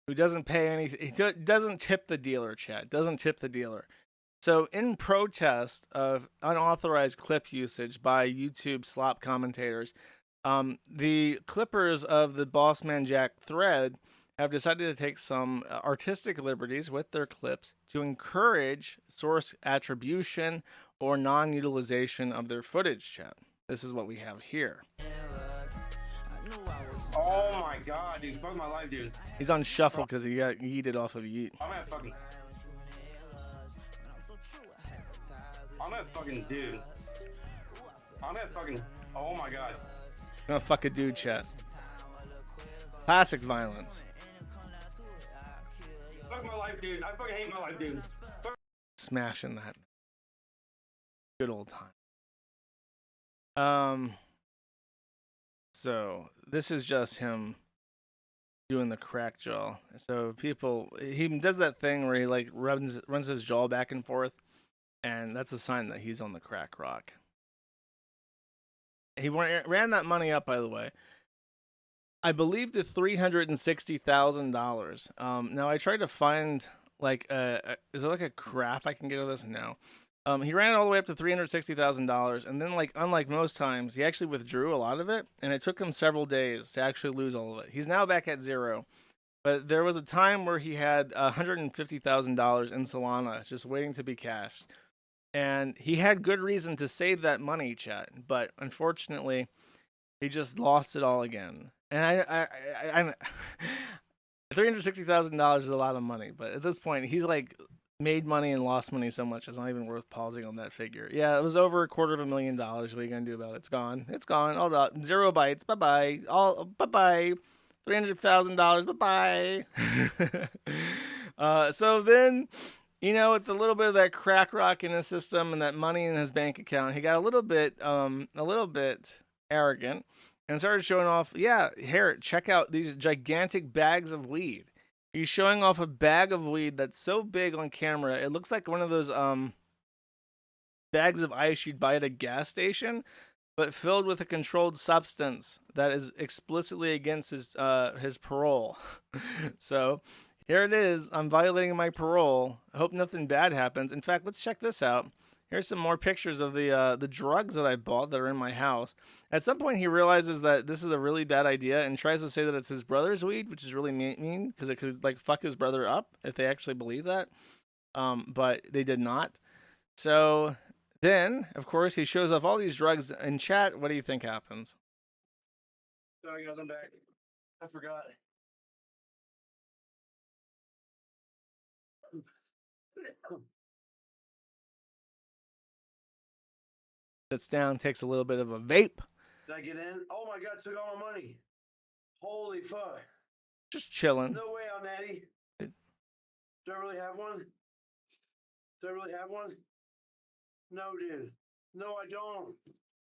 who doesn't pay anything. He doesn't tip the dealer, chat. Doesn't tip the dealer. So in protest of unauthorized clip usage by YouTube slop commentators, the clippers of the BossmanJack thread have decided to take some artistic liberties with their clips to encourage source attribution or non-utilization of their footage, chat. This is what we have here. Oh my god, dude. Fuck my life, dude. He's on shuffle because he got yeeted off of Yeet. I'm gonna fucking dude. I'm gonna fucking. Oh my god. I'm gonna fuck a dude, chat. Classic violence. Fuck my life, dude. I fucking hate my life, dude. Smashing that. Good old time. So this is just him doing the crack jaw. So he does that thing where he like runs his jaw back and forth, and that's a sign that he's on the crack rock. He ran that money up, by the way, I believe, to $360,000. Now I tried to find like is there like a graph I can get of this? No. He ran it all the way up to $360,000, and then, like, unlike most times, he actually withdrew a lot of it, and it took him several days to actually lose all of it. He's now back at zero, but there was a time where he had $150,000 in Solana just waiting to be cashed, and he had good reason to save that money, chat, but unfortunately, he just lost it all again. And I $360,000 is a lot of money, but at this point, he's like made money and lost money so much it's not even worth pausing on that figure. Yeah, it was over $250,000. What are you gonna do about it? It's gone. It's gone. All that. 0 bytes. Bye bye. All bye bye. $300,000. Bye bye. So then, you know, with a little bit of that crack rock in his system and that money in his bank account, he got a little bit arrogant and started showing off. Yeah, here, check out these gigantic bags of weed. He's showing off a bag of weed that's so big on camera, it looks like one of those bags of ice you'd buy at a gas station, but filled with a controlled substance that is explicitly against his parole. So here it is. I'm violating my parole. I hope nothing bad happens. In fact, let's check this out. Here's some more pictures of the drugs that I bought that are in my house. At some point, he realizes that this is a really bad idea and tries to say that it's his brother's weed, which is really mean because it could like fuck his brother up if they actually believe that. But they did not. So then, of course, he shows off all these drugs in chat. What do you think happens? Sorry, guys, I'm back. I forgot. Sits down, takes a little bit of a vape. Did I get in? Oh my god, took all my money. Holy fuck. Just chilling. No way, I'm Natty. Do I really have one? Do I really have one? No, dude. No, I don't.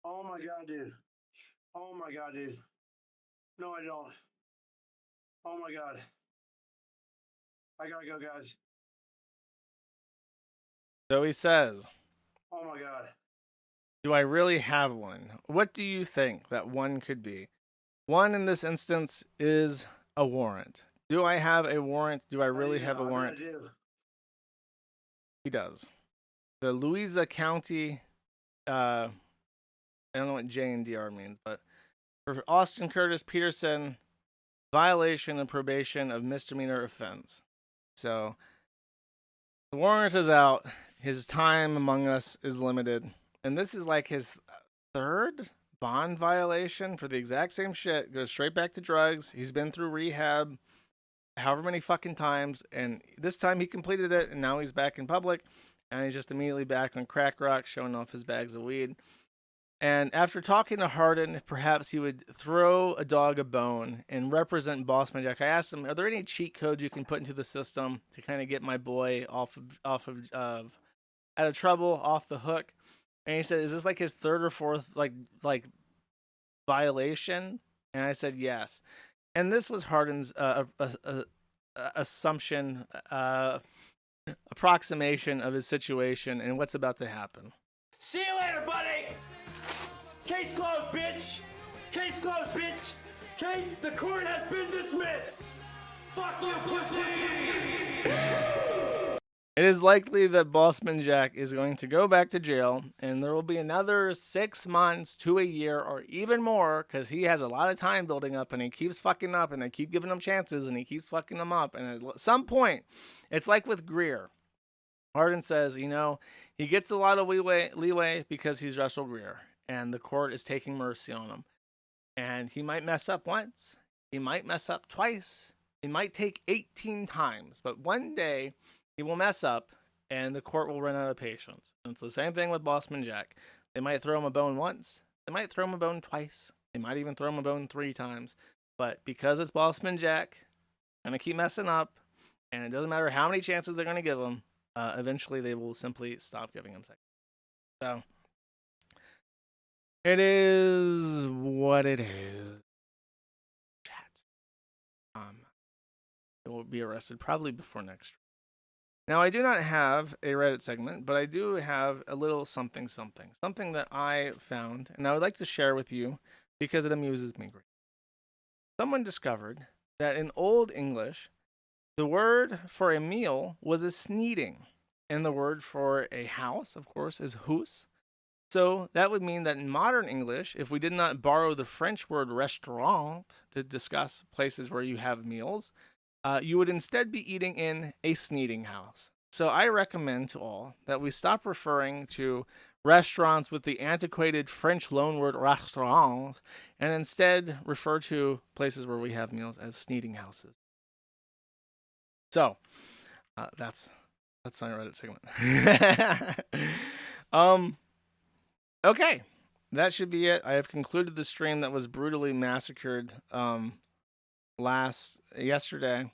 Oh my god, dude. Oh my god, dude. No, I don't. Oh my god. I gotta go, guys. So he says, Oh my god. do I really have one? What do you think that one could be? One in this instance is a warrant. Do I have a warrant? Do I really have a warrant? He does. The Louisa County, I don't know what J and DR means, but for Austin Curtis Peterson, violation of probation of misdemeanor offense. So the warrant is out. His time among us is limited. And this is like his third bond violation for the exact same shit. Goes straight back to drugs. He's been through rehab however many fucking times. And this time he completed it. And now he's back in public. And he's just immediately back on crack rock, showing off his bags of weed. And after talking to Hardin, if perhaps he would throw a dog a bone and represent BossmanJack, I asked him, are there any cheat codes you can put into the system to kind of get my boy out of trouble, off the hook? And he said, is this like his third or fourth like violation? And I said, yes. And this was Hardin's assumption, approximation of his situation and what's about to happen. See you later, buddy! Case closed, bitch! Case closed, bitch! The court has been dismissed! Fuck you, pussy! It is likely that BossmanJack is going to go back to jail, and there will be another 6 months to a year or even more, because he has a lot of time building up, and he keeps fucking up, and they keep giving him chances, and he keeps fucking them up. And at some point, it's like with Greer. Hardin says, you know, he gets a lot of leeway because he's Russell Greer, and the court is taking mercy on him. And he might mess up once. He might mess up twice. It might take 18 times, but one day he will mess up, and the court will run out of patience. And it's the same thing with BossmanJack. They might throw him a bone once. They might throw him a bone twice. They might even throw him a bone 3 times. But because it's BossmanJack, gonna keep messing up, and it doesn't matter how many chances they're gonna give him. Eventually, they will simply stop giving him seconds. So it is what it is. Chat. It will be arrested probably before next week. Now, I do not have a Reddit segment, but I do have a little something that I found, and I would like to share with you because it amuses me greatly. Someone discovered that in Old English, the word for a meal was a sneeding, and the word for a house, of course, is hus. So that would mean that in modern English, if we did not borrow the French word restaurant to discuss places where you have meals, you would instead be eating in a sneeding house. So I recommend to all that we stop referring to restaurants with the antiquated French loanword restaurant and instead refer to places where we have meals as sneeding houses. So that's my Reddit segment. Okay, that should be it. I have concluded the stream that was brutally massacred yesterday,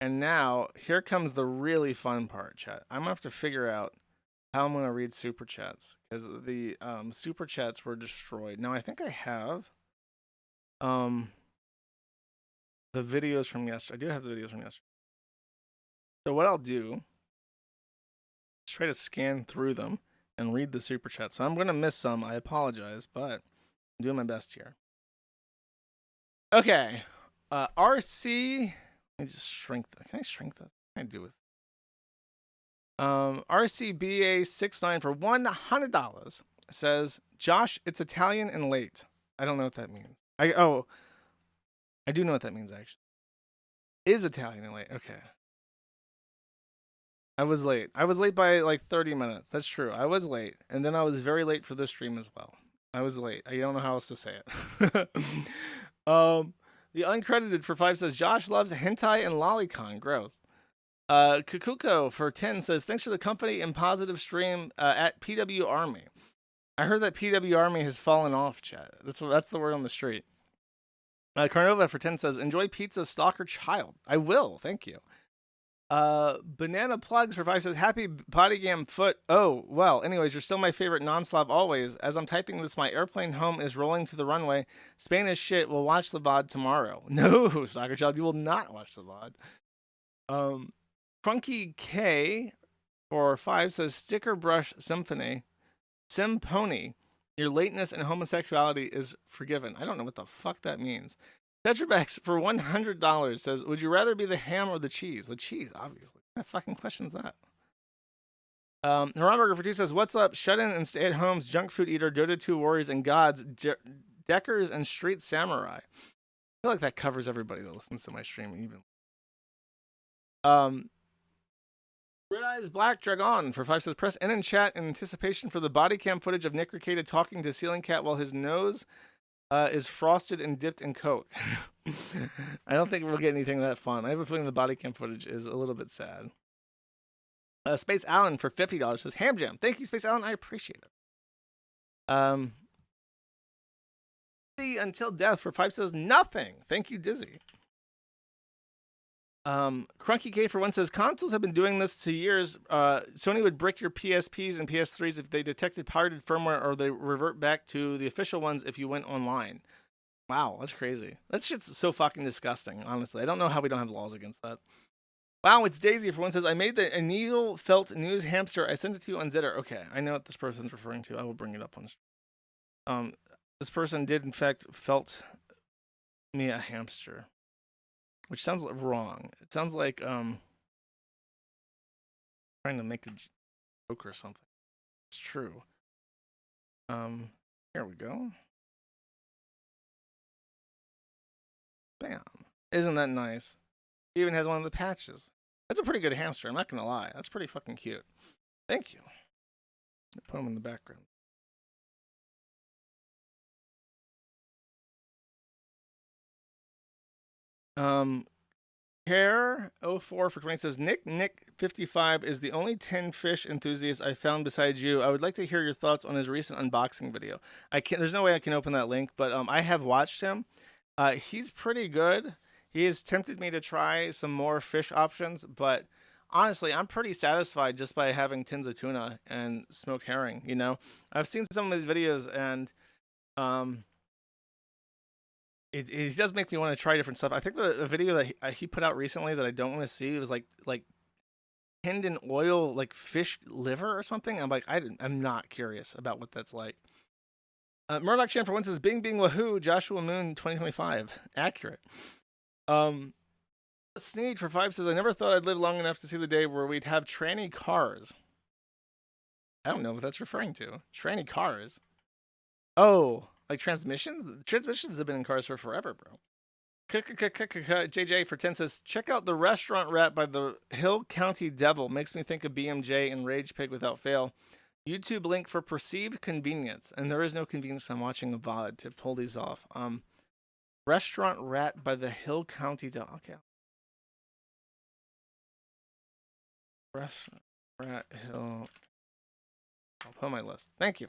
and now here comes the really fun part, chat. I'm gonna have to figure out how I'm gonna read super chats because the super chats were destroyed. Now I think I have the videos from yesterday. I do have the videos from yesterday. So what I'll do is try to scan through them and read the super chat. So I'm gonna miss some. I apologize, but I'm doing my best here. Okay. RC, let me just shrink that. Can I shrink that? What can I do with RCBA69 for $100 says, Josh, it's Italian and late. I don't know what that means. I do know what that means actually. Is Italian and late. Okay. I was late. I was late by like 30 minutes. That's true. I was late. And then I was very late for this stream as well. I was late. I don't know how else to say it. The uncredited for 5 says, Josh loves hentai and lolicon. Gross. Kukuko for 10 says, thanks for the company and positive stream at PW Army. I heard that PW Army has fallen off, chat. That's the word on the street. Carnova for 10 says, enjoy pizza, stalker child. I will. Thank you. Banana Plugs for 5 says, happy bodygam foot. Oh, well, anyways, you're still my favorite non-Slav always. As I'm typing this, my airplane home is rolling to the runway. Spain is shit. We'll watch the VOD tomorrow. No, Soccer Child, you will not watch the VOD. Crunky K for 5 says, sticker brush symphony. Simpony. Your lateness and homosexuality is forgiven. I don't know what the fuck that means. Tetrabex for $100 says, would you rather be the ham or the cheese? The cheese, obviously. What fucking question's that? Hamburger for 2 says, what's up? Shut-in and stay-at-homes, junk food eater, Dota 2 warriors and gods, deckers and street samurai. I feel like that covers everybody that listens to my stream even. Red Eyes Black Dragon for 5 says, press N in chat in anticipation for the body cam footage of Nick Ricada talking to Ceiling Cat while his nose is frosted and dipped in Coke. I don't think we'll get anything that fun. I have a feeling the body cam footage is a little bit sad. Space Allen for $50 says, Ham Jam. Thank you, Space Allen. I appreciate it. Dizzy Until Death for 5 says, nothing. Thank you, Dizzy. Crunky K for 1 says, consoles have been doing this to years. Sony would brick your PSPs and PS3s if they detected pirated firmware, or they revert back to the official ones if you went online. Wow, that's crazy. That shit's so fucking disgusting, honestly. I don't know how we don't have laws against that. Wow, it's Daisy for 1 says, I made a needle felt news hamster. I sent it to you on Zitter. Okay, I know what this person's referring to. I will bring it up on this person did in fact felt me a hamster. which sounds wrong. It sounds like trying to make a joke or something. It's true. Here we go. Bam. Isn't that nice? He even has one of the patches. That's a pretty good hamster, I'm not gonna lie. That's pretty fucking cute. Thank you. Put him in the background. Hair 04 for 20 says Nick 55 is the only 10 fish enthusiast I found besides you. I would like to hear your thoughts on his recent unboxing video. There's no way I can open that link, but I have watched him. He's pretty good. He has tempted me to try some more fish options, but honestly, I'm pretty satisfied just by having tins of tuna and smoked herring. You know, I've seen some of his videos, and it does make me want to try different stuff. I think the video that he put out recently that I don't want to see was like tinned in oil, like fish liver or something. I'm like, I'm not curious about what that's like. Murdoch Chan for one says, Bing Bing Wahoo, Joshua Moon 2025. Accurate. Sneed for 5 says, I never thought I'd live long enough to see the day where we'd have tranny cars. I don't know what that's referring to. Tranny cars. Oh, like transmissions? Transmissions have been in cars for forever, bro. JJ for 10 says, check out the restaurant rat by the Hill County Devil. Makes me think of BMJ and Rage Pig without fail. YouTube link for perceived convenience. And there is no convenience in watching a VOD to pull these off. Restaurant rat by the Hill County Devil. Okay. Restaurant rat Hill. I'll put on my list. Thank you.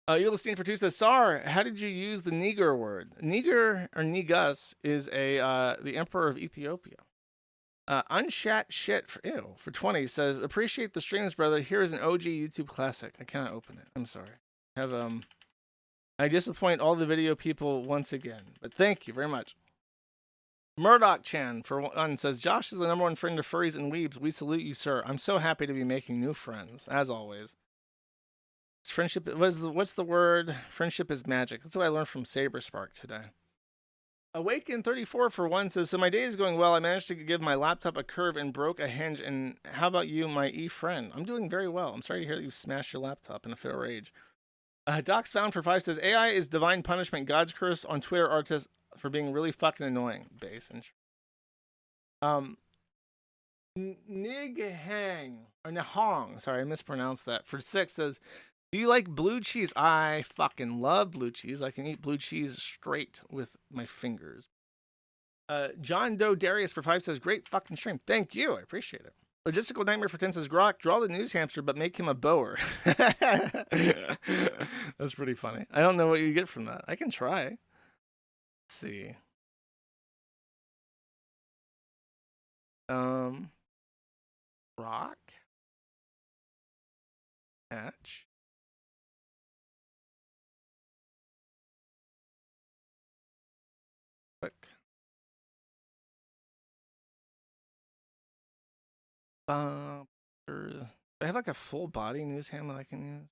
Ulysteen for 2 says, Sar, how did you use the Niger word? Niger, or Negus, is the emperor of Ethiopia. Unshat shit for 20 says, appreciate the streams, brother. Here is an OG YouTube classic. I cannot open it. I'm sorry. I disappoint all the video people once again, but thank you very much. Murdoch Chan for 1 says, Josh is the #1 friend of furries and weebs. We salute you, sir. I'm so happy to be making new friends, as always. Friendship, what's the word? Friendship is magic. That's what I learned from Saberspark today. Awaken 34 for 1 says, so my day is going well. I managed to give my laptop a curve and broke a hinge. And how about you, my friend? I'm doing very well. I'm sorry to hear that you smashed your laptop in a fit of rage. Docs Found for 5 says, AI is divine punishment. God's curse on Twitter artists for being really fucking annoying. Base and Nihong, sorry, I mispronounced that. For 6 says, do you like blue cheese? I fucking love blue cheese. I can eat blue cheese straight with my fingers. John Doe Darius for 5 says, great fucking stream. Thank you. I appreciate it. Logistical Nightmare for 10 says, Grok, draw the news hamster, but make him a bower. That's pretty funny. I don't know what you get from that. I can try. Let's see. Rock. Hatch. Click. Do I have like a full body news ham that I can use?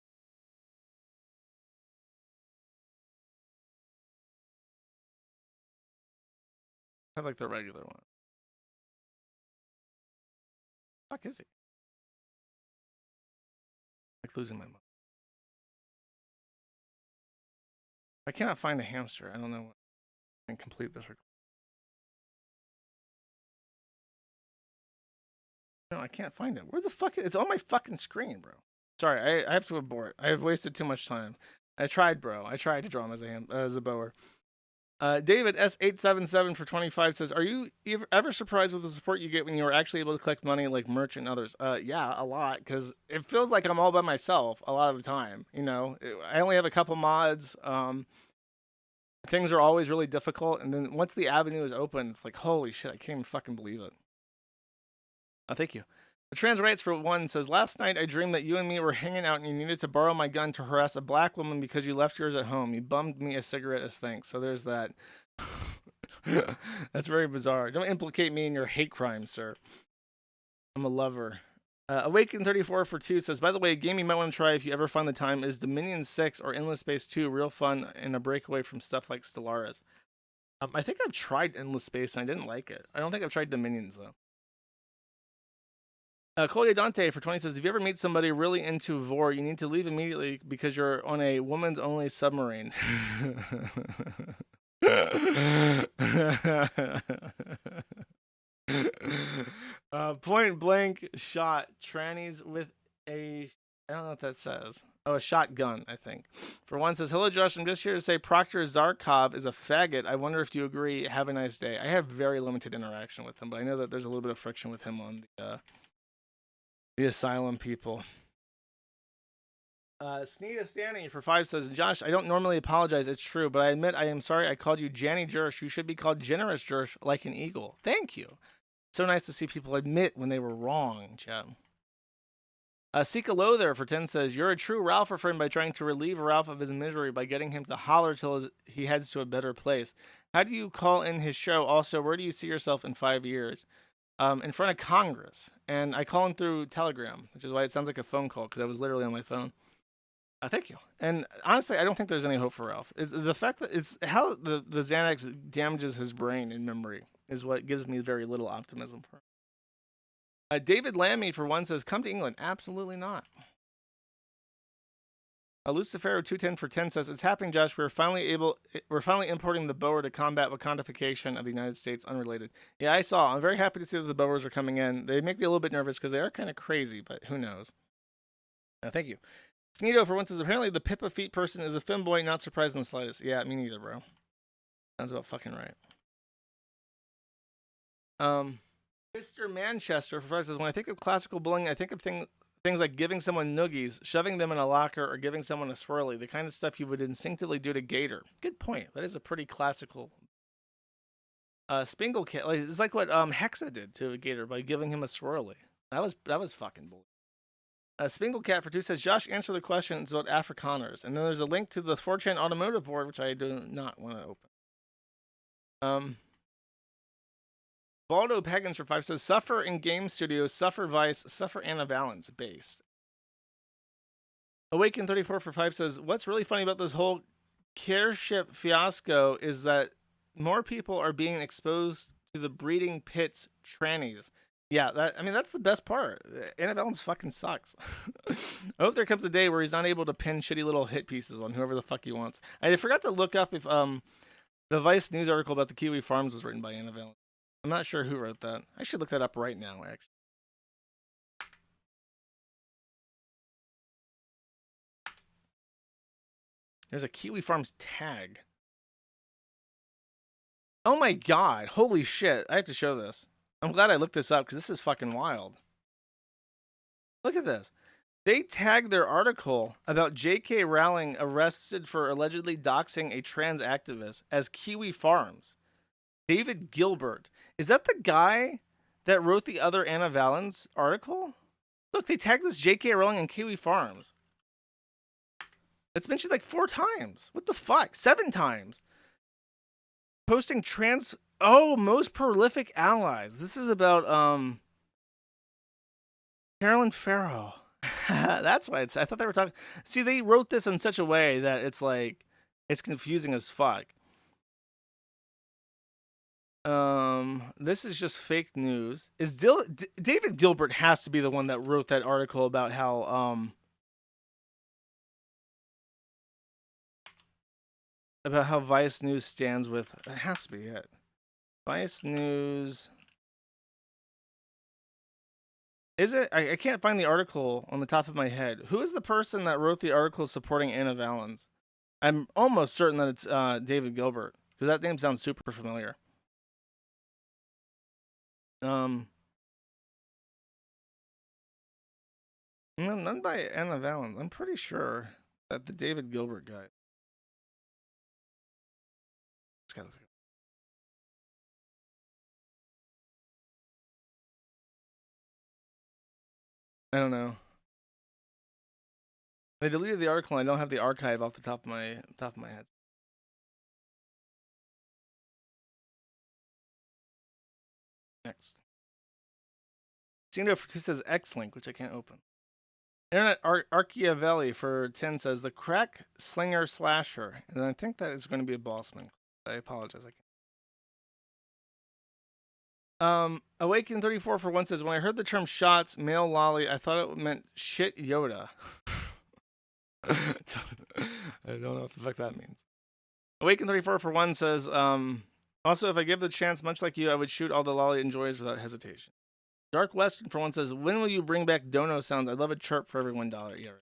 I have like the regular one. Fuck is he? Like losing my mind. I cannot find a hamster. I don't know what I can complete this record. No, I can't find it. Where the fuck it's on my fucking screen, bro. Sorry, I have to abort. I have wasted too much time. I tried, bro. I tried to draw him as a bower. David S877 for 25 says, are you ever surprised with the support you get when you're actually able to collect money like merch and others? Yeah, a lot, because it feels like I'm all by myself a lot of the time. You know, I only have a couple mods. Things are always really difficult, and then once the avenue is open, it's like, holy shit, I can't even fucking believe it. Thank you. The Trans Rights for 1 says, last night I dreamed that you and me were hanging out and you needed to borrow my gun to harass a black woman because you left yours at home. You bummed me a cigarette as thanks. So there's that. That's very bizarre. Don't implicate me in your hate crimes, sir. I'm a lover. Awaken 34 for 2 says, by the way, a game you might want to try if you ever find the time is Dominion 6 or Endless Space 2. Real fun and a breakaway from stuff like Stellaris. I think I've tried Endless Space and I didn't like it. I don't think I've tried Dominions though. Collier Dante for 20 says, if you ever meet somebody really into vor, you need to leave immediately because you're on a woman's only submarine. Point blank shot trannies with a, I don't know what that says. Oh, a shotgun, I think. For one says, hello, Josh. I'm just here to say Proctor Zarkov is a faggot. I wonder if you agree. Have a nice day. I have very limited interaction with him, but I know that there's a little bit of friction with him on the asylum people. Sneeda Stanny for 5 says, Josh, I don't normally apologize. It's true, but I admit I am sorry I called you Janny Jersh. You should be called Generous Jersh like an eagle. Thank you. So nice to see people admit when they were wrong, Chad. Sika Low for 10 says, you're a true Ralph friend by trying to relieve Ralph of his misery by getting him to holler till he heads to a better place. How do you call in his show? Also, where do you see yourself in 5 years? In front of Congress. And I call him through Telegram, which is why it sounds like a phone call, because I was literally on my phone. Thank you. And honestly, I don't think there's any hope for Ralph. The fact that it's how the Xanax damages his brain and memory is what gives me very little optimism for him. David Lammy, for one, says, come to England. Absolutely not. Lucifero 210 for 10 says, it's happening, Josh. We're finally importing the Boer to combat Wakandification of the United States, unrelated. Yeah, I saw. I'm very happy to see that the Boers are coming in. They make me a little bit nervous because they are kind of crazy, but who knows? Thank you. Sneedo, for one, says, apparently the Pippa Feet person is a femboy, not surprised in the slightest. Yeah, me neither, bro. Sounds about fucking right. Mr. Manchester for 5 says, when I think of classical bullying, I think of things like giving someone noogies, shoving them in a locker, or giving someone a swirly, the kind of stuff you would instinctively do to Gator. Good point. That is a pretty classical. Spingle Cat, it's like what Hexa did to Gator by giving him a swirly. That was fucking bull. Spingle Cat for 2 says, Josh, answer the questions about Afrikaners. And then there's a link to the 4chan automotive board, which I do not want to open. Baldo Pagans for 5 says, suffer in game studios, suffer Vice, suffer Ana Valens based. Awaken 34 for 5 says, what's really funny about this whole careship fiasco is that more people are being exposed to the breeding pits trannies. Yeah, that's the best part. Ana Valens fucking sucks. I hope there comes a day where he's not able to pin shitty little hit pieces on whoever the fuck he wants. I forgot to look up if the Vice news article about the Kiwi Farms was written by Ana Valens. I'm not sure who wrote that. I should look that up right now, actually. There's a Kiwi Farms tag. Oh my god. Holy shit. I have to show this. I'm glad I looked this up because this is fucking wild. Look at this. They tagged their article about J.K. Rowling arrested for allegedly doxing a trans activist as Kiwi Farms. David Gilbert. Is that the guy that wrote the other Ana Valens article? Look, they tagged this J.K. Rowling and Kiwi Farms. It's mentioned like 4 times. What the fuck? 7 times. Posting trans... Oh, most prolific allies. This is about, Carolyn Farrow. That's why I thought they were talking... See, they wrote this in such a way that it's like... It's confusing as fuck. This is just fake news. David Gilbert has to be the one that wrote that article about how Vice News stands with. It has to be it. Vice News. Is it? I can't find the article on the top of my head. Who is the person that wrote the article supporting Ana Valens? I'm almost certain that it's David Gilbert because that name sounds super familiar. None by Ana Valens. I'm pretty sure that the David Gilbert guy. This guy looks like... I don't know. They deleted the article and I don't have the archive off the top of my head. Next. Cino for 2 says X-Link, which I can't open. Internet Archiavelli for 10 says the crack slinger slasher. And I think that is going to be a Bossman. I apologize. Awaken34 for one says, when I heard the term shots, male lolly, I thought it meant shit Yoda. I don't know what the fuck that means. Awaken34 for one says, also, if I give the chance, much like you, I would shoot all the lolly enjoys without hesitation. Dark Western for one says, when will you bring back dono sounds? I'd love a chirp for every $1. Yeah.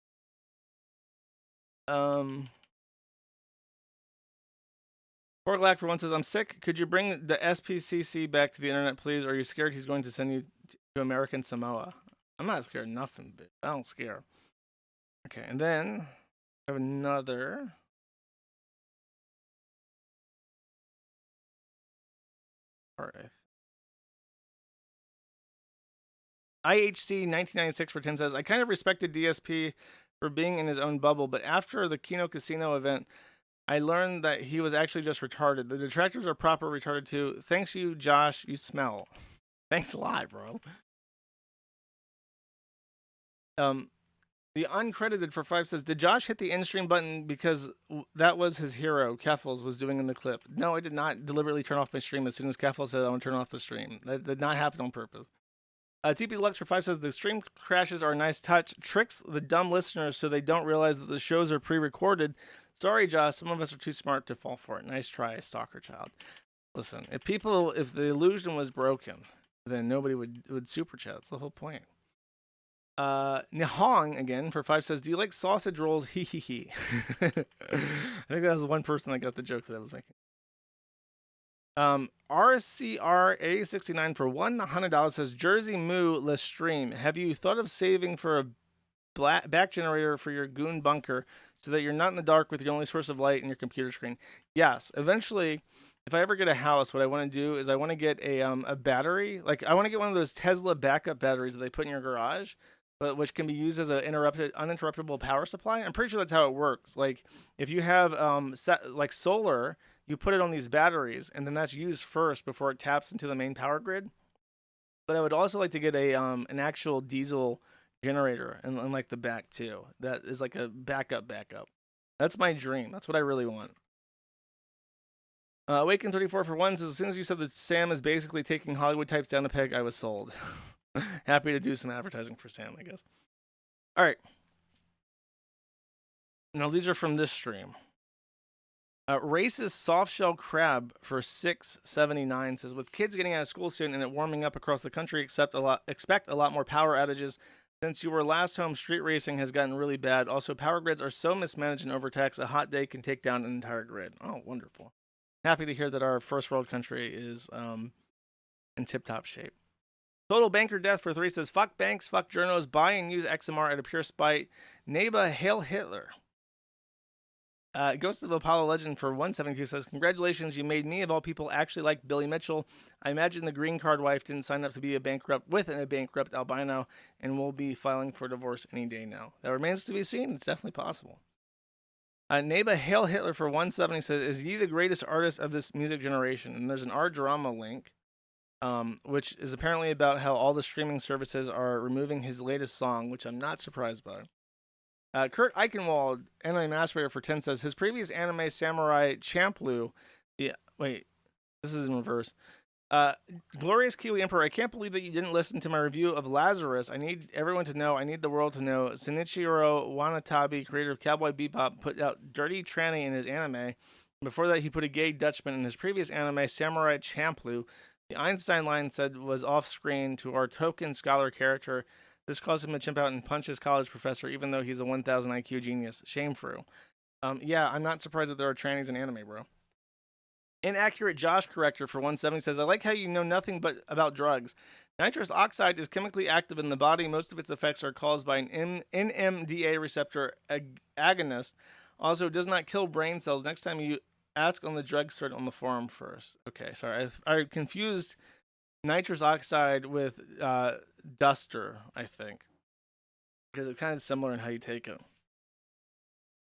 Porglack for one says, I'm sick. Could you bring the SPCC back to the internet, please? Or are you scared he's going to send you to American Samoa? I'm not scared of nothing, bitch. I don't scare. Okay, and then I have another. All right. IHC 1996 for 10 says, I kind of respected DSP for being in his own bubble, but after the Kino Casino event, I learned that he was actually just retarded. The detractors are proper retarded too. Thanks you, Josh. You smell. Thanks a lot, bro. The uncredited for 5 says, did Josh hit the end stream button because that was his hero, Keffels, was doing in the clip? No, I did not deliberately turn off my stream as soon as Keffels said I want to turn off the stream. That did not happen on purpose. TP Lux for 5 says, the stream crashes are a nice touch. Tricks the dumb listeners so they don't realize that the shows are pre-recorded. Sorry, Josh, some of us are too smart to fall for it. Nice try, stalker child. Listen, if the illusion was broken, then nobody would super chat. That's the whole point. Nihong again for 5 says, do you like sausage rolls? Hee hee hee. I think that was one person that got the joke that I was making. RCRA69 for $100 says, Jersey Moo, let's stream. Have you thought of saving for a back generator for your goon bunker so that you're not in the dark with your only source of light in your computer screen? Yes. Eventually, if I ever get a house, what I want to do is I want to get a battery. Like, I want to get one of those Tesla backup batteries that they put in your garage, but which can be used as an uninterruptible power supply. I'm pretty sure that's how it works. Like, if you have like solar, you put it on these batteries, and then that's used first before it taps into the main power grid. But I would also like to get an actual diesel generator and like the back too. That is like a backup. That's my dream. That's what I really want. Awaken34 for 1 says, as soon as you said that Sam is basically taking Hollywood types down a peg, I was sold. Happy to do some advertising for Sam, I guess. All right. Now these are from this stream. Racist softshell crab for $6.79 says, with kids getting out of school soon and it warming up across the country, expect a lot more power outages. Since you were last home, street racing has gotten really bad. Also, power grids are so mismanaged and overtaxed, a hot day can take down an entire grid. Oh, wonderful. Happy to hear that our first world country is in tip-top shape. Total Banker Death for 3 says, fuck banks, fuck journos, buy and use XMR at a pure spite. Neba, hail Hitler. Ghost of Apollo Legend for 172 says, congratulations, you made me, of all people, actually like Billy Mitchell. I imagine the green card wife didn't sign up to be a bankrupt albino and will be filing for divorce any day now. That remains to be seen. It's definitely possible. Neba Hail Hitler for 170 says, is he the greatest artist of this music generation? And there's an art drama link, which is apparently about how all the streaming services are removing his latest song, which I'm not surprised by. Kurt Eichenwald, Anime Masquerader for 10 says, his previous anime Samurai Champloo. Yeah, wait, this is in reverse. Glorious Kiwi Emperor, I can't believe that you didn't listen to my review of Lazarus. I need everyone to know, I need the world to know. Shinichiro Wanatabe, creator of Cowboy Bebop, put out dirty tranny in his anime. Before that, he put a gay Dutchman in his previous anime, Samurai Champloo. The Einstein line said was off screen to our token scholar character. This caused him to chimp out and punch his college professor, even though he's a 1,000 IQ genius. Shame for you. Yeah, I'm not surprised that there are trannies in anime, bro. Inaccurate Josh Corrector for 170 says, I like how you know nothing but about drugs. Nitrous oxide is chemically active in the body. Most of its effects are caused by an NMDA receptor agonist. Also, it does not kill brain cells. Next time you ask on the drugs thread on the forum first. Okay, sorry. I confused nitrous oxide with duster, I think, because it's kind of similar in how you take it.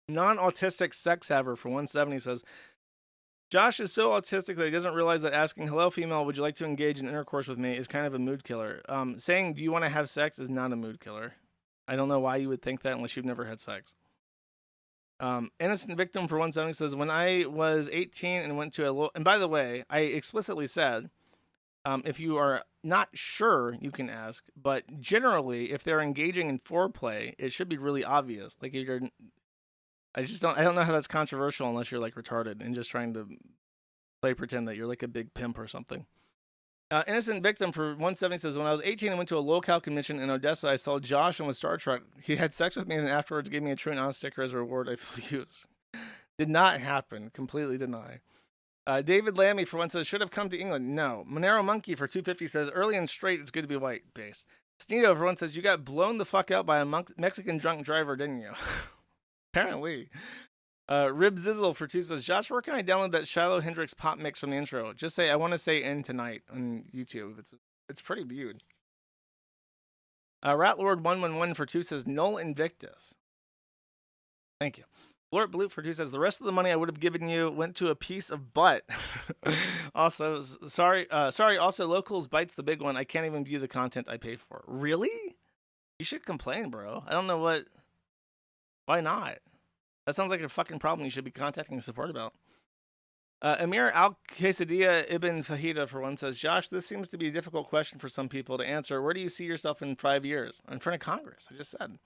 Non-autistic sex haver for 170 says, Josh is so autistic that he doesn't realize that asking, hello female, would you like to engage in intercourse with me, is kind of a mood killer. Saying, do you want to have sex, is not a mood killer. I don't know why you would think that unless you've never had sex. Innocent Victim for 170 says, when I was 18 and went to and by the way, I explicitly said, If you are not sure, you can ask. But generally, if they're engaging in foreplay, it should be really obvious. Like if you're, I don't know how that's controversial unless you're like retarded and just trying to play pretend that you're like a big pimp or something. Innocent Victim for 170 says, when I was 18 and went to a locale convention in Odessa, I saw Josh and with Star Trek. He had sex with me and then afterwards gave me a true and honest sticker as a reward I feel used. Did not happen. Completely deny. David Lammy for one says, should have come to England. No. Monero Monkey for 250 says, early and straight, it's good to be white. Base. Sneedo for one says, you got blown the fuck out by a Mexican drunk driver, didn't you? Apparently. Rib Zizzle for 2 says, Josh, where can I download that Shiloh Hendrix pop mix from the intro? Just say, I want to say in tonight on YouTube. It's pretty viewed. Ratlord111 for 2 says, Null Invictus. Thank you. Blort Bloop for 2 says, the rest of the money I would have given you went to a piece of butt. Also, sorry. Also, Locals bites the big one. I can't even view the content I pay for. Really? You should complain, bro. I don't know what. Why not? That sounds like a fucking problem you should be contacting support about. Amir Al-Quesadilla Ibn Fahida for 1 says, Josh, this seems to be a difficult question for some people to answer. Where do you see yourself in 5 years? In front of Congress, I just said.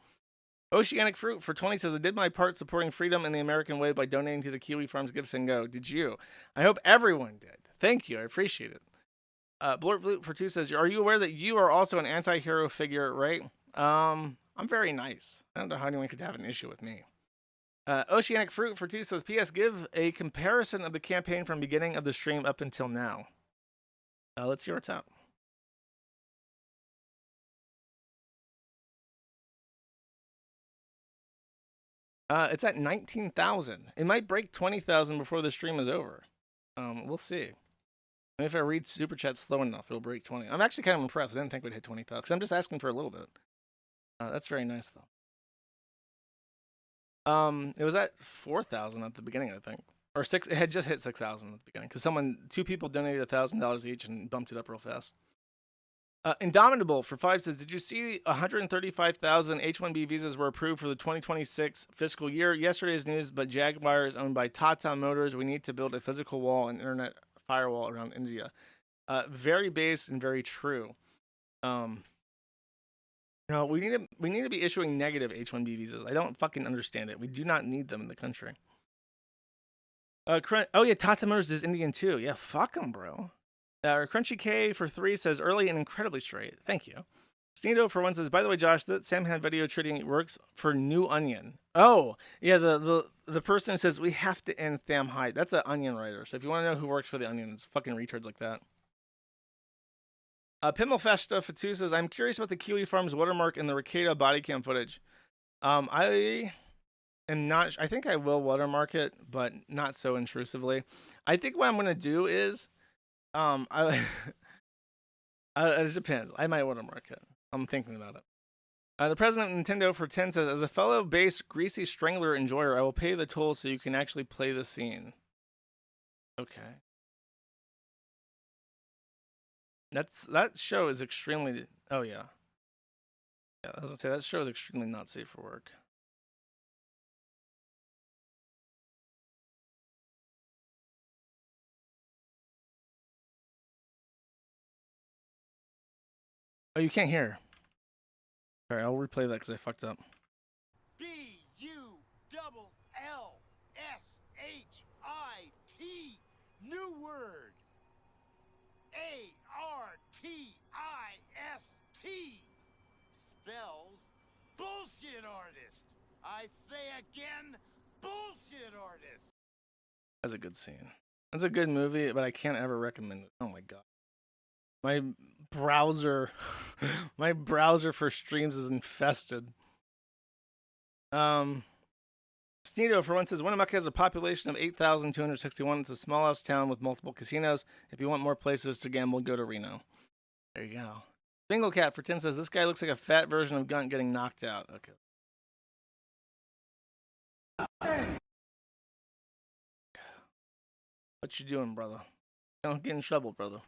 Oceanic Fruit for 20 says, I did my part supporting freedom in the American way by donating to the Kiwi Farms Gifts and Go. Did you? I hope everyone did. Thank you. I appreciate it. Blort Blue for 2 says, are you aware that you are also an anti-hero figure, right? I'm very nice. I don't know how anyone could have an issue with me. Oceanic Fruit for 2 says, P.S. Give a comparison of the campaign from beginning of the stream up until now. Let's see what's up. It's at 19,000. It might break 20,000 before the stream is over. We'll see. Maybe if I read Super Chat slow enough, it'll break 20. I'm actually kind of impressed. I didn't think we'd hit 20,000, because I'm just asking for a little bit. That's very nice, though. It was at 4,000 at the beginning, I think. Or 6, it had just hit 6,000 at the beginning, because 2 people donated $1,000 each and bumped it up real fast. Indomitable for 5 says, did you see 135,000 H-1B visas were approved for the 2026 fiscal year? Yesterday's news, but Jaguar is owned by Tata Motors. We need to build a physical wall and internet firewall around India. Very based and very true. No, we need to be issuing negative H-1B visas. I don't fucking understand it. We do not need them in the country. Oh yeah, Tata Motors is Indian too. Yeah, fuck them, bro. Crunchy K for 3 says, early and incredibly straight. Thank you. Sneedo for 1 says, by the way, Josh, that Sam had video trading works for New Onion. Oh, yeah, the person who says, we have to end Tham Hyde. That's an Onion writer. So if you want to know who works for the Onion, it's fucking retards like that. Pimmelfesta for 2 says, I'm curious about the Kiwi Farms watermark in the Ricada body cam footage. I am not, I think I will watermark it, but not so intrusively. I think what I'm going to do is, it depends. I might watermark it. I'm thinking about it. The president of Nintendo for 10 says, as a fellow base Greasy Strangler enjoyer, I will pay the toll so you can actually play the scene. Okay. That show is extremely, oh yeah. Yeah, I was gonna say, that show is extremely not safe for work. Oh, you can't hear. Alright, I'll replay that because I fucked up. B-U-double-L-S-H-I-T. New word. A-R-T-I-S-T. Spells bullshit artist. I say again, bullshit artist. That's a good scene. That's a good movie, but I can't ever recommend it. Oh my god. My browser for streams is infested. Sneedo for 1 says, Winnemucca has a population of 8,261. It's a small ass town with multiple casinos. If you want more places to gamble, go to Reno. There you go. Bingo Cat for 10 says, this guy looks like a fat version of Gunt getting knocked out. Okay. What you doing, brother? Don't get in trouble, brother.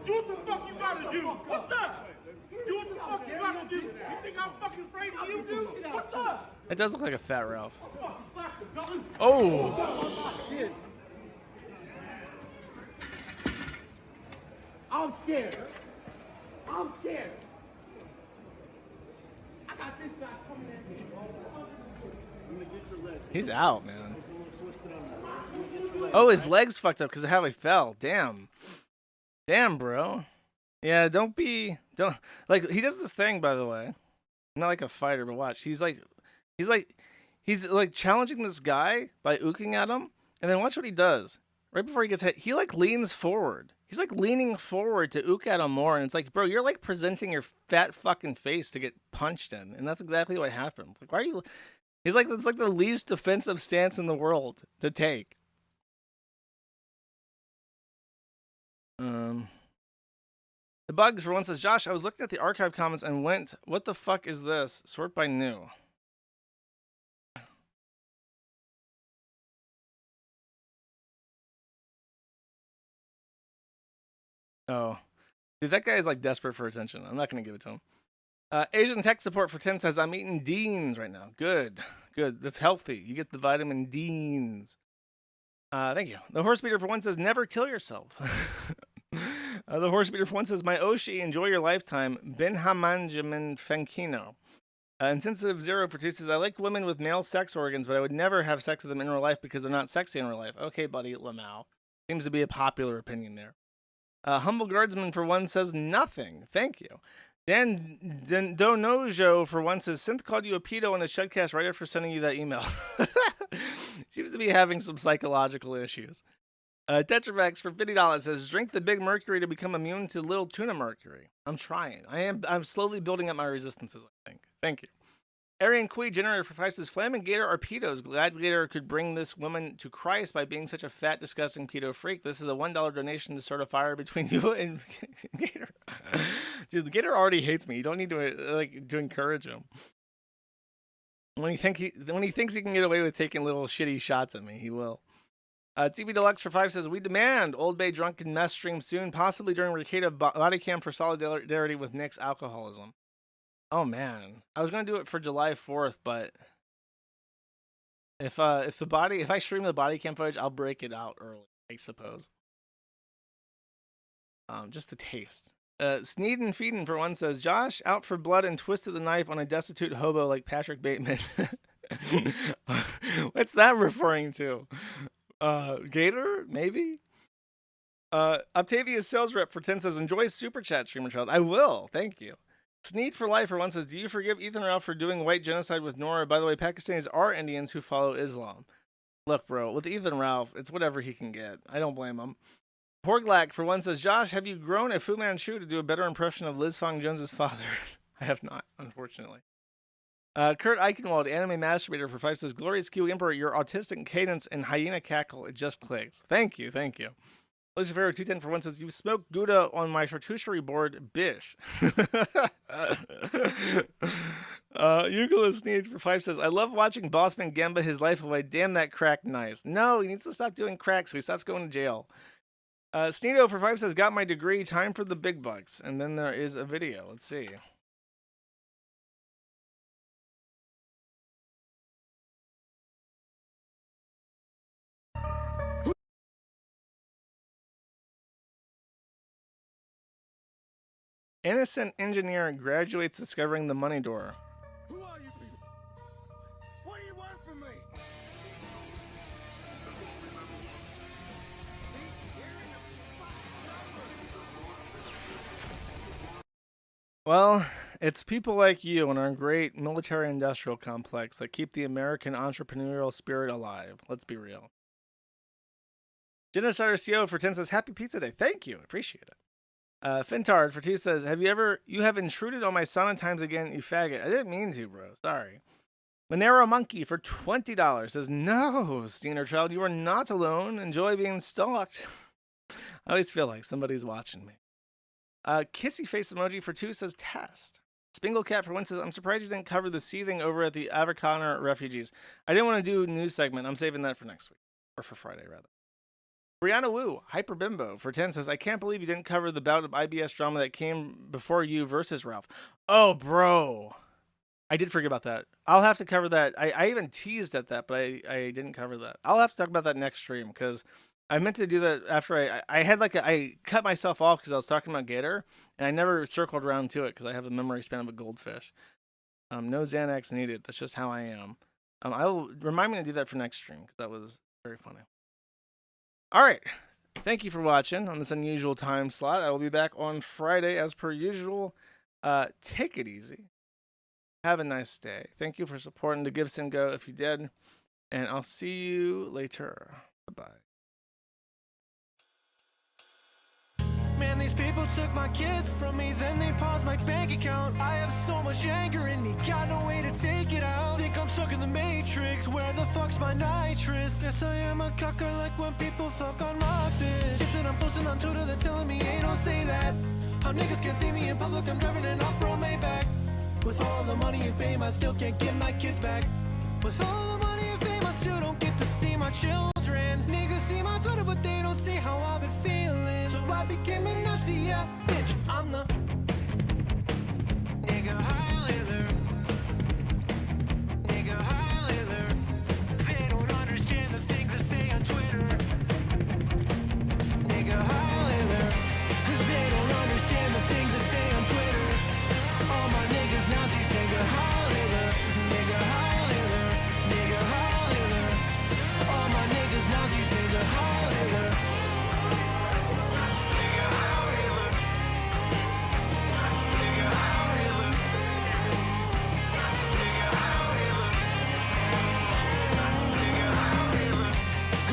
Do what the fuck you gotta do. What's up? Do what the fuck you gotta do. You think I'm fucking afraid of you, dude? What's up? It does look like a fat Ralph. Oh! I'm scared. I'm scared. I got this guy coming at me. I'm gonna get your legs. He's out, man. Oh, his leg's fucked up because of how he fell. Damn. Damn, bro. Yeah, don't like, he does this thing, by the way. I'm not like a fighter, but watch. He's like challenging this guy by ooking at him, and then watch what he does. Right before he gets hit, he like leans forward. He's like leaning forward to ook at him more, and it's like, bro, you're like presenting your fat fucking face to get punched in, and that's exactly what happened. Like, why are you? He's like, it's like the least defensive stance in the world to take. The Bugs for one says, Josh, I was looking at the archive comments and went, what the fuck is this? Sort by new. Oh, dude, that guy is like desperate for attention. I'm not going to give it to him. Asian Tech Support for 10 says, I'm eating Deans right now. Good. Good. That's healthy. You get the vitamin Deans. Thank you. The Horse Beater for one says, never kill yourself. The Horse Beater for one says, my Oshi, enjoy your lifetime. Benjamin Fankino. Insensitive Zero produces, I like women with male sex organs, but I would never have sex with them in real life because they're not sexy in real life. Okay, buddy, Lamau. Seems to be a popular opinion there. Humble Guardsman for one says, nothing. Thank you. Dan Donojo for one says, Synth called you a pedo in a Shudcast right after sending you that email. Seems to be having some psychological issues. Tetravax for $50 says, drink the big mercury to become immune to little tuna mercury. I'm trying. I'm slowly building up my resistances, I think. Thank you. Arian Kui Generator for 5 says, Flaming Gator are pedos. Glad Gator could bring this woman to Christ by being such a fat, disgusting pedo freak. This is a $1 donation to start a fire between you and Gator. Dude, the Gator already hates me. You don't need to encourage him. When he thinks he can get away with taking little shitty shots at me, he will. TV Deluxe for 5 says, we demand Old Bay Drunken Mess stream soon, possibly during Ricada Body Cam for solidarity with Nick's alcoholism. Oh man, I was gonna do it for July 4th, but if I stream the body cam footage, I'll break it out early, I suppose. Just a taste. Sneed and Feedin' for one says, Josh out for blood and twisted the knife on a destitute hobo like Patrick Bateman. What's that referring to? Gator, maybe? Octavia's sales rep for 10 says, enjoy Super Chat, Streamer Child. I will, thank you. Sneed for Life for one says, do you forgive Ethan Ralph for doing white genocide with Nora? By the way, Pakistanis are Indians who follow Islam. Look, bro, with Ethan Ralph, it's whatever he can get. I don't blame him. Porglack for one says, Josh, have you grown a Fu Manchu to do a better impression of Liz Fong Jones's father? I have not, unfortunately. Kurt Eichenwald, Anime Masturbator for 5 says, Glorious Kiwi Emperor, your autistic cadence and hyena cackle, it just clicks. Thank you, thank you. Lucifer 210 for one says, you've smoked Gouda on my charcuterie board, bish. Euclid Need for 5 says, I love watching Bossman gamba his life away. Damn, that crack nice. No, he needs to stop doing crack so he stops going to jail. Sneedo for 5 says, got my degree, time for the big bucks. And then there is a video. Let's see. Innocent engineer graduates discovering the money door. Who are you people? What do you want from me? Well, it's people like you and our great military-industrial complex that keep the American entrepreneurial spirit alive. Let's be real. Genocider CO for 10 says, Happy Pizza Day. Thank you. Appreciate it. Fintard for 2 says, you have intruded on my sauna times again, you faggot. I didn't mean to, bro. Sorry. Monero Monkey for $20 says, no, Steiner Child, you are not alone. Enjoy being stalked. I always feel like somebody's watching me. Kissy face emoji for 2 says, test. Spingle Cat for 1 says, I'm surprised you didn't cover the seething over at the Afrikaner refugees. I didn't want to do a news segment. I'm saving that for next week. Or for Friday, rather. Brianna Wu, Hyper Bimbo for 10 says, I can't believe you didn't cover the bout of IBS drama that came before you versus Ralph. Oh, bro. I did forget about that. I'll have to cover that. I even teased at that, but I didn't cover that. I'll have to talk about that next stream because I meant to do that after I had like I cut myself off because I was talking about Gator, and I never circled around to it because I have a memory span of a goldfish. No Xanax needed. That's just how I am. I'll remind me to do that for next stream because that was very funny. All right. Thank you for watching on this unusual time slot. I will be back on Friday as per usual. Take it easy. Have a nice day. Thank you for supporting the Give and Go if you did. And I'll see you later. Bye-bye. Man, these people took my kids from me, then they paused my bank account. I have so much anger in me, got no way to take it out. Think I'm stuck in the matrix, where the fuck's my nitrous? Yes, I am a cucker, like when people fuck on my bitch. Shit that I'm posting on Twitter, they're telling me, hey, don't say that. How niggas can't see me in public, I'm driving an off-road Maybach. With all the money and fame, I still can't get my kids back. With all the money and fame, I still don't get to see my children. Niggas see my Twitter, but they don't see how I've been feeling. So I became a Nazi, yeah, bitch, I'm the nigga Highlander. Nigga Highlander. They don't understand the things I say on Twitter. Nigga Highlander. They don't understand the things I say on Twitter. All my niggas Nazis, nigga Highlander. Nigga Highlander. Nigga Highlander. All my niggas Nazis, nigga Highlander.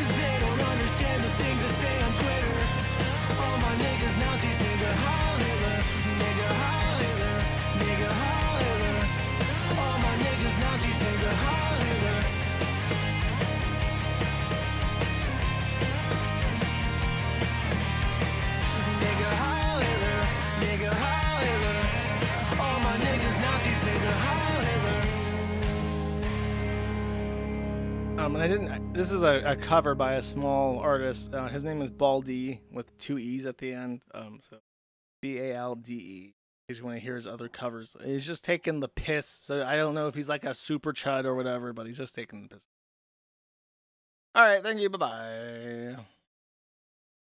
They don't understand the things I say on Twitter. All my niggas Nazis, nigga Highlander. Nigga Highlander. Nigga Highlander. All my niggas Nazis, nigga Highlander. Nigga Highlander. Nigga Highlander. All my niggas Nazis, nigga Highlander. And I didn't. This is a cover by a small artist. His name is Baldy with 2 E's at the end. So Balde. He's want to hear his other covers. He's just taking the piss. So I don't know if he's like a super chud or whatever, but he's just taking the piss. All right, thank you. Bye bye.